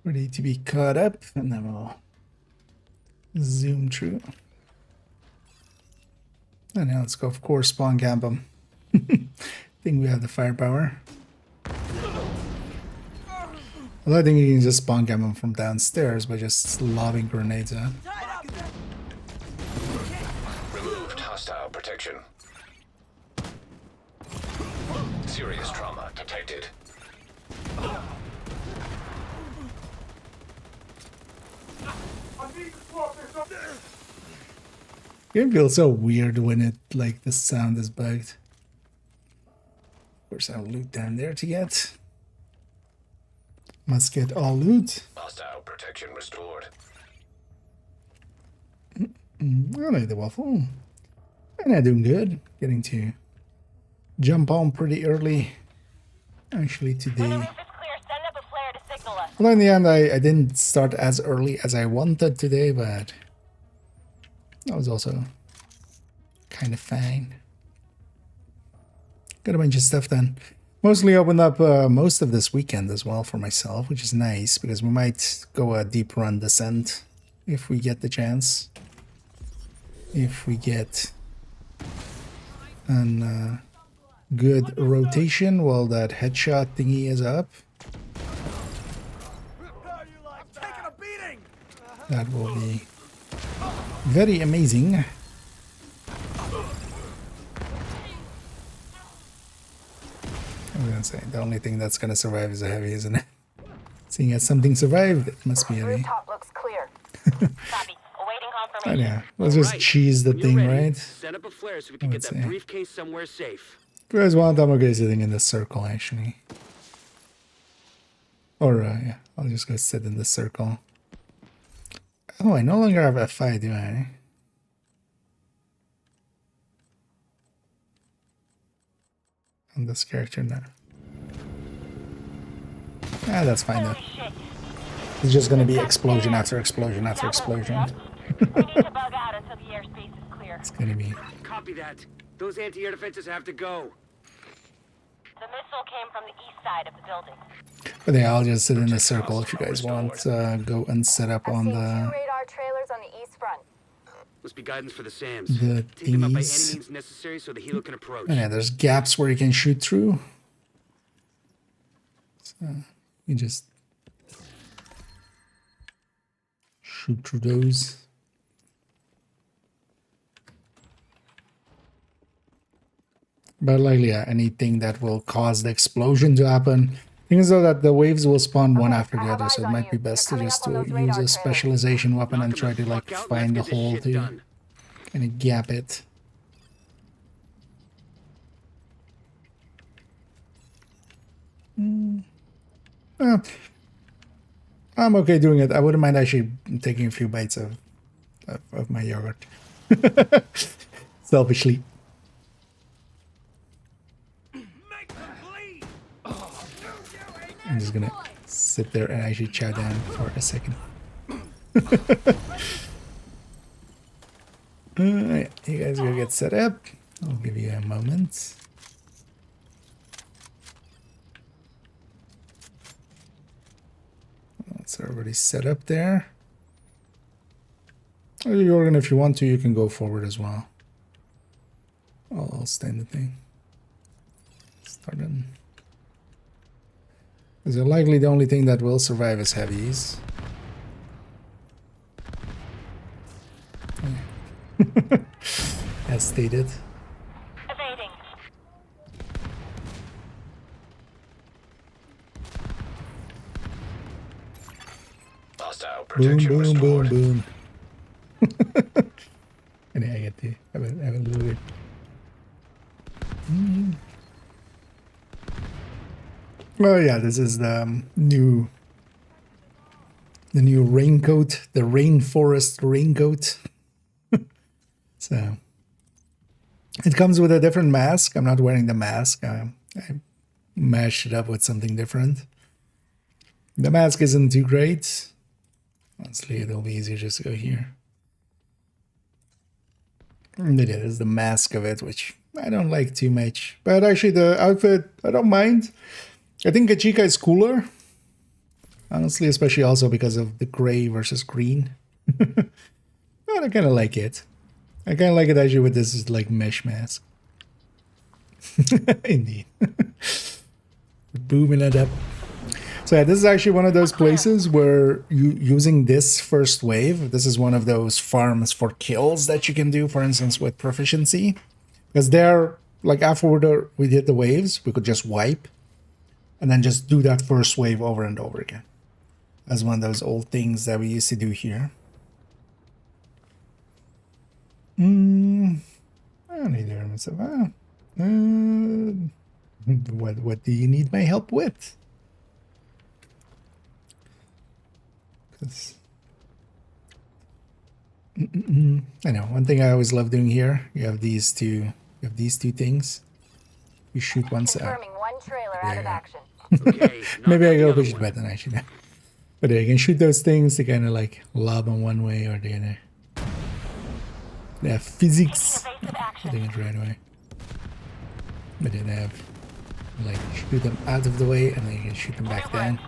ready to be caught up, and then we'll zoom through. And now let's go, of course, spawn camp them. Think we have the firepower. Although I think you can just spawn camp them from downstairs by just lobbing grenades at. Removed hostile protection. Serious trauma detected. It feels so weird when it, like, the sound is bugged. Of course, I'll loot down there to get. Must get all loot. Hostile protection restored. I like the waffle. And I'm doing good. Getting to jump on pretty early. Actually, today. Well, in the end, I didn't start as early as I wanted today, but that was also kind of fine. Got a bunch of stuff done. Mostly opened up most of this weekend as well for myself, which is nice because we might go a deep run descent if we get the chance. If we get a good rotation while that headshot thingy is up. That will be very amazing. I'm gonna say the only thing that's gonna survive is a heavy, isn't it? Seeing as something survived, it must be heavy. Rooftop looks clear. Copy. Awaiting Oh confirmation. yeah, let's just cheese the When you're thing, ready, right? Set up a flare so we can get Let's that see. briefcase somewhere safe. If you guys want, I'm okay sitting in this circle actually. Or yeah, I'll just go sit in this circle. Oh, I no longer have F5, do I? On this character now. Ah, that's fine though. It's just gonna be explosion after explosion after explosion. We need to bug out until the airspace is clear. It's gonna be. Copy that. Those anti-air defenses have to go. The missile came from the east side of the building. But yeah, I'll just sit in a circle if you guys want. Go and set up on the radar trailers on the east front. Must be guidance for the SAMs. the Take them out by any thingies. means necessary so the helo can approach. And yeah, there's gaps where you can shoot through. So you just shoot through those. But like, yeah, anything that will cause the explosion to happen. Thing is though that the waves will spawn one after the other, so it might be best to just use a specialization weapon and try to like find the hole to kind of gap it. I'm okay doing it. I wouldn't mind actually taking a few bites of my yogurt. Selfishly. I'm just gonna sit there and actually chow down for a second. Alright, you guys go get set up. I'll give you a moment. It's already set up there. Jorgen, if you want to, you can go forward as well. I'll stand the thing. Pardon. Because likely the only thing that will survive is heavies. As stated. Evading. Hostile Boom, protection boom, restored. boom, boom. And I get to have a little bit. Oh yeah, this is the new raincoat, the rainforest raincoat. So it comes with a different mask. I'm not wearing the mask. I mashed it up with something different. The mask isn't too great. Honestly, it'll be easier just to go here. And it is the mask of it, which I don't like too much. But actually the outfit, I don't mind. I think Kachika is cooler. Honestly, especially also because of the gray versus green. But I kind of like it. I kind of like it actually with this like mesh mask. Indeed. Booming it up. So yeah, this is actually one of those places where you using this first wave, this is one of those farms for kills that you can do, for instance, with proficiency. Because there, like after we did the waves, we could just wipe and then just do that first wave over and over again. That's one of those old things that we used to do here. I don't need to hear myself. What do you need my help with? I know one thing I always love doing here. You have these two. You have these two things. You shoot once out. Confirming one trailer out of action. Okay, Maybe I knock go out the push other it one. better than I should. But yeah, you can shoot those things to kind of like lob them one way or the other. They have physics. Hitting it right away. But then they have like shoot them out of the way and then you can shoot them back down.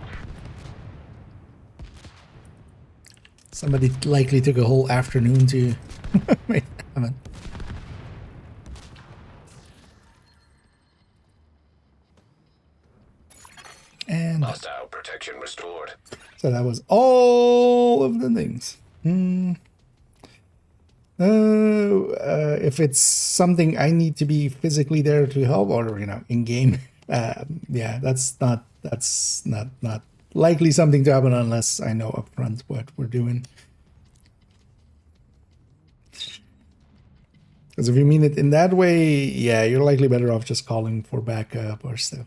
Somebody likely took a whole afternoon to make that happen. And Hostile protection restored. so that was all of the things. If it's something I need to be physically there to help, or in game, yeah, that's not likely something to happen unless I know upfront what we're doing. Because if you mean it in that way, yeah, you're likely better off just calling for backup or stuff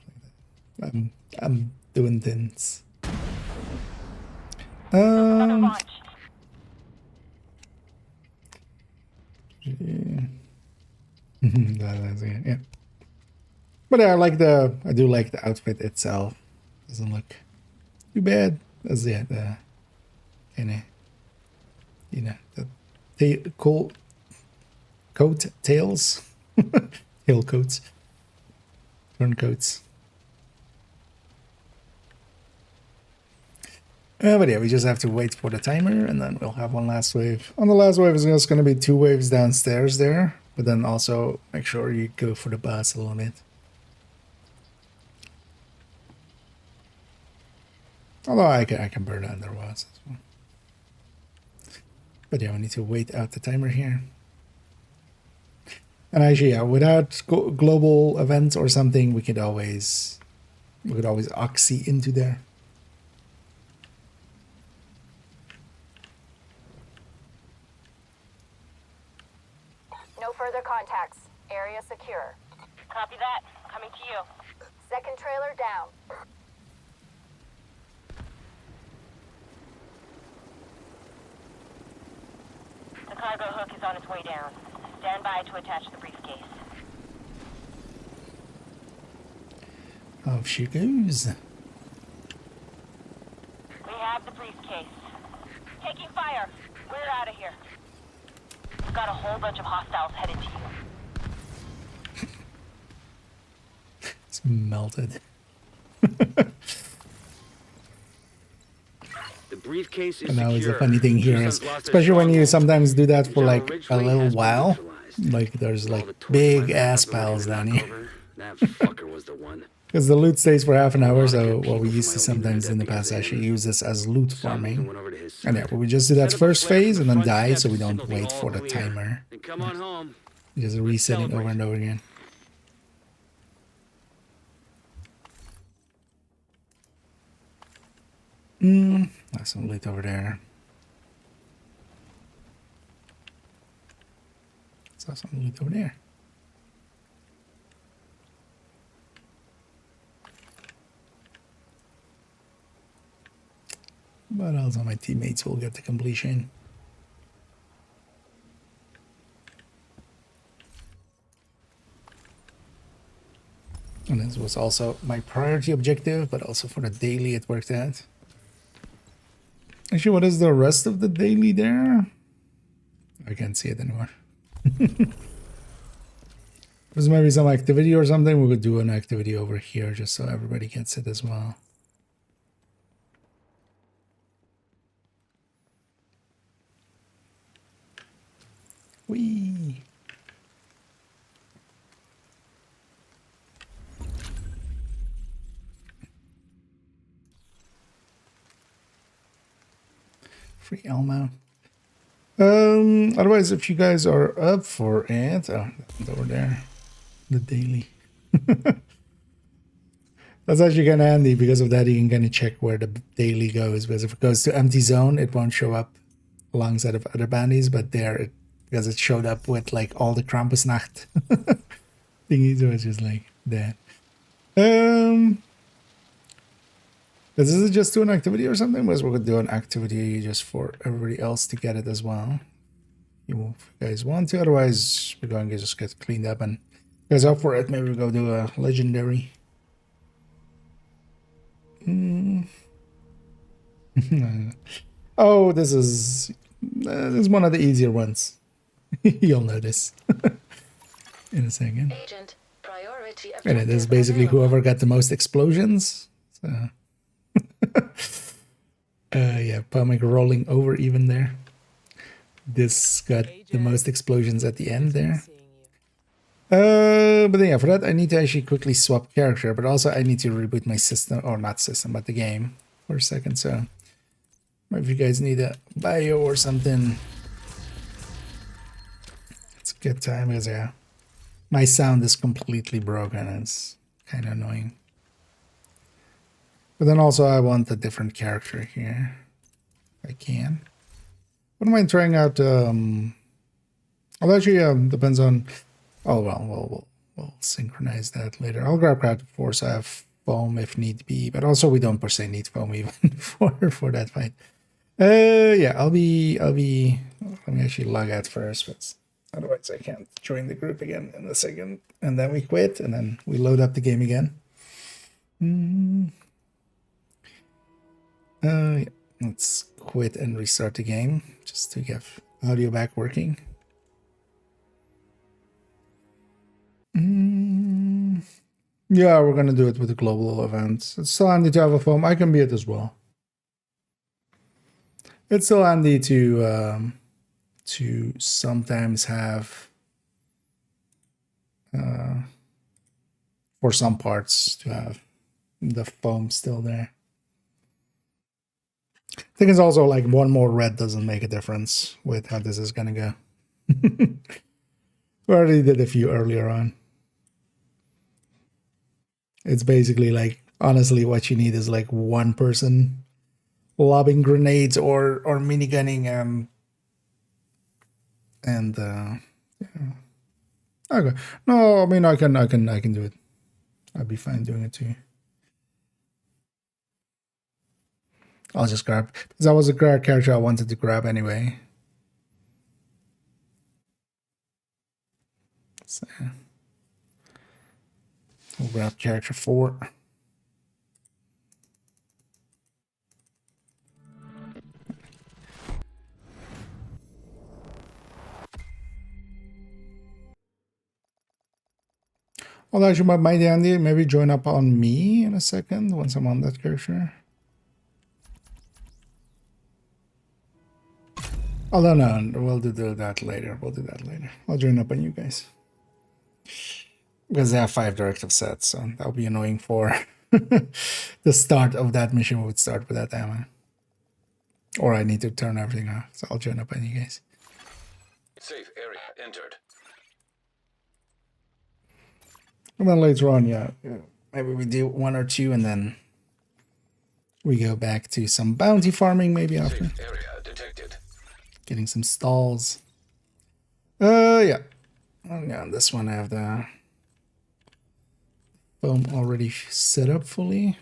like that. I'm doing things. Yeah. Yeah. But yeah, I do like the outfit itself. Doesn't look too bad. That's the the coat tails, tail coats, turn coats. But yeah, we just have to wait for the timer and then we'll have one last wave. On the last wave, it's just going to be 2 waves downstairs there, but then also make sure you go for the boss a little bit. Although I can burn under boss as well. But yeah, we need to wait out the timer here. And actually, yeah, without global events or something, we could always oxy into there. No further contacts. Area secure. Copy that. Coming to you. Second trailer down. The cargo hook is on its way down. Stand by to attach the briefcase. Off she goes. We have the briefcase. Taking fire. We're out of here. We've got a whole bunch of hostiles headed to you. It's melted. The briefcase is And now is the secure. funny thing here is, especially when you sometimes do that for like a little while, like there's like big ass piles down here. That fucker was the one. Because the loot stays for half an hour, lot of so good what people we from used my to old sometimes in the unit past deputies actually in. use this as loot Some even farming. went over to his And yeah, side. we just do that Set up a first flare from phase the and then front die, step so we and don't signal the wait all for the clear. timer. Then come on home. Just Let's resetting over celebrate. and over again. That's some loot over there. Saw some loot over there. But also my teammates will get the completion. And this was also my priority objective, but also for the daily it worked out. Actually, what is the rest of the daily there? I can't see it anymore. There's maybe some activity or something. We could do an activity over here just so everybody gets it as well. Whee! Free Elmo. Otherwise, if you guys are up for it, oh, that's over there, the daily. That's actually kind of handy. Because of that, you can kind of check where the daily goes. Because if it goes to empty zone, it won't show up alongside of other bandies. But there, because it showed up with like all the Krampusnacht thingies, so it's just like that. This is just do an activity or something? Because we could do an activity just for everybody else to get it as well. If you guys want to, otherwise we're going to just get cleaned up and guys up for it. Maybe we'll go do a legendary. Oh, this is one of the easier ones. You'll notice in a second. Agent, priority And it is basically whoever got the most explosions. So yeah, Pomic rolling over even there. This got the most explosions at the end there. But then yeah, for that I need to actually quickly swap character, but also I need to reboot my system, or not system, but the game for a second. So if you guys need a bio or something, it's a good time because yeah, my sound is completely broken. It's kind of annoying. But then also I want a different character here, if I can. Wouldn't mind trying out. Well, actually, depends on. Oh well, we'll synchronize that later. I'll grab Crowd Force. I have foam if need be, but also we don't per se need foam even for that fight. Yeah, I'll be. Let me actually log out first, but otherwise I can't join the group again in a second, and then we quit, and then we load up the game again. Yeah, let's quit and restart the game just to get audio back working. Yeah, we're gonna do it with the global events. It's still handy to have a foam. I can be it as well. It's still handy to sometimes have for some parts to have the foam still there. I think it's also like one more red doesn't make a difference with how this is gonna go. We already did a few earlier on. It's basically like, honestly, what you need is like one person lobbing grenades or minigunning and yeah. Okay. No, I mean I can do it. I'd be fine doing it too. I'll just grab, because that was a character I wanted to grab anyway. So we'll grab character 4. Well, actually, might Andy maybe join up on me in a second once I'm on that character. Oh, no, we'll do that later. We'll do that later. I'll join up on you guys. Because they have 5 directive sets, so that would be annoying for the start of that mission would start with that ammo. Or I need to turn everything off, so I'll join up on you guys. Safe area entered. And then later on, yeah, maybe we do 1 or 2 and then we go back to some bounty farming maybe after. Safe area detected. Getting some stalls. Yeah. Oh, yeah, on this one I have the foam already set up fully.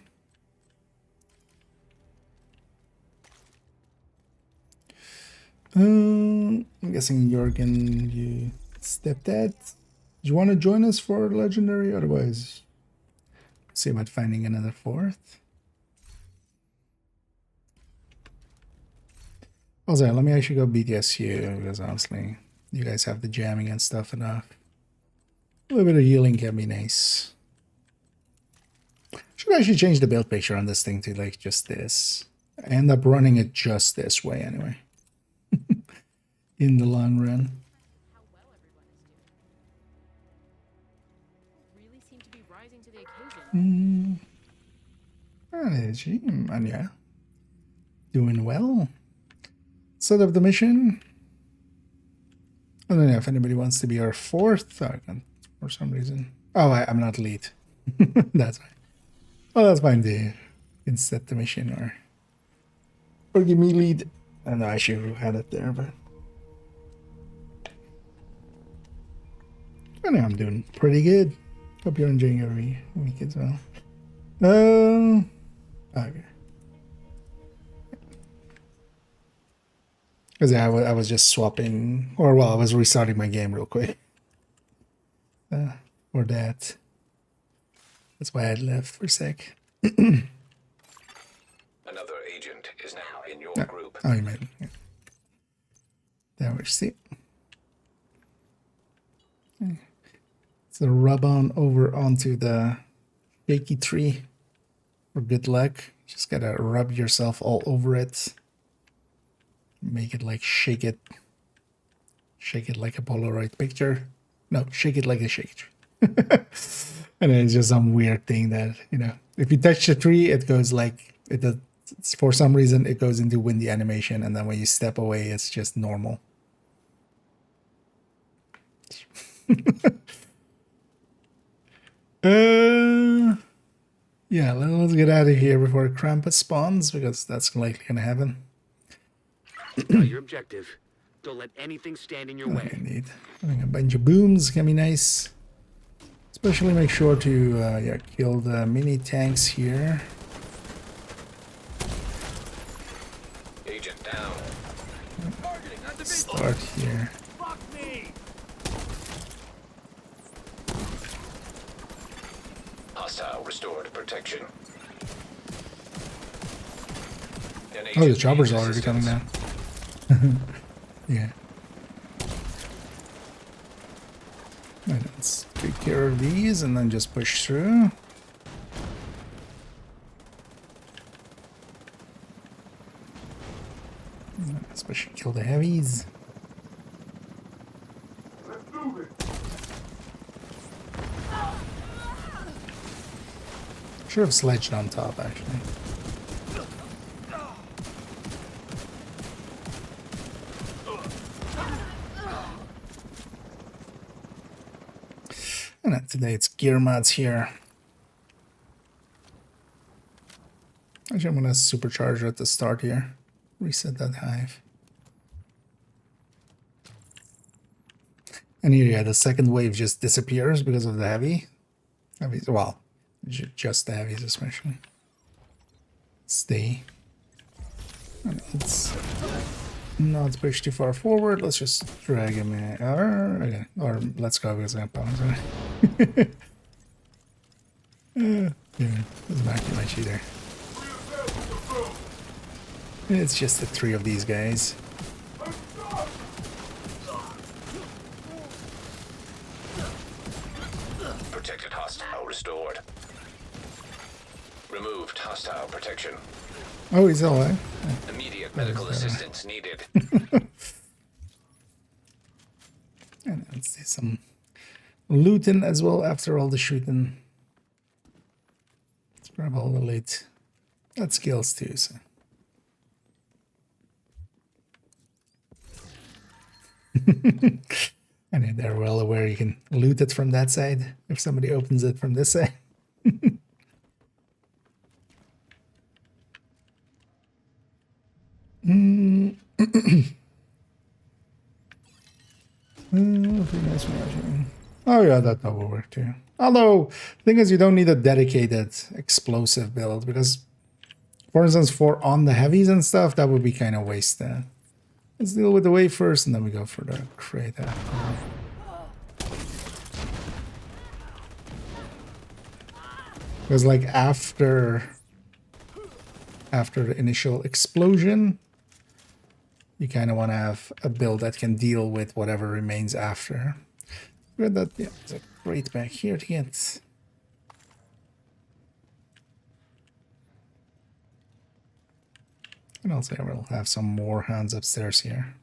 I'm guessing Jorgen, you stepdad. Do you want to join us for legendary? Otherwise, see about finding another 4th. Also, let me actually go BTSU because honestly, you guys have the jamming and stuff enough. A little bit of healing can be nice. Should actually change the build picture on this thing to like just this. I end up running it just this way anyway. In the long run. How well everyone is doing. Really seem to be rising to the occasion. And yeah. Doing well. Set up the mission. I don't know if anybody wants to be our 4th. I can't, for some reason. Oh, I'm not lead. That's fine. Well, that's fine. You can set the mission or give me lead. I know I should have had it there, but I know I'm doing pretty good. Hope you're enjoying every week as well. Okay. Because yeah, I was just swapping, or well, I was restarting my game real quick. For that. That's why I left for a sec. Another agent is now in your group. Oh, you made it. Yeah. There we see. So rub on over onto the shaky tree for good luck. Just gotta rub yourself all over it. Make it like shake it like a Polaroid picture. No, shake it like a shake tree. And it's just some weird thing that, you know, if you touch the tree, it goes like it does. For some reason, it goes into windy animation, and then when you step away, it's just normal. Yeah, let's get out of here before Krampus spawns, because that's likely gonna happen. Got your objective. Don't let anything stand in your way. Indeed. Having a bunch of booms can be nice. Especially make sure to kill the mini tanks here. Agent down. Start here. Fuck me! Hostile restored protection. Oh, the chopper's already coming down. Yeah. Right, let's take care of these and then just push through. Especially kill the heavies. Let's do it! Should have sledged on top, actually. And then today it's gear mods here. Actually, I'm gonna supercharge at the start here. Reset that hive. And here, yeah, the second wave just disappears because of the heavies. Well, just the heavies especially. Stay. And let's not push too far forward. Let's just drag him in. Or let's go because I'm pausing. Yeah, doesn't matter too much either. It's just the 3 of these guys. Protected hostile restored. Removed hostile protection. Oh, he's all right. Immediate medical assistance needed. And let's do some looting as well after all the shooting. Let's grab all the loot. That skills too, so. And they're well aware you can loot it from that side if somebody opens it from this side. Oh yeah, that will work too. Although, the thing is you don't need a dedicated explosive build because, for instance, for on the heavies and stuff, that would be kind of wasted. Let's deal with the wave first and then we go for the crate after. Because like after the initial explosion, you kind of want to have a build that can deal with whatever remains after. Good, that, yeah, there's a crate back here to get. And also we'll have some more hands upstairs here.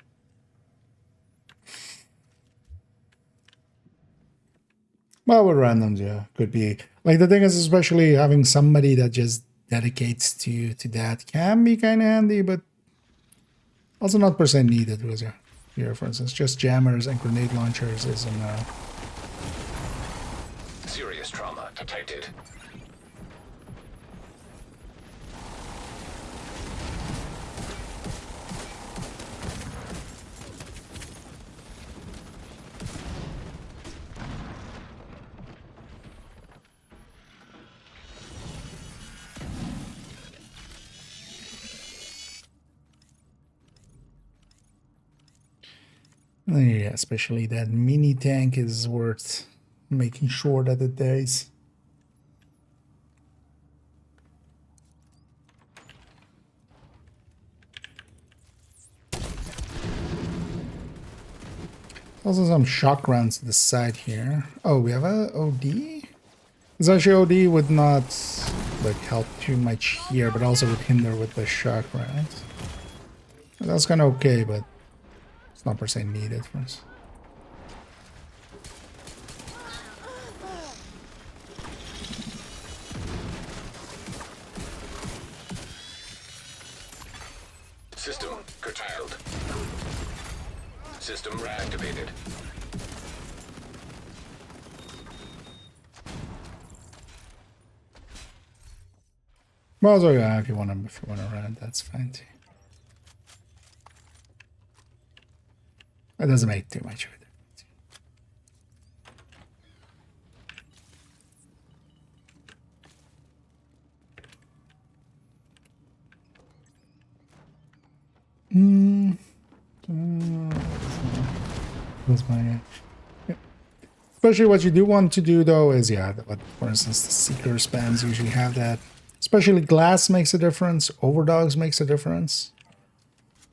Well, with randoms, yeah, could be. Like the thing is, especially having somebody that just dedicates to that can be kind of handy, but also not per se needed. Because yeah, here, for instance, just jammers and grenade launchers is enough. Serious trauma detected. Yeah, especially that mini tank is worth making sure that it dies. Also some shock rounds to the side here. Oh, we have a OD? Because actually OD would not like help too much here, but also would hinder with the shock rounds. That's kind of okay, but it's not per se needed for us. System curtailed. System reactivated. Well, so yeah, if you want to run, that's fine too. It doesn't make too much of it. That's my especially what you do want to do though is what for instance the seeker spans usually have that. Especially glass makes a difference, overdogs makes a difference.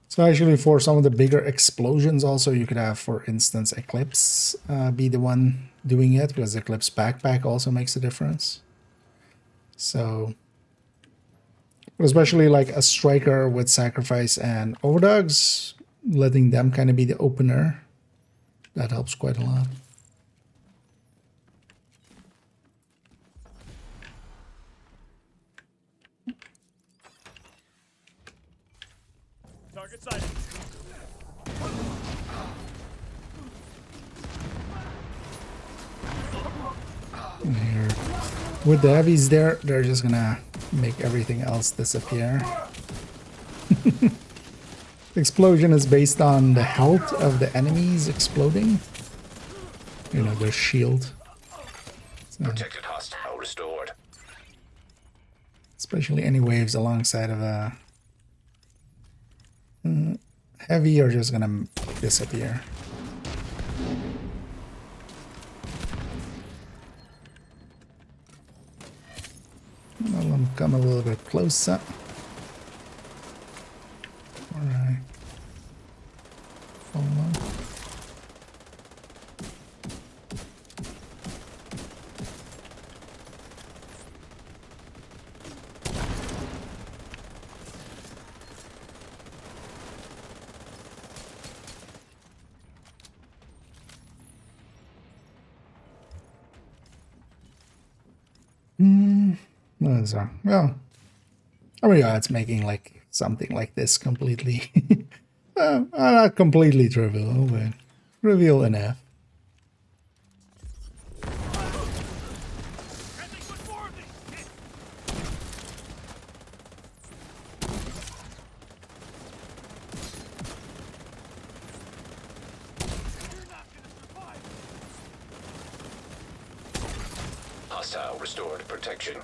So actually for some of the bigger explosions also you could have, for instance, Eclipse be the one doing it, because Eclipse backpack also makes a difference. So, but especially like a striker with sacrifice and overdogs, letting them kind of be the opener, that helps quite a lot. Target sighted. Here. With the heavies there, they're just gonna make everything else disappear. The explosion is based on the health of the enemies exploding. You know, their shield. So, Protected hostile restored. especially any waves alongside of a heavy are just gonna disappear. Let them come a little bit closer. Alright. Follow. Well, I mean, yeah, it's making like something like this completely, not completely trivial, but trivial enough. Hostile restored protection.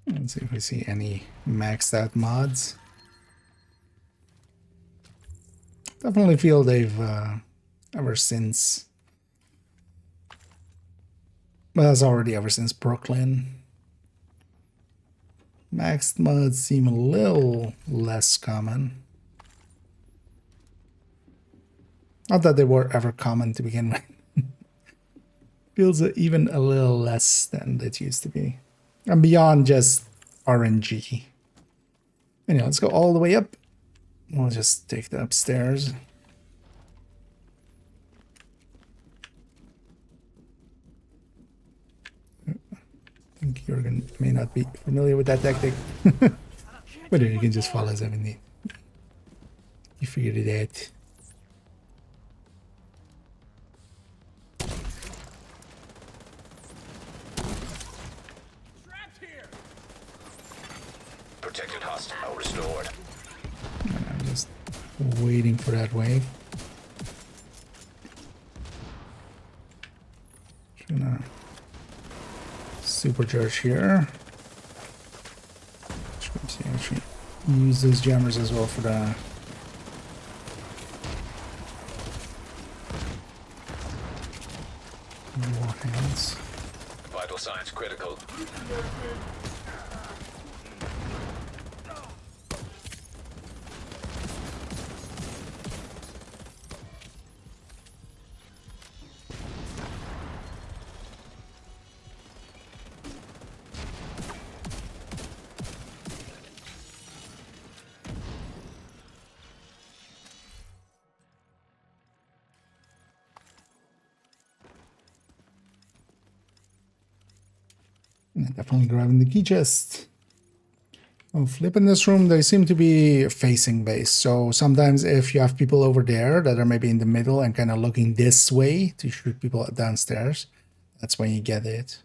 Let's see if we see any maxed out mods. Definitely feel they've ever since. Well, that's already ever since Brooklyn. Maxed mods seem a little less common. Not that they were ever common to begin with. Feels even a little less than it used to be. And beyond just RNG. Anyway, let's go all the way up. We'll just take the upstairs. I think Jurgen may not be familiar with that tactic. But then you can just follow 70. You figured it out. Protected hostile restored. I'm just waiting for that wave. Just gonna supercharge here. Actually use those jammers as well for the warhands. Vital signs critical. Definitely grabbing the key chest. Oh, flip in this room, they seem to be facing base. So sometimes if you have people over there that are maybe in the middle and kind of looking this way to shoot people downstairs, that's when you get it.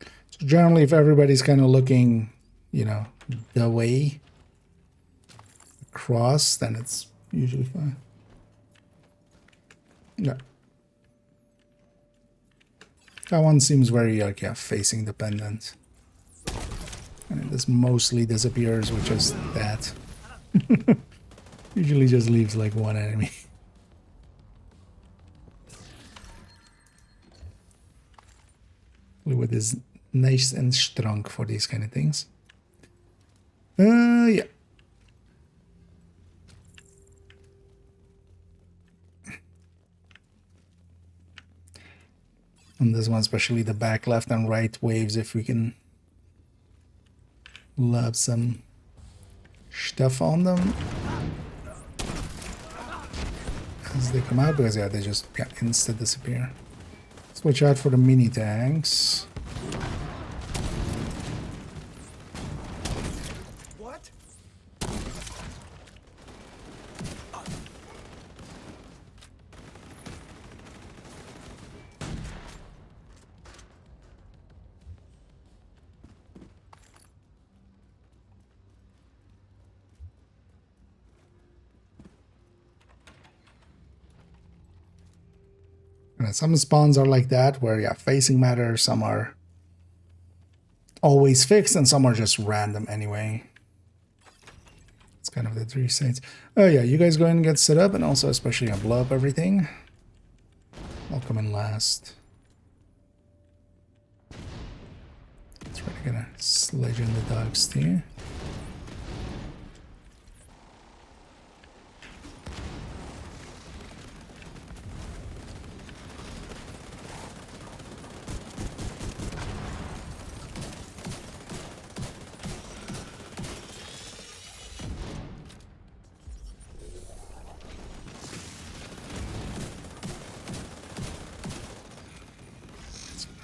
So generally, if everybody's kind of looking, you know, the way across, then it's usually fine. Yeah. That one seems very, like, yeah, facing dependent. And this mostly disappears with just that. Usually just leaves, like, one enemy. Fluid is nice and strong for these kind of things. Yeah. On this one, especially the back left and right waves, if we can lob some stuff on them as they come out, because yeah, they just insta disappear. Switch out for the mini tanks. What? And some spawns are like that, where yeah, facing matters. Some are always fixed, and some are just random anyway. It's kind of the three sides. Oh yeah, you guys go in and get set up, and also especially blow up everything. I'll come in last. That's right, I'm gonna sledge in the dogs too.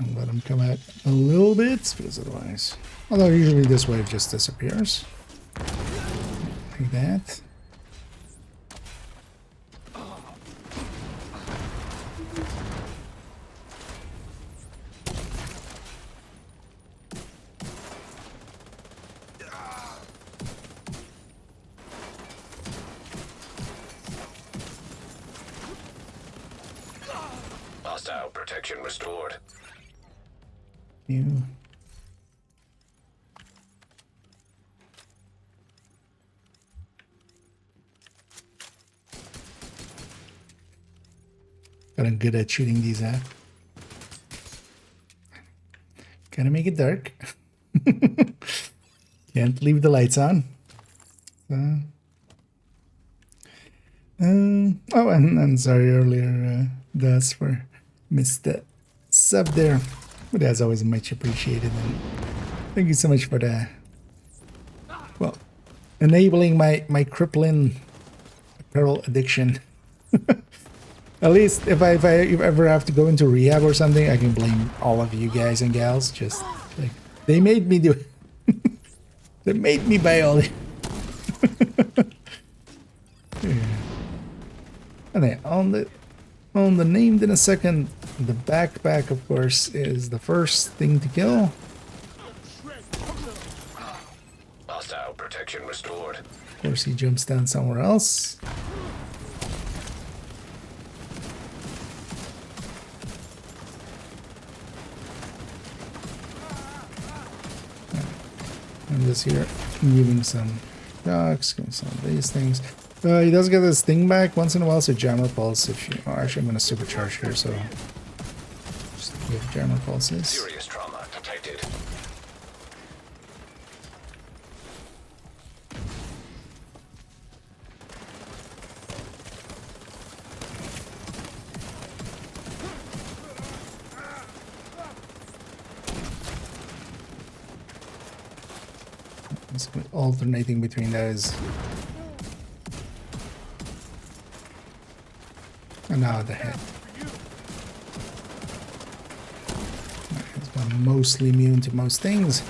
And let them come out a little bit, because otherwise... Although usually this wave just disappears. Like that. Hostile protection restored. You. Gotten good at shooting these at. Gotta make it dark. Can't leave the lights on. Oh, and I'm sorry earlier, Das, for missed the sub there. But that's always much appreciated. And thank you so much for the, well, enabling my crippling apparel addiction. At least if I ever have to go into rehab or something, I can blame all of you guys and gals. Just like they made me do it. They made me buy all the yeah. And then on the named in a second, the backpack of course is the first thing to kill. Hostile protection restored. Of course he jumps down somewhere else. I'm just here moving some ducks, getting some of these things. He does get his thing back once in a while, so jammer pulse if you... Oh, actually I'm going to supercharge here, so... Just give jammer pulses. Serious trauma detected. It's alternating between those. And now the head. It's mostly immune to most things.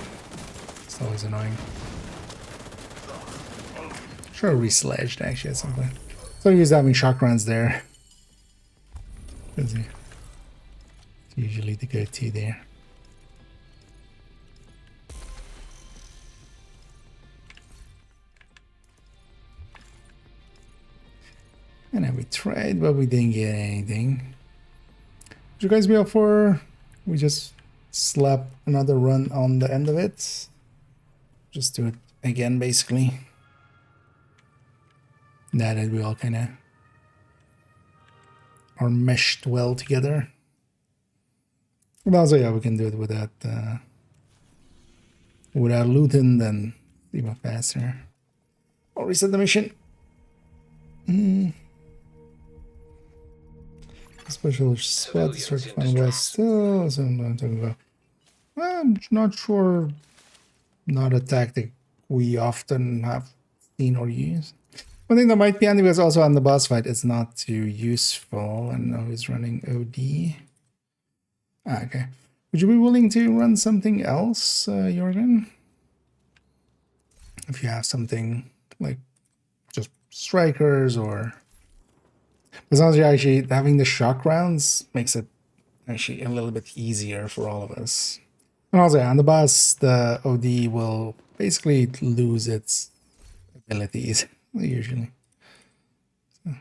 It's always annoying. Sure, re-sledged actually at some point. So he's having shock runs there. It's usually the go-to there. And then we tried, but we didn't get anything. Would you guys be up for... We just slap another run on the end of it? Just do it again, basically. Now that we all kind of are meshed well together. But also, yeah, we can do it without looting, then even faster. I'll reset the mission. Special spot to start to find west still. So I'm talking about. I'm not sure. Not a tactic we often have seen or used. One thing that might be handy because also on the boss fight it's not too useful. I know he's running OD. Ah, okay. Would you be willing to run something else, Jorgen? If you have something like just strikers or... As long as you're actually having the shock rounds makes it actually a little bit easier for all of us. And also on the boss, the OD will basically lose its abilities usually. So,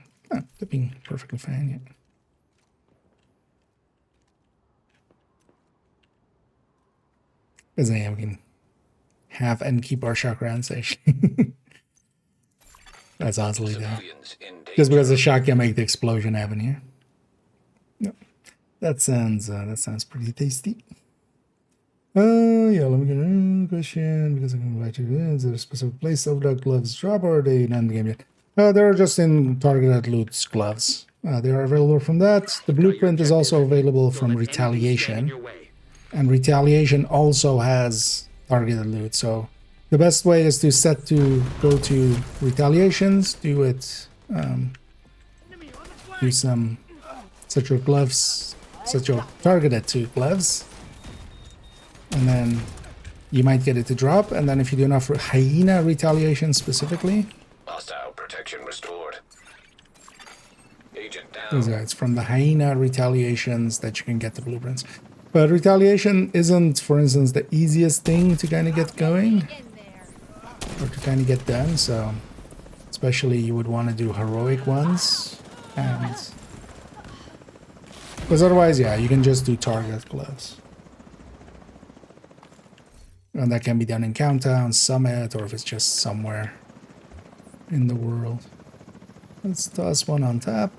being perfectly fine yet. Because we can have and keep our shock rounds actually. That's honestly there. Just because the shock can make the explosion happen here. Yep. That sounds pretty tasty. Yeah, let me get a question because I'm going to invite you. Is there a specific place Overdog gloves drop or are they not in the game yet? They're just in targeted loot gloves. They are available from that. The blueprint is also available from Retaliation. And Retaliation also has targeted loot, so the best way is to go to Retaliations, do it, do some, set your gloves, set your targeted to gloves, and then you might get it to drop, and then if you do enough hyena retaliation specifically, Hostile protection restored. Agent down. it's from the hyena retaliations that you can get the blueprints. But retaliation isn't, for instance, the easiest thing to kind of get going or to kind of get done, so especially you would want to do heroic ones, and because otherwise, yeah, you can just do target close. And that can be done in Countdown, Summit, or if it's just somewhere in the world. Let's toss one on top.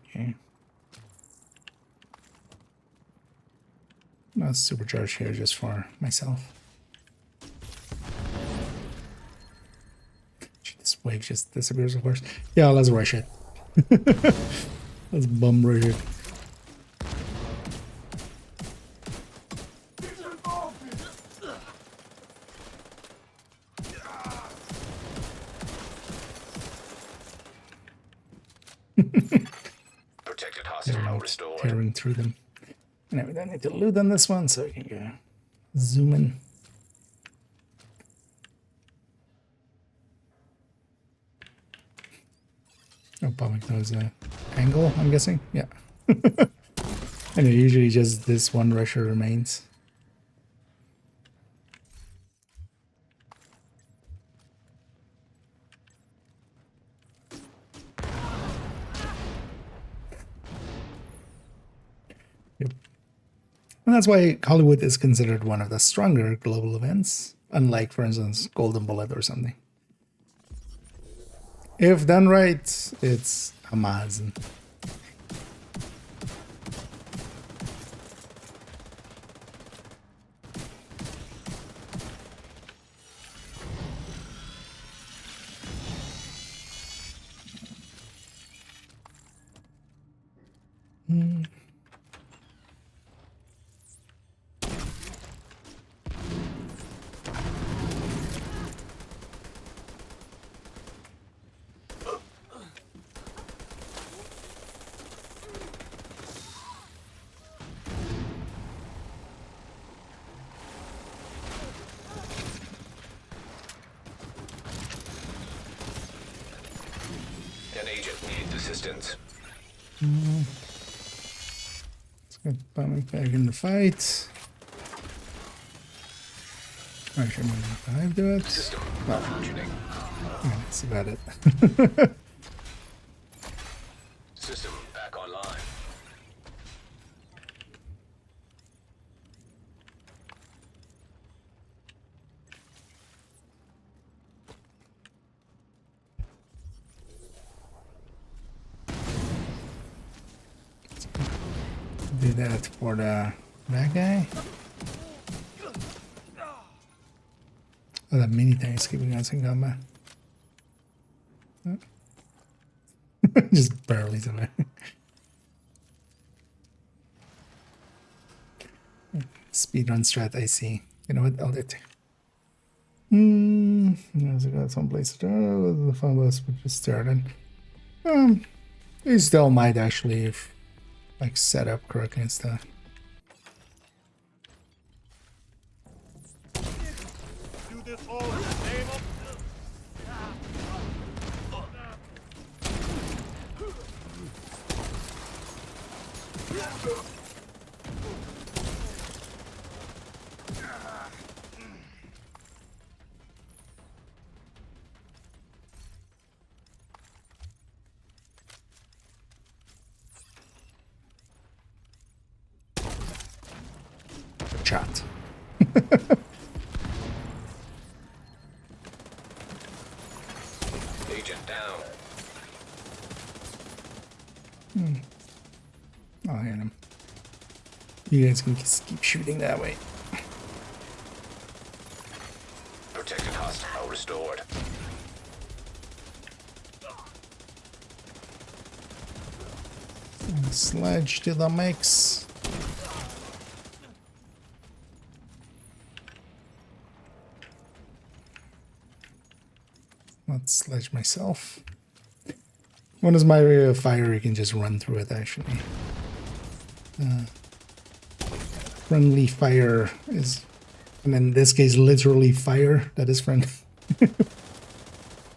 Okay. Let's supercharge here just for myself. This wave just disappears, of course. Yeah, let's rush it. Let's bum rush it. Protected hostage now restored. Tearing through them. And we don't need to loot on this one, so we can go zoom in. Oh, public knows angle, I'm guessing. Yeah. And usually just this one rusher remains. Yep. And that's why Hollywood is considered one of the stronger global events, unlike, for instance, Golden Bullet or something. If done right, it's amazing. An agent needs assistance. Let's get Bummy back in the fight. I should move 5 to it. System malfunctioning. Yeah, that's about it. System back online. Do that for the that guy. Oh, that mini tank is keeping us in combat. Oh. Just barely away. Speedrun strat, I see. You know what? I'll do it. There's got some place to start. The fun bus would just started. They still might actually, if like set up correctly and stuff. Do this all in the name of... Chat. Agent down. I'll hit him. You guys can just keep shooting that way. Protected hostile restored. Sledge to the mix. not sledge myself. When is my fire, you can just run through it actually. Friendly fire is, and in this case, literally fire that is friendly.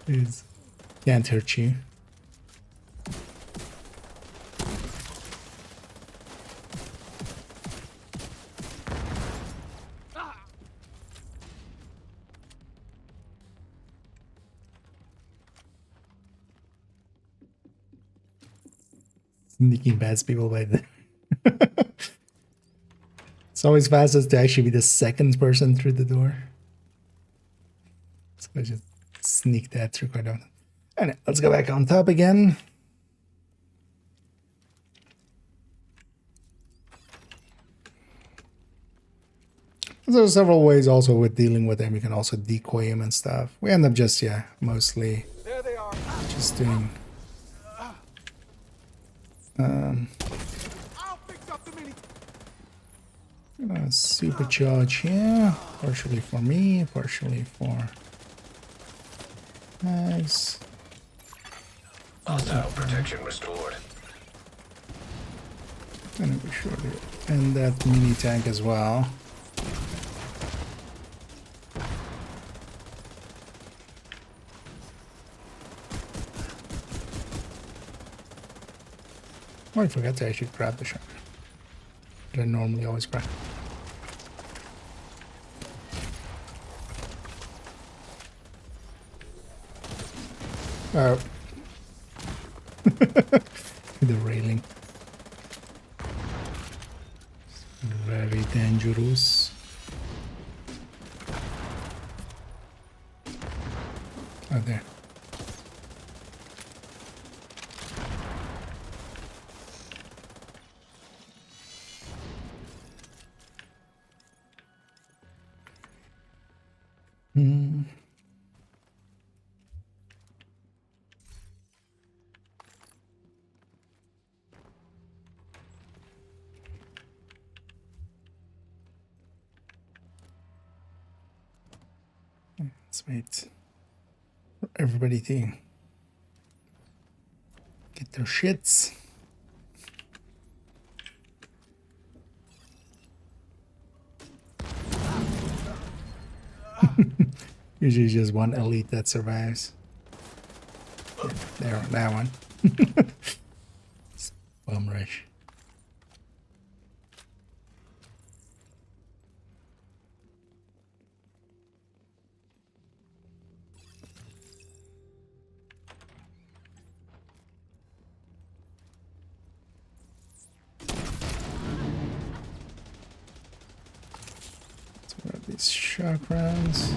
Is can't hurt you. Sneaking past people by the. It's always fastest to actually be the second person through the door. So I just sneak that through quite often. Alright, let's go back on top again. There's several ways also with dealing with them. You can also decoy him and stuff. We end up just, yeah, mostly There they are. just doing I'll fix up the mini. supercharge here. Partially for me, partially for Mags. Hostile protection restored. And be sure to end that mini tank as well. Oh, I forgot to actually grab the shotgun. But I normally always grab. Oh. The railing. Very dangerous. Oh, there. Let's wait for everybody to get their shits. Usually just one elite that survives. Yeah, there, that one. Bum rush. Let's grab these shock rounds.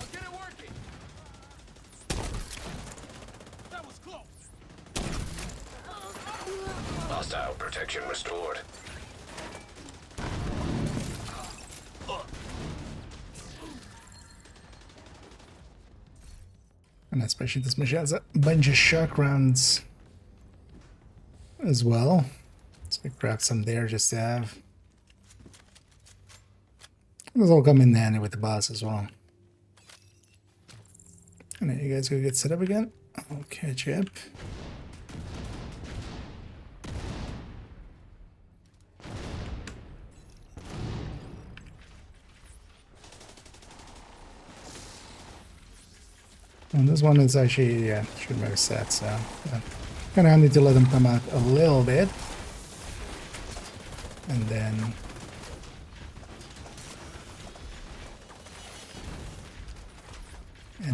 I'll get it working. That was close. Hostile protection restored. And especially this machine has a bunch of shock rounds as well. So I grab some there just to have. Those all come in handy with the boss as well. And then you guys go get set up again. I'll catch up. And this one is actually, yeah, should have set, so kind of handy to let them come out a little bit. And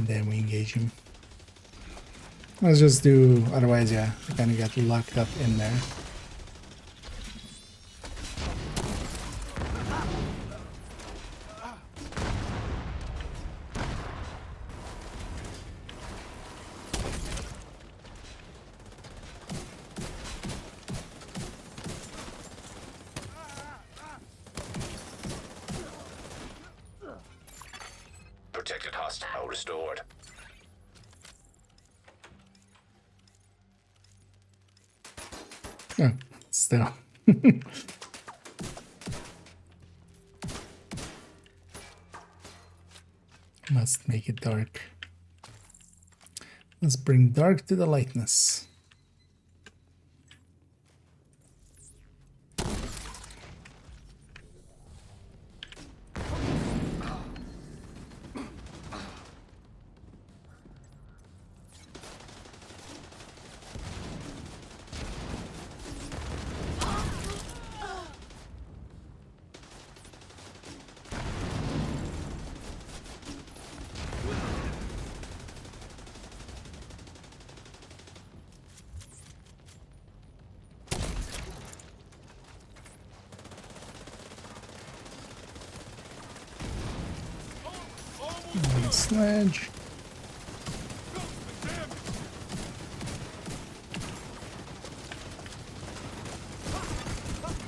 then we engage him. Let's just do, otherwise, yeah, we kind of get locked up in there. Protected hostile restored. Oh, still. Must make it dark. Let's bring dark to the lightness. Sledge.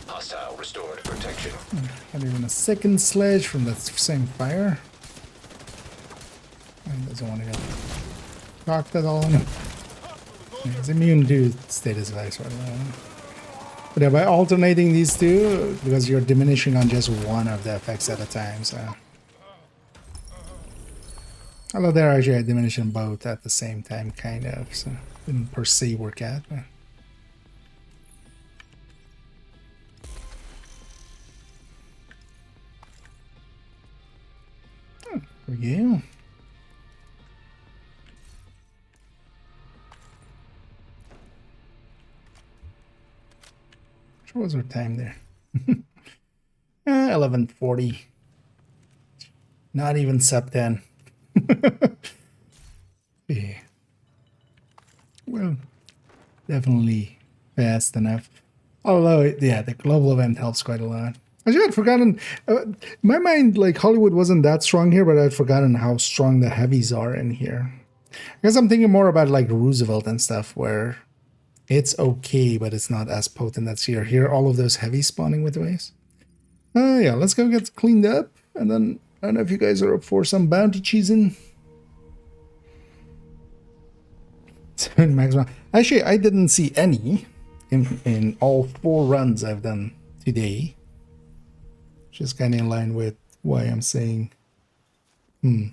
Hostile restored protection. Not even a second sledge from that same fire. He doesn't want to get knocked at all. He's immune to status effects right now. But yeah, by alternating these two, because you're diminishing on just one of the effects at a time, so. Although they're actually diminishing both at the same time, kind of, so didn't per se work out. But. Oh, there we go. What was our time there? 11:40. Not even sub 10. Yeah. Well, definitely fast enough. Although, yeah, the global event helps quite a lot. Actually, I'd forgotten. In my mind, like, Hollywood wasn't that strong here, but I'd forgotten how strong the heavies are in here. I guess I'm thinking more about, like, Roosevelt and stuff, where it's okay, but it's not as potent as here. Here, all of those heavy spawning with waves. Yeah, let's go get cleaned up, and then I don't know if you guys are up for some bounty cheesing. Maximum. Actually, I didn't see any in all 4 runs I've done today. Just kind of in line with why I'm saying, it's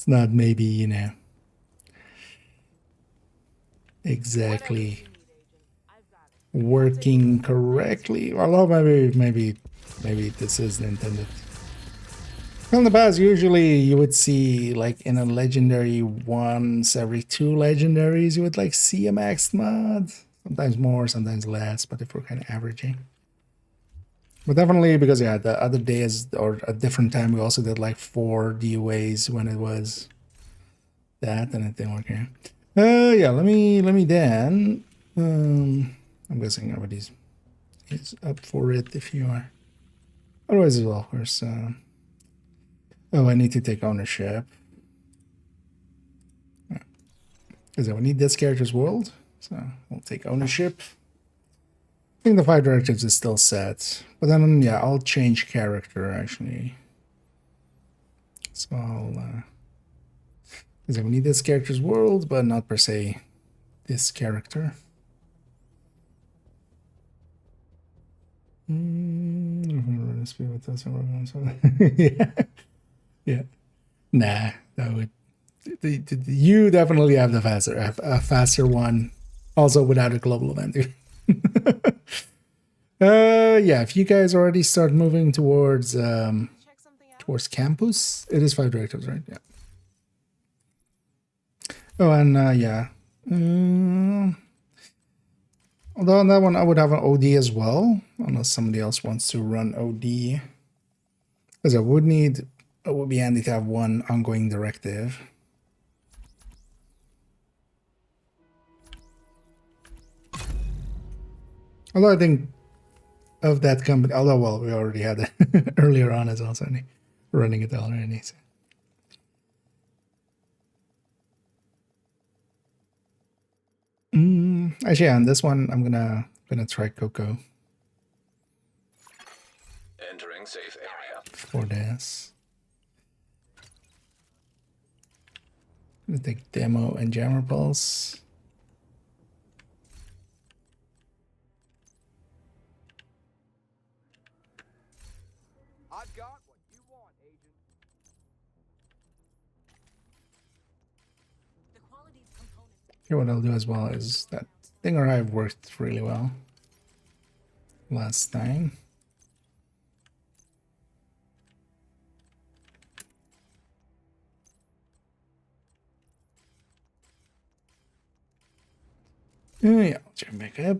not maybe, you know, exactly working correctly. Although maybe this is intended. In the past, usually you would see, like, in a legendary once every 2 legendaries, you would, like, see a maxed mod. Sometimes more, sometimes less, but if we're kind of averaging. But definitely, because, yeah, the other days, or a different time, we also did, like, 4 DOAs when it was that, and it didn't work here. Yeah, let me then, I'm guessing nobody's is up for it if you are. Otherwise, as well, of course, oh, I need to take ownership. Because we need this character's world, so we'll take ownership. I think the 5 directives is still set, but then, yeah, I'll change character, actually. So I'll, because we need this character's world, but not per se this character. Yeah. Yeah. Nah, that would. You definitely have the faster one. Also without a global event. Yeah, if you guys already start moving towards campus, it is 5 directives, right? Yeah. Oh, and yeah. Although on that one, I would have an OD as well, unless somebody else wants to run OD. Because I would need, it would be handy to have 1 ongoing directive. Although I think of that company, although, well, we already had it earlier on as well, so running it already. So. Actually, on this one, I'm gonna try Coco. Entering safe area. For this. I'm gonna take Demo and Jammer Pulse. I've got what you want, Agent. Here, what I'll do as well is that Stinger Hive worked really well last time. Yeah, I'll check back up.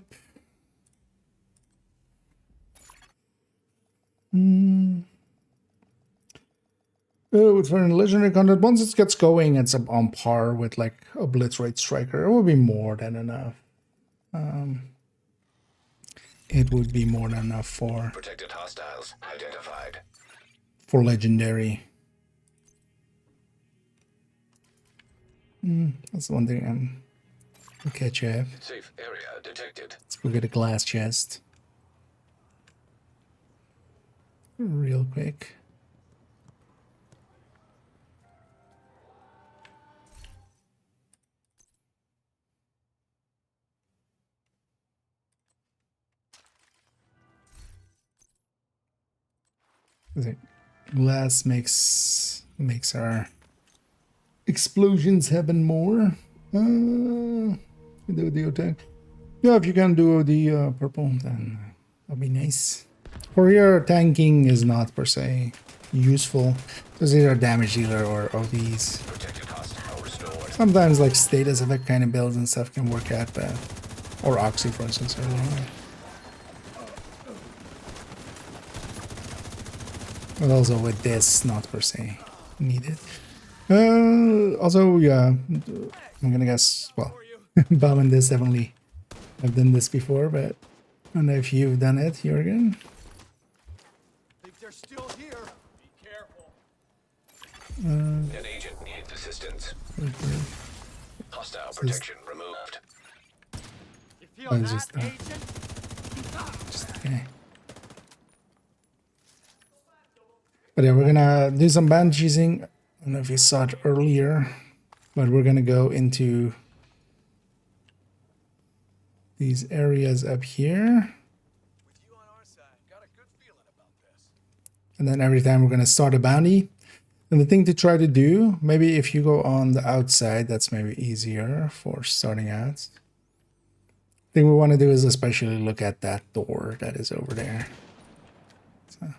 With very legendary content, once it gets going, it's on par with like Obliterate Striker. It will be more than enough. It would be more than enough for Protected hostiles identified. for legendary. That's the one thing I'll catch up. Safe area detected. Let's go get a glass chest. Real quick. Glass makes our explosions happen more. Do the attack. Yeah, if you can do the purple, then that'll be nice. For here, tanking is not per se useful. Because either damage dealer or ODs. Protected hostile restored. Sometimes like status effect kind of builds and stuff can work out bad. Or Oxy, for instance. But also with this, not per se needed. Also, yeah, I'm gonna guess, well, Bob and this definitely have done this before, but I don't know if you've done it, Jurgen. Think they're still here. Be careful. An agent needs assistance. Hostile protection removed. You feel Oh, that, it's just, agent? Okay. But yeah, we're gonna do some band cheesing. I don't know if you saw it earlier, but we're gonna go into these areas up here. With you on our side, got a good feeling about this. And then every time we're gonna start a bounty. And the thing to try to do, maybe if you go on the outside, that's maybe easier for starting out. Thing we want to do is especially look at that door that is over there. So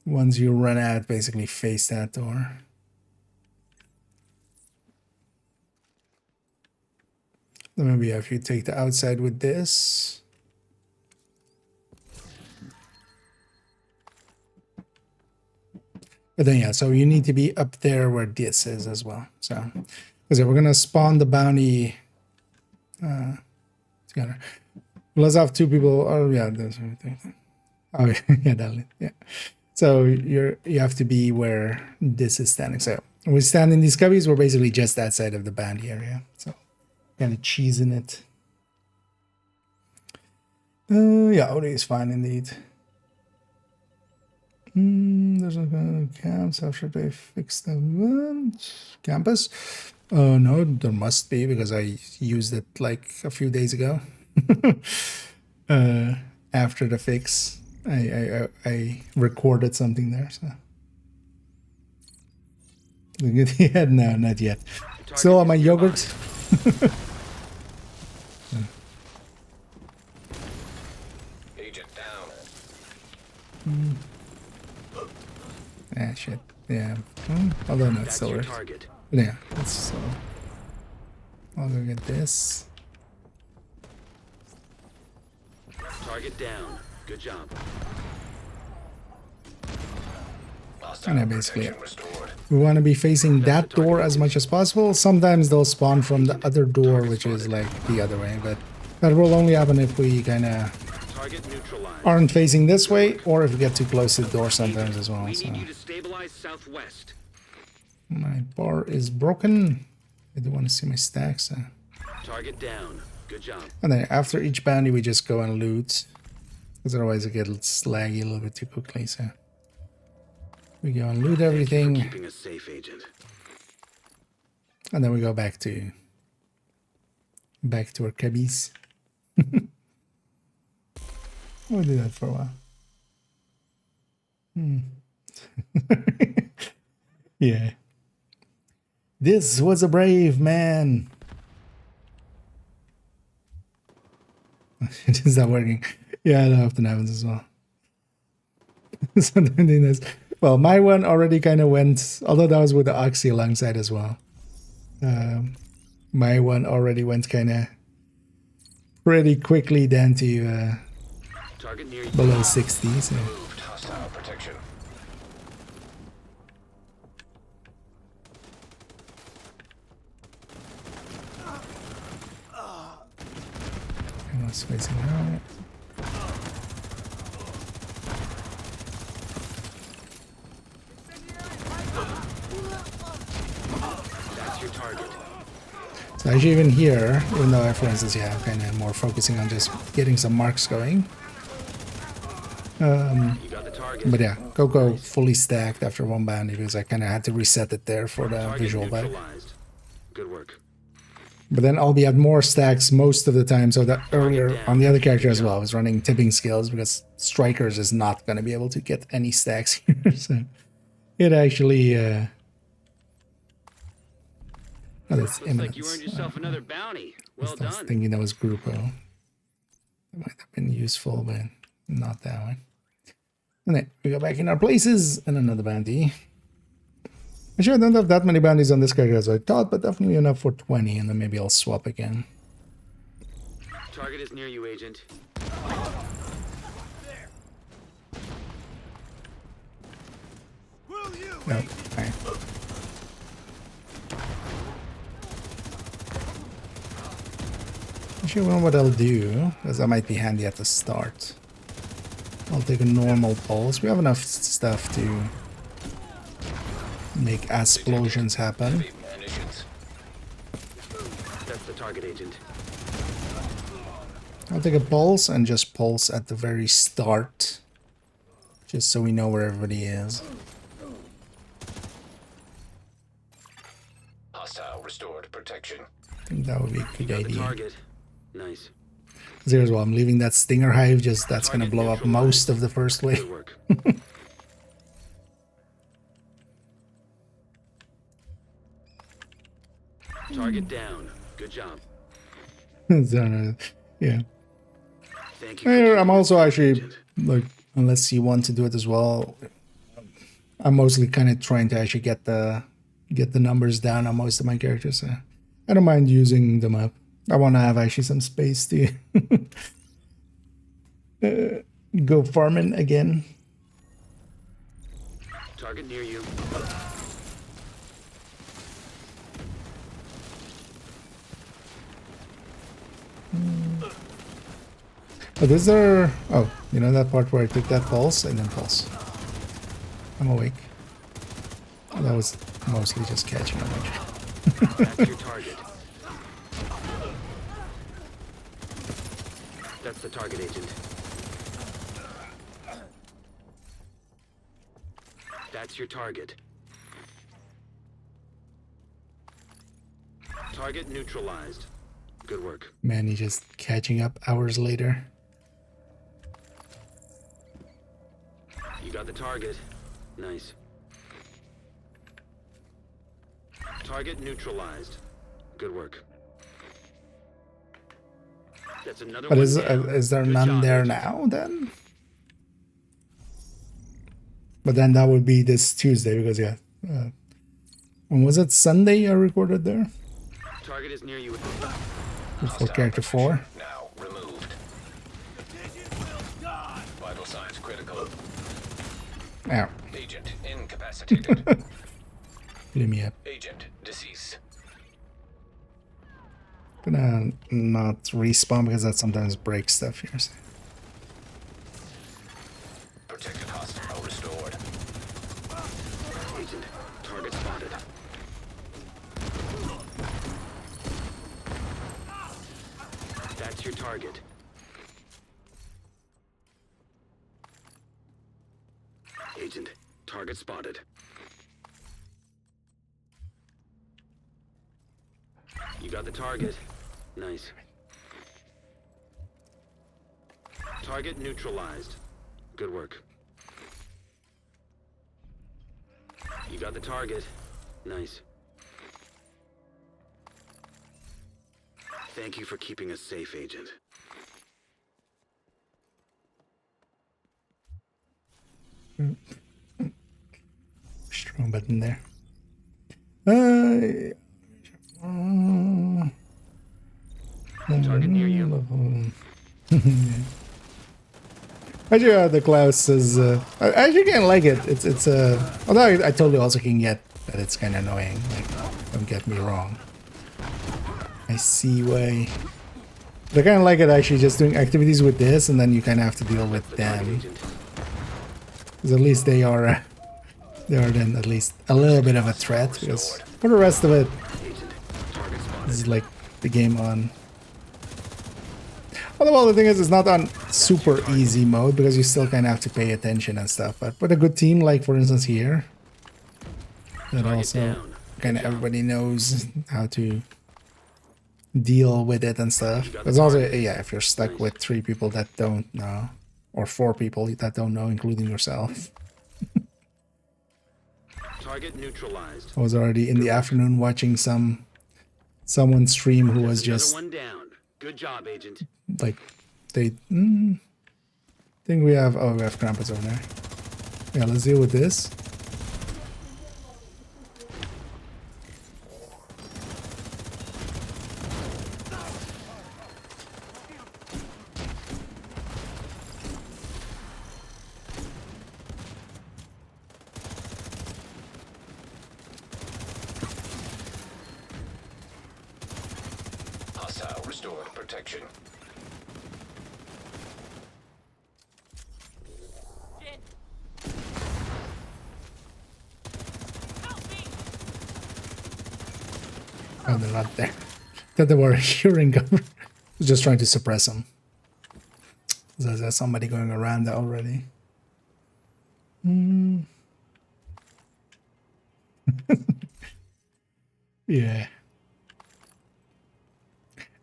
once you run out, basically face that door. Then maybe if you take the outside with this. But then yeah, so you need to be up there where this is as well. So, because we're gonna spawn the bounty together. Let's have two people. Oh yeah, that's everything. Oh yeah, yeah. So you have to be where this is standing. So when we stand in these cubbies, we're basically just that side of the bounty area. So kind of cheesing it. Yeah, OD is fine indeed. There's a camps. How should I fix the campus? Oh no, there must be because I used it like a few days ago. After the fix, I recorded something there. So yeah, no, not yet. Still on my yogurt. Agent down. Ah, shit. Yeah. Although no, it's still works. Yeah, it's I'll go get this. Target down. Good job. And then basically, we want to be facing that door as much as possible. Sometimes they'll spawn from the other door, which is like the other way, but that will only happen if we kind of aren't facing this way, or if we get too close to the door sometimes as well. So. My bar is broken. I do want to see my stacks. Target down. Good job. And then after each bounty, we just go and loot, because otherwise it gets laggy a little bit too quickly. So we go and loot everything. Keeping us safe, agent. And then we go back to our cubbies. We'll do that for a while. Yeah. This was a brave man. It is not working. Yeah, that often happens as well. Sometimes, well, my one already kind of went, although that was with the Oxy alongside as well. My one already went kind of pretty quickly down to Target near you. below 60. So. Moved. Hostile protection. I was facing out. That's your target. So actually even here, even though I, for instance, yeah, I'm kind of more focusing on just getting some marks going. You got the target. But yeah, Coco fully stacked after one bounty because I kind of had to reset it there for the Target visual bug. neutralized. Good work. But then I'll be at more stacks most of the time. So that earlier on the other character as well, I was running tipping skills because Strikers is not going to be able to get any stacks here. So it actually... oh, that's Looks like you earned yourself another bounty. Well I was done. thinking that was Grupo. That might have been useful, but not that one. And then we go back in our places and another bounty. Actually, I don't have that many bounties on this character as I thought, but definitely enough for 20, and then maybe I'll swap again. Target is near you, Agent. Will you? No, fine. Actually, I wonder what I'll do, because that might be handy at the start. I'll take a normal pulse. We have enough stuff to make explosions happen. Heavy munitions. That's the target, Agent. I'll take a pulse and just pulse at the very start. Just so we know where everybody is. Hostile restored protection. I think that would be a You good got the idea. target. Nice. There as well, I'm leaving that Stinger Hive, just that's gonna Target blow up neutralized. most of the first wave. Good work. Target down. Good job. So, yeah. Thank you. For I'm keeping also it, actually, Agent. like, unless you want to do it as well, I'm mostly kind of trying to actually get the numbers down on most of my characters. So I don't mind using them up. I want to have actually some space to go farming again. Target near you. But is there... Oh, you know that part where I took that pulse and then pulse. I'm awake. Oh, that was mostly just catching up. That's your target. That's the target, Agent. That's your target. Target neutralized. Good work. Man, he's just catching up hours later. You got the target. Nice. Target neutralized. Good work. That's another But one is down. there Good none job, there Agent. now then? But then that would be this Tuesday because yeah. When was it? Sunday I recorded there? Target is near you. Before character 4. Now removed. Vital signs critical. Ow. Agent incapacitated. Blew me up. Agent deceased. Gonna not respawn because that sometimes breaks stuff here. So. Protected hostile restored. Agent, target spotted. That's your target. Agent, target spotted. You got the target. Nice. Target neutralized. Good work. You got the target. Nice. Thank you for keeping us safe, Agent. Strong button there. Target near you. Actually, the Klaus is. I actually kind of like it. It's although I totally also can get that it's kind of annoying. Like, don't get me wrong. I see why. But I kind of like it actually just doing activities with this, and then you kind of have to deal with them. Because at least they are then at least a little bit of a threat. Because for the rest of it, this is like the game on. Well, the thing is, it's not on super easy mode because you still kind of have to pay attention and stuff. But with a good team, like for instance here, that also kind of everybody knows how to deal with it and stuff. But also, yeah, if you're stuck with 3 people that don't know, or 4 people that don't know, including yourself. Target neutralized. I was already in the afternoon watching someone stream who was just one down. Good job, Agent. like they think we have Krampus over there. Yeah, let's deal with this. Hostile restored protection. Oh, they're not there. That they were hearing cover. Just trying to suppress them. There's somebody going around there already. Yeah.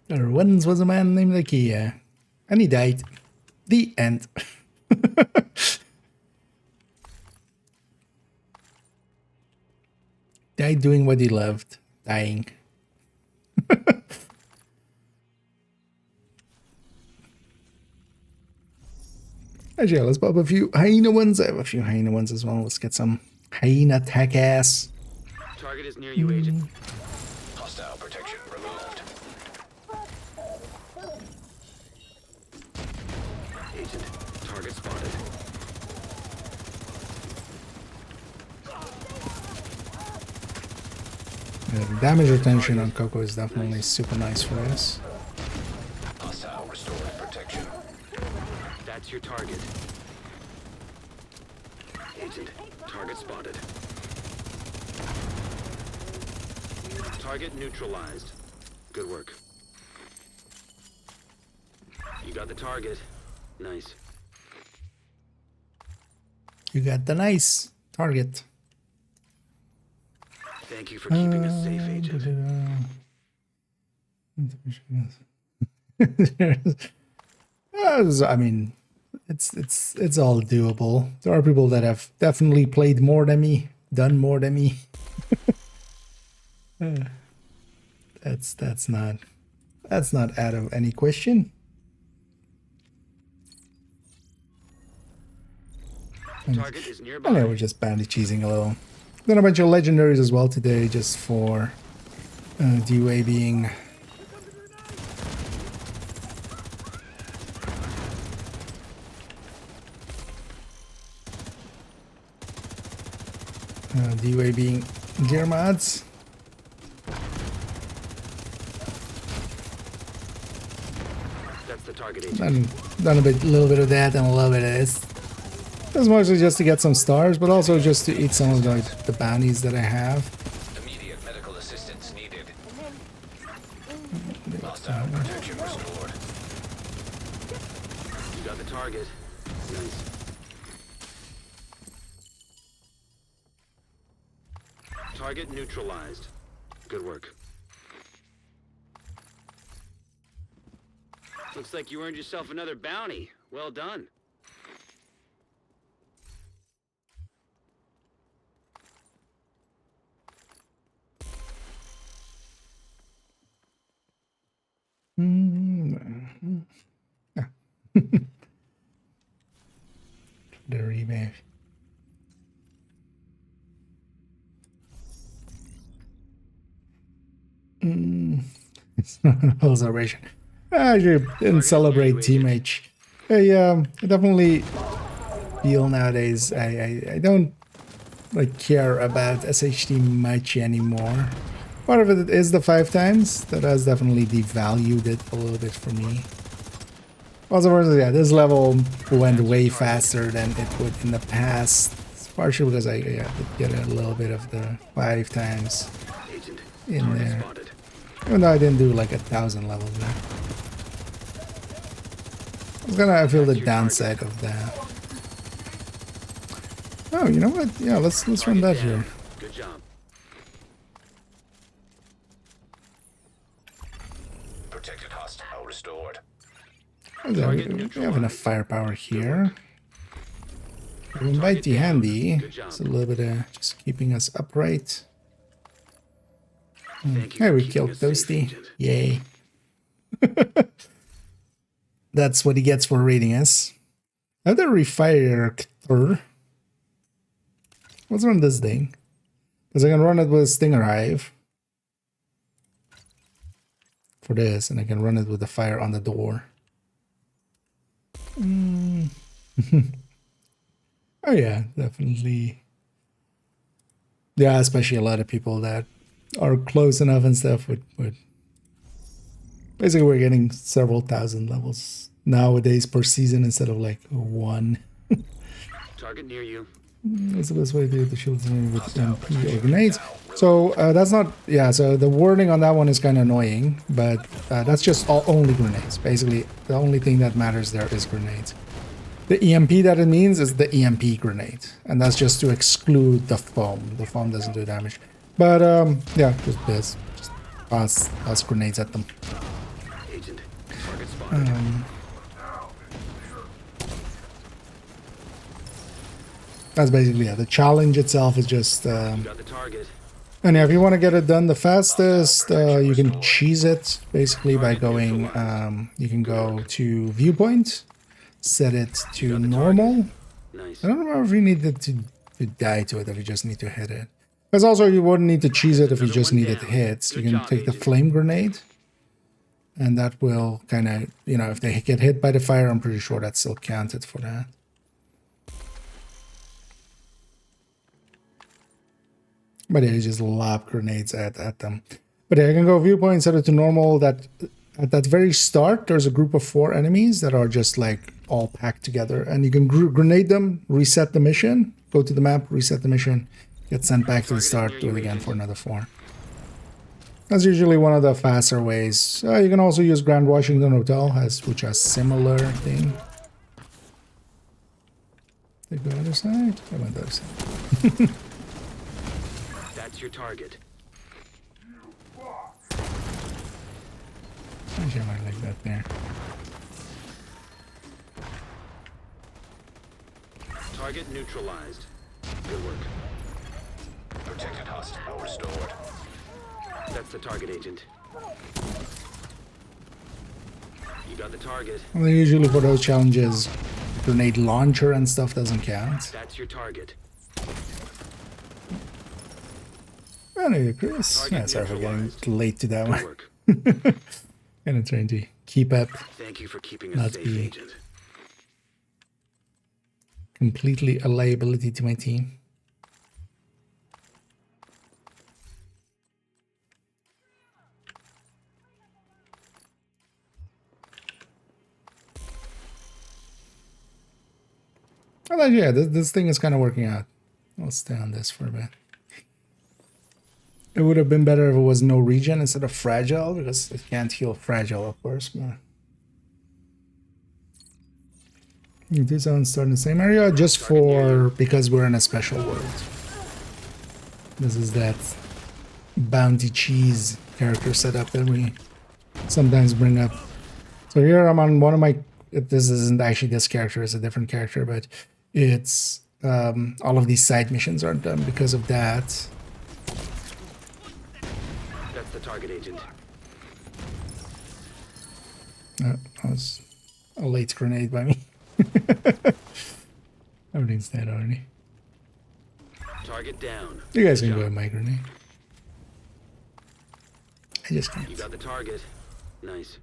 There once was a man named Ikea, and he died. The end. Died doing what he loved. Dying. Actually, let's pop a few hyena ones. I have a few hyena ones as well. Let's get some hyena tech ass. Target is near you, Agent. Hostile protection removed. Agent, target spotted. The damage retention on Coco is definitely super nice for us. Hostile restored protection. That's your target. Agent, target spotted. Target neutralized. Good work. You got the target. Nice. You got the nice target. Thank you for keeping us safe, Agent. I mean, it's all doable. There are people that have definitely played more than me, done more than me. That's not out of any question. Target is nearby. And then we're just bounty cheesing a little. Then a bunch of legendaries as well today, just for DUA being DUA being gear mods. That's the target, Agent. Done a little bit of that and a little bit of this. It's mostly just to get some stars, but also just to eat some of the bounties that I have. Immediate medical assistance needed. Hostile protection restored. You got the target. Nice. Target neutralized. Good work. Looks like you earned yourself another bounty. Well done. the remake. It's not a whole celebration. I actually didn't celebrate Team H. I definitely feel nowadays I don't like care about SHD much anymore. Part of it is the 5 times. That has definitely devalued it a little bit for me. Also, yeah, this level went way faster than it would in the past. It's partially because I did get a little bit of the 5 times in there. Even though I didn't do like 1,000 levels there. I feel the downside of that. Oh, you know what? Yeah, let's run that here. Good job. Protected hostile restored. We have enough firepower here. We might be handy. It's a little bit of just keeping us upright. Hey, we killed Toasty. Yay. That's what he gets for raiding us. Another refire. Let's run this thing. Because I can run it with Stinger Hive. For this, and I can run it with the fire on the door. Oh yeah, definitely. Yeah, especially a lot of people that are close enough and stuff would basically we're getting several thousand levels nowadays per season instead of like 1. Target near you. That's the best way to do the shields with MP or grenades. So that's not, yeah, so the wording on that one is kind of annoying, but that's just only grenades. Basically, the only thing that matters there is grenades. The EMP that it means is the EMP grenade, and that's just to exclude the foam. The foam doesn't do damage. But yeah, just this. Just toss grenades at them. Agent, target spotted. That's basically it. The challenge itself is just... You got the target. And yeah, if you want to get it done the fastest, you can cheese it basically by going... you can go to viewpoint, set it to normal. Nice. I don't remember if you needed to die to it, if you just need to hit it. Because also you wouldn't need to cheese it if you just needed hits. You can take the flame grenade. And that will kind of, you know, if they get hit by the fire, I'm pretty sure that's still counted for that. But yeah, you just lob grenades at them. But yeah, you can go viewpoint, set it to normal. That at that very start, there's a group of 4 enemies that are just like all packed together. And you can grenade them, reset the mission, go to the map, reset the mission, get sent back to the start, do it again for another 4. That's usually one of the faster ways. You can also use Grand Washington Hotel, which has similar thing. Take the other side? I went the other side. That's your target. Actually, I might like that there. Target neutralized. Good work. Protected hostile restored. That's the target, agent. You got the target. Well, usually for those challenges, grenade launcher and stuff doesn't count. That's your target. Anyway, Chris. Yeah, sorry for getting late to that Good one. work. Kind of trying to keep up, Thank you for keeping us not safe, be agent. completely a liability to my team. Well, yeah, this thing is kind of working out. I'll stay on this for a bit. It would have been better if it was no regen instead of fragile, because it can't heal fragile, of course. But this sounds start in the same area just for because we're in a special world. This is that bounty cheese character setup that we sometimes bring up. So here I'm on one of my. This isn't actually this character; it's a different character, but it's all of these side missions aren't done because of that. That's the target, agent. That was a late grenade by me. Everything's dead already. Target down. You guys can Good go job. with my grenade. I just You can't. got the target. Nice.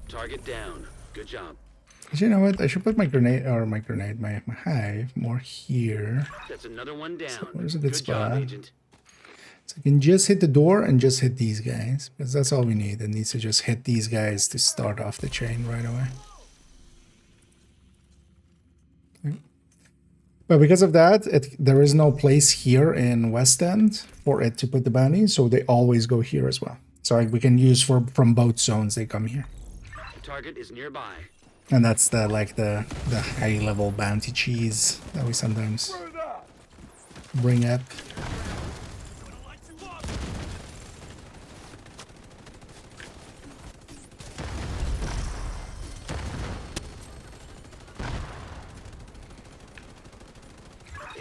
Target down. Good job. You know what? I should put my grenade, my hive more here. That's another one down. So where's a good job, spot? Agent. So we can just hit the door and just hit these guys. Because that's all we need. It needs to just hit these guys to start off the chain right away. Okay. But because of that, there is no place here in West End for it to put the bounties, so they always go here as well. So we can use from both zones they come here. The target is nearby. And that's the high level bounty cheese that we sometimes bring up.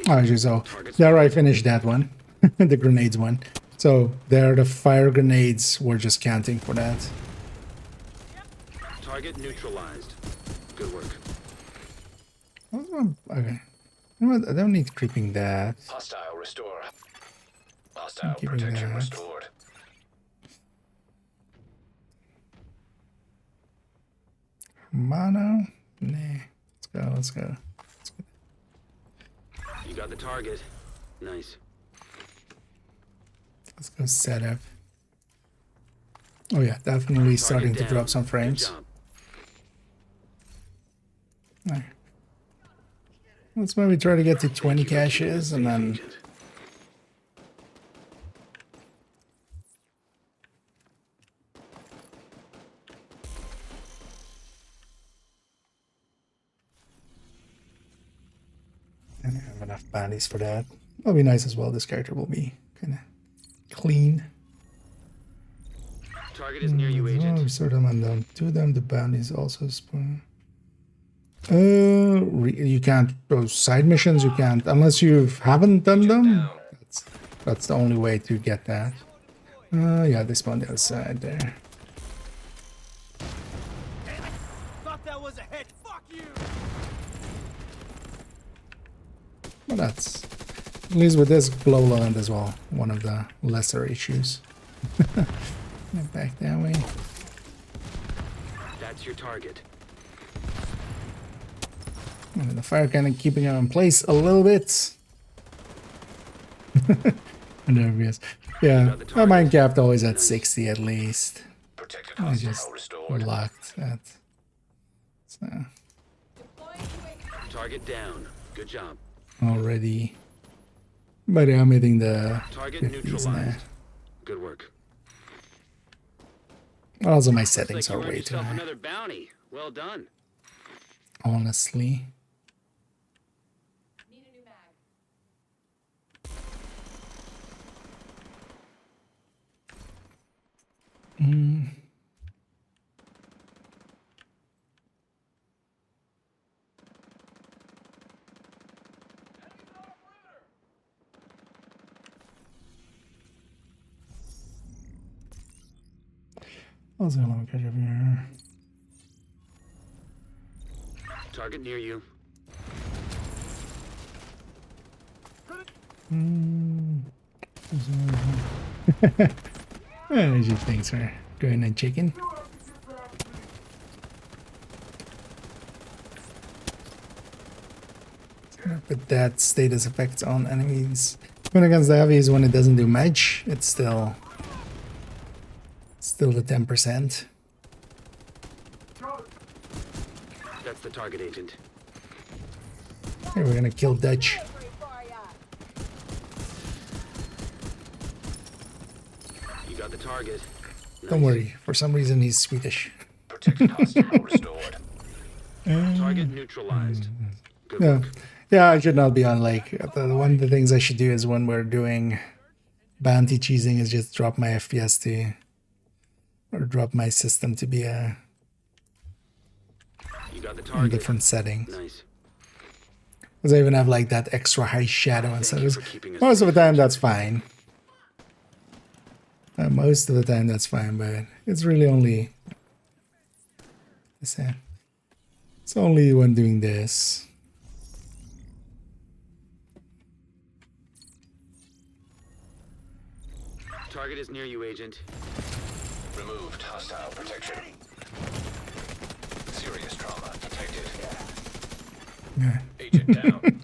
Oh, actually, so there I finished that one, the grenades one. So there, the fire grenades were just counting for that. Target neutralized. Good work. Okay. You know what? I don't need creeping that. Hostile restore. Hostile Keeping protection that. restored. Mono? Nah. Let's go, let's go. You got the target. Nice. Let's go setup. Oh yeah, definitely starting to drop some frames. Good job. Alright. Let's maybe try to get to 20 caches and then... Agent. I don't have enough bounties for that. That'll be nice as well. This character will be kind of clean. Target is near you, Agent. Restore them and then do them. The bounties also spawn. You can't. Those side missions, you can't unless you haven't done them. That's the only way to get that. Yeah, they spawn the other side there. Thought that was a hit. Fuck you. Well, that's at least with this Glowland as well. One of the lesser issues. Get back that way. That's your target. And the fire kind of keeping it in place a little bit. And there he is. Yeah, my mind capped always at 60 at least. Protected I hostile just restored. locked that. So Target down. Good job. already. But yeah, I'm hitting the Target 50s now. neutralized. Good work. Also, my Looks settings like are you earned way too yourself high. another bounty. Well done. Honestly. Need a new mag. Also, let me catch up here. Target near you. I just think so. Going and chicken. But that status effects on enemies. When against the heavies, when it doesn't do much, it's still the 10%. That's the target, Agent. Here, we're gonna kill Dutch. You got the target. Don't worry, for some reason he's Swedish. Protected hostile restored. Target neutralized. Good Yeah, work. yeah. I should not be on like one of the things I should do is when we're doing bounty cheesing is just drop my FPS to, or drop my system to be a You got the in target. different settings. Nice. Because I even have like that extra high shadow and Thank you stuff. for keeping us Most of the safe, time Agent. that's fine. Most of the time that's fine, but it's really only. It's It's only the one doing this. Target is near you, Agent. Removed hostile protection. Serious trauma detected. Yeah. Agent down.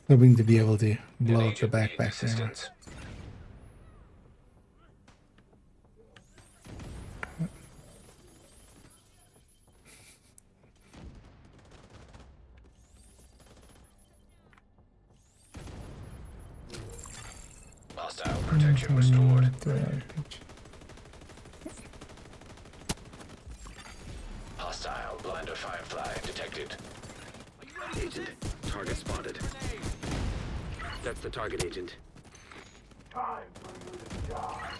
Hoping to be able to An blow up the agent needs backpack there. assistance. Hostile protection restored. Hostile blinder firefly detected. Agent, target spotted. That's the target, Agent.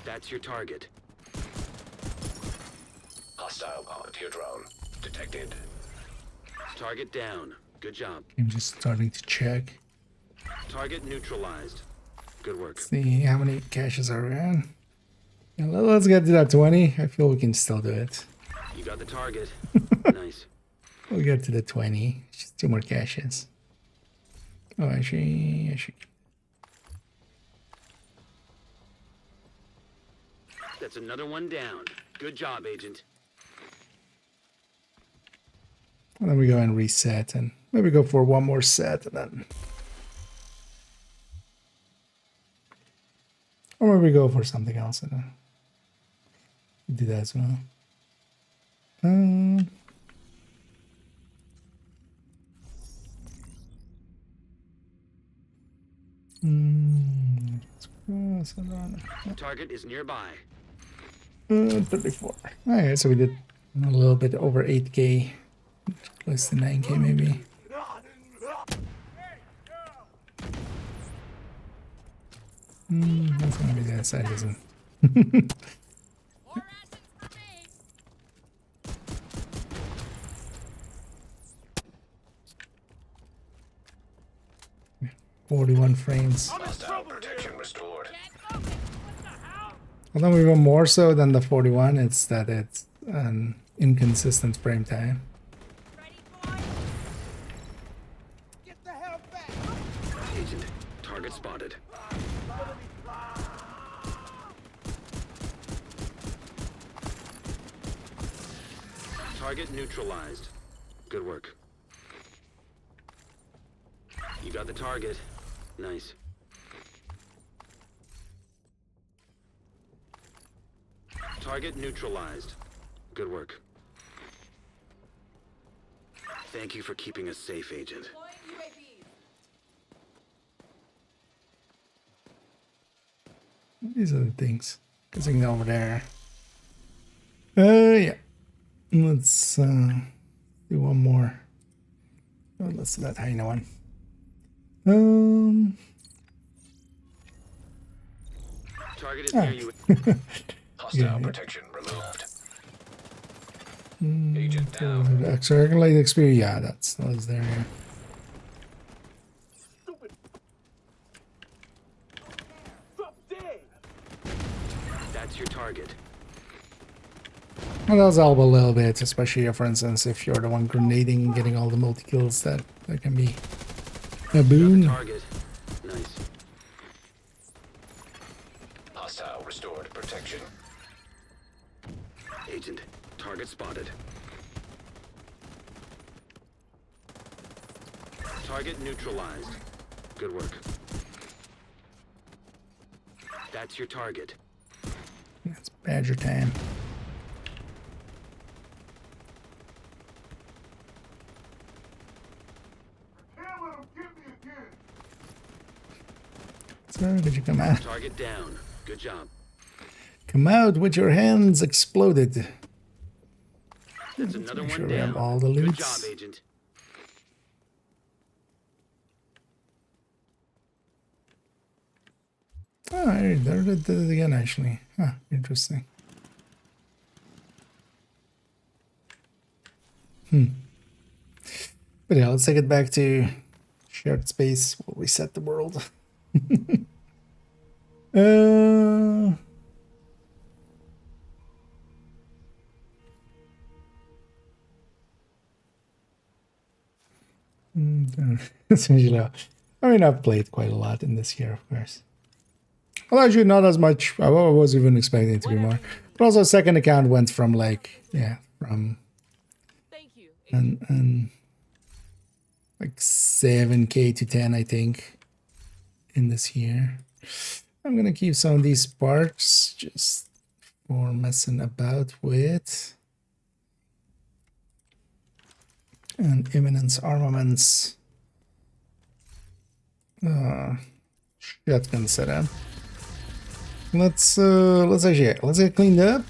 That's your target. Hostile volunteer drone detected. Target down. Good job. I'm just starting to check. Target neutralized. Good work. See how many caches are around. Yeah, let's get to that 20. I feel we can still do it. You got the target. Nice. We'll get to the 20. Just 2 more caches. Oh, actually. That's another one down. Good job, Agent. And then we go and reset and maybe go for one more set and then. Or maybe go for something else and then do that as well. Target is nearby. 34. Alright, so we did a little bit over 8k. Close to 9k maybe. That's gonna be that side, isn't it? 41 frames. Hostile protection restored. Although even more so than the 41, it's that it's an inconsistent frame time. Agent, target spotted. Target neutralized. Good work. You got the target. Nice. Target neutralized. Good work. Thank you for keeping us safe, Agent. These are the things. Going over there. Yeah. Let's do one more. Oh, let's do that hyena one. Target is near you. Hostile protection removed. Agent down. Extra light experience. Yeah, that's there. Yeah. That's your target. Well, that was help a little bit, especially for instance, if you're the one grenading and getting all the multi kills, that can be a boon. Target. Nice. Hostile restored protection. Agent, target spotted. Target neutralized. Good work. That's your target. It's Badger time. Sir, could you come out? Target down. Good job. Come out with your hands exploded. That's another make one sure we have down. all the Good loots. job, Agent. Oh, I did it again, actually. Huh, interesting. But yeah, let's take it back to shared space. We'll reset the world. It's usually, I mean, I've played quite a lot in this year, of course. Well, actually, not as much. I was even expecting it to be more. But also, second account went from like, yeah, from and like 7K to 10, I think, in this year. I'm gonna keep some of these parts just for messing about with. And imminence armaments. Shotgun setup. Let's get cleaned up.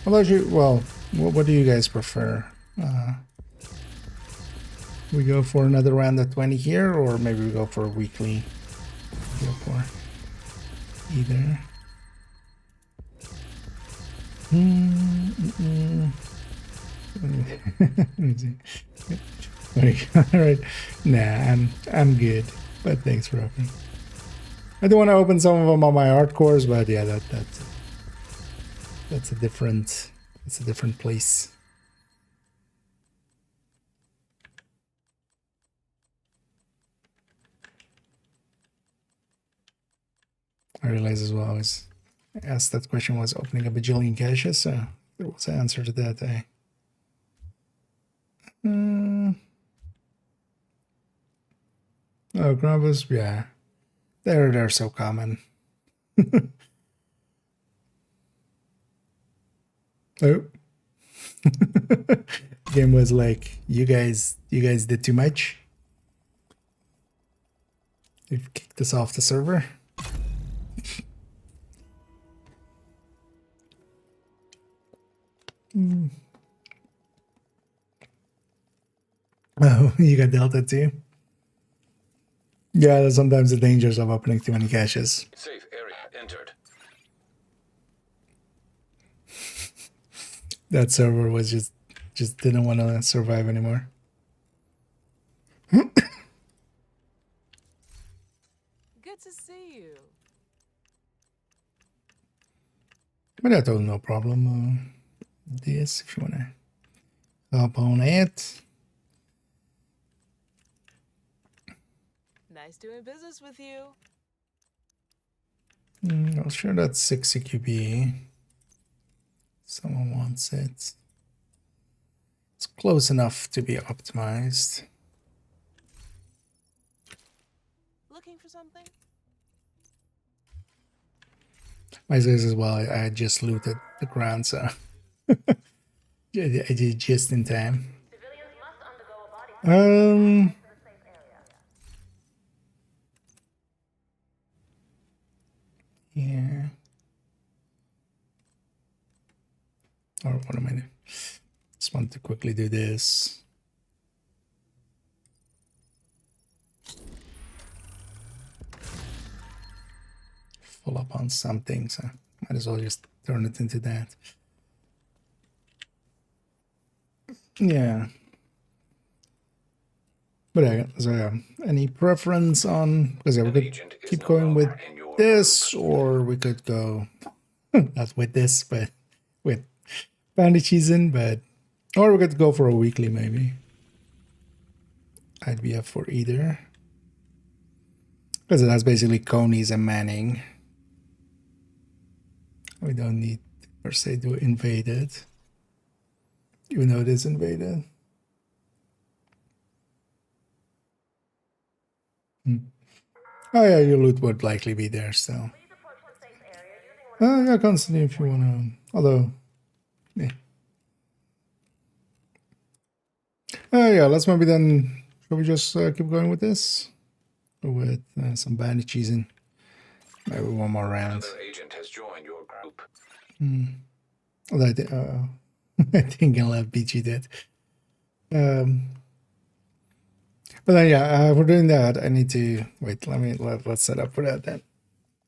Well, what do you guys prefer? We go for another round of 20 here, or maybe we go for a weekly. Go for either. All right. Nah, I'm good. But thanks for opening. I do want to open some of them on my hardcores, but yeah, that's a different place. I realize as well, I was asked that question was opening a bajillion caches, so there was an answer to that. Oh, Grabus, yeah. They're so common. Oh. Game was like, you guys did too much. You've kicked us off the server. Oh, you got Delta too? Yeah, there's sometimes the dangers of opening too many caches. Safe area entered. That server was just didn't want to survive anymore. Good to see you. But I told him no problem. This, if you want to hop on it. Nice doing business with you. I'm sure that's 60 QB. Someone wants it. It's close enough to be optimized. Looking for something? My says as well, I just looted the ground, so I did just in time. Yeah. Or what am I doing? Just want to quickly do this. Full up on something, so might as well just turn it into that. Yeah. But yeah, so yeah, any preference on, because yeah, we could keep going with this, or we could go not with this, but with Bounty Season, but or we could go for a weekly maybe. I'd be up for either. Because it has basically Conies and Manning. We don't need per se to invade it. Even though it is invaded. Oh yeah, your loot would likely be there still. Yeah, constantly if you wanna. Although, yeah. Yeah, let's maybe then. Shall we just keep going with this? With some bandages and maybe one more round. Another agent has joined your group. Although I think I'll have BG dead. But then yeah, if we're doing that, I need to wait. Let's set up for that then,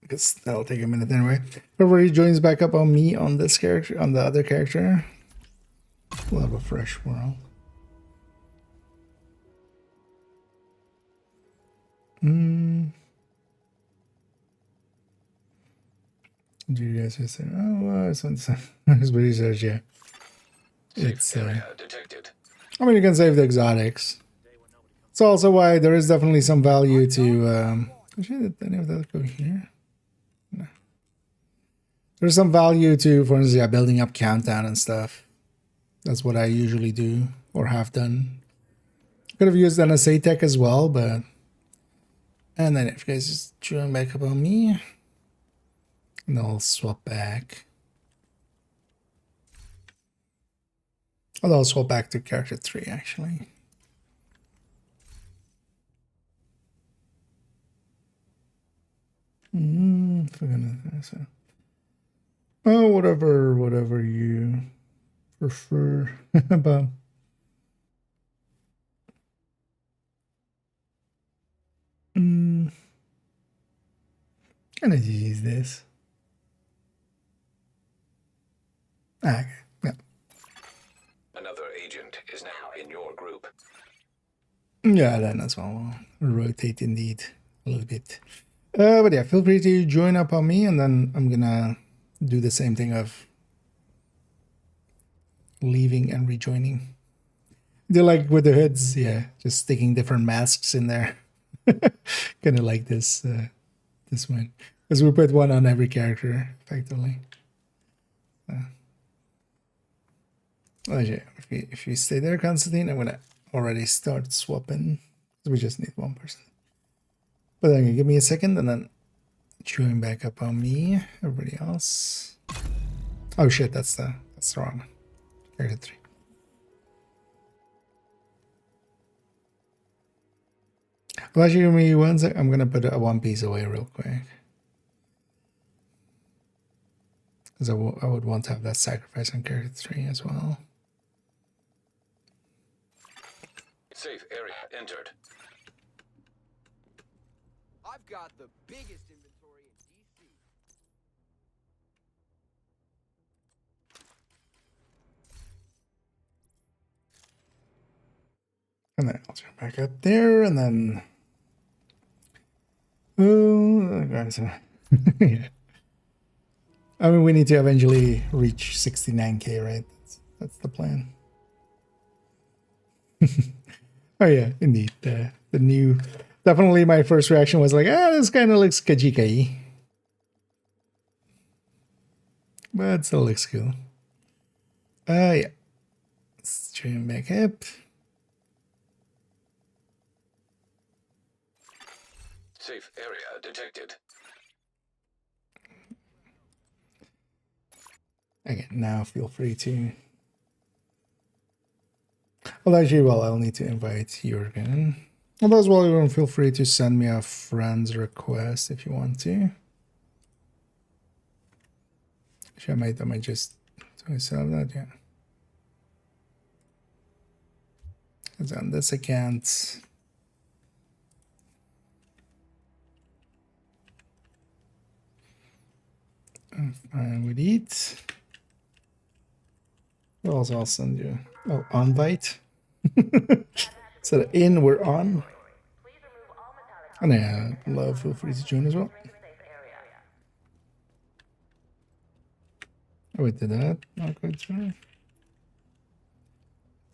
because that'll take a minute anyway. Everybody joins back up on me on this character, on the other character. We'll have a fresh world. Do you guys just say, oh, it's on this research, yeah. Safe area detected. I mean, you can save the exotics. It's also why there is definitely some value to. Actually, did any of that go here? No. There's some value to, for instance, yeah, building up countdown and stuff. That's what I usually do or have done. Could have used NSA tech as well, but. And then if you guys just join back up on me, and I'll swap back. I'll swap back to character 3 actually. Oh, whatever you prefer. But can I use this? Okay, yeah. Another agent is now in your group. Yeah, then as well. We'll rotate indeed a little bit. But yeah, feel free to join up on me, and then I'm gonna do the same thing of leaving and rejoining. They're like with the hoods, yeah, just sticking different masks in there. Kind of like this one, because we put one on every character effectively. Well, yeah, if you stay there, Constantine, I'm gonna already start swapping. We just need one person. But then give me a second, and then join back up on me. Everybody else. Oh shit, that's the wrong one. Character 3. Well, actually, give me 1 sec. I'm gonna put a one piece away real quick, because I would want to have that sacrifice on character 3 as well. Safe area entered. I've got the biggest inventory in DC. And then I'll turn back up there, and then oh guys, yeah. I mean, we need to eventually reach 69k, right? That's the plan. Oh yeah, indeed. The new, definitely my first reaction was like, this kind of looks Kajika-y. But it still looks cool. Yeah. Let's trim back up. Safe area detected. Again, now feel free to. Well, actually, well, I'll need to invite Jurgen. Well, as well, you feel free to send me a friend's request if you want to. Actually, I might just set up that, yeah. Because on this account, I'm fine with it. Also, I'll send you invite. So in, we're on. And yeah, love, feel free to join as well. Oh, wait, did that not go through?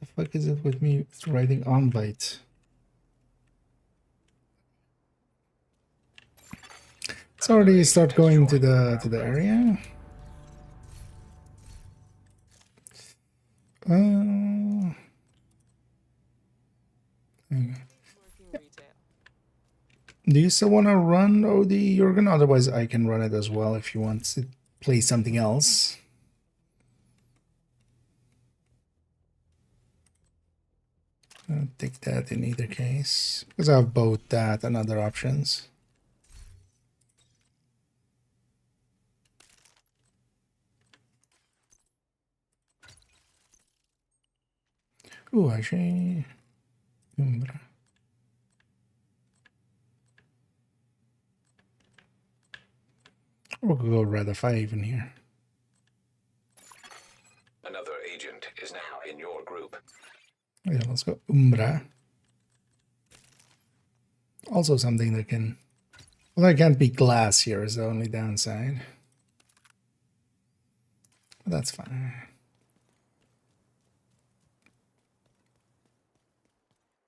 The fuck is it with me writing invite? Let's already start going to the area. Do you still want to run OD, Jurgen? Otherwise, I can run it as well if you want to play something else. I'll take that in either case, because I have both that and other options. Oh, actually, we'll go red if I even here. Another agent is now in your group. Yeah, let's go Umbra. Also something that can... Well, I can't be glass here is the only downside. But that's fine.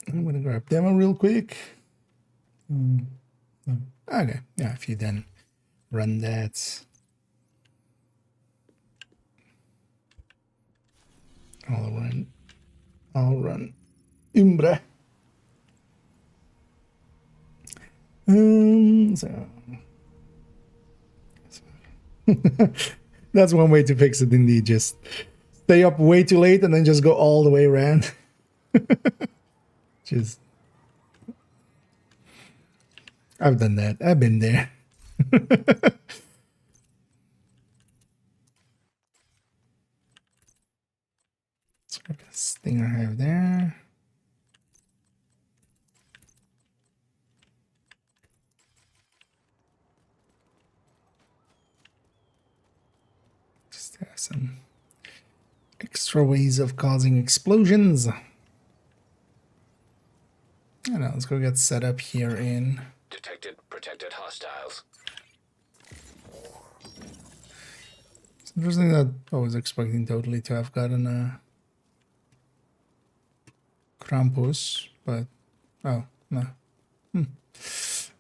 I'm gonna grab demo real quick. Okay, yeah, if you then run that. I'll run Umbra. So that's one way to fix it indeed. Just stay up way too late and then just go all the way around. Just I've done that. I've been there. Let's grab a stinger hive there. Just have some extra ways of causing explosions. I don't know, let's go get set up here in. Detected protected hostiles. It's interesting that I was expecting totally to have gotten a Krampus, but oh no.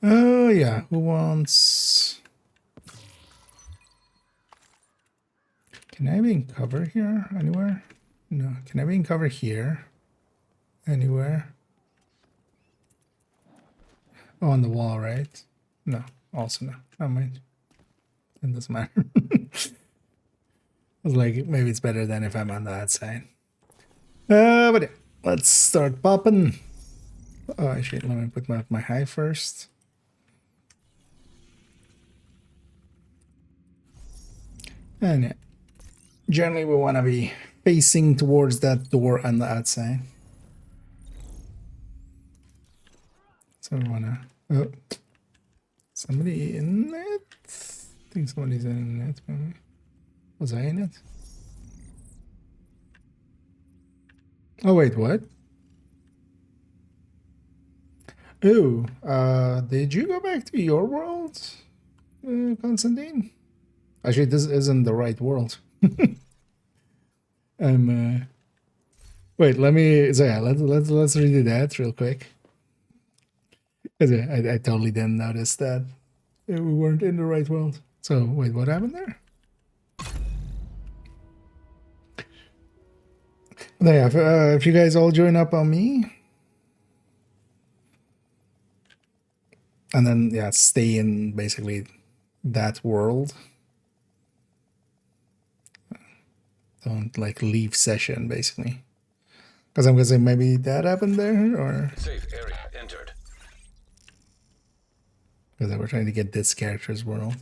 Oh yeah, who wants? Can I be in cover here anywhere? No. Can I be in cover here? Anywhere? Oh, on the wall, right? No. Also no. Never mind. It doesn't matter. I was like, maybe it's better than if I'm on that side. But yeah, let's start popping. Oh, actually, let me put my hive first. And yeah, generally we want to be facing towards that door on the outside. So we want to... Oh, somebody in it? I think somebody's in it, maybe. Was I in it? Oh, wait, what? Oh, did you go back to your world, Constantine? Actually, this isn't the right world. Wait, let me... So yeah, let's redo that real quick. Because I totally didn't notice that we weren't in the right world. So, wait, what happened there? Yeah, if you guys all join up on me, and then yeah, stay in basically that world. Don't like leave session basically, because I'm gonna say maybe that happened there, or Safe area entered. because they were trying to get this character's world.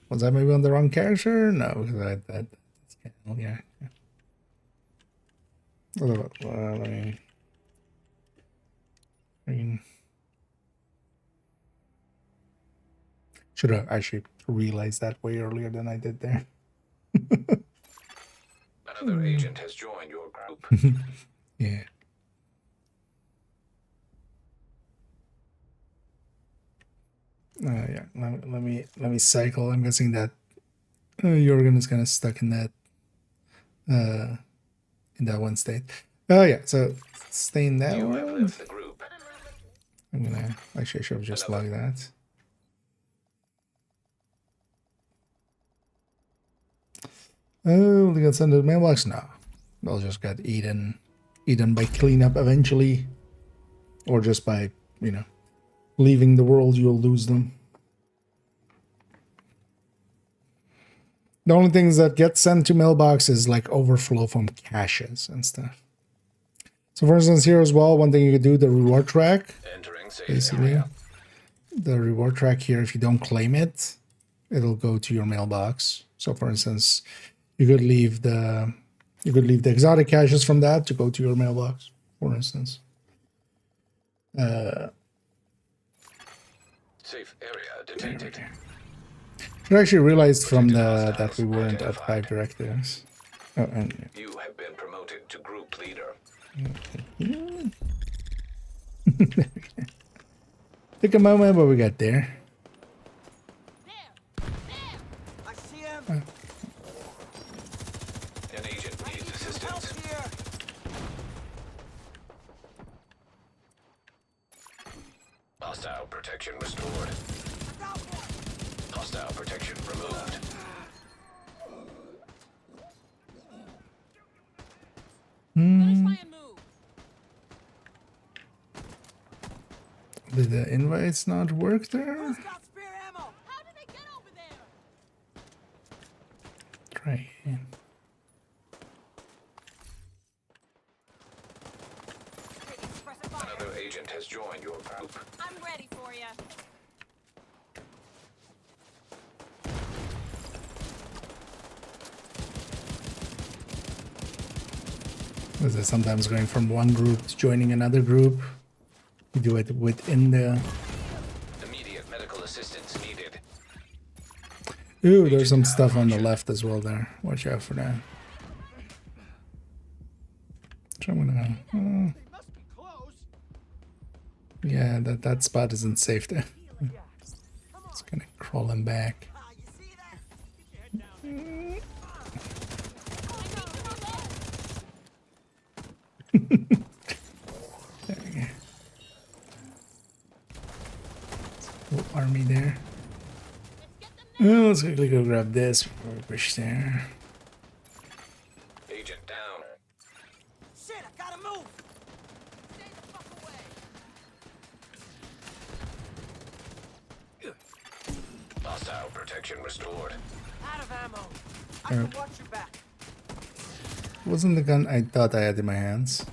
Was I maybe on the wrong character? No, because yeah. Let me. Should have actually realized that way earlier than I did there. Another agent has joined your group. Yeah. Yeah. Let me cycle. I'm guessing that Jorgen is kind of stuck in that one state. Oh yeah. So stay in that You one. have left the group. I'm gonna actually I should have just logged that. Oh, they got sent to the mailbox now. They'll just get eaten by cleanup eventually, or just by leaving the world. You'll lose them. The only things that get sent to mailbox is like overflow from caches and stuff. So for instance, here as well, one thing you could do, the reward track. Entering safe Basically, area. the reward track here, if you don't claim it, it'll go to your mailbox. So for instance, you could leave the exotic caches from that to go to your mailbox, for instance. Safe area detected. I actually realized from that we weren't at 5 directives. Oh, and You have been promoted to group leader. Took a moment, but we got there. I see him. An agent needs assistance. Here. Hostile protection restored. Hostile protection removed. Finish my move. Did the invites not work there? Got spare ammo. How did they get over there? Try again. Another agent has joined your group. I'm ready for you. Was it sometimes going from one group to joining another group? You do it within the... Immediate medical assistance needed. Ooh, there's some stuff on the left as well there. Watch out for that. So I'm gonna... They must be close. yeah, that spot isn't safe there. It's gonna crawl him back. Ah, you see that? Get your head down. There we go. Whole army there. Oh, let's quickly go grab this before we push there. Agent down. Shit, I gotta move. Stay the fuck away. Hostile protection restored. Out of ammo. I can watch your back. Wasn't the gun I thought I had in my hands.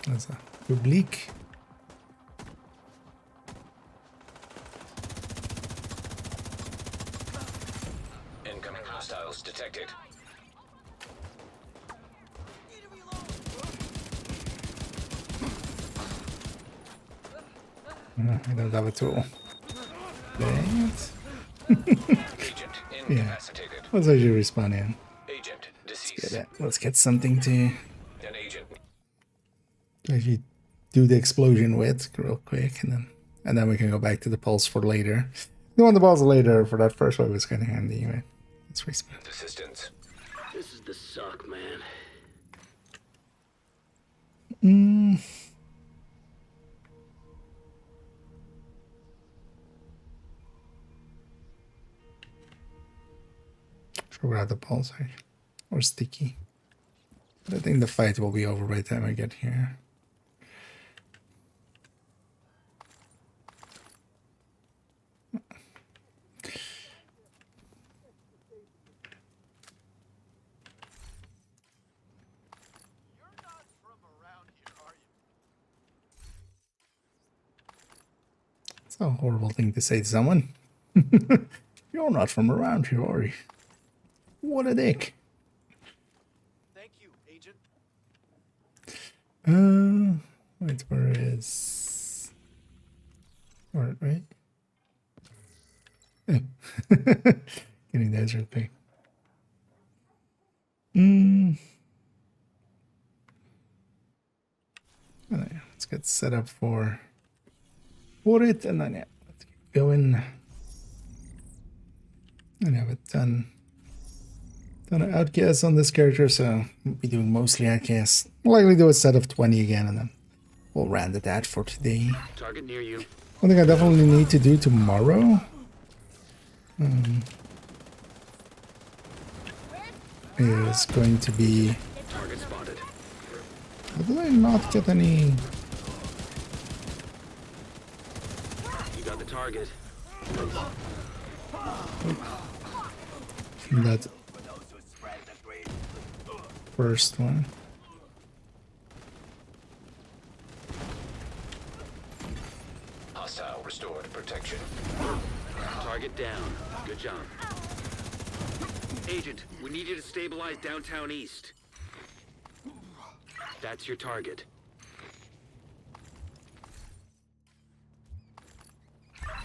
That's a oblique. Incoming hostiles detected. I don't have a tool. Dang it. Agent incapacitated. Let's actually respawn in. Agent Get deceased. it. Let's get something to An agent. actually do the explosion with real quick, and then we can go back to the pulse for later. The one the pulse later for that first one was kind of handy. Anyway, let's respawn. Assistance. This is the suck, man. Sure, we'll have the pulse or sticky. But I think the fight will be over by the time I get here. You're not from around here, are you? It's a horrible thing to say to someone. You're not from around here, are you? What a dick. Thank you, Agent. Wait, where is... Alright, right? Oh. Getting those real quick. Let's get set up for it, and then yeah, let's keep going. And I have a ton of outcasts on this character, so we'll be doing mostly outcasts. We'll likely do a set of 20 again, and then we'll round it out for today. Target near you. One thing I definitely need to do tomorrow is going to be... Target spotted. How did I not get any... You got the target. That first one? Hostile restored protection. Target down. Good job. Agent, we need you to stabilize downtown east. That's your target.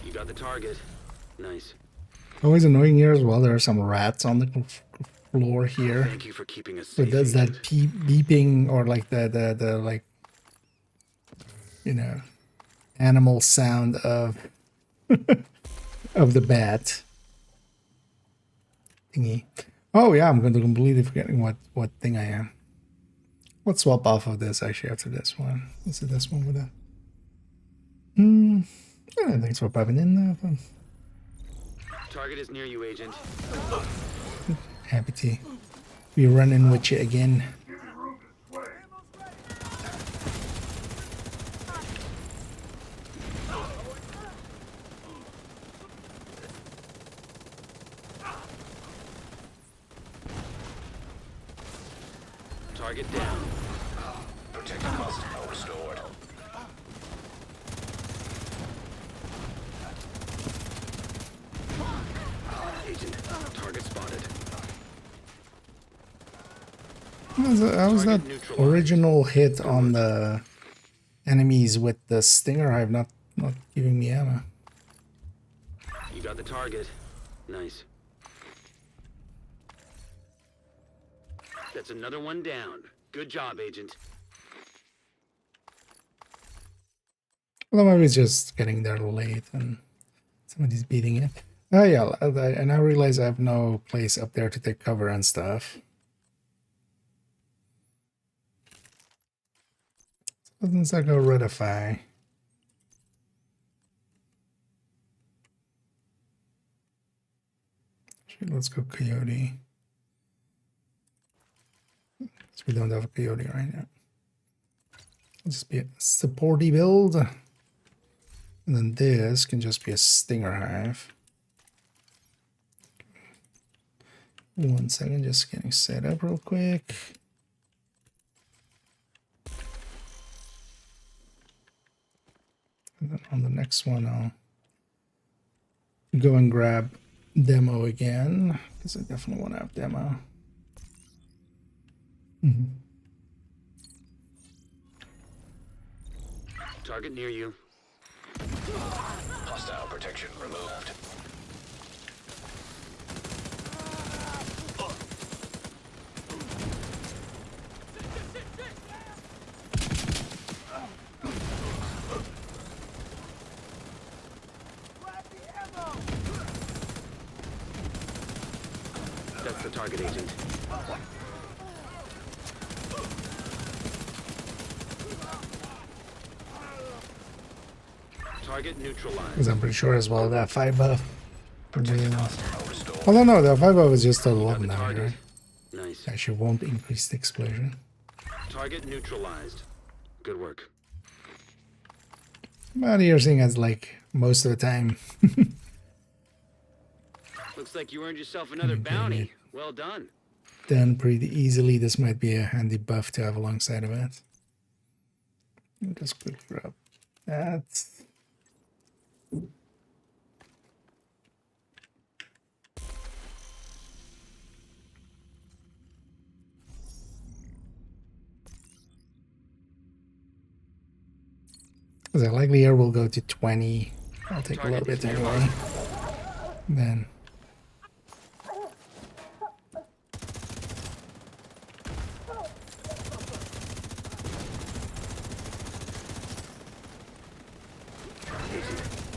You got the target. Nice. Always annoying here as well. There are some rats on the floor here. Thank you for keeping us So safe. it does that beeping, or like the like, you know, animal sound of of the bat thingy. Oh yeah, I'm going to completely forgetting what thing I am. Let's swap off of this actually after this one. Is it this one with a Yeah, thanks for popping in. Target is near you, Agent. Happy to be running with you again. Target down. Protected hostile restored. Agent, target spotted. How was that original hit on the enemies with the Stinger Hive not giving me ammo? You got the target. Nice. That's another one down. Good job, Agent. Well, maybe it's just getting there late and somebody's beating it. Oh yeah, I now realize I have no place up there to take cover and stuff. So let's go Redify. Let's go Coyote. So we don't have a Coyote right now. It'll just be a supporty build. And then this can just be a Stinger Hive. 1 second, just getting set up real quick. And then on the next one, I'll go and grab demo again, because I definitely want to have demo. Target near you. Hostile protection removed. That's the target, Agent. Target neutralized. Because I'm pretty sure as well that 5 buff. Although no, the 5 buff is just a 11 damage, right? Nice. Actually won't increase the explosion. Target neutralized. Good work. But you're seeing as like most of the time. Looks like you earned yourself another bounty. Well done. Then pretty easily, this might be a handy buff to have alongside of it. Just quick grab that. The likely here will go to 20. I'll take a little bit anyway. Then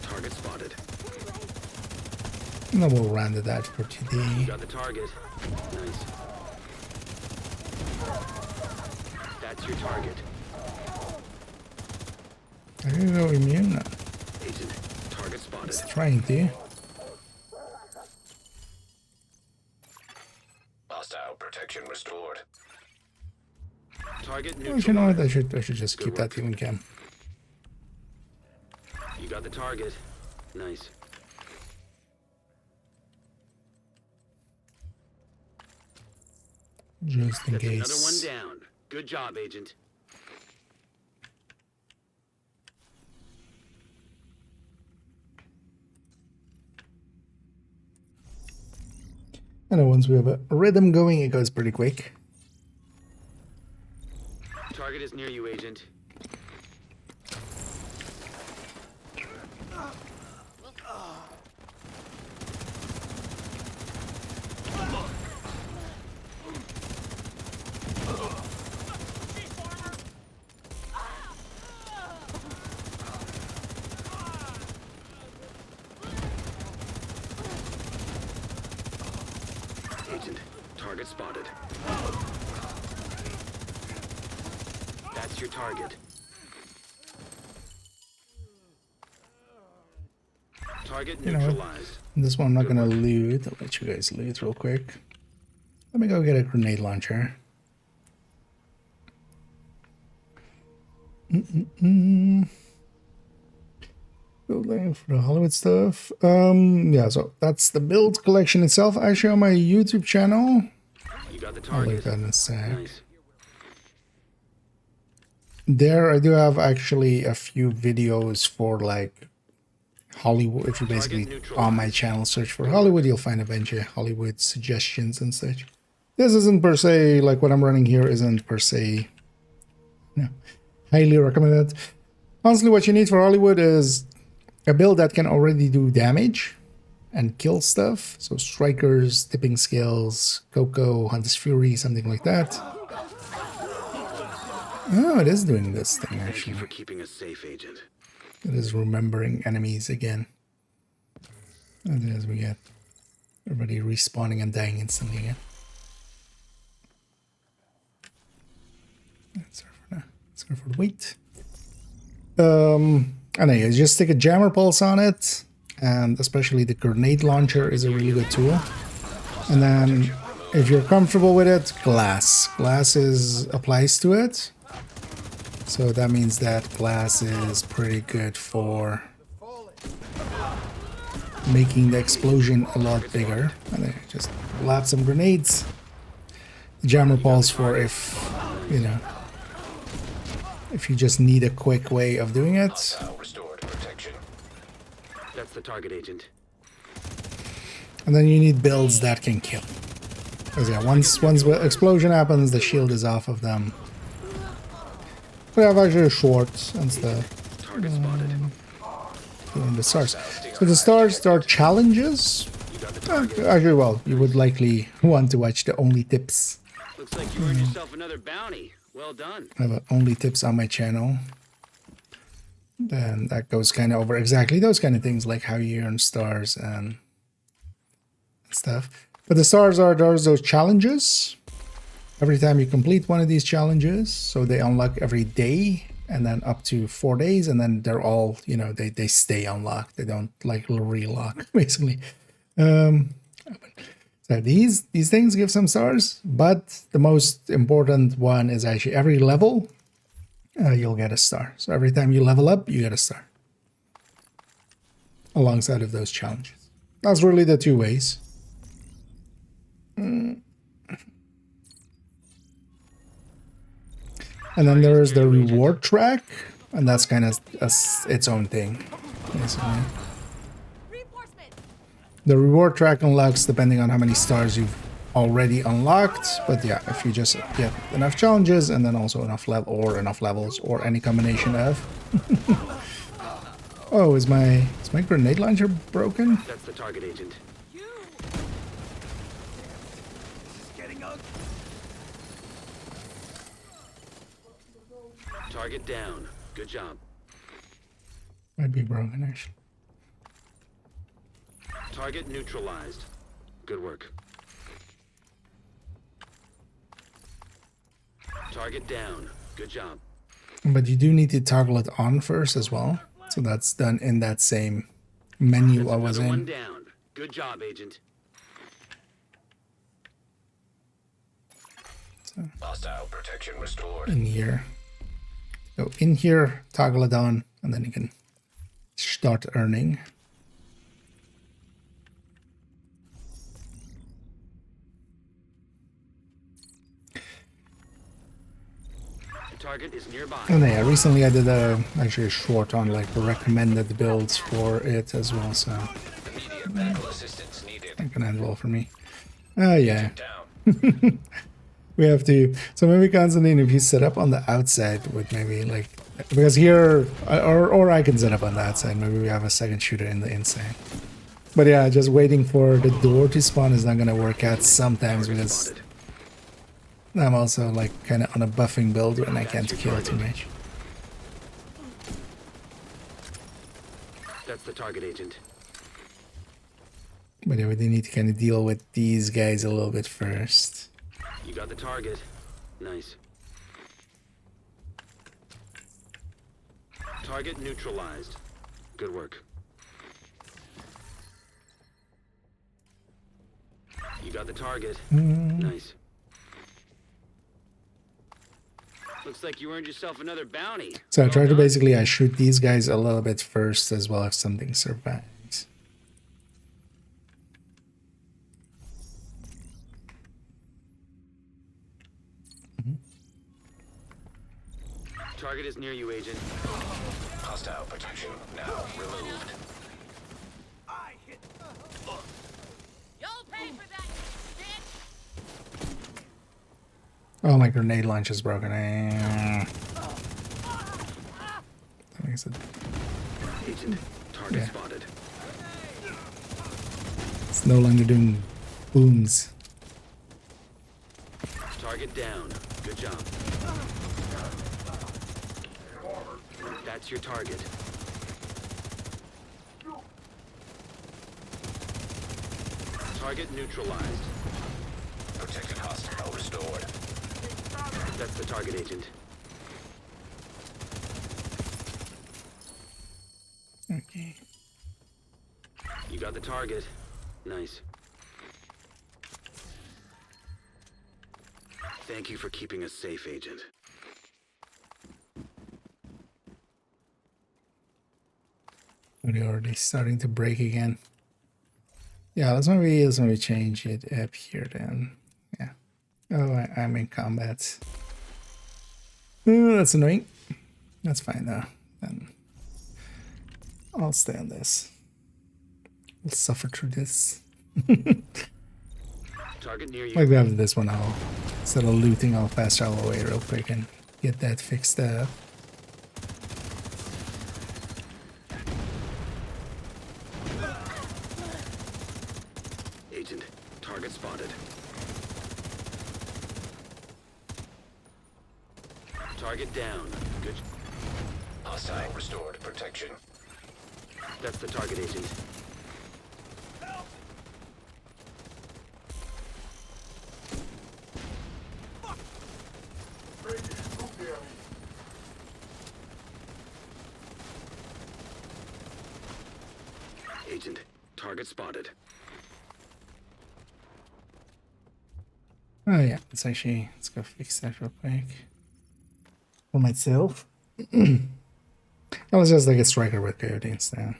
Target spotted. and then we'll round that for You today. got the target. Nice. That's your target. I can go immune now. Agent, target spotted. It's trying to. Hostile protection restored. Target Well, you know what? neutralized. I should just keep that even cam. You got the target. Nice. Just in That's case. another one down. Good job, Agent. And then once we have a rhythm going, it goes pretty quick. Target is near you, Agent. Agent, target spotted. That's your target. Target You know what? neutralized. This one I'm not gonna loot. I'll let you guys loot real quick. Let me go get a grenade launcher. Building for the Hollywood stuff. Yeah, so that's the build collection itself. Actually, on my YouTube channel. You got the I'll target. link that in a sec. Nice. There, I do have actually a few videos for like Hollywood. If you basically on my channel search for Hollywood, you'll find a bunch of Hollywood suggestions and such. This isn't per se like what I'm running here. Isn't per se. No, highly recommended. Honestly, what you need for Hollywood is a build that can already do damage and kill stuff. So strikers, tipping scales, Coco, Hunter's Fury, something like that. Oh, it is doing this thing Thank actually. you for keeping us safe, Agent. It is remembering enemies again. And as we get everybody respawning and dying instantly again. Sorry for that. Sorry for the wait. Anyway, just stick a jammer pulse on it, and especially the grenade launcher is a really good tool. And then, if you're comfortable with it, glass. Glass applies to it. So that means that glass is pretty good for making the explosion a lot bigger. And then just lob some grenades. Jammer pulse for if, you know, if you just need a quick way of doing it. That's the target, Agent. And then you need builds that can kill. Because yeah, once the explosion happens, the shield is off of them. We have actually shorts and stuff. Target spotted. The stars. So the stars, there are challenges. Actually, well, you would likely want to watch the only tips. Looks like you earned yourself another bounty. Well done. I have only tips on my channel. Then that goes kind of over exactly those kind of things, like how you earn stars and stuff. But the stars are those challenges. Every time you complete one of these challenges, so they unlock every day, and then up to 4 days, and then they're all, you know, they stay unlocked. They don't like relock, basically. So these things give some stars, but the most important one is actually every level, you'll get a star. So every time you level up, you get a star. Alongside of those challenges. That's really the two ways. And then there is the reward track, and that's kind of its own thing, basically. The reward track unlocks depending on how many stars you've already unlocked, but yeah, if you just get enough challenges and then also enough levels or any combination of. Oh, is my grenade launcher broken? That's the target, Agent. Target down. Good job. Might be broken actually. Target neutralized. Good work. Target down. Good job. But you do need to toggle it on first as well. So that's done in that same menu I was Another one in. down. Good job, Agent. So, Hostile protection restored. in here. Go in here, toggle it on, and then you can start earning. The target is nearby. And yeah, recently I did actually a short on like recommended builds for it as well, so Immediate medical assistance needed. that can handle for me. Yeah. Down. We have to, so maybe Constantine, if you set up on the outside with maybe like, because here, or I can set up on the outside, maybe we have a second shooter in the inside. But yeah, just waiting for the door to spawn is not going to work out sometimes because I'm also like kind of on a buffing build and I can't kill too much. That's the target, Agent. But yeah, we do need to kind of deal with these guys a little bit first. You got the target. Nice. Target neutralized. Good work. You got the target. Mm. Nice. Looks like you earned yourself another bounty. So I Well try to done. basically I shoot these guys a little bit first as well if something survives. Target is near you, Agent. Hostile protection now removed. You'll pay for that, bitch! Oh, my grenade launch is broken. That makes it. Agent, target Yeah. spotted. It's no longer doing booms. Target down. Good job. That's your target. Target neutralized. Protected hostile restored. That's the target, Agent. Okay. You got the target. Nice. Thank you for keeping us safe, Agent. We're already starting to break again. Yeah, let's maybe change it up here then. Yeah. Oh, I'm in combat. That's annoying. That's fine though. Then I'll stay on this. We'll suffer through this. Target near you. Like we have this one, I'll instead of looting, I'll fast travel away real quick and get that fixed up. Agent, target spotted. Target down. Good. Hostile restored protection. That's the target, Agent. Agent, target spotted. Oh yeah, let's go fix that real quick. For myself. That was just like a striker with coyote instead.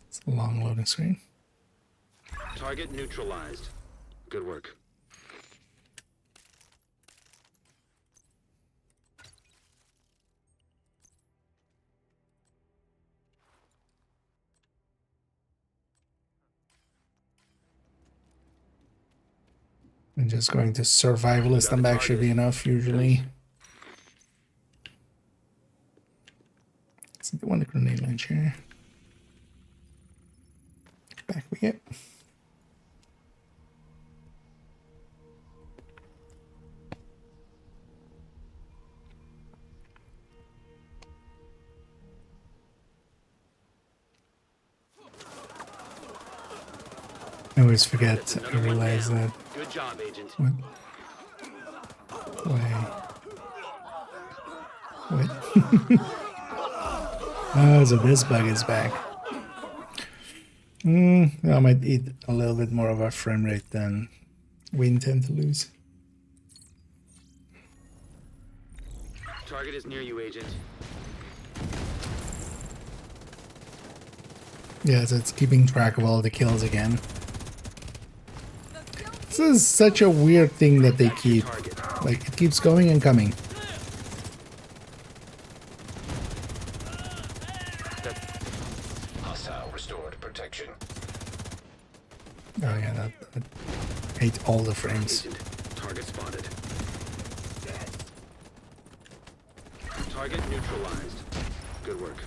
It's a long loading screen. Target neutralized. Good work. I'm just going to survivalist them back should be enough usually. So they want a grenade launcher. Back we get. I always forget. That's I another one realize down. that. Good job, Agent. What? Wait. Oh, so this bug is back. I might eat a little bit more of our frame rate than we intend to lose. Target is near you, Agent. Yeah, so it's keeping track of all the kills again. This is such a weird thing that they keep. Like, it keeps going and coming. Hostile restored protection. Oh yeah, that ate all the frames. Agent, target spotted. Target neutralized. Good work.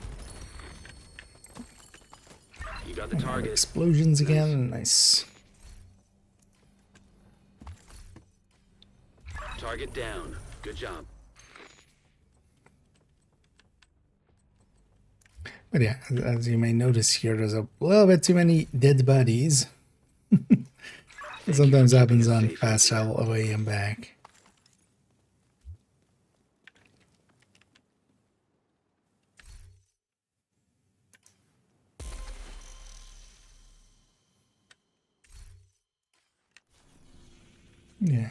You got the target. Explosions again, nice. Target down. Good job. But yeah, as you may notice here, there's a little bit too many dead bodies. It sometimes happens on fast travel away and back. Yeah.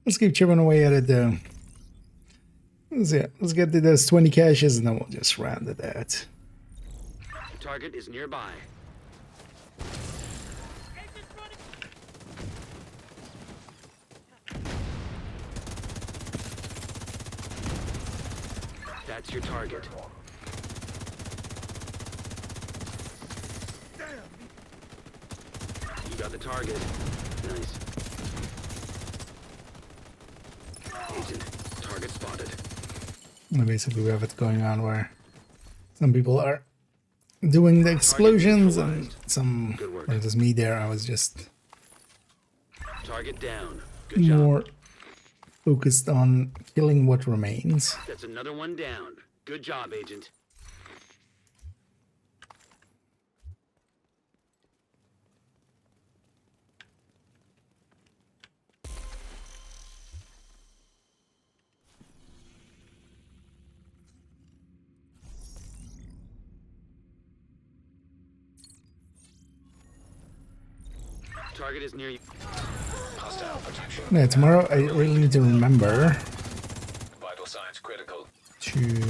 Let's keep chipping away at it though. Let's get to those 20 caches and then we'll just round it out. The target is nearby. That's your target. You got the target. Nice. Agent, target spotted. And basically we have it going on where some people are doing the explosions and some, Good work. or just me there, I was just Target down. Good job. more focused on killing what remains. That's another one down. Good job, Agent. Target is near you. Hostile protection. Yeah, tomorrow I really need to remember Vital signs critical. to...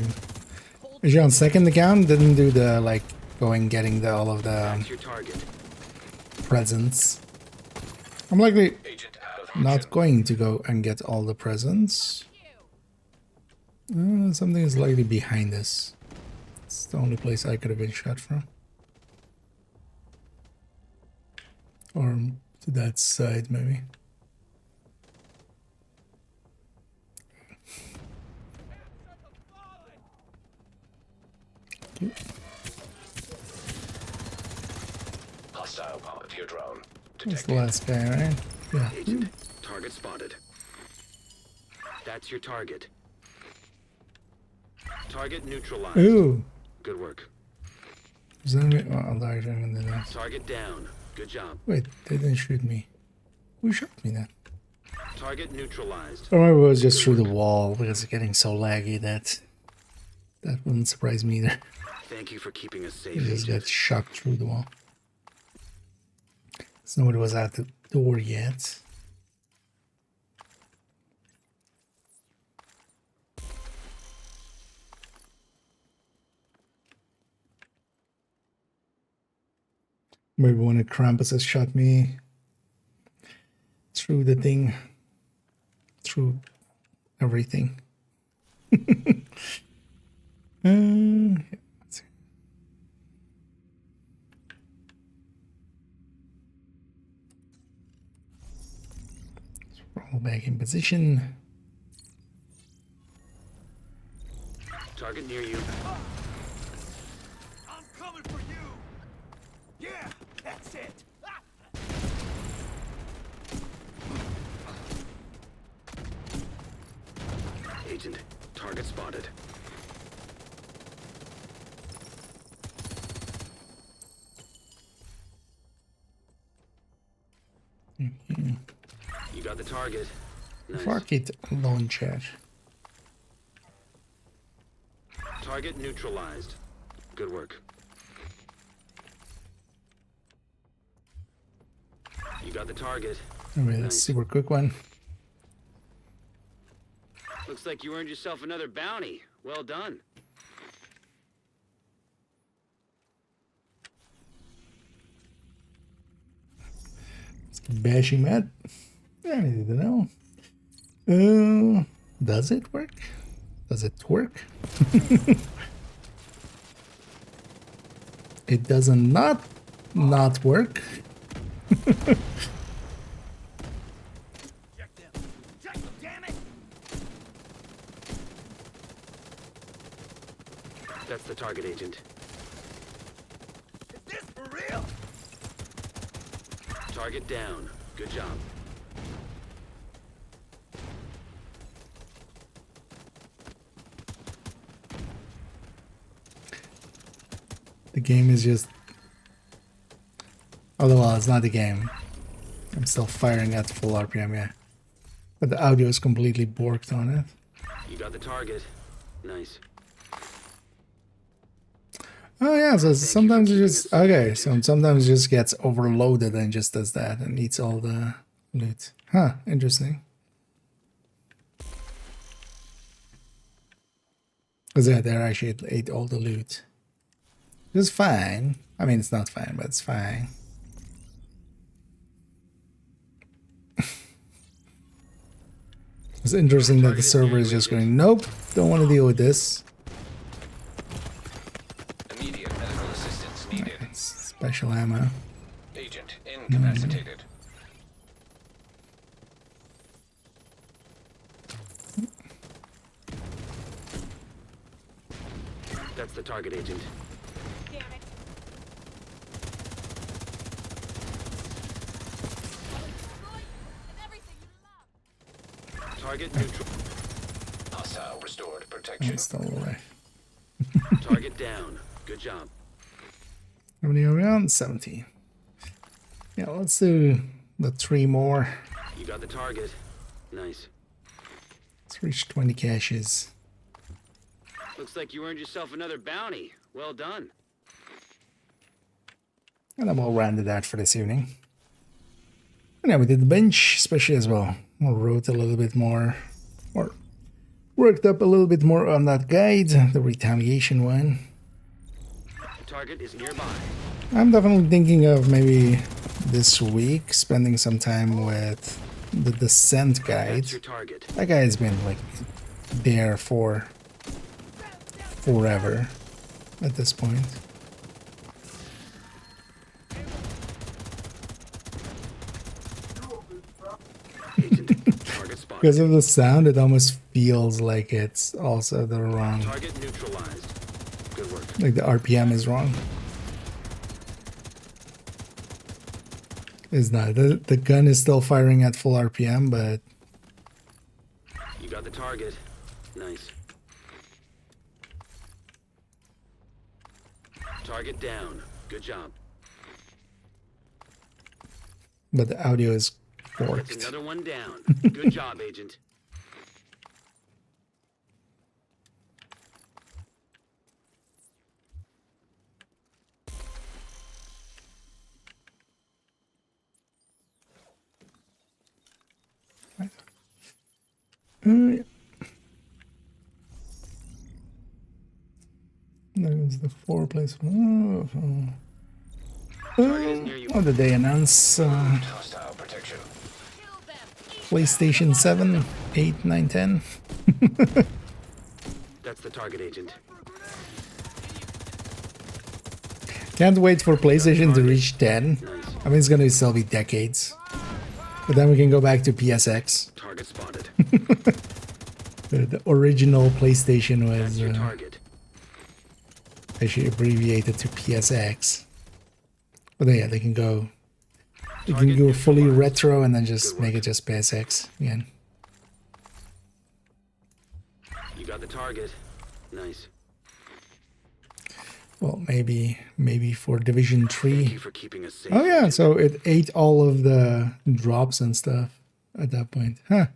Actually on second account, didn't do the like going getting the all of the That's your target. presents. I'm likely Agent out of not action. going to go and get all the presents. Something is likely behind us. It's the only place I could have been shot from. Or to that side, maybe. Okay. Hostile volunteer drone. That's the Detected. last guy, right? Yeah. Agent, target spotted. That's your target. Target neutralized. Ooh! Good work. Is that me? Oh, I'll die during the day. Target down. Good job. Wait, they didn't shoot me. Who shot me then? Target neutralized. Or maybe it was just through the wall because it's getting so laggy that wouldn't surprise me either. Thank you for keeping us You safe, just Agent. get shot through the wall. So nobody was at the door yet. Maybe one of Krampus has shot me through the thing, through everything. Let's see. Let's roll back in position. Target near you. I'm coming for you. Yeah, that's it. Agent, target spotted. You got the target. Nice. Rocket launcher. Target neutralized. Good work. You got the target. Alright, that's a super quick one. Looks like you earned yourself another bounty. Well done. Let's keep bashing that. I need to know. Does it work? Does it work? It does not work. Check them. Check them, damn it. That's the target, Agent. Is this for real? Target down. Good job. The game is just... Although, well, it's not the game. I'm still firing at full RPM, yeah. But the audio is completely borked on it. You got the target. Nice. Oh yeah, so sometimes it keeping just... us Okay, updated. so sometimes it just gets overloaded and just does that and eats all the loot. Huh, interesting. Because yeah, there actually ate all the loot. It's fine. I mean, it's not fine, but it's fine. It's interesting that the server is just going, nope, don't want to deal with this. Immediate medical assistance needed. Special ammo. Agent incapacitated. That's the target, Agent. Damn it. Target neutral. Hostile restored protection. It's still alive. Target down. Good job. How many are we on? 17. Yeah, let's do the 3 more. You got the target. Nice. Let's reach 20 caches. Looks like you earned yourself another bounty. Well done. And I'm all rounded out for this evening. And yeah, we did the bench, especially as well. We wrote a little bit more, or worked up a little bit more on that guide, the retaliation one. The target is nearby. I'm definitely thinking of maybe this week spending some time with the descent guide. That's your target. That guy's been like there for forever at this point. Target spotted. Because of the sound, it almost feels like it's also the wrong, Target neutralized. Good work. like the RPM is wrong. It's not. The gun is still firing at full RPM, but You got the target. Nice. Target down. Good job. the audio is That's forked. another one down. Good job, Agent. Yeah. There's the 4 place. Target is near you. Oh, did they announce Hostile protection. PlayStation 7, 8, 9, 10? That's the target, Agent. Can't wait for PlayStation to reach 10. I mean, it's gonna still be decades. But then we can go back to PSX. Target spotted. The original PlayStation That's was your target. actually abbreviated to PSX. But yeah, they can go. They can Target go fully neutralized. retro and then just Good make work. it just PSX again. You got the target. Nice. Well, maybe for Division Thank you 3. for keeping us safe. Oh yeah, Agent. so it ate all of the drops and stuff at that point. Huh.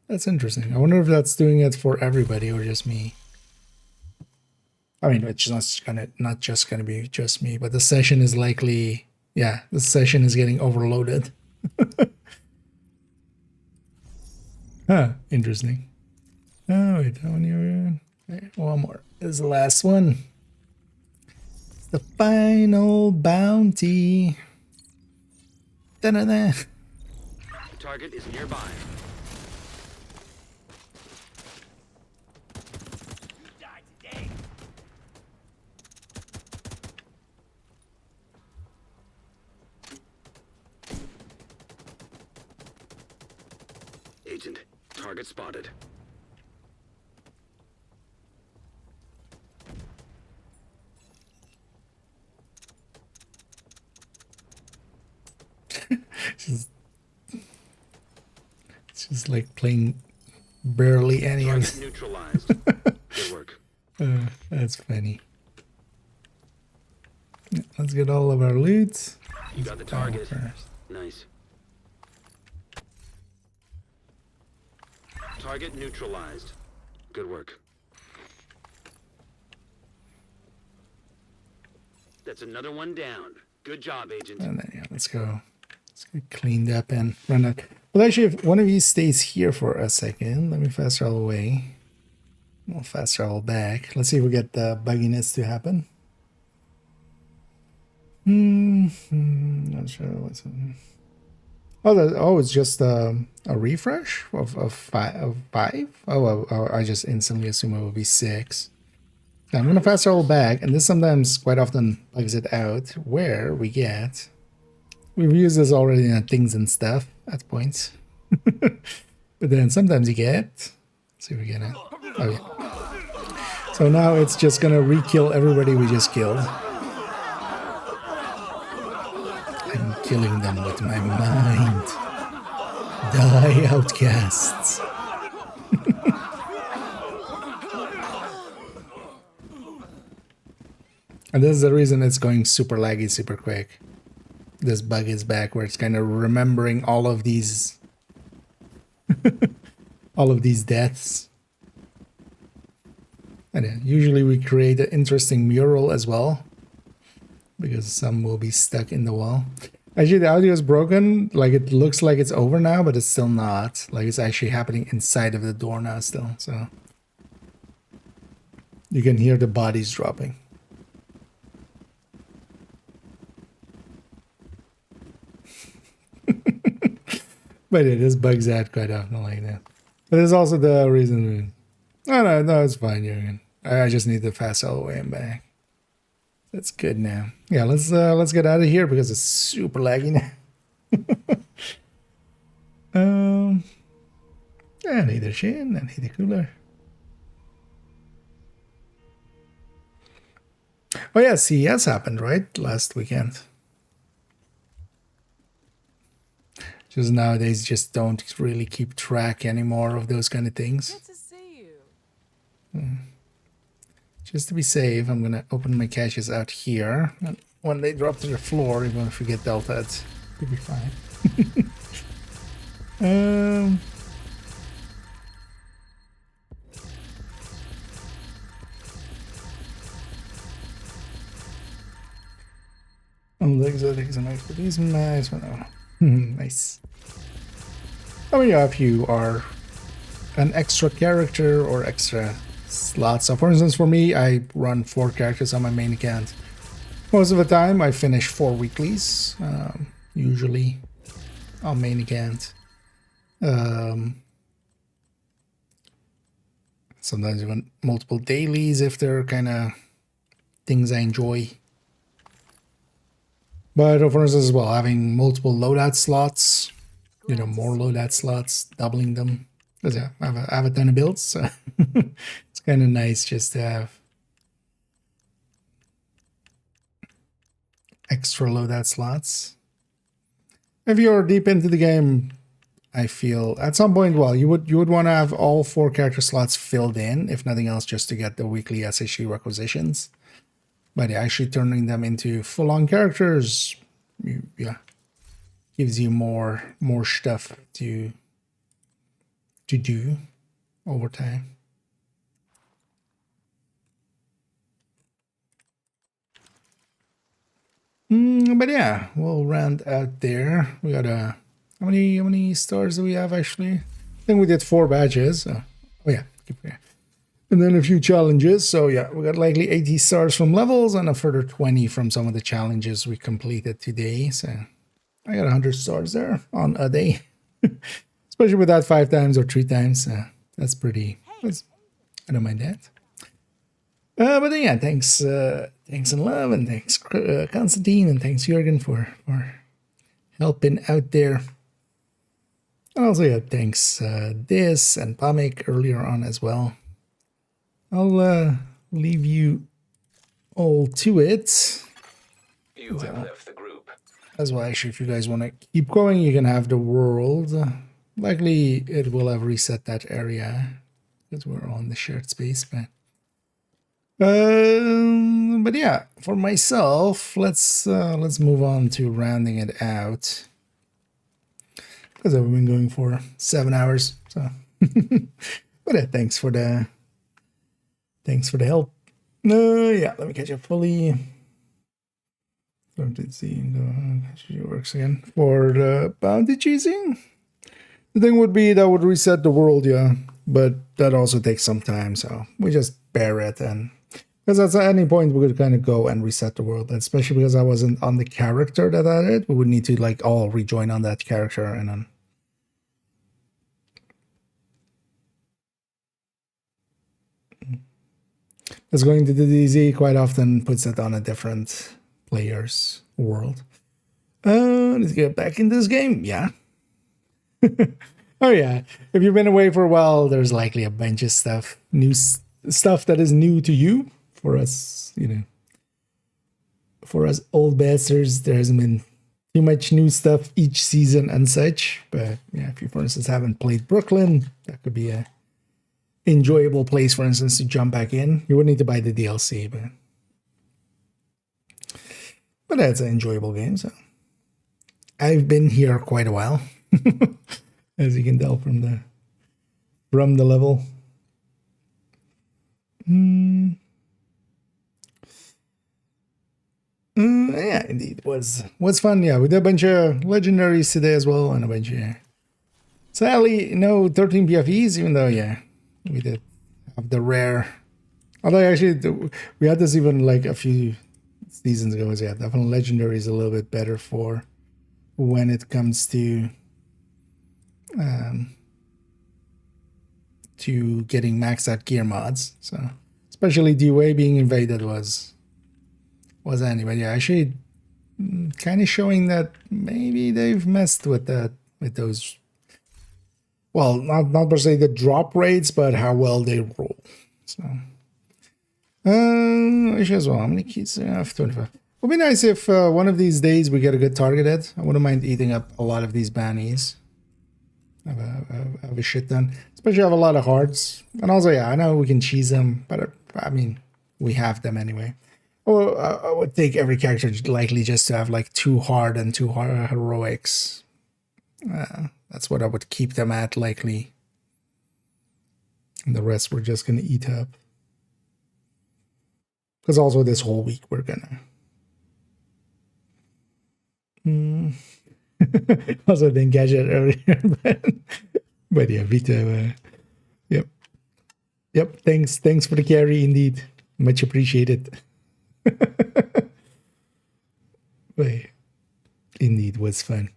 That's interesting. I wonder if that's doing it for everybody or just me. I mean, it's not just gonna be just me, but the session is likely, yeah, the session is getting overloaded. Huh, interesting. Oh wait, how many are we on? Okay, one more. This is the last one. It's the final bounty. Da-da-da. The target is nearby. Agent, target spotted. It's just like playing barely any of Target neutralized. Good work. That's funny. Yeah, let's get all of our loot. You got the Oh, target. first. Nice. Target neutralized. Good work. That's another one down. Good job, Agent. And then yeah, let's go Cleaned up and run out. Well, actually, if one of you stays here for a second, let me fast travel away. I'll fast travel back. Let's see if we get the bugginess to happen. Not sure what's. Oh, it's just a refresh of five. I just instantly assume it will be 6. So I'm gonna fast travel back, and this sometimes quite often bugs it out. Where we get. We've used this already in things and stuff at points. But then sometimes you get... Let's see if we get it. Oh, yeah. So now it's just gonna re-kill everybody we just killed. I'm killing them with my mind. Die, outcasts. And this is the reason it's going super laggy, super quick. This bug is back where it's kind of remembering all of these all of these deaths. And yeah, usually we create an interesting mural as well, because some will be stuck in the wall. Actually, the audio is broken. Like, it looks like it's over now, but it's still not. Like, it's actually happening inside of the door now still. So you can hear the bodies dropping. But it just bugs out quite often like that. But there's also the reason. No, it's fine, Jürgen. I just need to fast all the way and back. That's good now. Yeah, let's get out of here because it's super laggy now. I need a shin. I need a cooler. Oh yeah, CES happened, right? Last weekend. Because nowadays just don't really keep track anymore of those kind of things. Good to see you. Just to be safe, I'm gonna open my caches out here. And when they drop to the floor, even if we get delta, it could be fine. Exotics and expertise, nice one. Nice. I mean, yeah, if you are an extra character or extra slots. So for instance, for me, I run 4 characters on my main account. Most of the time, I finish 4 weeklies, usually on main account. Sometimes even multiple dailies if they're kind of things I enjoy. But for instance, as well, having multiple loadout slots, more loadout slots, doubling them. Because yeah, I have a ton of builds, so it's kind of nice just to have extra loadout slots. If you're deep into the game, I feel at some point, well, you would want to have all 4 character slots filled in, if nothing else, just to get the weekly SHU requisitions. But actually turning them into full-on characters, yeah, gives you more stuff to do over time. But yeah, we'll round out there. We got how many stars do we have actually? I think we did 4 badges. Oh yeah, keep going. And then a few challenges. So yeah, we got likely 80 stars from levels and a further 20 from some of the challenges we completed today. So I got 100 stars there on a day. Especially with that 5 times or 3 times. That's pretty. I don't mind that. But yeah, thanks and love, and thanks Constantine, and thanks Jürgen for helping out there. And also yeah, thanks Dis and Pamik earlier on as well. I'll leave you all to it. You have left the group. As well, actually, if you guys want to keep going, you can have the world. Likely, it will have reset that area because we're on the shared space. But yeah, for myself, let's move on to rounding it out because I've been going for 7 hours. So, but yeah, thanks for the help. Yeah, let me catch up fully. Don't see she works again for the bounty chasing. The thing would be that would reset the world, yeah, but that also takes some time, so we just bear it. And because at any point we could kind of go and reset the world, especially because I wasn't on the character that I did, we would need to like all rejoin on that character and then. Because going to the DZ quite often puts it on a different player's world. Let's get back in this game. Yeah. Oh yeah. If you've been away for a while, there's likely a bunch of stuff, stuff that is new to you. For us, you know, for us old bastards, there hasn't been too much new stuff each season and such. But yeah, if you, for instance, haven't played Brooklyn, that could be a enjoyable place, for instance, to jump back in. You would need to buy the DLC, but that's an enjoyable game. So I've been here quite a while, as you can tell from the level. Yeah, indeed, was fun. Yeah, we did a bunch of legendaries today as well, and a bunch of sadly no 13 PFEs, even though yeah. We did have the rare. Although actually, we had this even like a few seasons ago. Yeah, definitely legendary is a little bit better for when it comes to getting maxed out gear mods. So especially DUA being invaded was anyway. Yeah, actually, kind of showing that maybe they've messed with those. Well, not per se the drop rates, but how well they roll. So, as well, how many keys do I have? 25. Would be nice if one of these days we get a good target hit. I wouldn't mind eating up a lot of these bannies. Have a shit ton. Especially have a lot of hearts. And also, yeah, I know we can cheese them, but I mean, we have them anyway. Or I would take every character likely just to have like 2 hard and 2 heroics. That's what I would keep them at, likely. And the rest we're just going to eat up. Because also this whole week we're going to... Also didn't catch it earlier. But yeah, Vito, yep. Yep, thanks for the carry, indeed. Much appreciated. But indeed, was fun.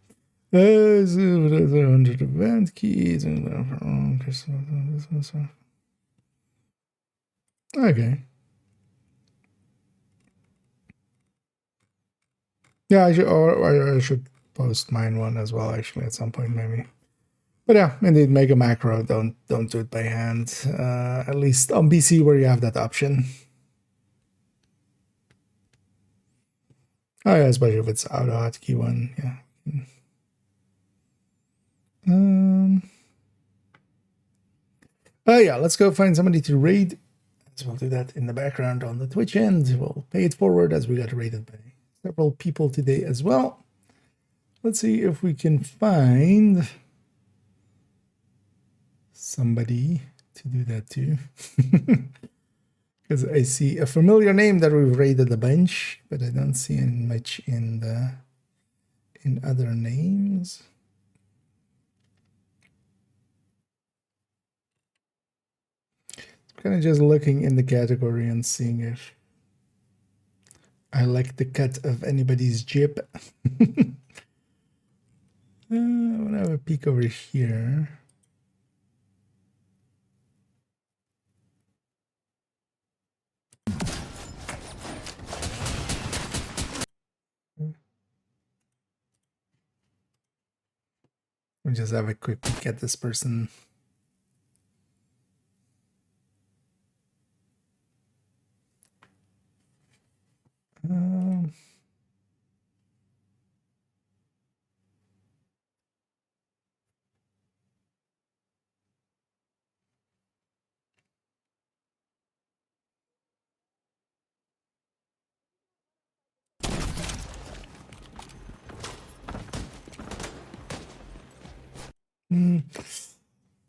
100 event keys. Okay. Yeah, I should post mine one as well, actually, at some point, maybe. But yeah, indeed, make a macro. Don't do it by hand. At least on PC where you have that option. Oh yeah, especially if it's auto hotkey one, yeah. Oh yeah, let's go find somebody to raid. So we'll do that in the background on the Twitch end. We'll pay it forward as we got raided by several people today as well. Let's see if we can find somebody to do that too. Because I see a familiar name that we've raided a bunch, but I don't see much in other names. Kind of just looking in the category and seeing if I like the cut of anybody's jib. I want to have a peek over here. We'll just have a quick peek at this person.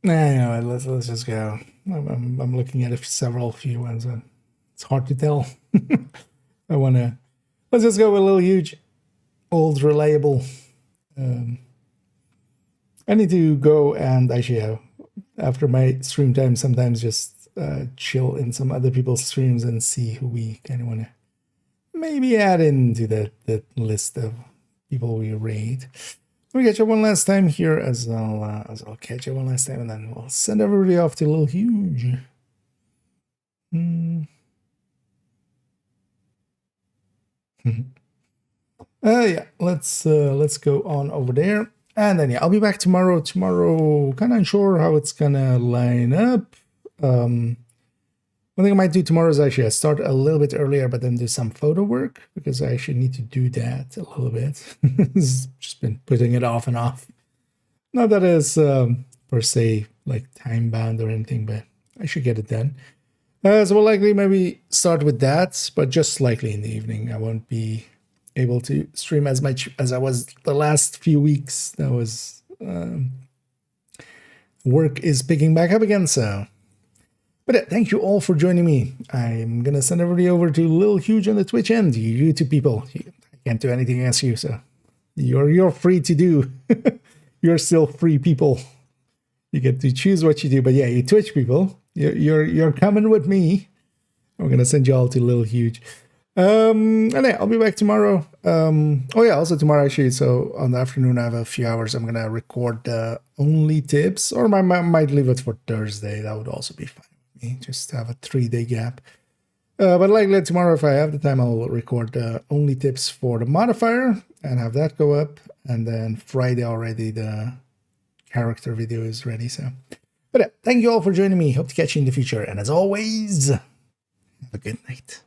Nah, let's just go. I'm looking at several few ones. And it's hard to tell. I want to Let's just go with a little huge, old, reliable. I need to go and actually, after my stream time, sometimes just chill in some other people's streams and see who we kind of want to maybe add into that list of people we raid. We'll catch up one last time here as I'll catch up one last time, and then we'll send everybody off to a little huge. Yeah, let's go on over there, and then yeah, I'll be back tomorrow. Tomorrow, kind of unsure how it's gonna line up. One thing I might do tomorrow is actually I start a little bit earlier, but then do some photo work because I actually need to do that a little bit. Just been putting it off and off. Not that it's per se like time bound or anything, but I should get it done. So we'll likely maybe start with that, but just likely in the evening. I won't be able to stream as much as I was the last few weeks. That was work is picking back up again, so. But yeah, thank you all for joining me. I'm gonna send everybody over to Lil Huge on the Twitch end. You YouTube people, I can't do anything against you, so you're free to do. You're still free people. You get to choose what you do. But yeah, you Twitch people, you're coming with me. I'm gonna send you all to Lil Huge. And yeah, I'll be back tomorrow. Oh yeah, also tomorrow actually. So on the afternoon, I have a few hours. I'm gonna record the only tips, or I might leave it for Thursday. That would also be fine. Just have a 3-day gap. But likely tomorrow, if I have the time, I'll record only tips for the modifier and have that go up. And then Friday already, the character video is ready. So, but yeah, thank you all for joining me. Hope to catch you in the future. And as always, have a good night.